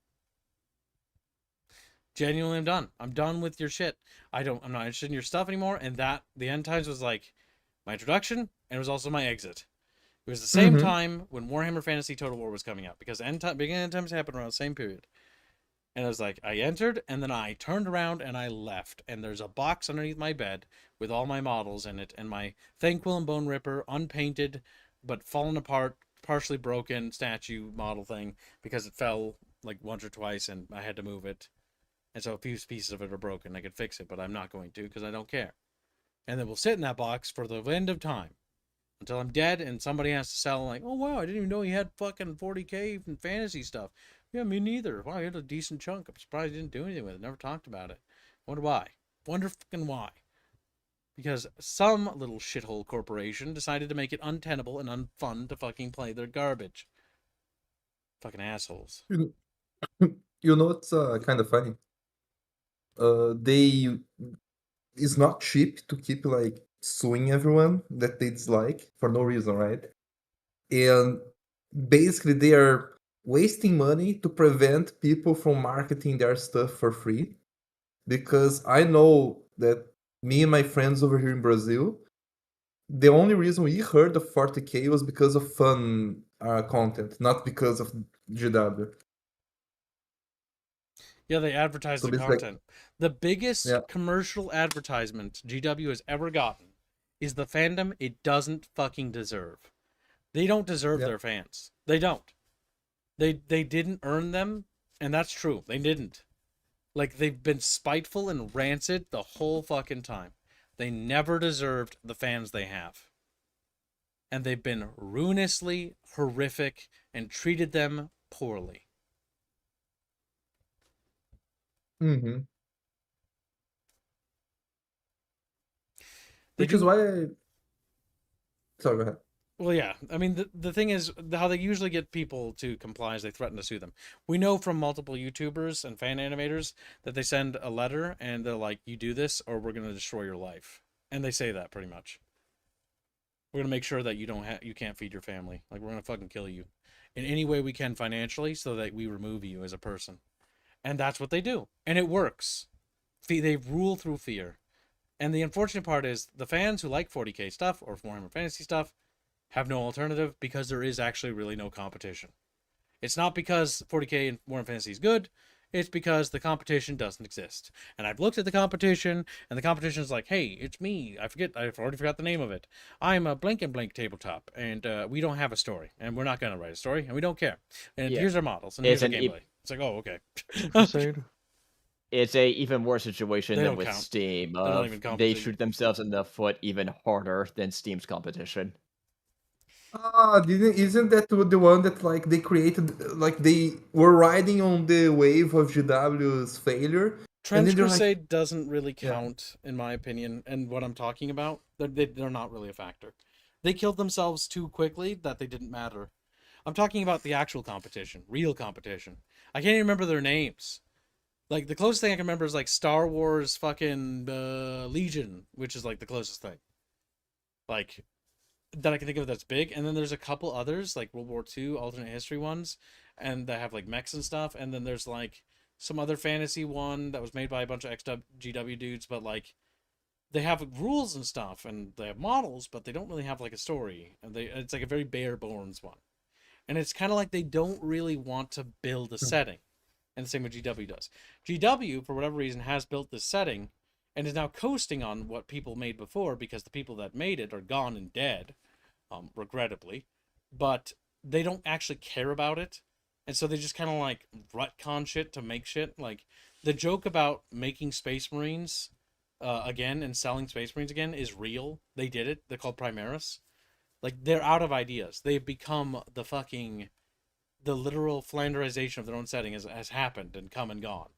Genuinely, I'm done. I'm done with your shit. I'm not interested in your stuff anymore. And that, the end times was like my introduction, and it was also my exit. It was the same time when Warhammer Fantasy Total War was coming out, because beginning end times happened around the same period. And I was like, I entered, and then I turned around and I left. And there's a box underneath my bed with all my models in it, and my Thanquil and Bone Ripper, unpainted, but fallen apart, partially broken statue model thing, because it fell like once or twice, and I had to move it. And so a few pieces of it are broken. I could fix it, but I'm not going to, because I don't care. And then we'll sit in that box for the end of time. Until I'm dead and somebody has to sell, like, oh wow, I didn't even know he had fucking 40K and fantasy stuff. Yeah, me neither. Wow, he had a decent chunk. I'm surprised he didn't do anything with it. Never talked about it. Wonder why. Wonder fucking why. Because some little shithole corporation decided to make it untenable and unfun to fucking play their garbage. Fucking assholes. You know, it's kind of funny. They it's not cheap to keep like suing everyone that they dislike for no reason, right? And basically, they are wasting money to prevent people from marketing their stuff for free. Because I know that me and my friends over here in Brazil, the only reason we heard of 40K was because of fun content, not because of GW. Yeah, they advertise So the it's like, content. The biggest yeah, commercial advertisement GW has ever gotten is the fandom it doesn't fucking deserve. They don't deserve yeah. their fans. They don't. They didn't earn them, and that's true. They didn't. Like, they've been spiteful and rancid the whole fucking time. They never deserved the fans they have. And they've been ruinously horrific and treated them poorly. Mm-hmm. They Which is do. why sorry, go ahead. Well, yeah. I mean, the thing is, how they usually get people to comply is they threaten to sue them. We know from multiple YouTubers and fan animators that they send a letter and they're like, you do this or we're going to destroy your life. And they say that pretty much. We're going to make sure that you can't feed your family. Like, we're going to fucking kill you in any way we can financially so that we remove you as a person. And that's what they do. And it works. They rule through fear. And the unfortunate part is the fans who like 40K stuff or Warhammer Fantasy stuff have no alternative because there is actually really no competition. It's not because 40K and Warhammer Fantasy is good. It's because the competition doesn't exist. And I've looked at the competition, and the competition is like, hey, it's me. I've already forgot the name of it. I'm a blank and blank tabletop, and we don't have a story, and we're not going to write a story, and we don't care. And Yeah. here's our models, and It's here's our an gameplay. It's like, oh, okay. Crusade. It's a even worse situation They than don't with count. Steam. They're not Of even they competing. shoot themselves in the foot even harder than Steam's competition. Isn't that the one that like they created, like they were riding on the wave of GW's failure, and Trench then they're like, Crusade doesn't really yeah, count, in my opinion, and what I'm talking about. They're not really a factor. They killed themselves too quickly that they didn't matter. I'm talking about the actual competition, real competition. I can't even remember their names. Like, the closest thing I can remember is like Star Wars fucking Legion, which is like the closest thing. Like, that I can think of that's big. And then there's a couple others, like World War II alternate history ones, and that have like mechs and stuff. And then there's like some other fantasy one that was made by a bunch of XGW dudes, but like they have rules and stuff and they have models, but they don't really have like a story. And it's like a very bare bones one. And it's kind of like they don't really want to build a setting. And the same with GW does. GW, for whatever reason, has built this setting and is now coasting on what people made before because the people that made it are gone and dead, regrettably. But they don't actually care about it. And so they just kind of like retcon shit to make shit. Like, the joke about making Space Marines again and selling Space Marines again is real. They did it. They're called Primaris. Like, they're out of ideas. They've become the literal Flanderization of their own setting has happened and come and gone.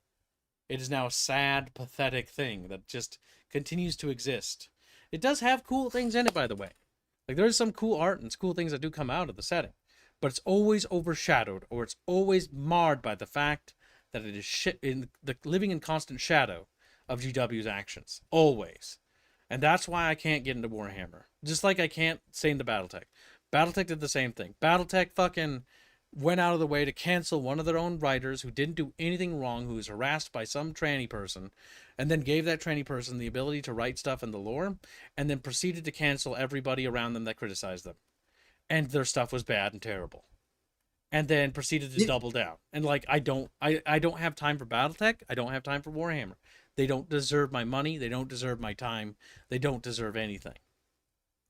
It is now a sad, pathetic thing that just continues to exist. It does have cool things in it, by the way. Like, there's some cool art and cool things that do come out of the setting. But it's always overshadowed, or it's always marred by the fact that it is living in constant shadow of GW's actions. Always. And that's why I can't get into Warhammer. Just like I can't stay into Battletech. Battletech did the same thing. Battletech fucking went out of the way to cancel one of their own writers who didn't do anything wrong, who was harassed by some tranny person, and then gave that tranny person the ability to write stuff in the lore, and then proceeded to cancel everybody around them that criticized them. And their stuff was bad and terrible. And then proceeded to double down. And like, I don't have time for Battletech. I don't have time for Warhammer. They don't deserve my money. They don't deserve my time. They don't deserve anything.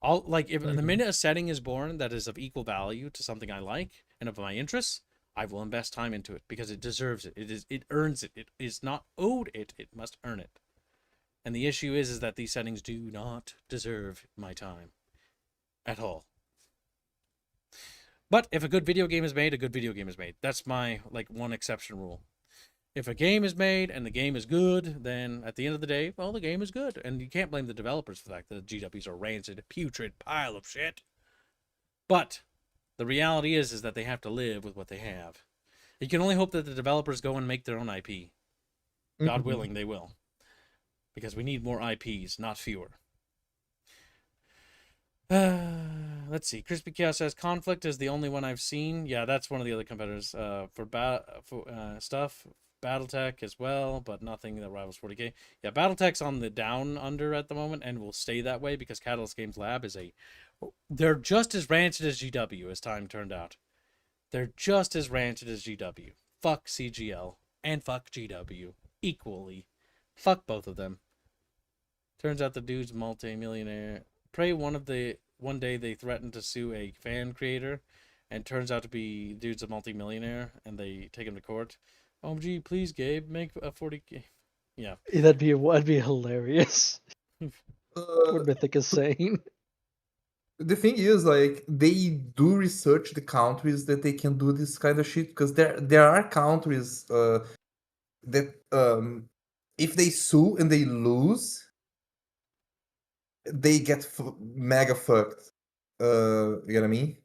If the minute a setting is born that is of equal value to something I like and of my interests, I will invest time into it because it deserves it. It earns it. It is not owed it. It must earn it. And the issue is that these settings do not deserve my time at all. But if a good video game is made, a good video game is made. That's my one exception rule. If a game is made and the game is good, then at the end of the day, well, the game is good. And you can't blame the developers for the fact that the GWs are a rancid, putrid pile of shit. But the reality is that they have to live with what they have. You can only hope that the developers go and make their own IP. God willing, they will. Because we need more IPs, not fewer. Let's see. Crispy Chaos says Conflict is the only one I've seen. Yeah, that's one of the other competitors. For stuff, BattleTech as well, but nothing that rivals 40k. Yeah, BattleTech's on the down under at the moment, and will stay that way because Catalyst Games Lab is they're just as rancid as GW as time turned out. They're just as rancid as GW. Fuck CGL and fuck GW equally. Fuck both of them. Turns out the dude's multi-millionaire. Pray one day they threatened to sue a fan creator, and turns out to be dude's a multi-millionaire, and they take him to court. OMG, please, Gabe, make a 40k. Yeah. That'd be hilarious. What Mythic is saying. The thing is, like, they do research the countries that they can do this kind of shit, because there are countries that if they sue and they lose, they get mega fucked. You know what I mean?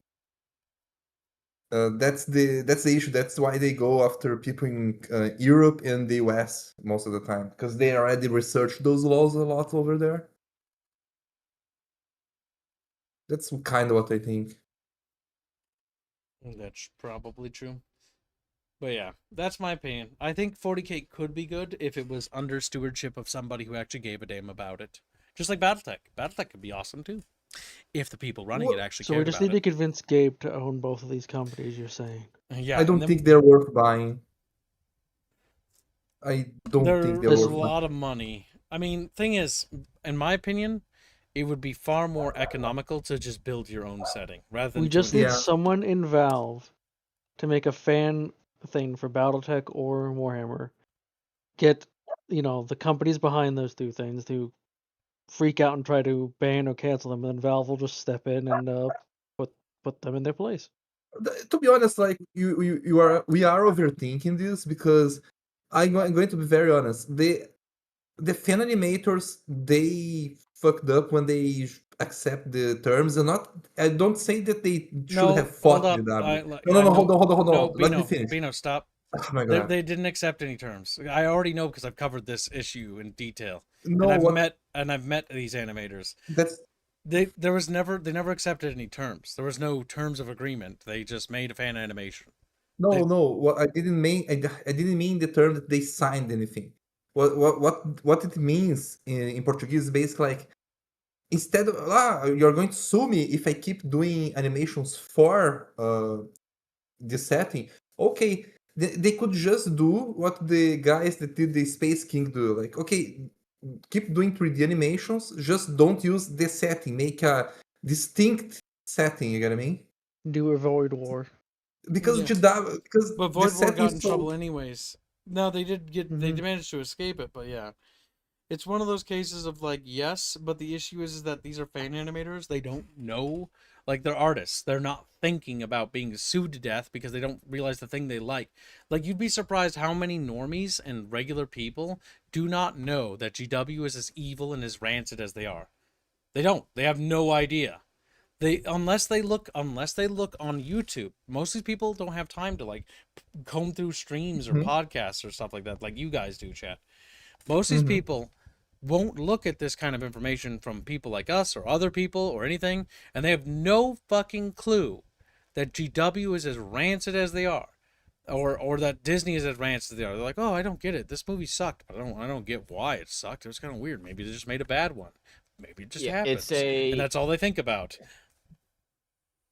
That's the issue. That's why they go after people in Europe and the US most of the time, because they already researched those laws a lot over there. That's kind of what I think. That's probably true. But yeah, that's my opinion. I think 40k could be good if it was under stewardship of somebody who actually gave a damn about it. Just like BattleTech. BattleTech could be awesome too. If the people running it actually So we just need to convince Gabe to own both of these companies, you're saying. Yeah, I don't think they're worth buying. I don't think they're there's a worth lot of money. I mean, thing is, in my opinion, it would be far more economical to just build your own setting rather than We just need someone in Valve to make a fan thing for BattleTech or Warhammer. Get, the companies behind those two things to freak out and try to ban or cancel them, and then Valve will just step in and put them in their place. To be honest, like we are overthinking this, because I'm going to be very honest. The fan animators, they fucked up when they accept the terms, and not. I don't say that they should have fought hold up. GW. No, hold on. No, Let me finish. Bino, stop. Oh my God. They didn't accept any terms. I already know because I've covered this issue in detail. No, and I've met these animators. They never accepted any terms. There was no terms of agreement. They just made a fan animation. No. What I didn't mean, I didn't mean the term that they signed anything. What it means in Portuguese is basically like, instead of you're going to sue me if I keep doing animations for the setting. Okay, they could just do what the guys that did the Space King do. Like, okay, keep doing 3D animations, just don't use the setting. Make a distinct setting, you get what I mean? Do a Void War. Because but Void War got in trouble anyways. No, they did get they managed to escape it, but yeah. It's one of those cases of like, yes, but the issue is that these are fan animators. They don't know, like, they're artists. They're not thinking about being sued to death because they don't realize the thing they like. Like, you'd be surprised how many normies and regular people do not know that GW is as evil and as rancid as they are. They don't. They have no idea. Unless they look on YouTube. Most of these people don't have time to like comb through streams or podcasts or stuff like that, like you guys do, chat. Most of these people won't look at this kind of information from people like us or other people or anything, and they have no fucking clue that GW is as rancid as they are, or that Disney is as rancid as they are. They're like, oh, I don't get it. This movie sucked, but I don't get why it sucked. It was kind of weird. Maybe they just made a bad one. Maybe it just happens, and that's all they think about.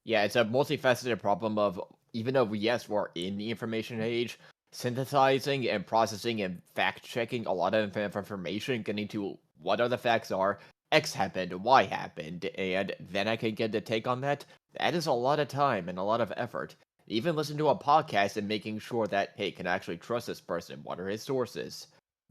Yeah, it's a multifaceted problem of, even though yes, we're in the information age, synthesizing and processing and fact-checking a lot of information, getting to what are the facts are, X happened, Y happened, and then I can get a take on that. That is a lot of time and a lot of effort. Even listen to a podcast and making sure that, hey, can I actually trust this person? What are his sources?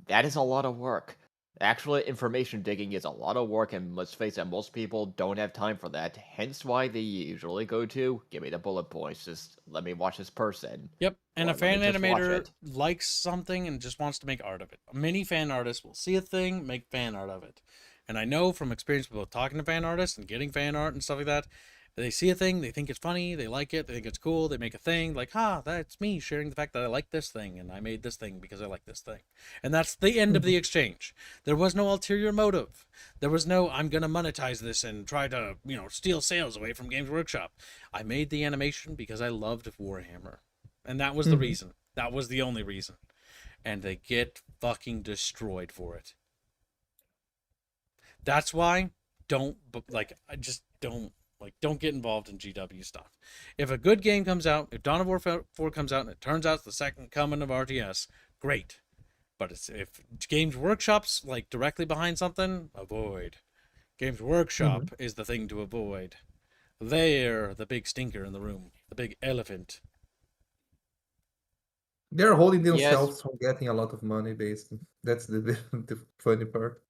That is a lot of work. Actually, information digging is a lot of work, and let's face it, most people don't have time for that. Hence why they usually go to, give me the bullet points, just let me watch this person. Yep, and or a fan let me just watch animator it. likes something and just wants to make art of it. Many fan artists will see a thing, make fan art of it. And I know from experience with both talking to fan artists and getting fan art and stuff like that, they see a thing, they think it's funny, they like it, they think it's cool, they make a thing, like, that's me sharing the fact that I like this thing, and I made this thing because I like this thing. And that's the end of the exchange. There was no ulterior motive. There was no, I'm going to monetize this and try to, steal sales away from Games Workshop. I made the animation because I loved Warhammer. And that was the reason. That was the only reason. And they get fucking destroyed for it. That's why don't get involved in GW stuff. If a good game comes out, if Dawn of War 4 comes out and it turns out it's the second coming of RTS, great. But if Games Workshop's like directly behind something, avoid. Games Workshop is the thing to avoid. They're the big stinker in the room, the big elephant. They're holding themselves from getting a lot of money, basically. That's the funny part.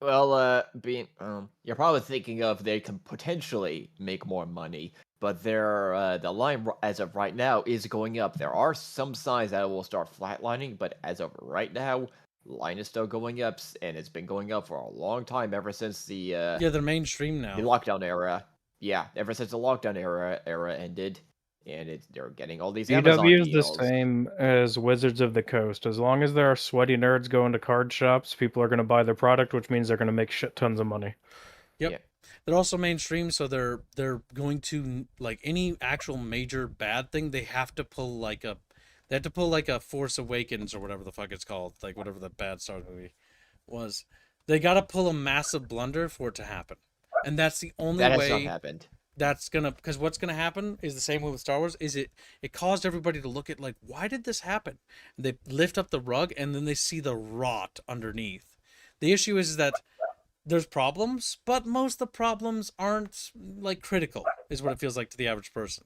Well, you're probably thinking of they can potentially make more money, but the line as of right now is going up. There are some signs that it will start flatlining, but as of right now, line is still going up, and it's been going up for a long time, ever since the they're mainstream now. The lockdown era. Yeah, ever since the lockdown era ended, and they're getting all these Amazon GW is deals. the same as Wizards of the Coast. As long as there are sweaty nerds going to card shops, people are going to buy their product, which means they're going to make shit tons of money. Yep. Yeah. They're also mainstream, so they're going to, like, any actual major bad thing, they have to pull like a Force Awakens or whatever the fuck it's called, like whatever the bad Star Wars movie was. They got to pull a massive blunder for it to happen. And that's the only way. That has not happened. Because what's gonna happen is the same way with Star Wars. Is it caused everybody to look at, like, why did this happen? And they lift up the rug and then they see the rot underneath. The issue is that there's problems, but most of the problems aren't like critical, is what it feels like to the average person.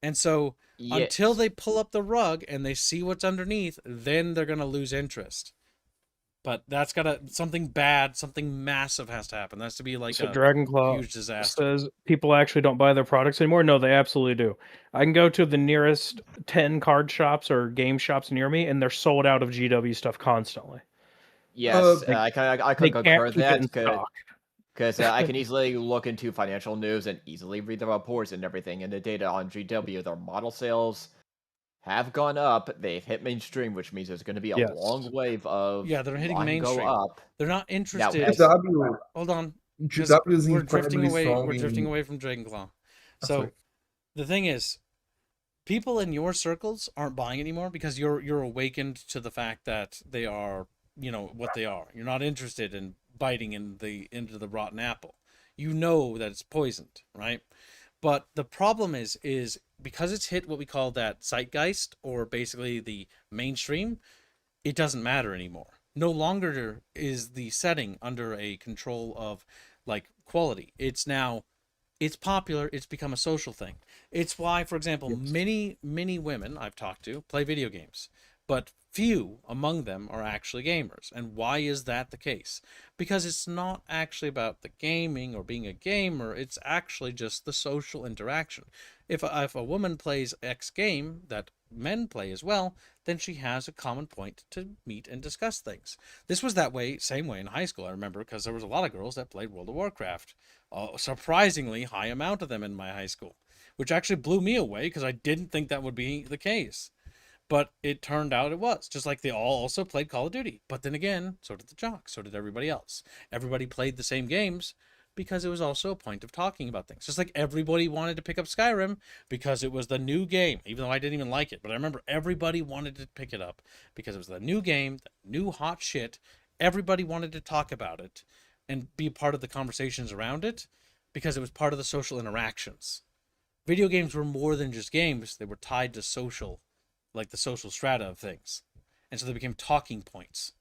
And so until they pull up the rug and they see what's underneath, then they're gonna lose interest. But that's something bad, something massive has to happen. That has to be like a Dragonclaw huge disaster. says people actually don't buy their products anymore. No, they absolutely do. I can go to the nearest 10 card shops or game shops near me, and they're sold out of GW stuff constantly. Yes, I can concur that, because I can easily look into financial news and easily read the reports and everything, and the data on GW, their model sales have gone up. They've hit mainstream, which means there's going to be a long wave of they're hitting mainstream. Go up. They're not interested. Hold on. We're drifting away. We're drifting away from Dragonclaw. So the thing is, people in your circles aren't buying anymore because you're awakened to the fact that they are, what they are. You're not interested in biting into the rotten apple. You know that it's poisoned, right? But the problem is because it's hit what we call that zeitgeist, or basically the mainstream, it doesn't matter anymore. No longer is the setting under a control of, like, quality. It's popular. It's become a social thing. It's why, for example, many women I've talked to play video games, but few among them are actually gamers. And why is that the case? Because it's not actually about the gaming or being a gamer. It's actually just the social interaction. If a woman plays X game that men play as well, then she has a common point to meet and discuss things. This was same way in high school, I remember, because there was a lot of girls that played World of Warcraft. A surprisingly high amount of them in my high school, which actually blew me away because I didn't think that would be the case. But it turned out it was. Just like they all also played Call of Duty. But then again, so did the jocks, so did everybody else. Everybody played the same games because it was also a point of talking about things. Just like everybody wanted to pick up Skyrim because it was the new game, even though I didn't even like it. But I remember everybody wanted to pick it up because it was the new game, the new hot shit. Everybody wanted to talk about it and be part of the conversations around it because it was part of the social interactions. Video games were more than just games. They were tied to social, like the social strata of things. And so they became talking points.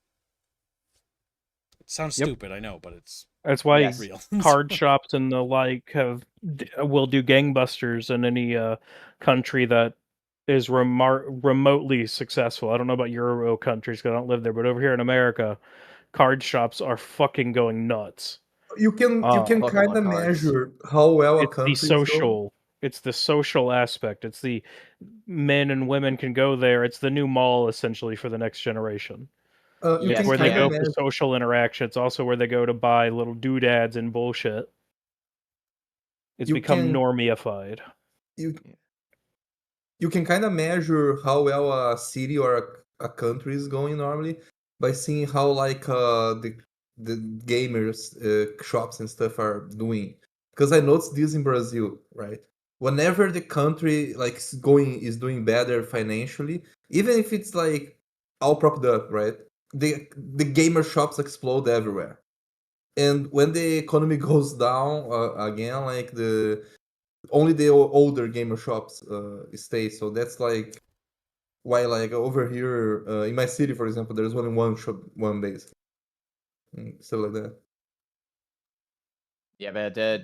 It sounds stupid, I know, but that's why real. Card shops and the like will do gangbusters in any country that is remotely successful. I don't know about Euro countries because I don't live there, but over here in America, card shops are fucking going nuts. You can kind Pokemon of cards. measure how well a It's the country is doing. social. It's the social aspect. It's the men and women can go there. It's the new mall essentially for the next generation. You It's can where they kind go of for measure. social interaction. It's also where they go to buy little doodads and bullshit. It's You become can normified. you can kind of measure how well a city or a country is going normally by seeing how like the gamers shops and stuff are doing. Because I noticed this in Brazil, right? Whenever the country like is doing better financially, even if it's like all propped up, right? The gamer shops explode everywhere. And when the economy goes down again, like only the older gamer shops stay. So that's like why, like over here in my city, for example, there's only one shop, one base, stuff like that. Yeah, but Yeah,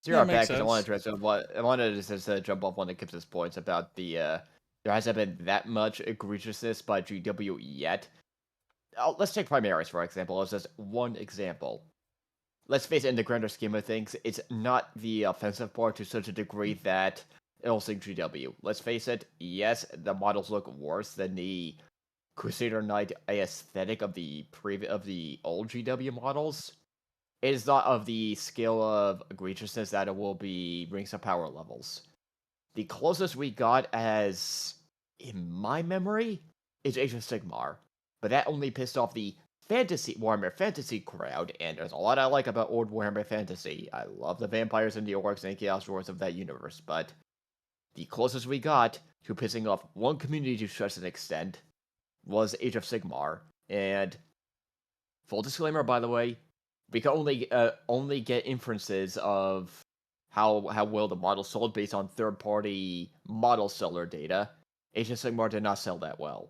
zero makes back because I want sense. to address I wanted to just jump off one of Kip's points about the there hasn't been that much egregiousness by GW yet. Let's take primaries for example. As just one example. Let's face it, in the grander scheme of things, it's not the offensive part to such a degree that it'll sink GW. Let's face it, yes, the models look worse than the Crusader Knight aesthetic of the old GW models. It is not of the scale of egregiousness that it will be Rings of Power levels. The closest we got as, in my memory, is Age of Sigmar. But that only pissed off the Warhammer Fantasy crowd, and there's a lot I like about old Warhammer Fantasy. I love the vampires and the orcs and chaos dwarves of that universe, but the closest we got to pissing off one community to such an extent was Age of Sigmar. And full disclaimer, by the way, we can only get inferences of how well the model sold based on third-party model seller data. Age of Sigmar did not sell that well.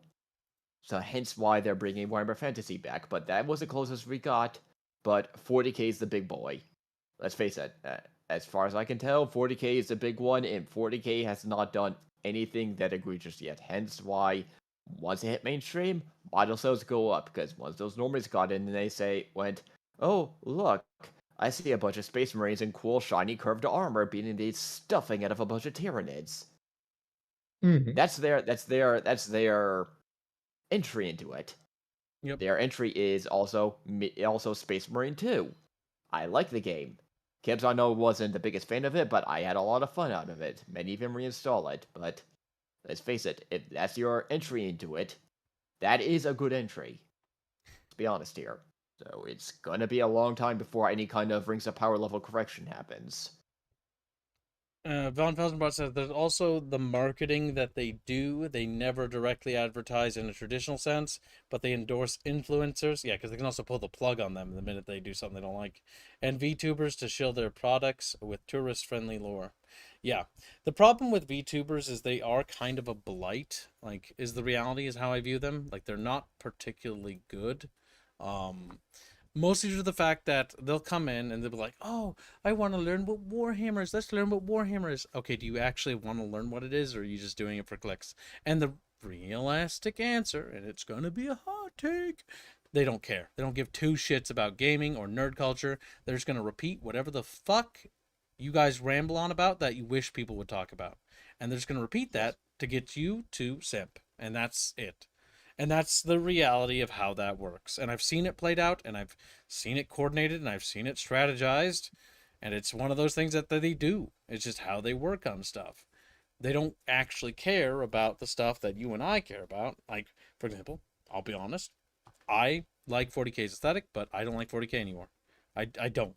So hence why they're bringing Warhammer Fantasy back, but that was the closest we got. But 40k is the big boy. Let's face it, as far as I can tell, 40k is the big one, and 40k has not done anything that egregious yet. Hence why, once it hit mainstream, model sales go up, because once those normies got in, and they went, oh, look, I see a bunch of Space Marines in cool, shiny, curved armor beating the stuffing out of a bunch of Tyranids. Mm-hmm. That's their entry into it. Yep. Their entry is also Space Marine 2. I like the game. Kibbs, I know, wasn't the biggest fan of it, but I had a lot of fun out of it. Many even reinstall it, but let's face it, if that's your entry into it, that is a good entry. Let's be honest here. So it's gonna be a long time before any kind of Rings of Power level correction happens. Von Felsenbart says there's also the marketing that they do. They never directly advertise in a traditional sense, but they endorse influencers. Yeah, because they can also pull the plug on them the minute they do something they don't like. And VTubers to shield their products with tourist-friendly lore. Yeah, the problem with VTubers is they are kind of a blight. Like, is the reality is how I view them. Like, they're not particularly good. Mostly due to the fact that they'll come in and they'll be like, oh, I want to learn what Warhammer is. Let's learn what Warhammer is. Okay, do you actually want to learn what it is, or are you just doing it for clicks? And the realistic answer, and it's going to be a hot take, they don't care. They don't give two shits about gaming or nerd culture. They're just going to repeat whatever the fuck you guys ramble on about that you wish people would talk about. And they're just going to repeat that to get you to simp. And that's it. And that's the reality of how that works. And I've seen it played out, and I've seen it coordinated, and I've seen it strategized. And it's one of those things that they do. It's just how they work on stuff. They don't actually care about the stuff that you and I care about. Like, for example, I'll be honest, I like 40K's aesthetic, but I don't like 40K anymore. I don't.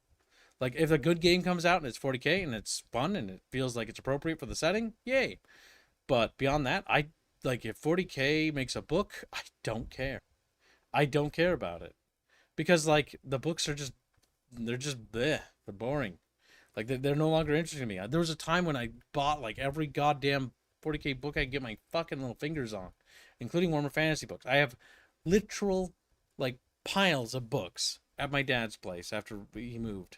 Like, if a good game comes out and it's 40K and it's fun and it feels like it's appropriate for the setting, yay. But beyond that, like, if 40K makes a book, I don't care. I don't care about it. Because, like, the books are they're just bleh. They're boring. Like, they're no longer interesting to me. There was a time when I bought, like, every goddamn 40K book I could get my fucking little fingers on, including Warhammer Fantasy books. I have literal, like, piles of books at my dad's place after he moved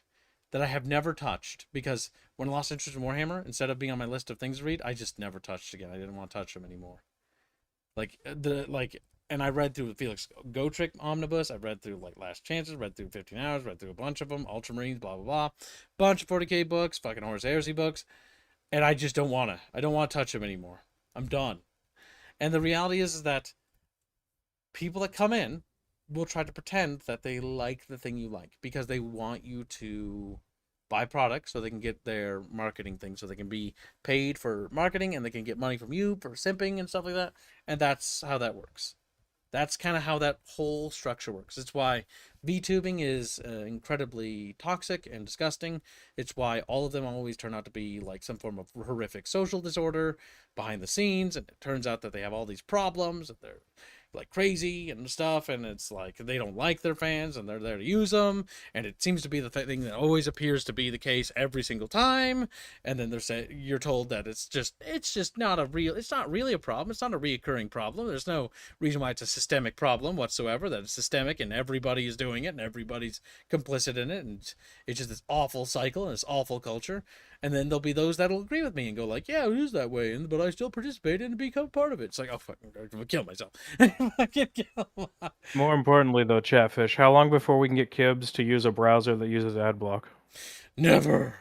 that I have never touched, because when I lost interest in Warhammer, instead of being on my list of things to read, I just never touched again. I didn't want to touch them anymore. Like, and I read through the Felix Go Trick Omnibus. I've read through like Last Chances, read through 15 Hours, read through a bunch of them, Ultramarines, blah blah blah, bunch of 40K books, fucking Horus Heresy books, and I just don't want to. I don't want to touch them anymore. I'm done. And the reality is that people that come in will try to pretend that they like the thing you like because they want you to buy products so they can get their marketing thing, so they can be paid for marketing and they can get money from you for simping and stuff like that. And that's how that works. That's kind of how that whole structure works. It's why VTubing is incredibly toxic and disgusting. It's why all of them always turn out to be like some form of horrific social disorder behind the scenes. And it turns out that they have all these problems, that they're like crazy and stuff, and it's like they don't like their fans and they're there to use them, and it seems to be the thing that always appears to be the case every single time. And then you're told that it's just not it's not really a problem, it's not a reoccurring problem, there's no reason why it's a systemic problem whatsoever, that it's systemic and everybody is doing it and everybody's complicit in it, and it's just this awful cycle and this awful culture. And then there'll be those that'll agree with me and go like, yeah, it is that way, but I still participate and become part of it. It's like, oh, fucking, I'm gonna kill myself. More importantly, though, Chatfish, how long before we can get Kibbs to use a browser that uses AdBlock? Never.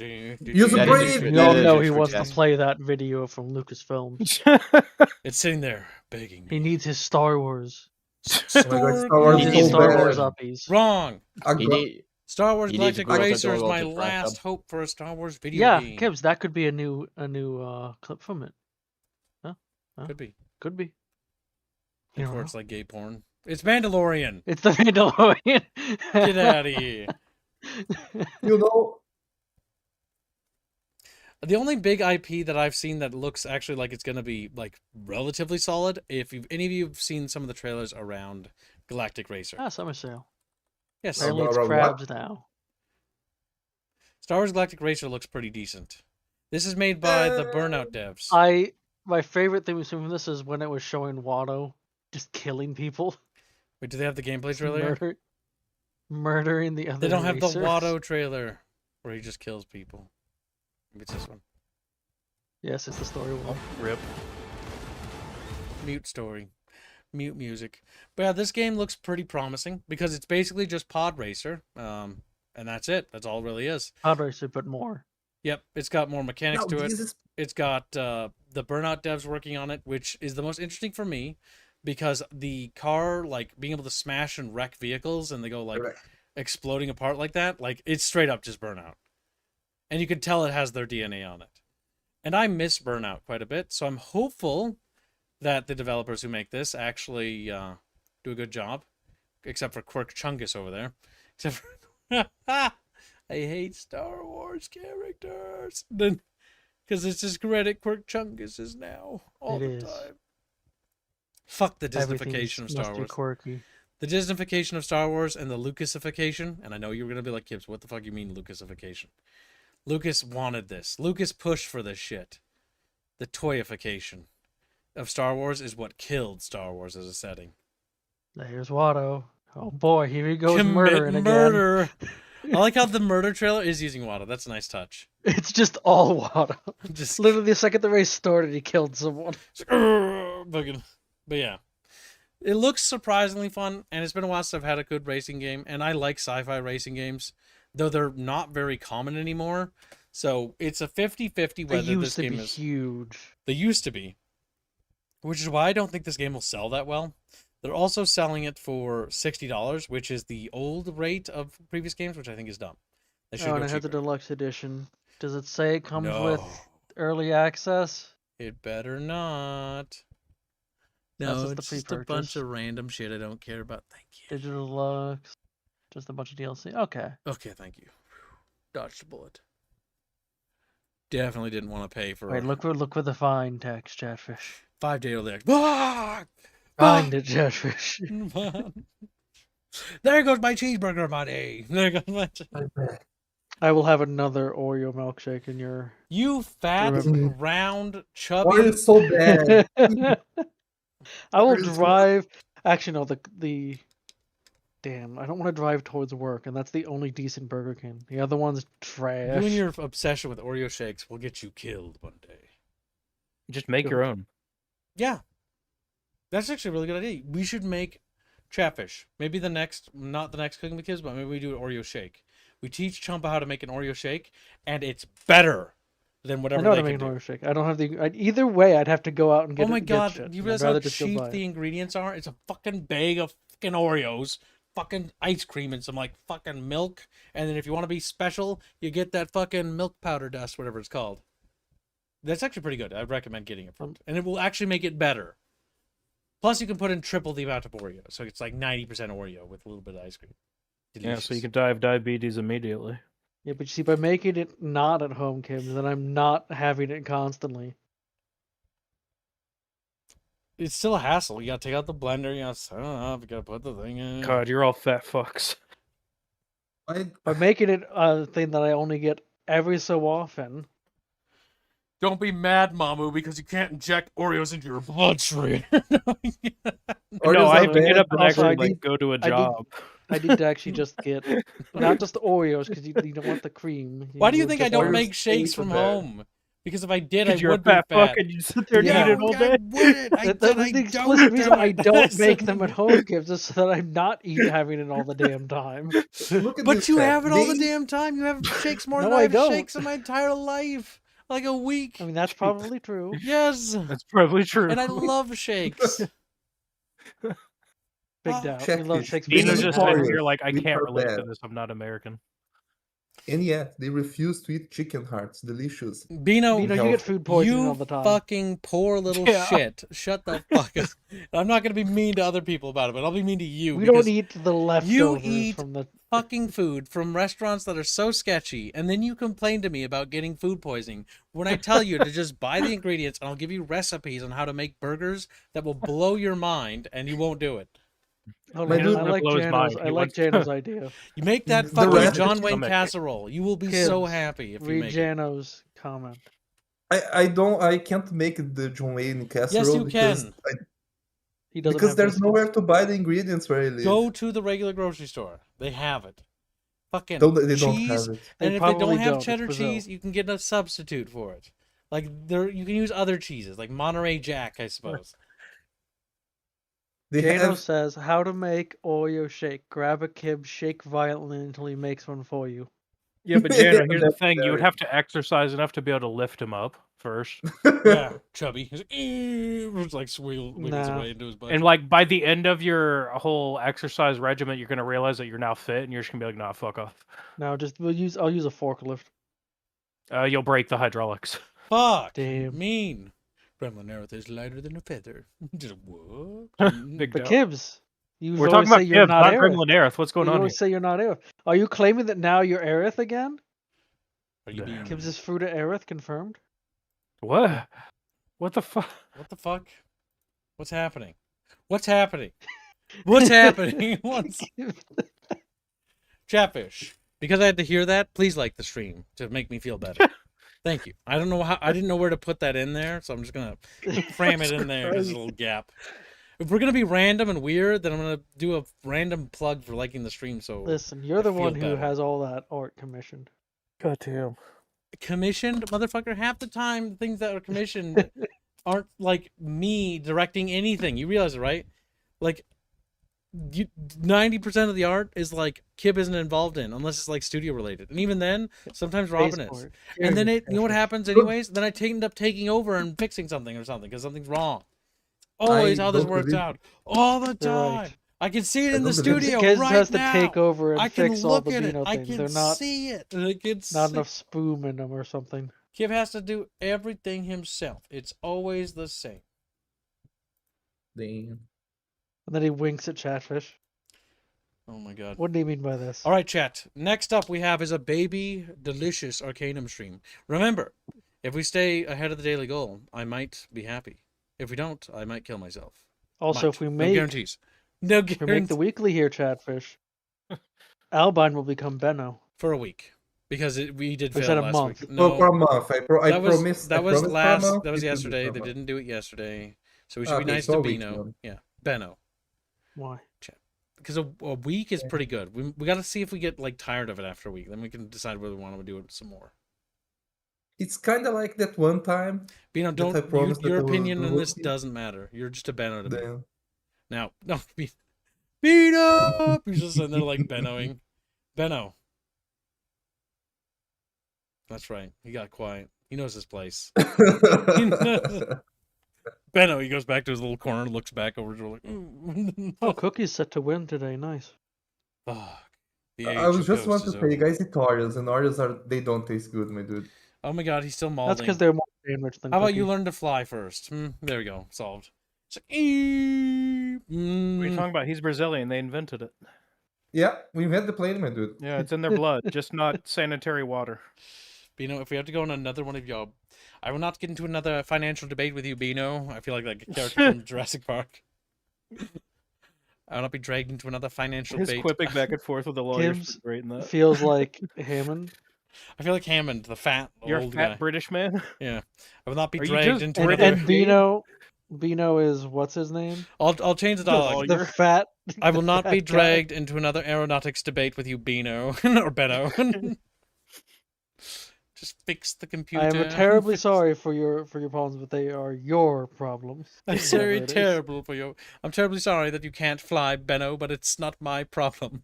Use a Brave. We all know he wants to play that video from Lucasfilm. It's sitting there begging me. He needs his Star Wars. Star Wars uppies. Wrong. Star Wars He needs Galactic Growth Racer is Adorable my to crack last up. hope for a Star Wars video Yeah, game. Kibbs, that could be a new clip from it. Huh? Could be. Could be. Of course, it's like gay porn. It's Mandalorian. It's the Mandalorian. Get out of here. You know, The only big IP that I've seen that looks actually like it's going to be like relatively solid, if any of you have seen some of the trailers around Galactic Racer. Summer sale. Yes. Apparently it's crabs now. Star Wars Galactic Racer looks pretty decent. This is made by the Burnout devs. My favorite thing we've seen from this is when it was showing Watto just killing people. Wait, do they have the gameplay trailer? Murdering the other They don't have the racers. Watto trailer where he just kills people. Maybe it's this one. Yes, it's the story one. Rip. Mute story. Mute music. But yeah, this game looks pretty promising because it's basically just Pod Racer. And that's it. That's all it really is. Pod Racer, but more. Yep, it's got more mechanics No, to it. this is- It's got the Burnout devs working on it, which is the most interesting for me because the car, like being able to smash and wreck vehicles and they go like exploding apart like that, like it's straight up just Burnout. And you can tell it has their DNA on it. And I miss Burnout quite a bit, so I'm hopeful that the developers who make this actually do a good job. Except for Quirk Chungus over there. Except for... I hate Star Wars characters. Because it's as Reddit Quirk Chungus is now. All the time. Fuck the Disneyfication of Star must be Wars. quirky. The Disneyfication of Star Wars and the Lucasification. And I know you're going to be like, Kibbs, what the fuck you mean Lucasification? Lucas wanted this. Lucas pushed for this shit. The toyification of Star Wars is what killed Star Wars as a setting. There's Watto. Oh boy, here he goes Commit murdering murder. again. I like how the murder trailer is using Watto. That's a nice touch. It's just all Watto. Just literally the second the race started, he killed someone. But yeah. It looks surprisingly fun, and it's been a while since I've had a good racing game, and I like sci-fi racing games, though they're not very common anymore. So it's a 50-50 whether this game is huge. They used to be, which is why I don't think this game will sell that well. They're also selling it for $60, which is the old rate of previous games, which I think is dumb. They should Oh, go and it had the cheaper. deluxe edition. Does it say it comes No. with early access? It better not. That's No, just the it's just a pre-purchase. bunch of random shit I don't care about. Thank you. Digital deluxe. Just a bunch of DLC. Okay. Okay, thank you. Dodged a bullet. Definitely didn't want to pay for Wait, look with the fine text, Chatfish. 5 day early access. Ah! Find it, Chatfish. There goes my cheeseburger money. There goes my. I will have another Oreo milkshake in your. You fat, Remember. round, chubby. why are you so bad? I will drive. Actually, no. The. Damn, I don't want to drive towards work, and that's the only decent Burger King. The other one's trash. You and your obsession with Oreo shakes will get you killed one day. Just make your own. Yeah. That's actually a really good idea. We should make Chatfish. Maybe not the next Cooking with Kids, but maybe we do an Oreo shake. We teach Champa how to make an Oreo shake, and it's better than I whatever know how they to can make an do. Oreo shake. I don't have either way. I'd have to go out and get. Oh my get god! shit. Do you I'd realize rather how just go cheap buy it. the ingredients are? It's a fucking bag of fucking Oreos, fucking ice cream, and some like fucking milk. And then if you want to be special, you get that fucking milk powder dust, whatever it's called. That's actually pretty good. I'd recommend getting it, and it will actually make it better. Plus, you can put in triple the amount of Oreo, so it's like 90% Oreo with a little bit of ice cream. Yeah, so you can die of diabetes immediately. Yeah, but you see, by making it not at home, Kim, then I'm not having it constantly. It's still a hassle. You gotta take out the blender. You gotta set it up. You gotta put the thing in. God, you're all fat fucks. By making it a thing that I only get every so often. Don't be mad, Mamu, because you can't inject Oreos into your bloodstream. No, I have to get up and Also, actually like go to a job. I need to actually just get not just the Oreos because you don't want the cream. Why do you would think I just don't want- make shakes from home? Because if I did, I Because you're a would be fat fat. fuck and you sit there and No, eat it all I day. wouldn't. I That's said the I explicit don't reason do I it. don't make them at home, Kim, just so that I'm not having it all the damn time. But you have it all the damn time. You have shakes more No, than I I have don't. shakes in my entire life. Like a week. I mean, that's probably true. Yes. That's probably true. And I love shakes. Big doubt. Check We love this. shakes. Dino's Being just sitting Oreos, here like, I which can't are relate to bad. this. I'm not American. And yet, they refuse to eat chicken hearts. Delicious. Bino, you get food poisoning all the time. Fucking poor little Yeah. shit. Shut the fuck up. I'm not going to be mean to other people about it, but I'll be mean to you. We because don't eat the you leftovers eat from the. fucking food from restaurants that are so sketchy, and then you complain to me about getting food poisoning when I tell you to just buy the ingredients and I'll give you recipes on how to make burgers that will blow your mind, and you won't do it. Hold My on, dude- I like blow his mind. Jano's. He I like wants- Jano's idea. You make that The fucking rest- John Wayne Stomach. casserole. You will be Kids, so happy if you Read make it. Jano's comment. I can't make the John Wayne casserole Yes, you because can. He doesn't because have there's biscuits. nowhere to buy the ingredients where I live. Go to the regular grocery store. They have it. Fucking They don't cheese. have it. They And if they don't probably have don't. It's cheddar Brazil. cheese, you can get a substitute for it. Like you can use other cheeses, like Monterey Jack, I suppose. They Jano have says how to make Oreo shake. Grab a kib, shake violently until he makes one for you. Yeah, but Jano, here's the That's thing. You would very- have to exercise enough to be able to lift him up first. Yeah, chubby. He's like, it's like wiggles Nah. away into his butt. And like by the end of your whole exercise regimen, you're gonna realize that you're now fit, and you're just gonna be like, "Nah, fuck off." No, I'll use a forklift. You'll break the hydraulics. Fuck. Damn. Mean. Gremlin Earth is lighter than a feather. Just what? Big But doubt. Kibs, you We're always talking about say you're Gibbs, not not Aerith. Gremlin Aerith. What's going You on here? always say you're not Aerith. Are you claiming that now you're Aerith again? Are you being Kibs is fruit of Aerith confirmed. What? What the fuck? What the fuck? What's happening? What's happening? What's happening? What's Chatfish? Because I had to hear that, please like the stream to make me feel better. Thank you. I don't know how. I didn't know where to put that in there, so I'm just gonna cram it in there. There's a little gap. If we're gonna be random and weird, then I'm gonna do a random plug for liking the stream. So Listen, you're the I feel one who better. has all that art commissioned. God damn. Commissioned, motherfucker. Half the time, the things that are commissioned aren't like me directing anything. You realize it, right? Like, 90% of the art is like Kib isn't involved in, unless it's like studio related, and even then, sometimes Robin is. Spaceport. And then you know what happens anyways? Then I end up taking over and fixing something or something because something's wrong. Always how this don't works believe- out. All the You're time. right. I can see it I in the don't believe- studio Kids right has to now. take over and I can fix all look the at it. Beano I things. can They're not see it. I can not see- enough spoon in them or something. Kib has to do everything himself. It's always the same. Damn. And then he winks at Chatfish. Oh my god. What do you mean by this? All right, chat. Next up we have is a baby delicious Arcanum stream. Remember, if we stay ahead of the daily goal, I might be happy. If we don't, I might kill myself. Also, Might. if we No make guarantees. No if we make the guarantees. weekly here, Chatfish, Albine will become Benno. For a week. Because we did Or is fail that a last month? week. For a month. I that was, promised. That I was promised for a last. month, That was it will be yesterday. for a They month. didn't do it yesterday, so we should be Okay, nice so to a week Bino. then. Yeah, Benno. Why? Because a week is pretty good. We got to see if we get like tired of it after a week. Then we can decide whether we want to do it some more. It's kind of like that one time. Bino, that I don't promised that your I was opinion on this lucky. doesn't matter. You're just a Benno to me. Damn. Now, no, beat up. He's just sitting there like Bennoing. Benno. That's right. He got quiet. He knows his place. Benno, he goes back to his little corner, looks back over his shoulder like, Oh, Cookie's set to win today. Nice. fuck. The I age was of just want Ghost to is say, you over. guys eat Oreos, and Oreos they don't taste good, my dude. Oh my god, he's still malding. That's because they're more sandwich than How about Cookie. you learn to fly first? There we go. Solved. It's like, What are you talking about? He's Brazilian. They invented it. Yeah, we invented the plane, my dude. Yeah, it's in their blood, just not sanitary water. Bino, if we have to go on another one of y'all, I will not get into another financial debate with you, Bino. I feel like that character from Jurassic Park. I will not be dragged into another financial His debate. quipping back and forth with the lawyers Gibbs was great in that. feels like Hammond. I feel like Hammond, the fat You're old a fat guy. British man? Yeah, I will not be Are you dragged just into British? another. And Bino is what's his name? I'll change the dialogue. The fat. I will not be fat guy. dragged into another aeronautics debate with you, Bino or Benno. Just fix the computer. I am terribly sorry for your problems, but they are your problems. I'm very terrible for you. I'm terribly sorry that you can't fly, Benno, but it's not my problem.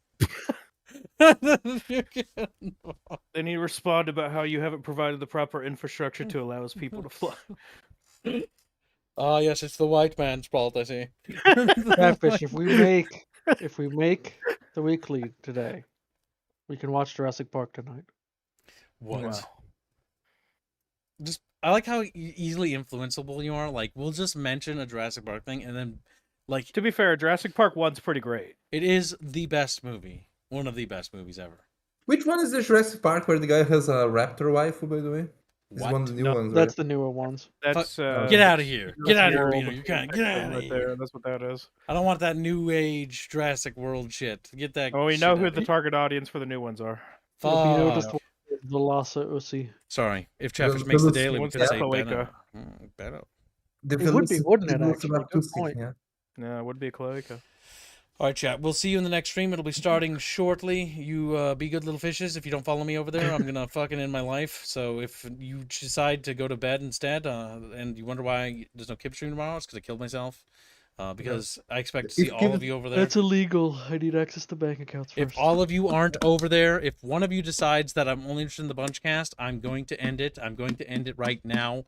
Then he responded about how you haven't provided the proper infrastructure to allow his people to fly. Ah, yes, it's the white man's fault, I see. Catfish, if we make the weekly today, we can watch Jurassic Park tonight. What? Wow. Just, I like how easily influenceable you are. Like, we'll just mention a Jurassic Park thing, and then, like, To be fair, Jurassic Park 1's pretty great. it is the best movie. One of the best movies ever. Which one is the Jurassic Park where the guy has a raptor waifu, by the way? It's What? one of the new No, ones, That's right? the newer ones. That's Get out of here. Get out of here, World Bino. You can't. Get out of right here. there. That's what that is. I don't want that new age Jurassic World shit. Get that. Oh, we shit know out who of the here. target audience for the new ones are. Bino Fuck. just wanted the Lhasa Usi. Sorry. If Chaffish The makes the Velociraptor. daily, we What's could that, say Cloaca? Benno. Benno. The It would be, wouldn't it, actually? Good Velociraptor, point. yeah. Yeah, it would be a cloaca. All right, chat. We'll see you in the next stream. It'll be starting shortly. You be good little fishes. If you don't follow me over there, I'm gonna fucking end my life. So if you decide to go to bed instead, and you wonder why there's no Kip stream tomorrow, it's because I killed myself. Because I expect to see all of you over there. That's illegal. I need access to bank accounts first. If all of you aren't over there, if one of you decides that I'm only interested in the Bunchcast, I'm going to end it. I'm going to end it right now.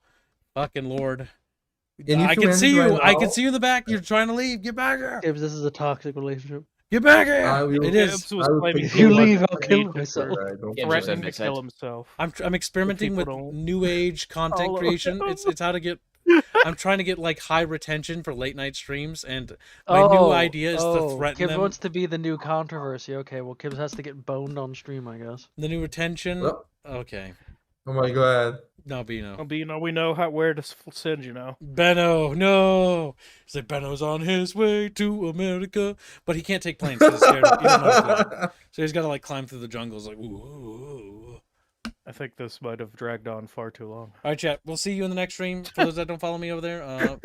Fucking Lord. And if I you can end see it you. right I now- can see you in the back. You're trying to leave. Get back here. Gibbs, this is a toxic relationship. Get back here. I will- It is. Gibbs was I would claiming think If you so. leave, I'll he kill just myself. I don't Yeah, think just so. that threatening to makes kill sense. himself. I'm experimenting with people don't new age content follow creation. him. It's how to get. I'm trying to get like high retention for late night streams, and my new idea is to threaten Gibbs them. wants to be the new controversy. Okay, well, Gibbs has to get boned on stream, I guess. The new retention. Well- Okay. Oh my god. No, Bino. Well, you know, we know where to send you now. Benno, no. He's like, Benno's on his way to America. But he can't take planes because he's scared. He doesn't know how to fly. So he's got to like climb through the jungles like, ooh, ooh, ooh. I think this might have dragged on far too long. All right, chat. We'll see you in the next stream. For those that don't follow me over there,